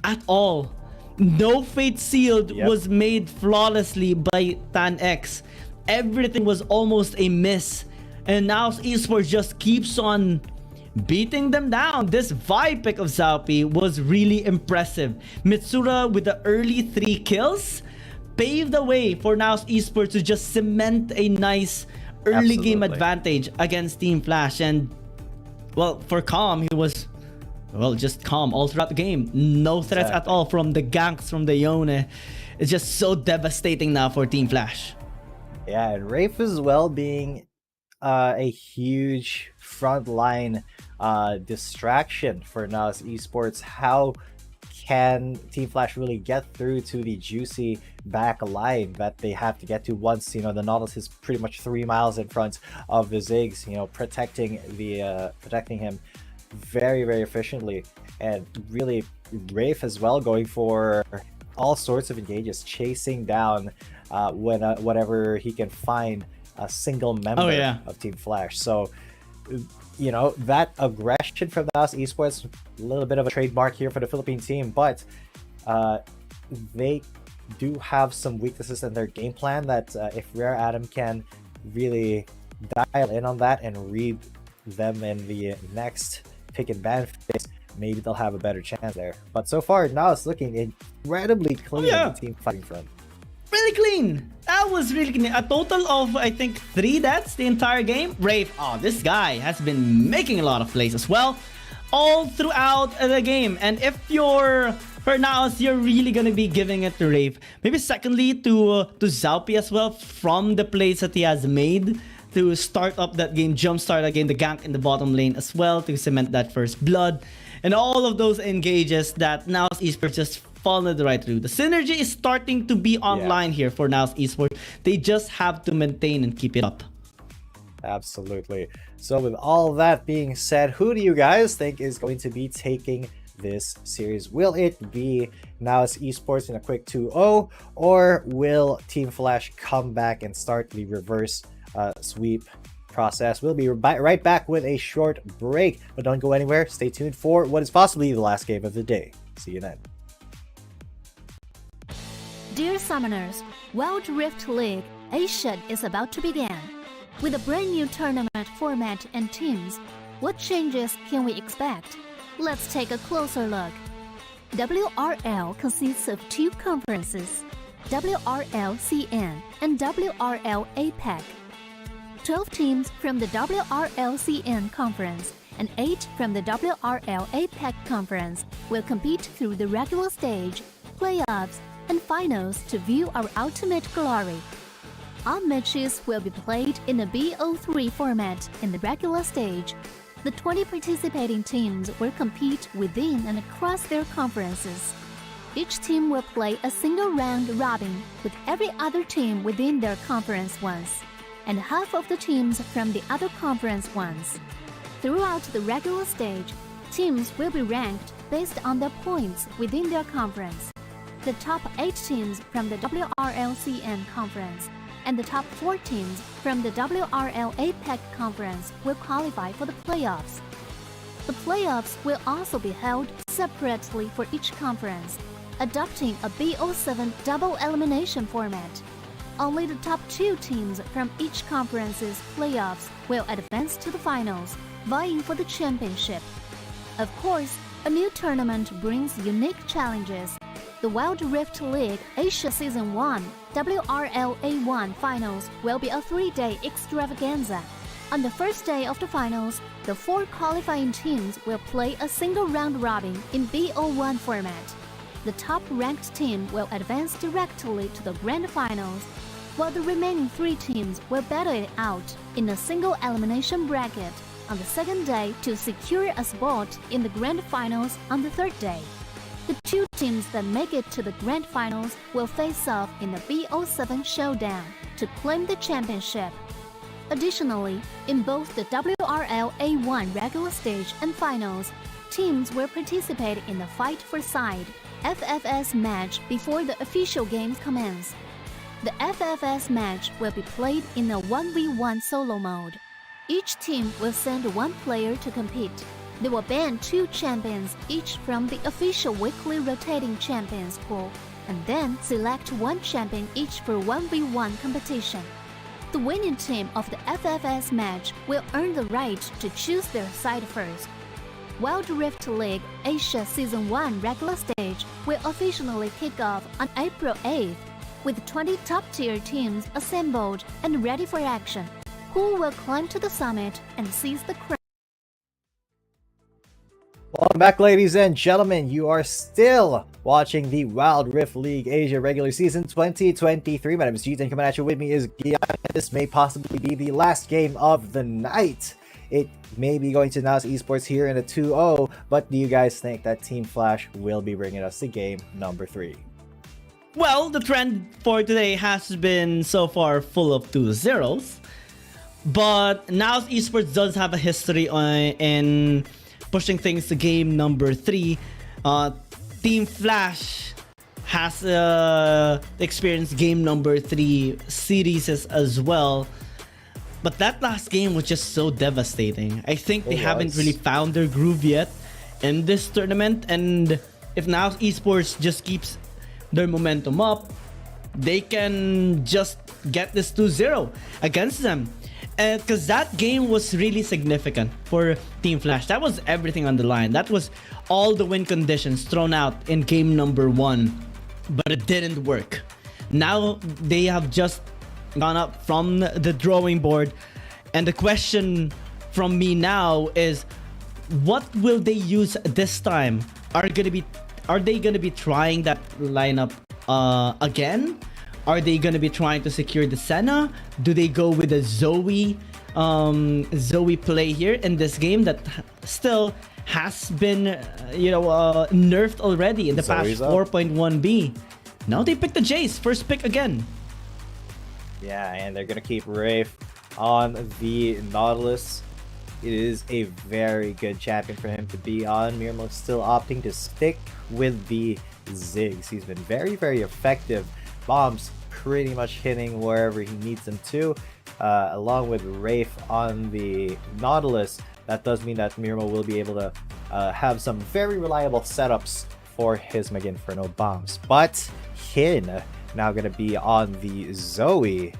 at all. No Fate Sealed was made flawlessly by TanX. Everything was almost a miss, and now Esports just keeps on beating them down. This vibe pick of Zalpi was really impressive. Mitsura with the early 3 kills paved the way for NAOS Esports to just cement a nice early game advantage against Team Flash. And well, for Calm, he was just calm all throughout the game. No threats at all from the ganks from the Yone. It's just so devastating now for Team Flash. Yeah, and Rafe as well being a huge frontline distraction for NAOS Esports. How can Team Flash really get through to the juicy back line that they have to get to once, the Nautilus is pretty much 3 miles in front of the Ziggs, protecting him very efficiently. And really, Rafe as well going for all sorts of engages, chasing down whenever he can find a single member of Team Flash. So, that aggression from NAOS Esports, a little bit of a trademark here for the Philippine team, but they do have some weaknesses in their game plan that if Rare Adam can really dial in on that and read them in the next pick and ban phase, maybe they'll have a better chance there. But so far, now it's looking incredibly clean on the team fighting front. Really clean. That was really clean. A total of, I think, 3 deaths the entire game. Rafe, this guy has been making a lot of plays as well all throughout the game. And if you're, for now, you're really going to be giving it to Rafe. Maybe secondly to Zalpi as well, from the plays that he has made to start up that game, jumpstart that game, the gank in the bottom lane as well to cement that first blood. And all of those engages that NAOS Esports just followed right through. The synergy is starting to be online here for NAOS Esports. They just have to maintain and keep it up. Absolutely. So with all that being said, who do you guys think is going to be taking this series? Will it be NAOS Esports in a quick 2-0, or will Team Flash come back and start the reverse sweep process? We'll be right back with a short break, but don't go anywhere. Stay tuned for what is possibly the last game of the day. See you then. Dear Summoners, Wild Rift League Asia is about to begin. With a brand new tournament format and teams, what changes can we expect? Let's take a closer look. WRL consists of 2 conferences, WRL CN and WRL APAC. 12 teams from the WRL CN conference and 8 from the WRL APAC conference will compete through the regular stage, playoffs, and finals to view our ultimate glory. All matches will be played in a BO3 format in the regular stage. The 20 participating teams will compete within and across their conferences. Each team will play a single round robin with every other team within their conference once, and half of the teams from the other conference once. Throughout the regular stage, teams will be ranked based on their points within their conference. The top 8 teams from the WRLCN conference and the top 4 teams from the WRL APEC conference will qualify for the playoffs. The playoffs will also be held separately for each conference, adopting a BO7 double elimination format. Only the top 2 teams from each conference's playoffs will advance to the finals, vying for the championship. Of course, a new tournament brings unique challenges. The Wild Rift League Asia Season 1 WRL A1 Finals will be a 3-day extravaganza. On the first day of the finals, the 4 qualifying teams will play a single round robin in BO1 format. The top-ranked team will advance directly to the grand finals, while the remaining 3 teams will battle it out in a single elimination bracket on the second day to secure a spot in the grand finals on the third day. The 2 teams that make it to the grand finals will face off in the BO7 showdown to claim the championship. Additionally, in both the WRL A1 regular stage and finals, teams will participate in the Fight for Side FFS match before the official games commence. The FFS match will be played in a 1v1 solo mode. Each team will send 1 player to compete. They will ban 2 champions each from the official weekly rotating champions pool, and then select 1 champion each for 1v1 competition. The winning team of the FFS match will earn the right to choose their side first. Wild Rift League Asia Season 1 regular stage will officially kick off on April 8th, with 20 top-tier teams assembled and ready for action. Who will climb to the summit and seize the crown? Welcome back, ladies and gentlemen. You are still watching the Wild Rift League Asia regular season 2023. My name is G10. Coming at you with me is Gian. This may possibly be the last game of the night. It may be going to NAOS Esports here in a 2-0, but do you guys think that Team Flash will be bringing us to game number 3? Well, the trend for today has been so far full of 2-0s, but NAOS Esports does have a history in pushing things to game number 3. Team Flash has experienced game number 3 series as well. But that last game was just so devastating. I think they haven't really found their groove yet in this tournament. And if now Esports just keeps their momentum up, they can just get this 2-0 against them. Because that game was really significant for Team Flash. That was everything on the line. That was all the win conditions thrown out in game number 1. But it didn't work. Now they have just gone up from the drawing board. And the question from me now is, what will they use this time? Are they gonna be trying that lineup again? Are they gonna be trying to secure the Senna? Do they go with a Zoe play here in this game that still has been nerfed already in the patch 4.1b? Now they pick the Jace, first pick again. Yeah, and they're gonna keep Rafe on the Nautilus. It is a very good champion for him to be on. Mirmo's still opting to stick with the Ziggs. He's been very, very effective. Bombs pretty much hitting wherever he needs them to. Along with Rafe on the Nautilus, that does mean that Mirmo will be able to have some very reliable setups for his Mega Inferno bombs. But Hin now going to be on the Zoe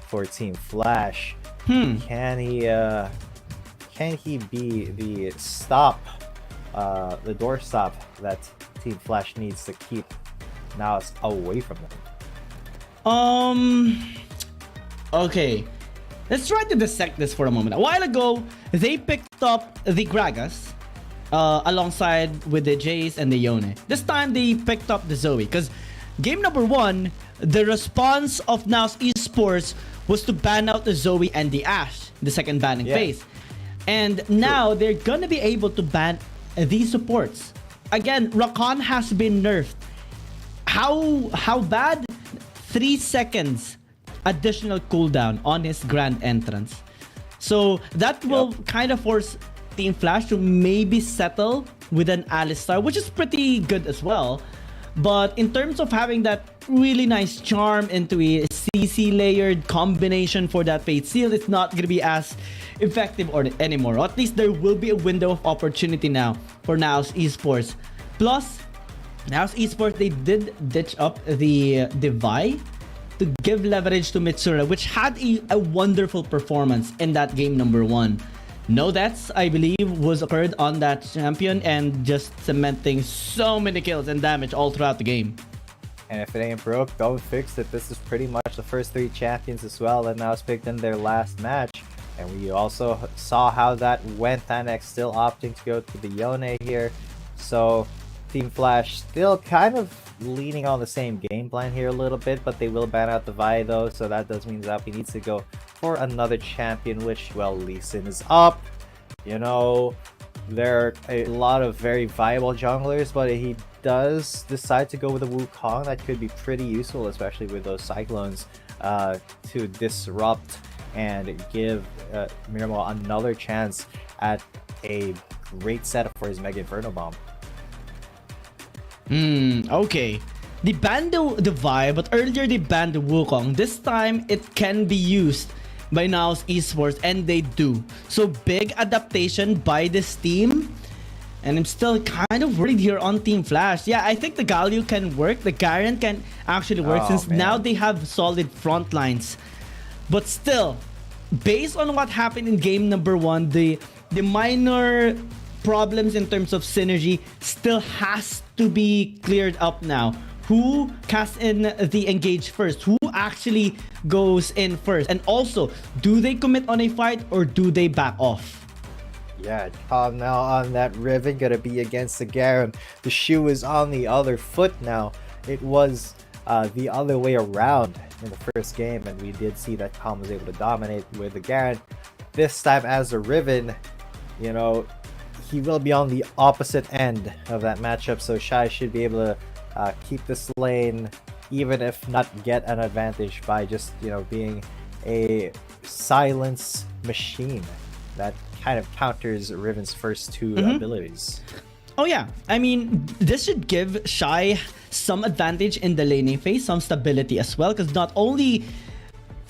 for Team Flash. Can he be the stop, the doorstop that Team Flash needs to keep NAOS away from them? Okay, let's try to dissect this for a moment. A while ago, they picked up the Gragas alongside with the Jace and the Yone. This time they picked up the Zoe because game number 1, the response of NAOS Esports was to ban out the Zoe and the Ashe, the second banning phase. And now they're gonna be able to ban these supports. Again, Rakan has been nerfed. How bad? 3 seconds additional cooldown on his grand entrance. So that will kind of force Team Flash to maybe settle with an Alistar, which is pretty good as well. But in terms of having that really nice charm into a CC layered combination for that Fate Seal, it's not going to be as effective anymore. Or at least there will be a window of opportunity now for NAOS Esports. Plus, NAOS Esports, they did ditch up the Vi to give leverage to Mitsura, which had a wonderful performance in that game number 1. No deaths, I believe, was occurred on that champion and just cementing so many kills and damage all throughout the game. And if it ain't broke, don't fix it. This is pretty much the first 3 champions as well that NAOS picked in their last match. And we also saw how that went. NAOS still opting to go to the Yone here. So Team Flash still kind of leaning on the same game plan here a little bit, but they will ban out the Vi though, so that does mean Zappy needs to go for another champion, which, well, Lee Sin is up. You know, there are a lot of very viable junglers, but he does decide to go with a Wukong. That could be pretty useful, especially with those cyclones to disrupt and give Mirmo another chance at a great setup for his Mega Inferno Bomb. Okay. They banned the Vi, but earlier they banned the Wukong. This time, it can be used by NAOS Esports, and they do. So big adaptation by this team. And I'm still kind of worried here on Team Flash. Yeah, I think the Galio can work. The Garen can actually work since now they have solid front lines. But still, based on what happened in game number 1, the minor problems in terms of synergy still has to be cleared up now. Who casts in the engage first? Who actually goes in first? And also, do they commit on a fight or do they back off? Yeah, Tom now on that Riven, gonna be against the Garen. The shoe is on the other foot now. It was the other way around in the first game, and we did see that Tom was able to dominate with the Garen. This time as a Riven, you know, he will be on the opposite end of that matchup, so Shai should be able to keep this lane, even if not get an advantage by just, you know, being a silence machine that kind of counters Riven's first 2 abilities. Oh yeah, I mean, this should give Shai some advantage in the laning phase, some stability as well, because not only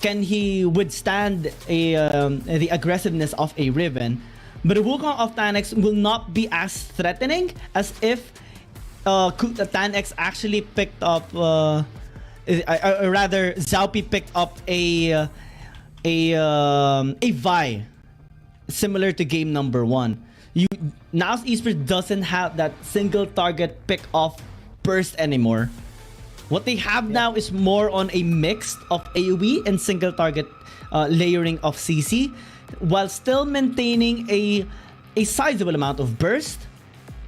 can he withstand the aggressiveness of a Riven, but the Wukong of Tanx will not be as threatening as if Tanx actually picked up, rather Zaupi picked up a Vi, similar to game number 1. NAOS Esports doesn't have that single target pick off burst anymore. What they have now is more on a mix of AoE and single target layering of CC, while still maintaining a sizable amount of burst.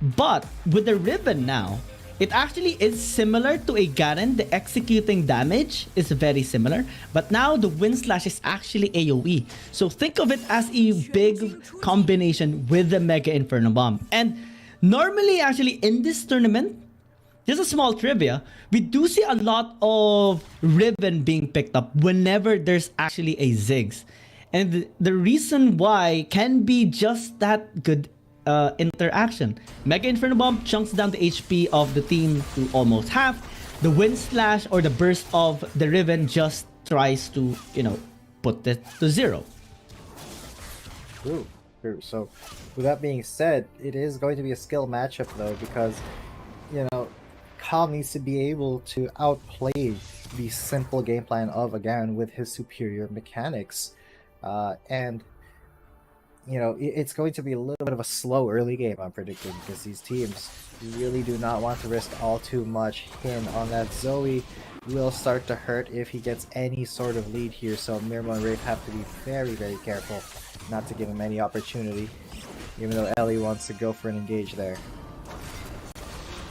But with the Riven now, it actually is similar to a Garen. The executing damage is very similar, but now the wind slash is actually AoE. So think of it as a big combination with the Mega Inferno Bomb. And normally, actually, in this tournament, just a small trivia, we do see a lot of Riven being picked up whenever there's actually a Ziggs. And the reason why can be just that good interaction. Mega Inferno Bomb chunks down the HP of the team to almost half. The wind slash or the burst of the Riven just tries to, you know, put it to 0. True. So with that being said, it is going to be a skill matchup though, because, you know, Calm needs to be able to outplay the simple game plan of a Garen with his superior mechanics. And you know, it's going to be a little bit of a slow early game, I'm predicting, because these teams really do not want to risk all too much. Hin on that Zoe will start to hurt if he gets any sort of lead here, so Mirmo and Wraith have to be very, very careful not to give him any opportunity, even though Ellie wants to go for an engage there.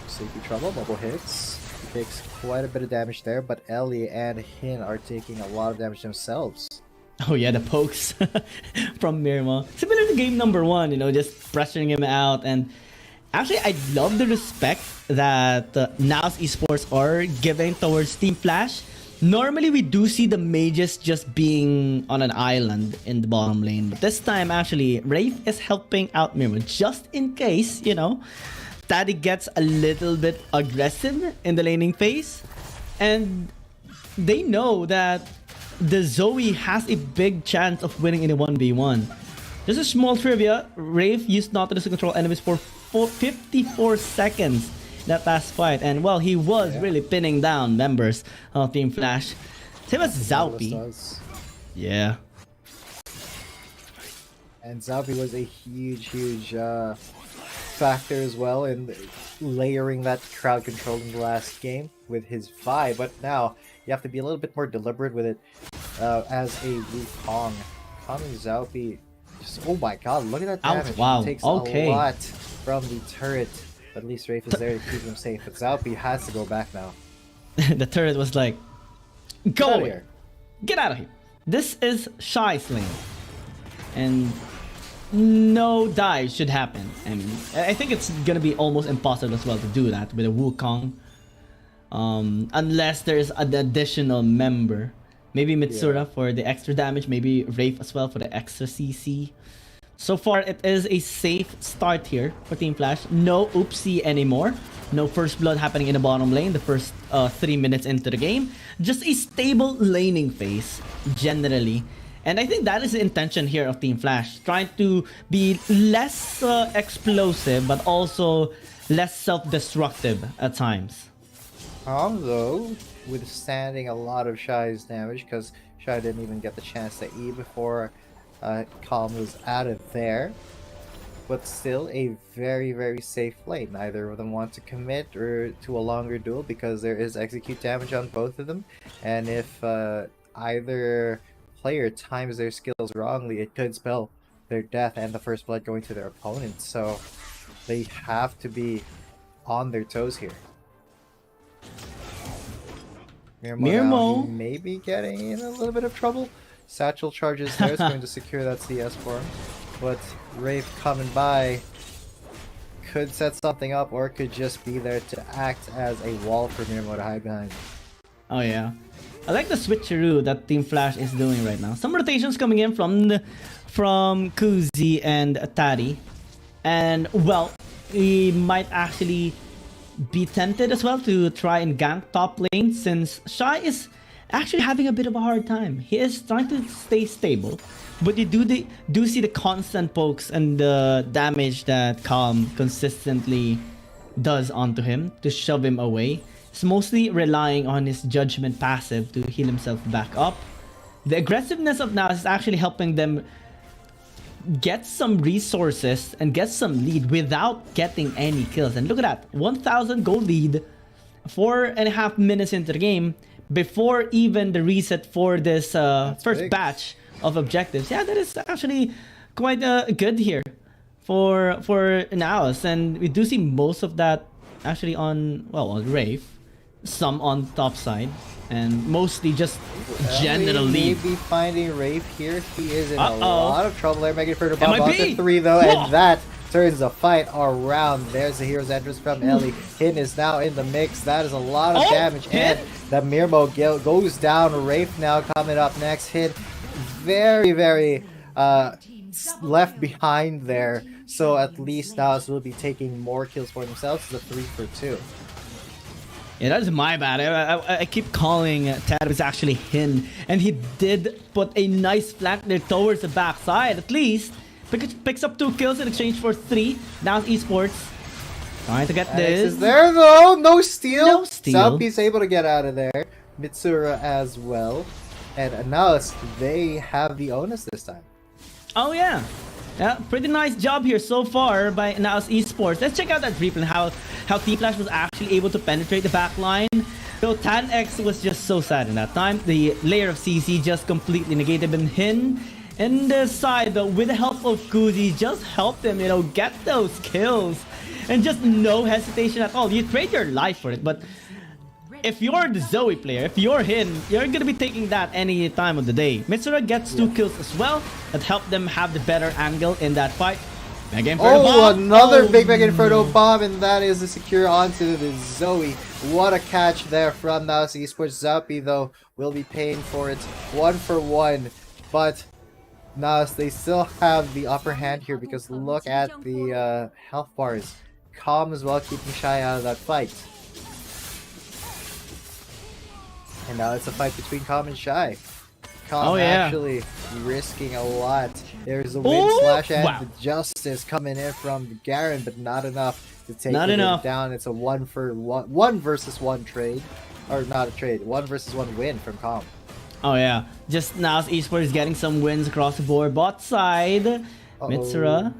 Sleepy Trouble, bubble hits. He takes quite a bit of damage there, but Ellie and Hin are taking a lot of damage themselves. Oh yeah, the pokes from Mirmo. Similar to game number 1, you know, just pressuring him out. And actually, I love the respect that NAOS Esports are giving towards Team Flash. Normally, we do see the mages just being on an island in the bottom lane. But this time, actually, Wraith is helping out Mirmo just in case, you know, Taddy gets a little bit aggressive in the laning phase. And they know that the Zoe has a big chance of winning in a 1v1. Just a small trivia, Wraith used Nautilus to control enemies for 54 seconds that last fight, and well, he was really pinning down members of Team Flash. Same as Zaupi. Yeah. And Zaupi was a huge factor as well in layering that crowd control in the last game with his Vi, but now you have to be a little bit more deliberate with it as a Wukong. Calming Zaupi, just, oh my god, look at that damage. Wow. It takes a lot from the turret. At least Wraith is there to keep him safe, but Zaupi has to go back now. The turret was like, go away. Get out of here. This is Shy's lane. And no dive should happen. And I think it's gonna be almost impossible as well to do that with a Wukong. Unless there's an additional member. Maybe Mitsura for the extra damage, maybe Wraith as well for the extra CC. So far, it is a safe start here for Team Flash. No oopsie anymore. No first blood happening in the bottom lane the first 3 minutes into the game. Just a stable laning phase, generally. And I think that is the intention here of Team Flash. Trying to be less explosive, but also less self-destructive at times. Though, withstanding a lot of Shy's damage, because Shy didn't even get the chance to E before Calm was out of there, but still a very safe lane. Neither of them want to commit or to a longer duel because there is execute damage on both of them, and if either player times their skills wrongly, it could spell their death and the first blood going to their opponent. So they have to be on their toes here. Mirmo may be getting in a little bit of trouble. Satchel charges there is going to secure that CS for him. But Wraith coming by could set something up, or could just be there to act as a wall for Mirmo to hide behind. Oh yeah. I like the switcheroo that Team Flash is doing right now. Some rotations coming in from Kuzi and Tari. And well, he might actually be tempted as well to try and gank top lane, since Shy is actually having a bit of a hard time. He is trying to stay stable, but you do see the constant pokes and the damage that Calm consistently does onto him to shove him away. It's mostly relying on his judgment passive to heal himself back up. The aggressiveness of NAOS is actually helping them get some resources and get some lead without getting any kills. And look at that, 1,000 gold lead 4.5 minutes into the game, before even the reset for this first batch of objectives. Yeah, that is actually quite good here for NAOS, and we do see most of that actually on Wraith, some on top side, and mostly just general lead. Maybe finding Wraith here. He is in a lot of trouble there, making for the bomb on the 3 though, and that turns the fight around. There's the hero's entrance from Ellie. Hin is now in the mix. That is a lot of damage, and the Mirmo goes down. Wraith now coming up next. Hin very left behind there, so at least NAOS will be taking more kills for themselves. It's a 3 for 2. Yeah, that is my bad. I keep calling Tad. It's actually Hin, and he did put a nice flank there towards the backside. At least picks up 2 kills in exchange for 3. Now Esports trying to get this. Is there though? No steal. No steal. Zaupi's able to get out of there. Mitsura as well, and NAOS, they have the onus this time. Oh yeah. Yeah, pretty nice job here so far by NAOS Esports. Let's check out that replay, how Team Flash was actually able to penetrate the back line. So Tan X was just so sad in that time. The layer of CC just completely negated, and Hin in the side though, with the help of Kuzi, just helped him, you know, get those kills. And just no hesitation at all. You trade your life for it, but if you're the Zoe player, if you're Hin, you're gonna be taking that any time of the day. Mitsura gets 2 kills as well. That helped them have the better angle in that fight. Mega Inferno bomb. Another big Mega Inferno bomb, and that is the secure onto the Zoe. What a catch there from NAOS Esports. Zappy, though, will be paying for it 1-for-1. But NAOS, they still have the upper hand here because look at the health bars. Calm as well, keeping Shy out of that fight. And now it's a fight between Calm and Shy. Calm actually risking a lot. There's a wind slash and the justice coming in from Garen, but not enough to take it down. It's a 1 versus 1 trade. Or not a trade, 1 versus 1 win from Calm. Oh yeah, just now Esports getting some wins across the board. Bot side, Mitsura.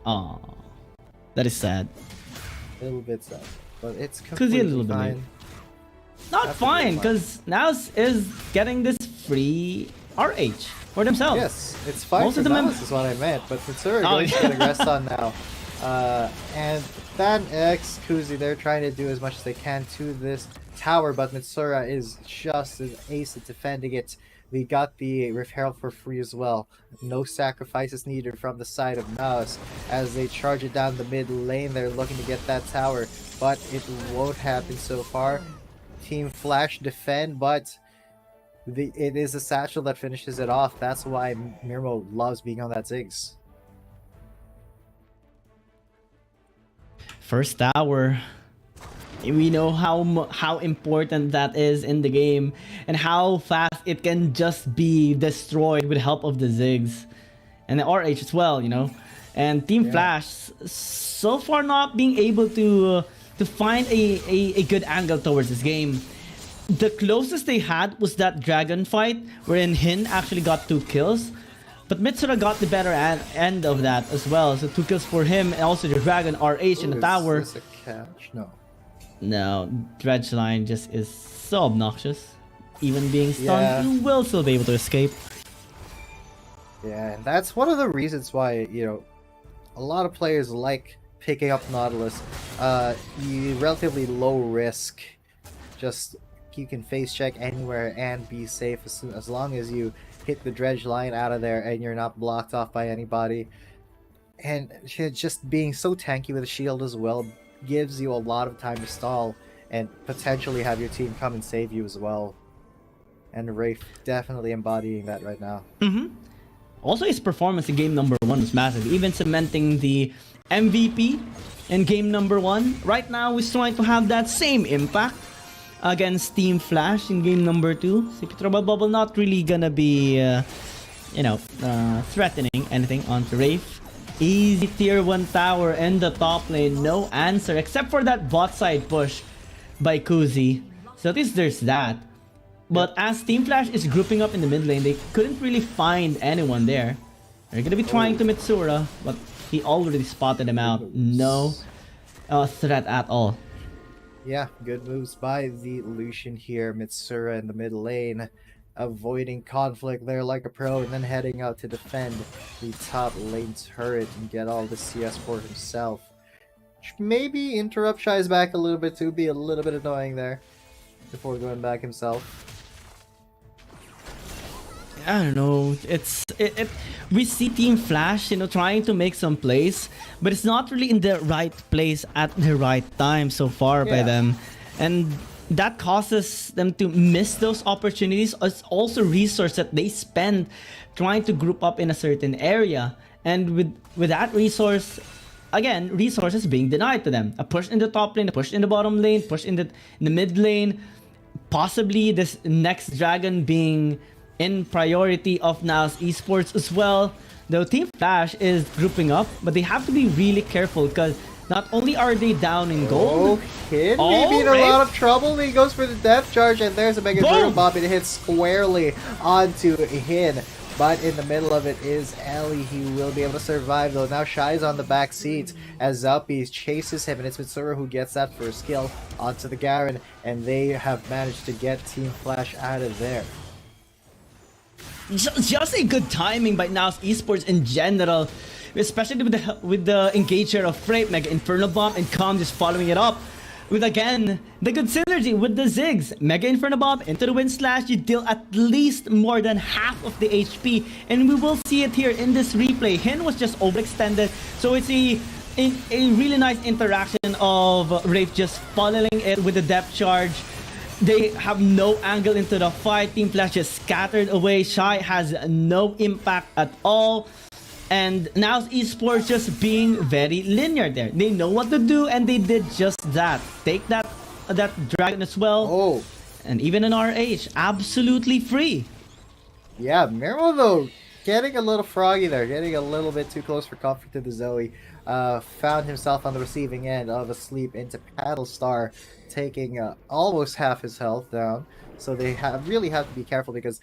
Oh, that is sad. A little bit sad, but it's completely a little fine. bit not fine, because NAOS is getting this free RH for themselves. Yes, it's fine for NAOS is what I meant, but Mitsura going to get rest on now. And Dan X, Kuzi, they're trying to do as much as they can to this tower, but Mitsura is just as ace at defending it. We got the Rift Herald for free as well. No sacrifices needed from the side of NAOS as they charge it down the mid lane. They're looking to get that tower, but it won't happen so far. Team Flash defend, but it is a satchel that finishes it off. That's why Mirmo loves being on that Ziggs. First tower. We know how important that is in the game and how fast it can just be destroyed with help of the Ziggs and the RH as well, you know. And Team Flash so far not being able to find a good angle towards this game. The closest they had was that dragon fight wherein Hin actually got 2 kills. But Mitsura got the better end of that as well. So 2 kills for him and also the dragon RH in the tower. Is this a catch? No, Dredge line just is so obnoxious. Even being stunned, you will still be able to escape. Yeah, and that's one of the reasons why, you know, a lot of players like picking up Nautilus. You relatively low risk. Just you can face check anywhere and be safe as long as you hit the dredge line out of there and you're not blocked off by anybody. And just being so tanky with a shield as well gives you a lot of time to stall and potentially have your team come and save you as well. And Rafe definitely embodying that right now. Also, his performance in game number 1 was massive, even cementing the MVP in game number 1. Right now, he's trying to have that same impact against Team Flash in game number 2. CP Trouble Bubble not really gonna be, threatening anything onto Rafe. Easy tier 1 tower in the top lane, no answer except for that bot side push by Kuzi. So at least there's that. But as Team Flash is grouping up in the mid lane, they couldn't really find anyone there. They're gonna be trying to Mitsura, but he already spotted him out. No threat at all. Yeah, good moves by the Lucian here. Mitsura in the mid lane, avoiding conflict there like a pro, and then heading out to defend the top lane turret and get all the CS for himself. Maybe interrupt Shy's back a little bit to be a little bit annoying there before going back himself. I don't know. We see Team Flash, trying to make some plays, but it's not really in the right place at the right time so far by them, and that causes them to miss those opportunities. It's also resource that they spend trying to group up in a certain area, and with that resource, again, resources being denied to them. A push in the top lane, a push in the bottom lane, push in the mid lane, possibly this next dragon being in priority of NAOS Esports as well. Though Team Flash is grouping up, but they have to be really careful because not only are they down in gold. Kid maybe in a lot of trouble. He goes for the death charge, and there's a Mega Zero Bomb. It hits squarely onto Hin. But in the middle of it is Ellie. He will be able to survive though. Now Shy's on the back seat as Zalpi chases him, and it's Mitsura who gets that first kill onto the Garen, and they have managed to get Team Flash out of there. Just a good timing by NAOS Esports in general, especially with the engager of Freight, Mega Inferno Bomb, and Calm just following it up with, again, the good synergy with the Ziggs. Mega Inferno Bomb into the Wind Slash, you deal at least more than half of the HP, and we will see it here in this replay. Hin was just overextended, so it's a a really nice interaction of Wraith just funneling it with the depth charge. They have no angle into the fight. Team Flash just scattered away. Shy has no impact at all. And now Esports just being very linear there. They know what to do and they did just that. Take that dragon as well. Oh. And even an RH, absolutely free. Yeah, Miro though, getting a little froggy there, getting a little bit too close for comfort to the Zoe. Found himself on the receiving end of a sleep into Paddle Star, taking almost half his health down. So they really have to be careful because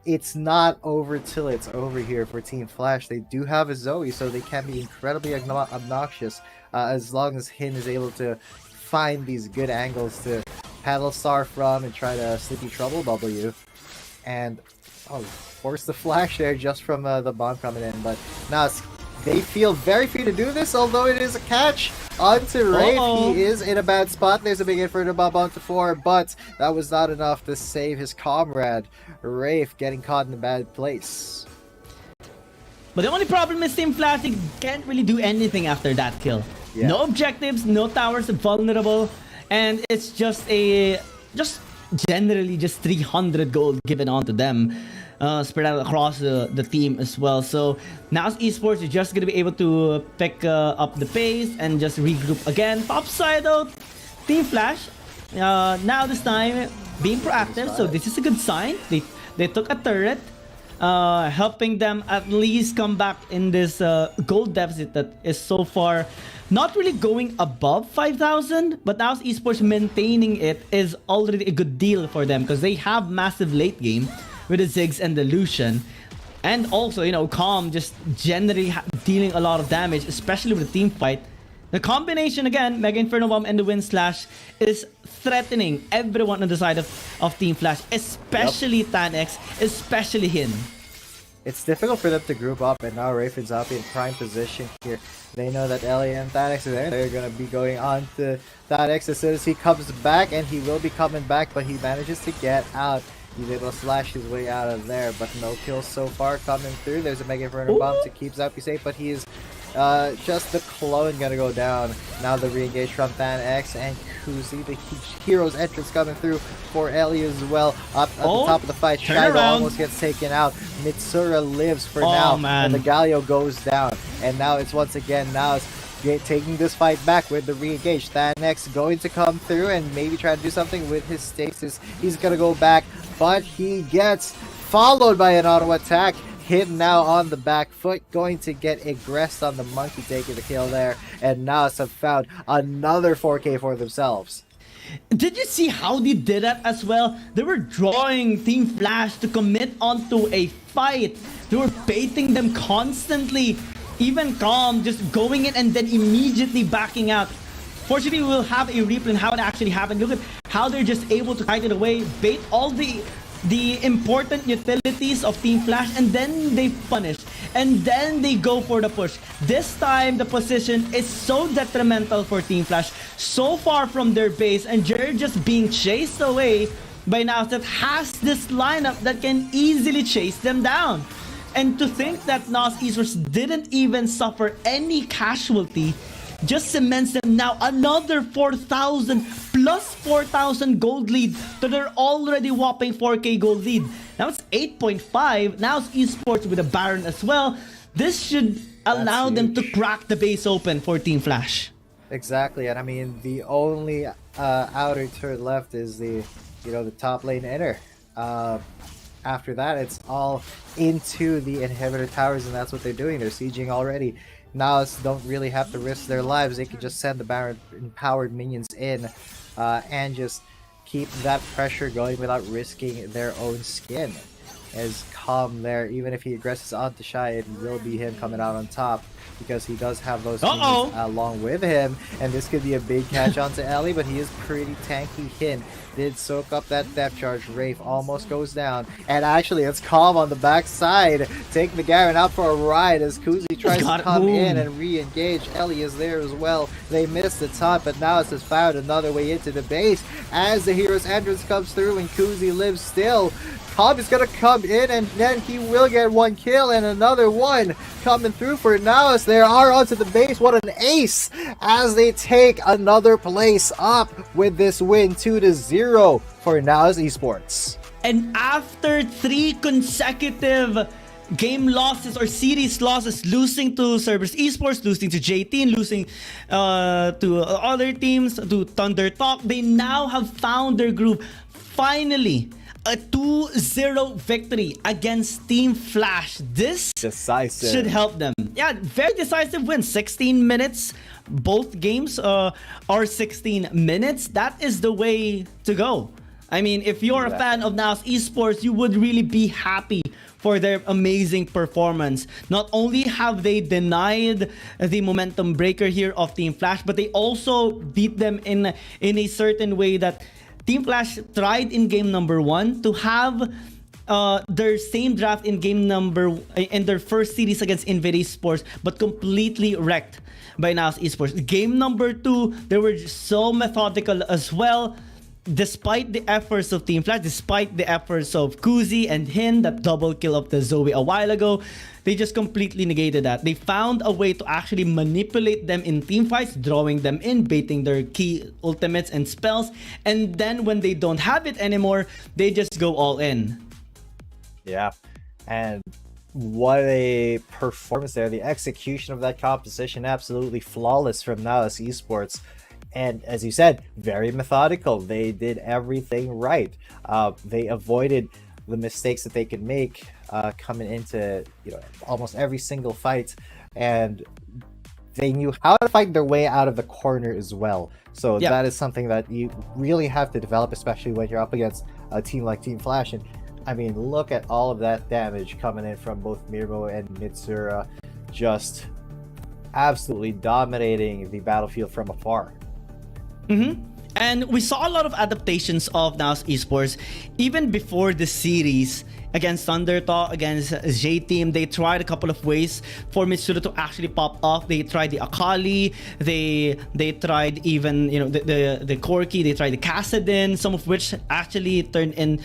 it's not over till it's over here for Team Flash. They do have a Zoe, so they can be incredibly obnoxious as long as Hin is able to find these good angles to Paddle Star from and try to Sleepy Trouble bubble you. And force the flash there just from the bomb coming in. But now they feel very free to do this, although it is a catch onto Wraith. He is in a bad spot. There's a big Inferno Bomb onto 4, but that was not enough to save his comrade. Wraith getting caught in a bad place. But the only problem is Team Flash can't really do anything after that kill. Yeah. No objectives, no towers, vulnerable, and it's just generally just 300 gold given onto them. Spread out across the team as well. So now Esports is just going to be able to pick up the pace and just regroup again. Top side though, Team Flash, now this time being proactive. So this is a good sign. They took a turret, helping them at least come back in this gold deficit that is so far not really going above 5,000. But now Esports maintaining it is already a good deal for them because they have massive late game with the Ziggs and the Lucian. And also, you know, Calm just generally dealing a lot of damage, especially with the team fight. The combination, again, Mega Inferno Bomb and the Wind Slash is threatening everyone on the side of Team Flash, especially Tanex, especially Hin. It's difficult for them to group up, and now Wraith is up in prime position here. They know that Ellie and Tanex are there. They're going to be going on to Tanex as soon as he comes back, and he will be coming back, but he manages to get out. He's able to slash his way out of there, but no kills so far coming through. There's a Mega Inferno Bomb to keep Zappy safe, but he is just the clone gonna go down. Now the re-engage from Than X and Kuzi, the hero's entrance coming through for Ellie as well. Up at the top of the fight, Shadow almost gets taken out. Mitsura lives for now, and the Galio goes down. And now it's once again, now it's taking this fight back with the re-engage. Thanex going to come through and maybe try to do something with his stasis. He's gonna go back, but he gets followed by an auto attack. Hit now on the back foot, going to get aggressed on the monkey, taking the kill there. And now have found another 4K for themselves. Did you see how they did that as well? They were drawing Team Flash to commit onto a fight. They were baiting them constantly. Even Calm just going in and then immediately backing out. Fortunately, we'll have a replay on how it actually happened. Look at how they're just able to kite it away, bait all the important utilities of Team Flash, and then they punish. And then they go for the push. This time, the position is so detrimental for Team Flash. So far from their base, and they're just being chased away by NAOS that has this lineup that can easily chase them down. And to think that NAOS Esports didn't even suffer any casualty just cements them now another 4,000 plus 4,000 gold lead to their already whopping 4K gold lead. Now it's 8.5. Now it's Esports with a Baron as well. This should allow them to crack the base open for Team Flash. Exactly, and I mean the only outer turret left is the top lane inner. After that, it's all into the inhibitor towers, and that's what they're doing. They're sieging already. NAOS don't really have to risk their lives. They can just send the Baron empowered minions in and just keep that pressure going without risking their own skin. As Calm there, even if he aggresses onto Shy, it will be him coming out on top because he does have those minions along with him. And this could be a big catch onto Ellie, but he is pretty tanky. Hin did soak up that depth charge. Wraith almost goes down. And actually, it's Calm on the backside, taking the Garen out for a ride as Kuzi tries to come in and re-engage. Ellie is there as well. They missed the top, but now it's just found another way into the base as the hero's entrance comes through and Kuzi lives still. Cobb is gonna come in, and then he will get one kill, and another one coming through for NAOS. They are onto the base. What an ace as they take another place up with this win, 2-0 for NAOS Esports. And after 3 consecutive game losses or series losses, losing to Cerberus Esports, losing to JT, losing to other teams, to Thunder Talk, they now have found their groove. Finally, a 2-0 victory against Team Flash. This decisive should help them. Yeah, very decisive win. 16 minutes. Both games are 16 minutes. That is the way to go. I mean, if you're a fan of NAOS Esports, you would really be happy for their amazing performance. Not only have they denied the momentum breaker here of Team Flash, but they also beat them in a certain way that Team Flash tried in game number 1 to have their same draft in in their first series against Invade Esports, but completely wrecked by NAOS Esports. Game number 2, they were just so methodical as well. Despite the efforts of Team Flash, despite the efforts of Kuzi and Hin, that double kill of the Zoe a while ago, they just completely negated that. They found a way to actually manipulate them in team fights, drawing them in, baiting their key ultimates and spells, and then when they don't have it anymore, they just go all in. Yeah, and what a performance there. The execution of that composition, absolutely flawless from NAOS Esports. And as you said, very methodical. They did everything right. They avoided the mistakes that they could make coming into almost every single fight, and they knew how to fight their way out of the corner as well. So that is something that you really have to develop, especially when you're up against a team like Team Flash. And I mean, look at all of that damage coming in from both Mirmo and Mitsura, just absolutely dominating the battlefield from afar. And we saw a lot of adaptations of NAOS Esports even before the series against Thunder Talk, against J-Team. They tried a couple of ways for Mitsuru to actually pop off. They tried the Akali, they tried even the Corki, they tried the Kassadin, some of which actually turned in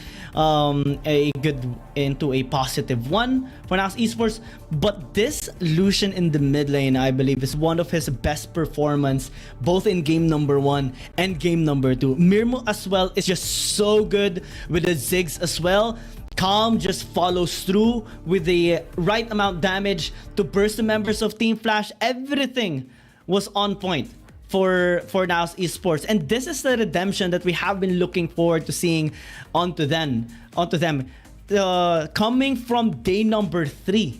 into a positive one for NAOS Esports. But this Lucian in the mid lane, I believe, is one of his best performance, both in game number 1 and game number 2. Mirmo as well is just so good with the Ziggs as well. Calm just follows through with the right amount damage to burst the members of Team Flash. Everything was on point for NAOS Esports, and this is the redemption that we have been looking forward to seeing onto them. Coming from day number 3,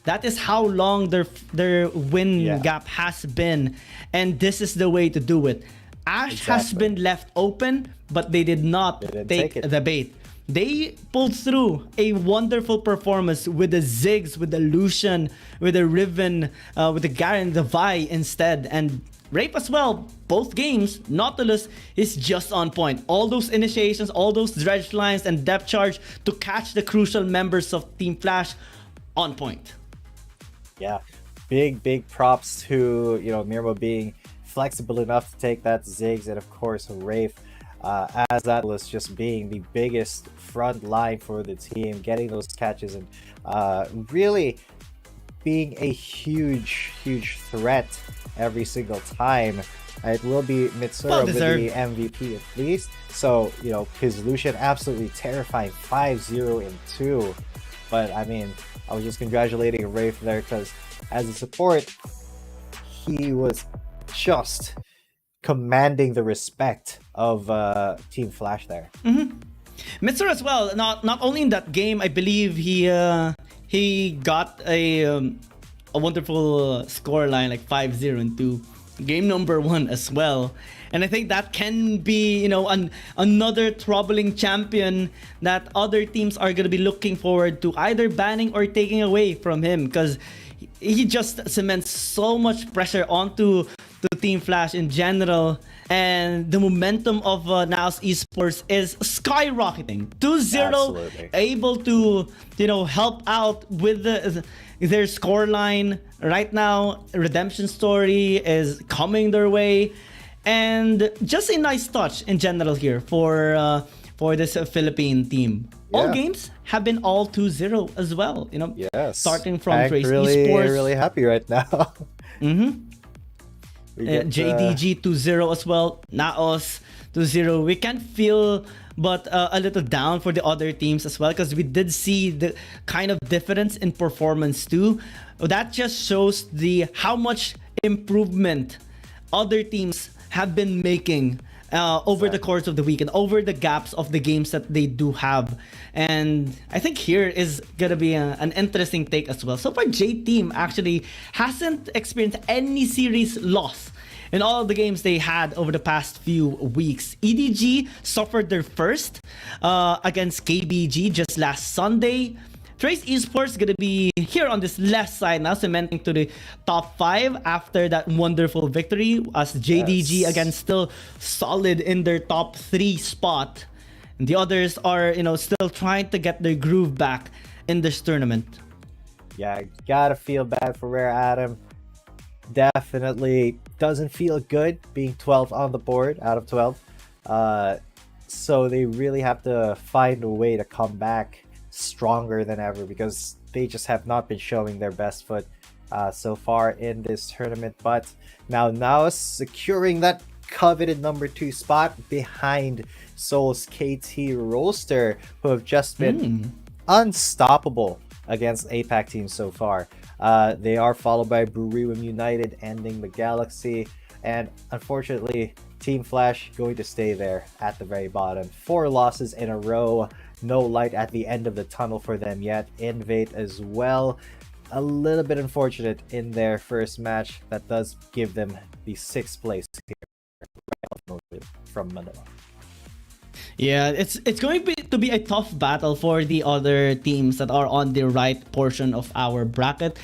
that is how long their win gap has been, and this is the way to do it. Ash has been left open, but they did not take the bait. They pulled through a wonderful performance with the Ziggs, with the Lucian, with the Riven, with the Garen, the Vi instead, and Rape as well. Both games, Nautilus is just on point. All those initiations, all those dredge lines and depth charge to catch the crucial members of Team Flash on point. Yeah, big props to Mirmo being flexible enough to take that Ziggs, and of course Rafe as that was just being the biggest front line for the team, getting those catches and really being a huge threat every single time. It will be Mitsura with the MVP at least. So, his Lucian absolutely terrifying, 5-0 and 2. But I mean, I was just congratulating Rafe there because as a support, he was just commanding the respect of Team Flash there. Mitsura as well. Not only in that game, I believe he got a wonderful score line like 5-0 and 2. Game number 1 as well. And I think that can be, another troubling champion that other teams are going to be looking forward to either banning or taking away from him, because he just cements so much pressure onto Team Flash in general, and the momentum of NAOS Esports is skyrocketing. 2-0, able to help out with their scoreline right now. Redemption story is coming their way, and just a nice touch in general here for this Philippine team. all games have been all 2-0 as well. You know, yes. starting from Hank Trace really, Esports. really happy right now. JDG 2-0 as well. NAOS 2-0. We can feel but a little down for the other teams as well, because we did see the kind of difference in performance too. That just shows the how much improvement other teams have been making over the course of the week and over the gaps of the games that they do have. And I think here is gonna be an interesting take as well. So far, J Team actually hasn't experienced any series loss in all of the games they had over the past few weeks. EDG suffered their first against KBG just last Sunday. Trace Esports gonna be here on this left side now, cementing to the top 5 after that wonderful victory, as JDG again still solid in their top 3 spot. And the others are, you know, still trying to get their groove back in this tournament. Yeah, gotta feel bad for Rare Adam. Definitely doesn't feel good being 12 on the board out of 12. So they really have to find a way to come back stronger than ever, because they just have not been showing their best foot so far in this tournament. But now NAOS securing that coveted number 2 spot behind Seoul's KT Roaster, who have just been unstoppable against APAC teams so far. They are followed by Buriwam United ending the Galaxy, and unfortunately Team Flash going to stay there at the very bottom. 4 losses in a row, no light at the end of the tunnel for them yet. Invade as well, a little bit unfortunate in their first match. That does give them the 6th place here from Manila. Yeah, it's going to be a tough battle for the other teams that are on the right portion of our bracket.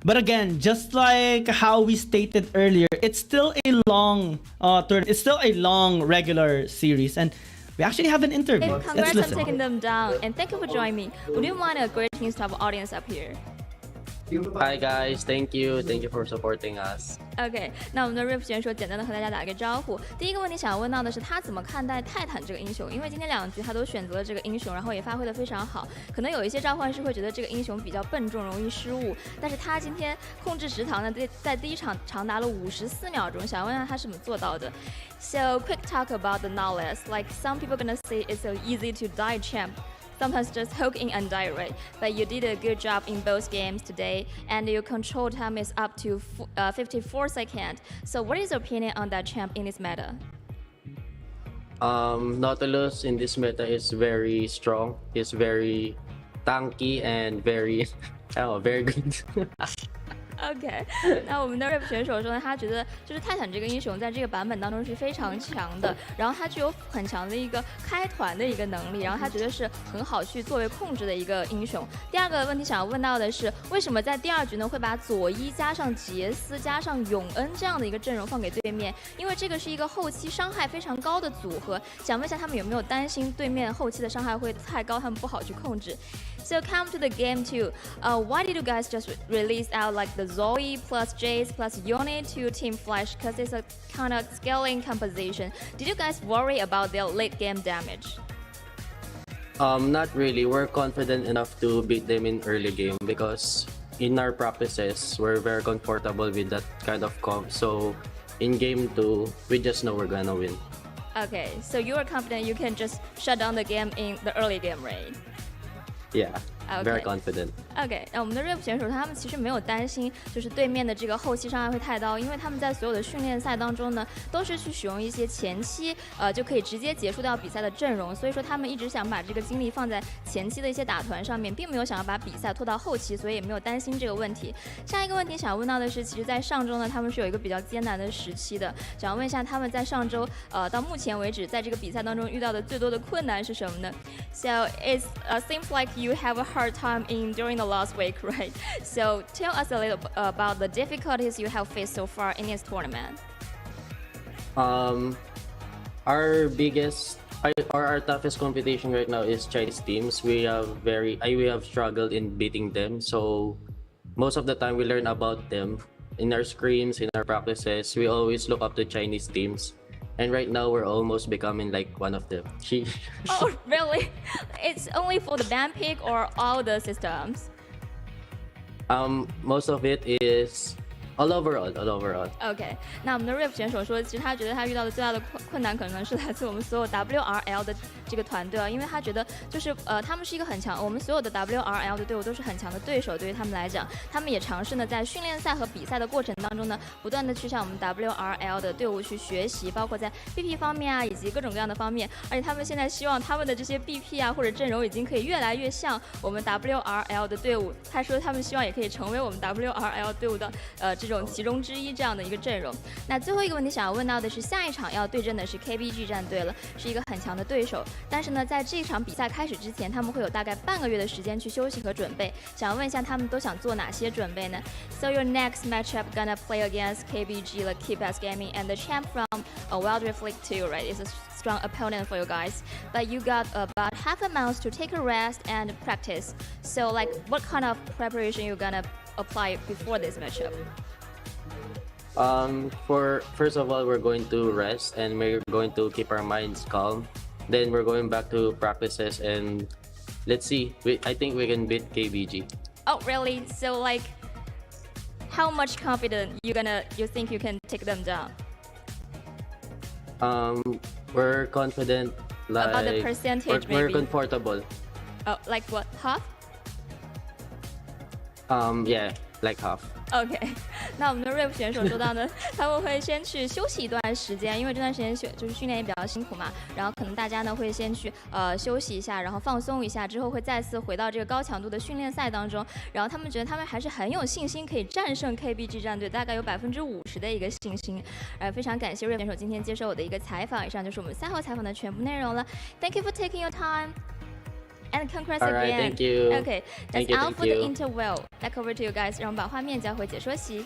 But again, just like how we stated earlier, it's still a long it's still a long regular series, and we actually have an interview. Hey, congrats on taking them down, and thank you for joining me. Would you mind a greetings to our audience up here? Hi guys, thank you for supporting us. OK， 那我们的 Rip 选手简单的和大家打个招呼。第一个问题想要问到的是，他怎么看待泰坦这个英雄？因为今天2局他都选择了这个英雄，然后也发挥的非常好。可能有一些召唤师会觉得这个英雄比较笨重，容易失误，但是他今天控制时长呢，在第一场长达了54秒钟。想问下他是怎么做到的 ？So quick talk about the NAOS. Like some people gonna say it's so easy to die champ. Sometimes just hook in and die, right? But you did a good job in both games today, and your control time is up to 54 seconds. So what is your opinion on that champ in this meta? Nautilus in this meta is very strong. He's very tanky and very very good. OK， 那我们的 Rip 选手说呢，他觉得就是泰坦这个英雄在这个版本当中是非常强的，然后他具有很强的一个开团的一个能力，然后他觉得是很好去作为控制的一个英雄。第二个问题想要问到的是，为什么在第2局呢会把佐伊加上杰斯加上永恩这样的一个阵容放给对面？因为这个是一个后期伤害非常高的组合，想问一下他们有没有担心对面后期的伤害会太高，他们不好去控制。So come to the game too. Why did you guys just release out like the Zoe plus Jace plus Yone to Team Flash? Because it's a kind of scaling composition. Did you guys worry about their late game damage? Not really. We're confident enough to beat them in early game because in our practices we're very comfortable with that kind of comp. So in game 2, we just know we're gonna win. Okay, so you are confident you can just shut down the game in the early game, right? Yeah, Okay. very confident. OK， 那我们的 Rip 选手他们其实没有担心，就是对面的这个后期伤害会太高，因为他们在所有的训练赛当中呢，都是去使用一些前期就可以直接结束掉比赛的阵容，所以说他们一直想把这个精力放在前期的一些打团上面，并没有想要把比赛拖到后期，所以也没有担心这个问题。下一个问题想要问到的是，其实在上周呢，他们是有一个比较艰难的时期的，想要问一下他们在上周到目前为止，在这个比赛当中遇到的最多的困难是什么呢 ？So it seems like you have a hard time in during the last week, right? So tell us a little about the difficulties you have faced so far in this tournament. Our biggest or our toughest competition right now is Chinese teams. We have struggled in beating them. So most of the time we learn about them in our scrims, in our practices. We always look up to Chinese teams. And right now we're almost becoming like one of them. Oh, really? It's only for the band pick or all the systems? Most of it is all overall. OK， 那我们的 Riff 选手说，其实他觉得他遇到的最大的困难可能是来自我们所有 WRL 的这个团队啊，因为他觉得就是他们是一个很强，我们所有的 WRL 的队伍都是很强的对手，对于他们来讲，他们也尝试呢在训练赛和比赛的过程当中呢，不断的去向我们 WRL 的队伍去学习，包括在 BP 方面啊，以及各种各样的方面，而且他们现在希望他们的这些 BP 啊或者阵容已经可以越来越像我们 WRL 的队伍。他说他们希望也可以成为我们 WRL 队伍的这种其中之一这样的一个阵容。那最后一个问题想要问到的是，下一场要对阵的是 KBG 战队了，是一个很强的对手。但是呢，在这场比赛开始之前，他们会有大概半个月的时间去休息和准备。想问一下，他们都想做哪些准备呢 ？So your next matchup gonna play against KBG, like Keep Us Gaming, and the champ from Wild Rift League 2, right? It's a strong opponent for you guys, but you got about half a month to take a rest and practice. So, like, what kind of preparation you gonna apply before this matchup? For first of all, we're going to rest and we're going to keep our minds calm. Then we're going back to practices and let's see. I think we can beat KBG. Oh, really? So, like, how much confident you think you can take them down? We're confident. Like, about the percentage, we're maybe. comfortable. Oh, like what? Half? Yeah, like half. OK， 那我们的 Riff 选手说到呢，他们会先去休息一段时间，因为这段时间就是训练也比较辛苦嘛，然后可能大家呢会先去休息一下，然后放松一下，之后会再次回到这个高强度的训练赛当中，然后他们觉得他们还是很有信心可以战胜 KBG 战队，大概有50%的一个信心。非常感谢 Riff 选手今天接受我的一个采访，以上就是我们赛后采访的全部内容了。Thank you for taking your time. And congrats All right, again. thank you. Okay, that's all for the interval. Back over to you guys. 让我们把画面交回解说席。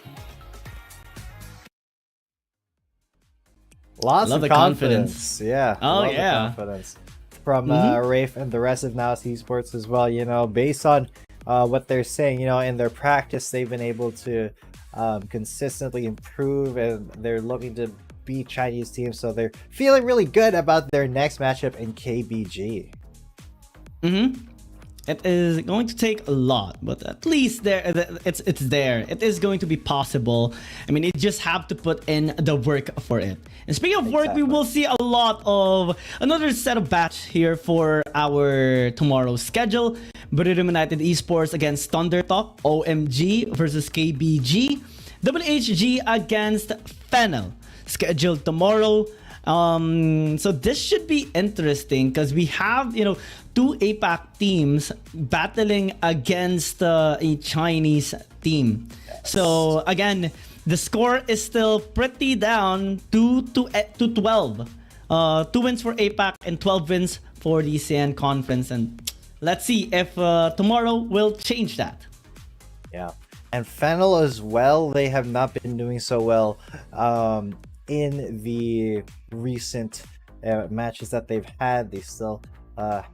Lots Love of the confidence. Yeah. Oh, love yeah. The confidence from Rafe and the rest of NAOS Esports as well. You know, based on what they're saying, you know, in their practice, they've been able to consistently improve, and they're looking to beat Chinese teams. So they're feeling really good about their next matchup in KBG. It is going to take a lot, but at least it's there. It is going to be possible. I mean, you just have to put in the work for it. And speaking of work, we will see a lot of another set of batch here for our tomorrow's schedule. Buriram United Esports against Thundertalk, OMG versus KBG, WHG against Fennel, scheduled tomorrow. So this should be interesting because we have, you know, two APAC teams battling against a Chinese team. So again, the score is still pretty down, 2-12. 2 wins for APAC and 12 wins for the ASEAN Conference. And let's see if tomorrow will change that. Yeah. And Fennel as well, they have not been doing so well in the recent matches that they've had. They still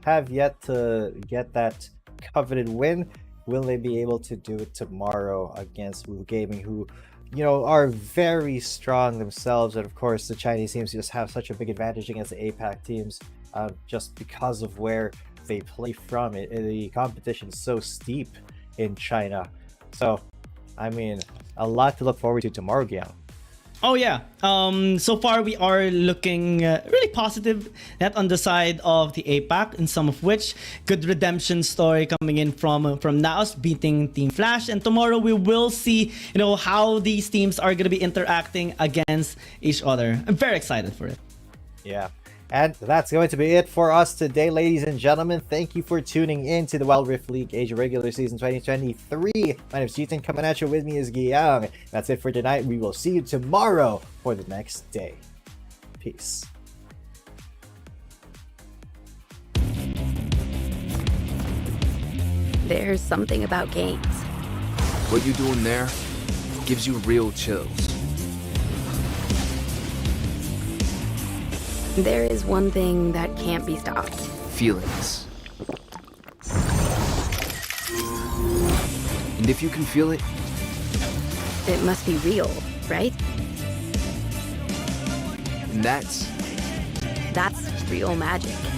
have yet to get that coveted win. Will they be able to do it tomorrow against Wu Gaming, who, you know, are very strong themselves? And of course, the Chinese teams just have such a big advantage against the APAC teams just because of where they play from. The competition is so steep in China. So, I mean, a lot to look forward to tomorrow, Giao. Oh yeah, so far we are looking really positive, that on the side of the APAC, in some of which good redemption story coming in from NAOS beating Team Flash, and tomorrow we will see, you know, how these teams are going to be interacting against each other. I'm very excited for it. Yeah. And that's going to be it for us today, ladies and gentlemen. Thank you for tuning in to the Wild Rift League Asia Regular Season 2023. My name is Ethan. Coming at you with me is Guillaume. That's it for tonight. We will see you tomorrow for the next day. Peace. There's something about games. What you're doing there gives you real chills. There is one thing that can't be stopped. Feelings. And if you can feel it, it must be real, right? That's real magic.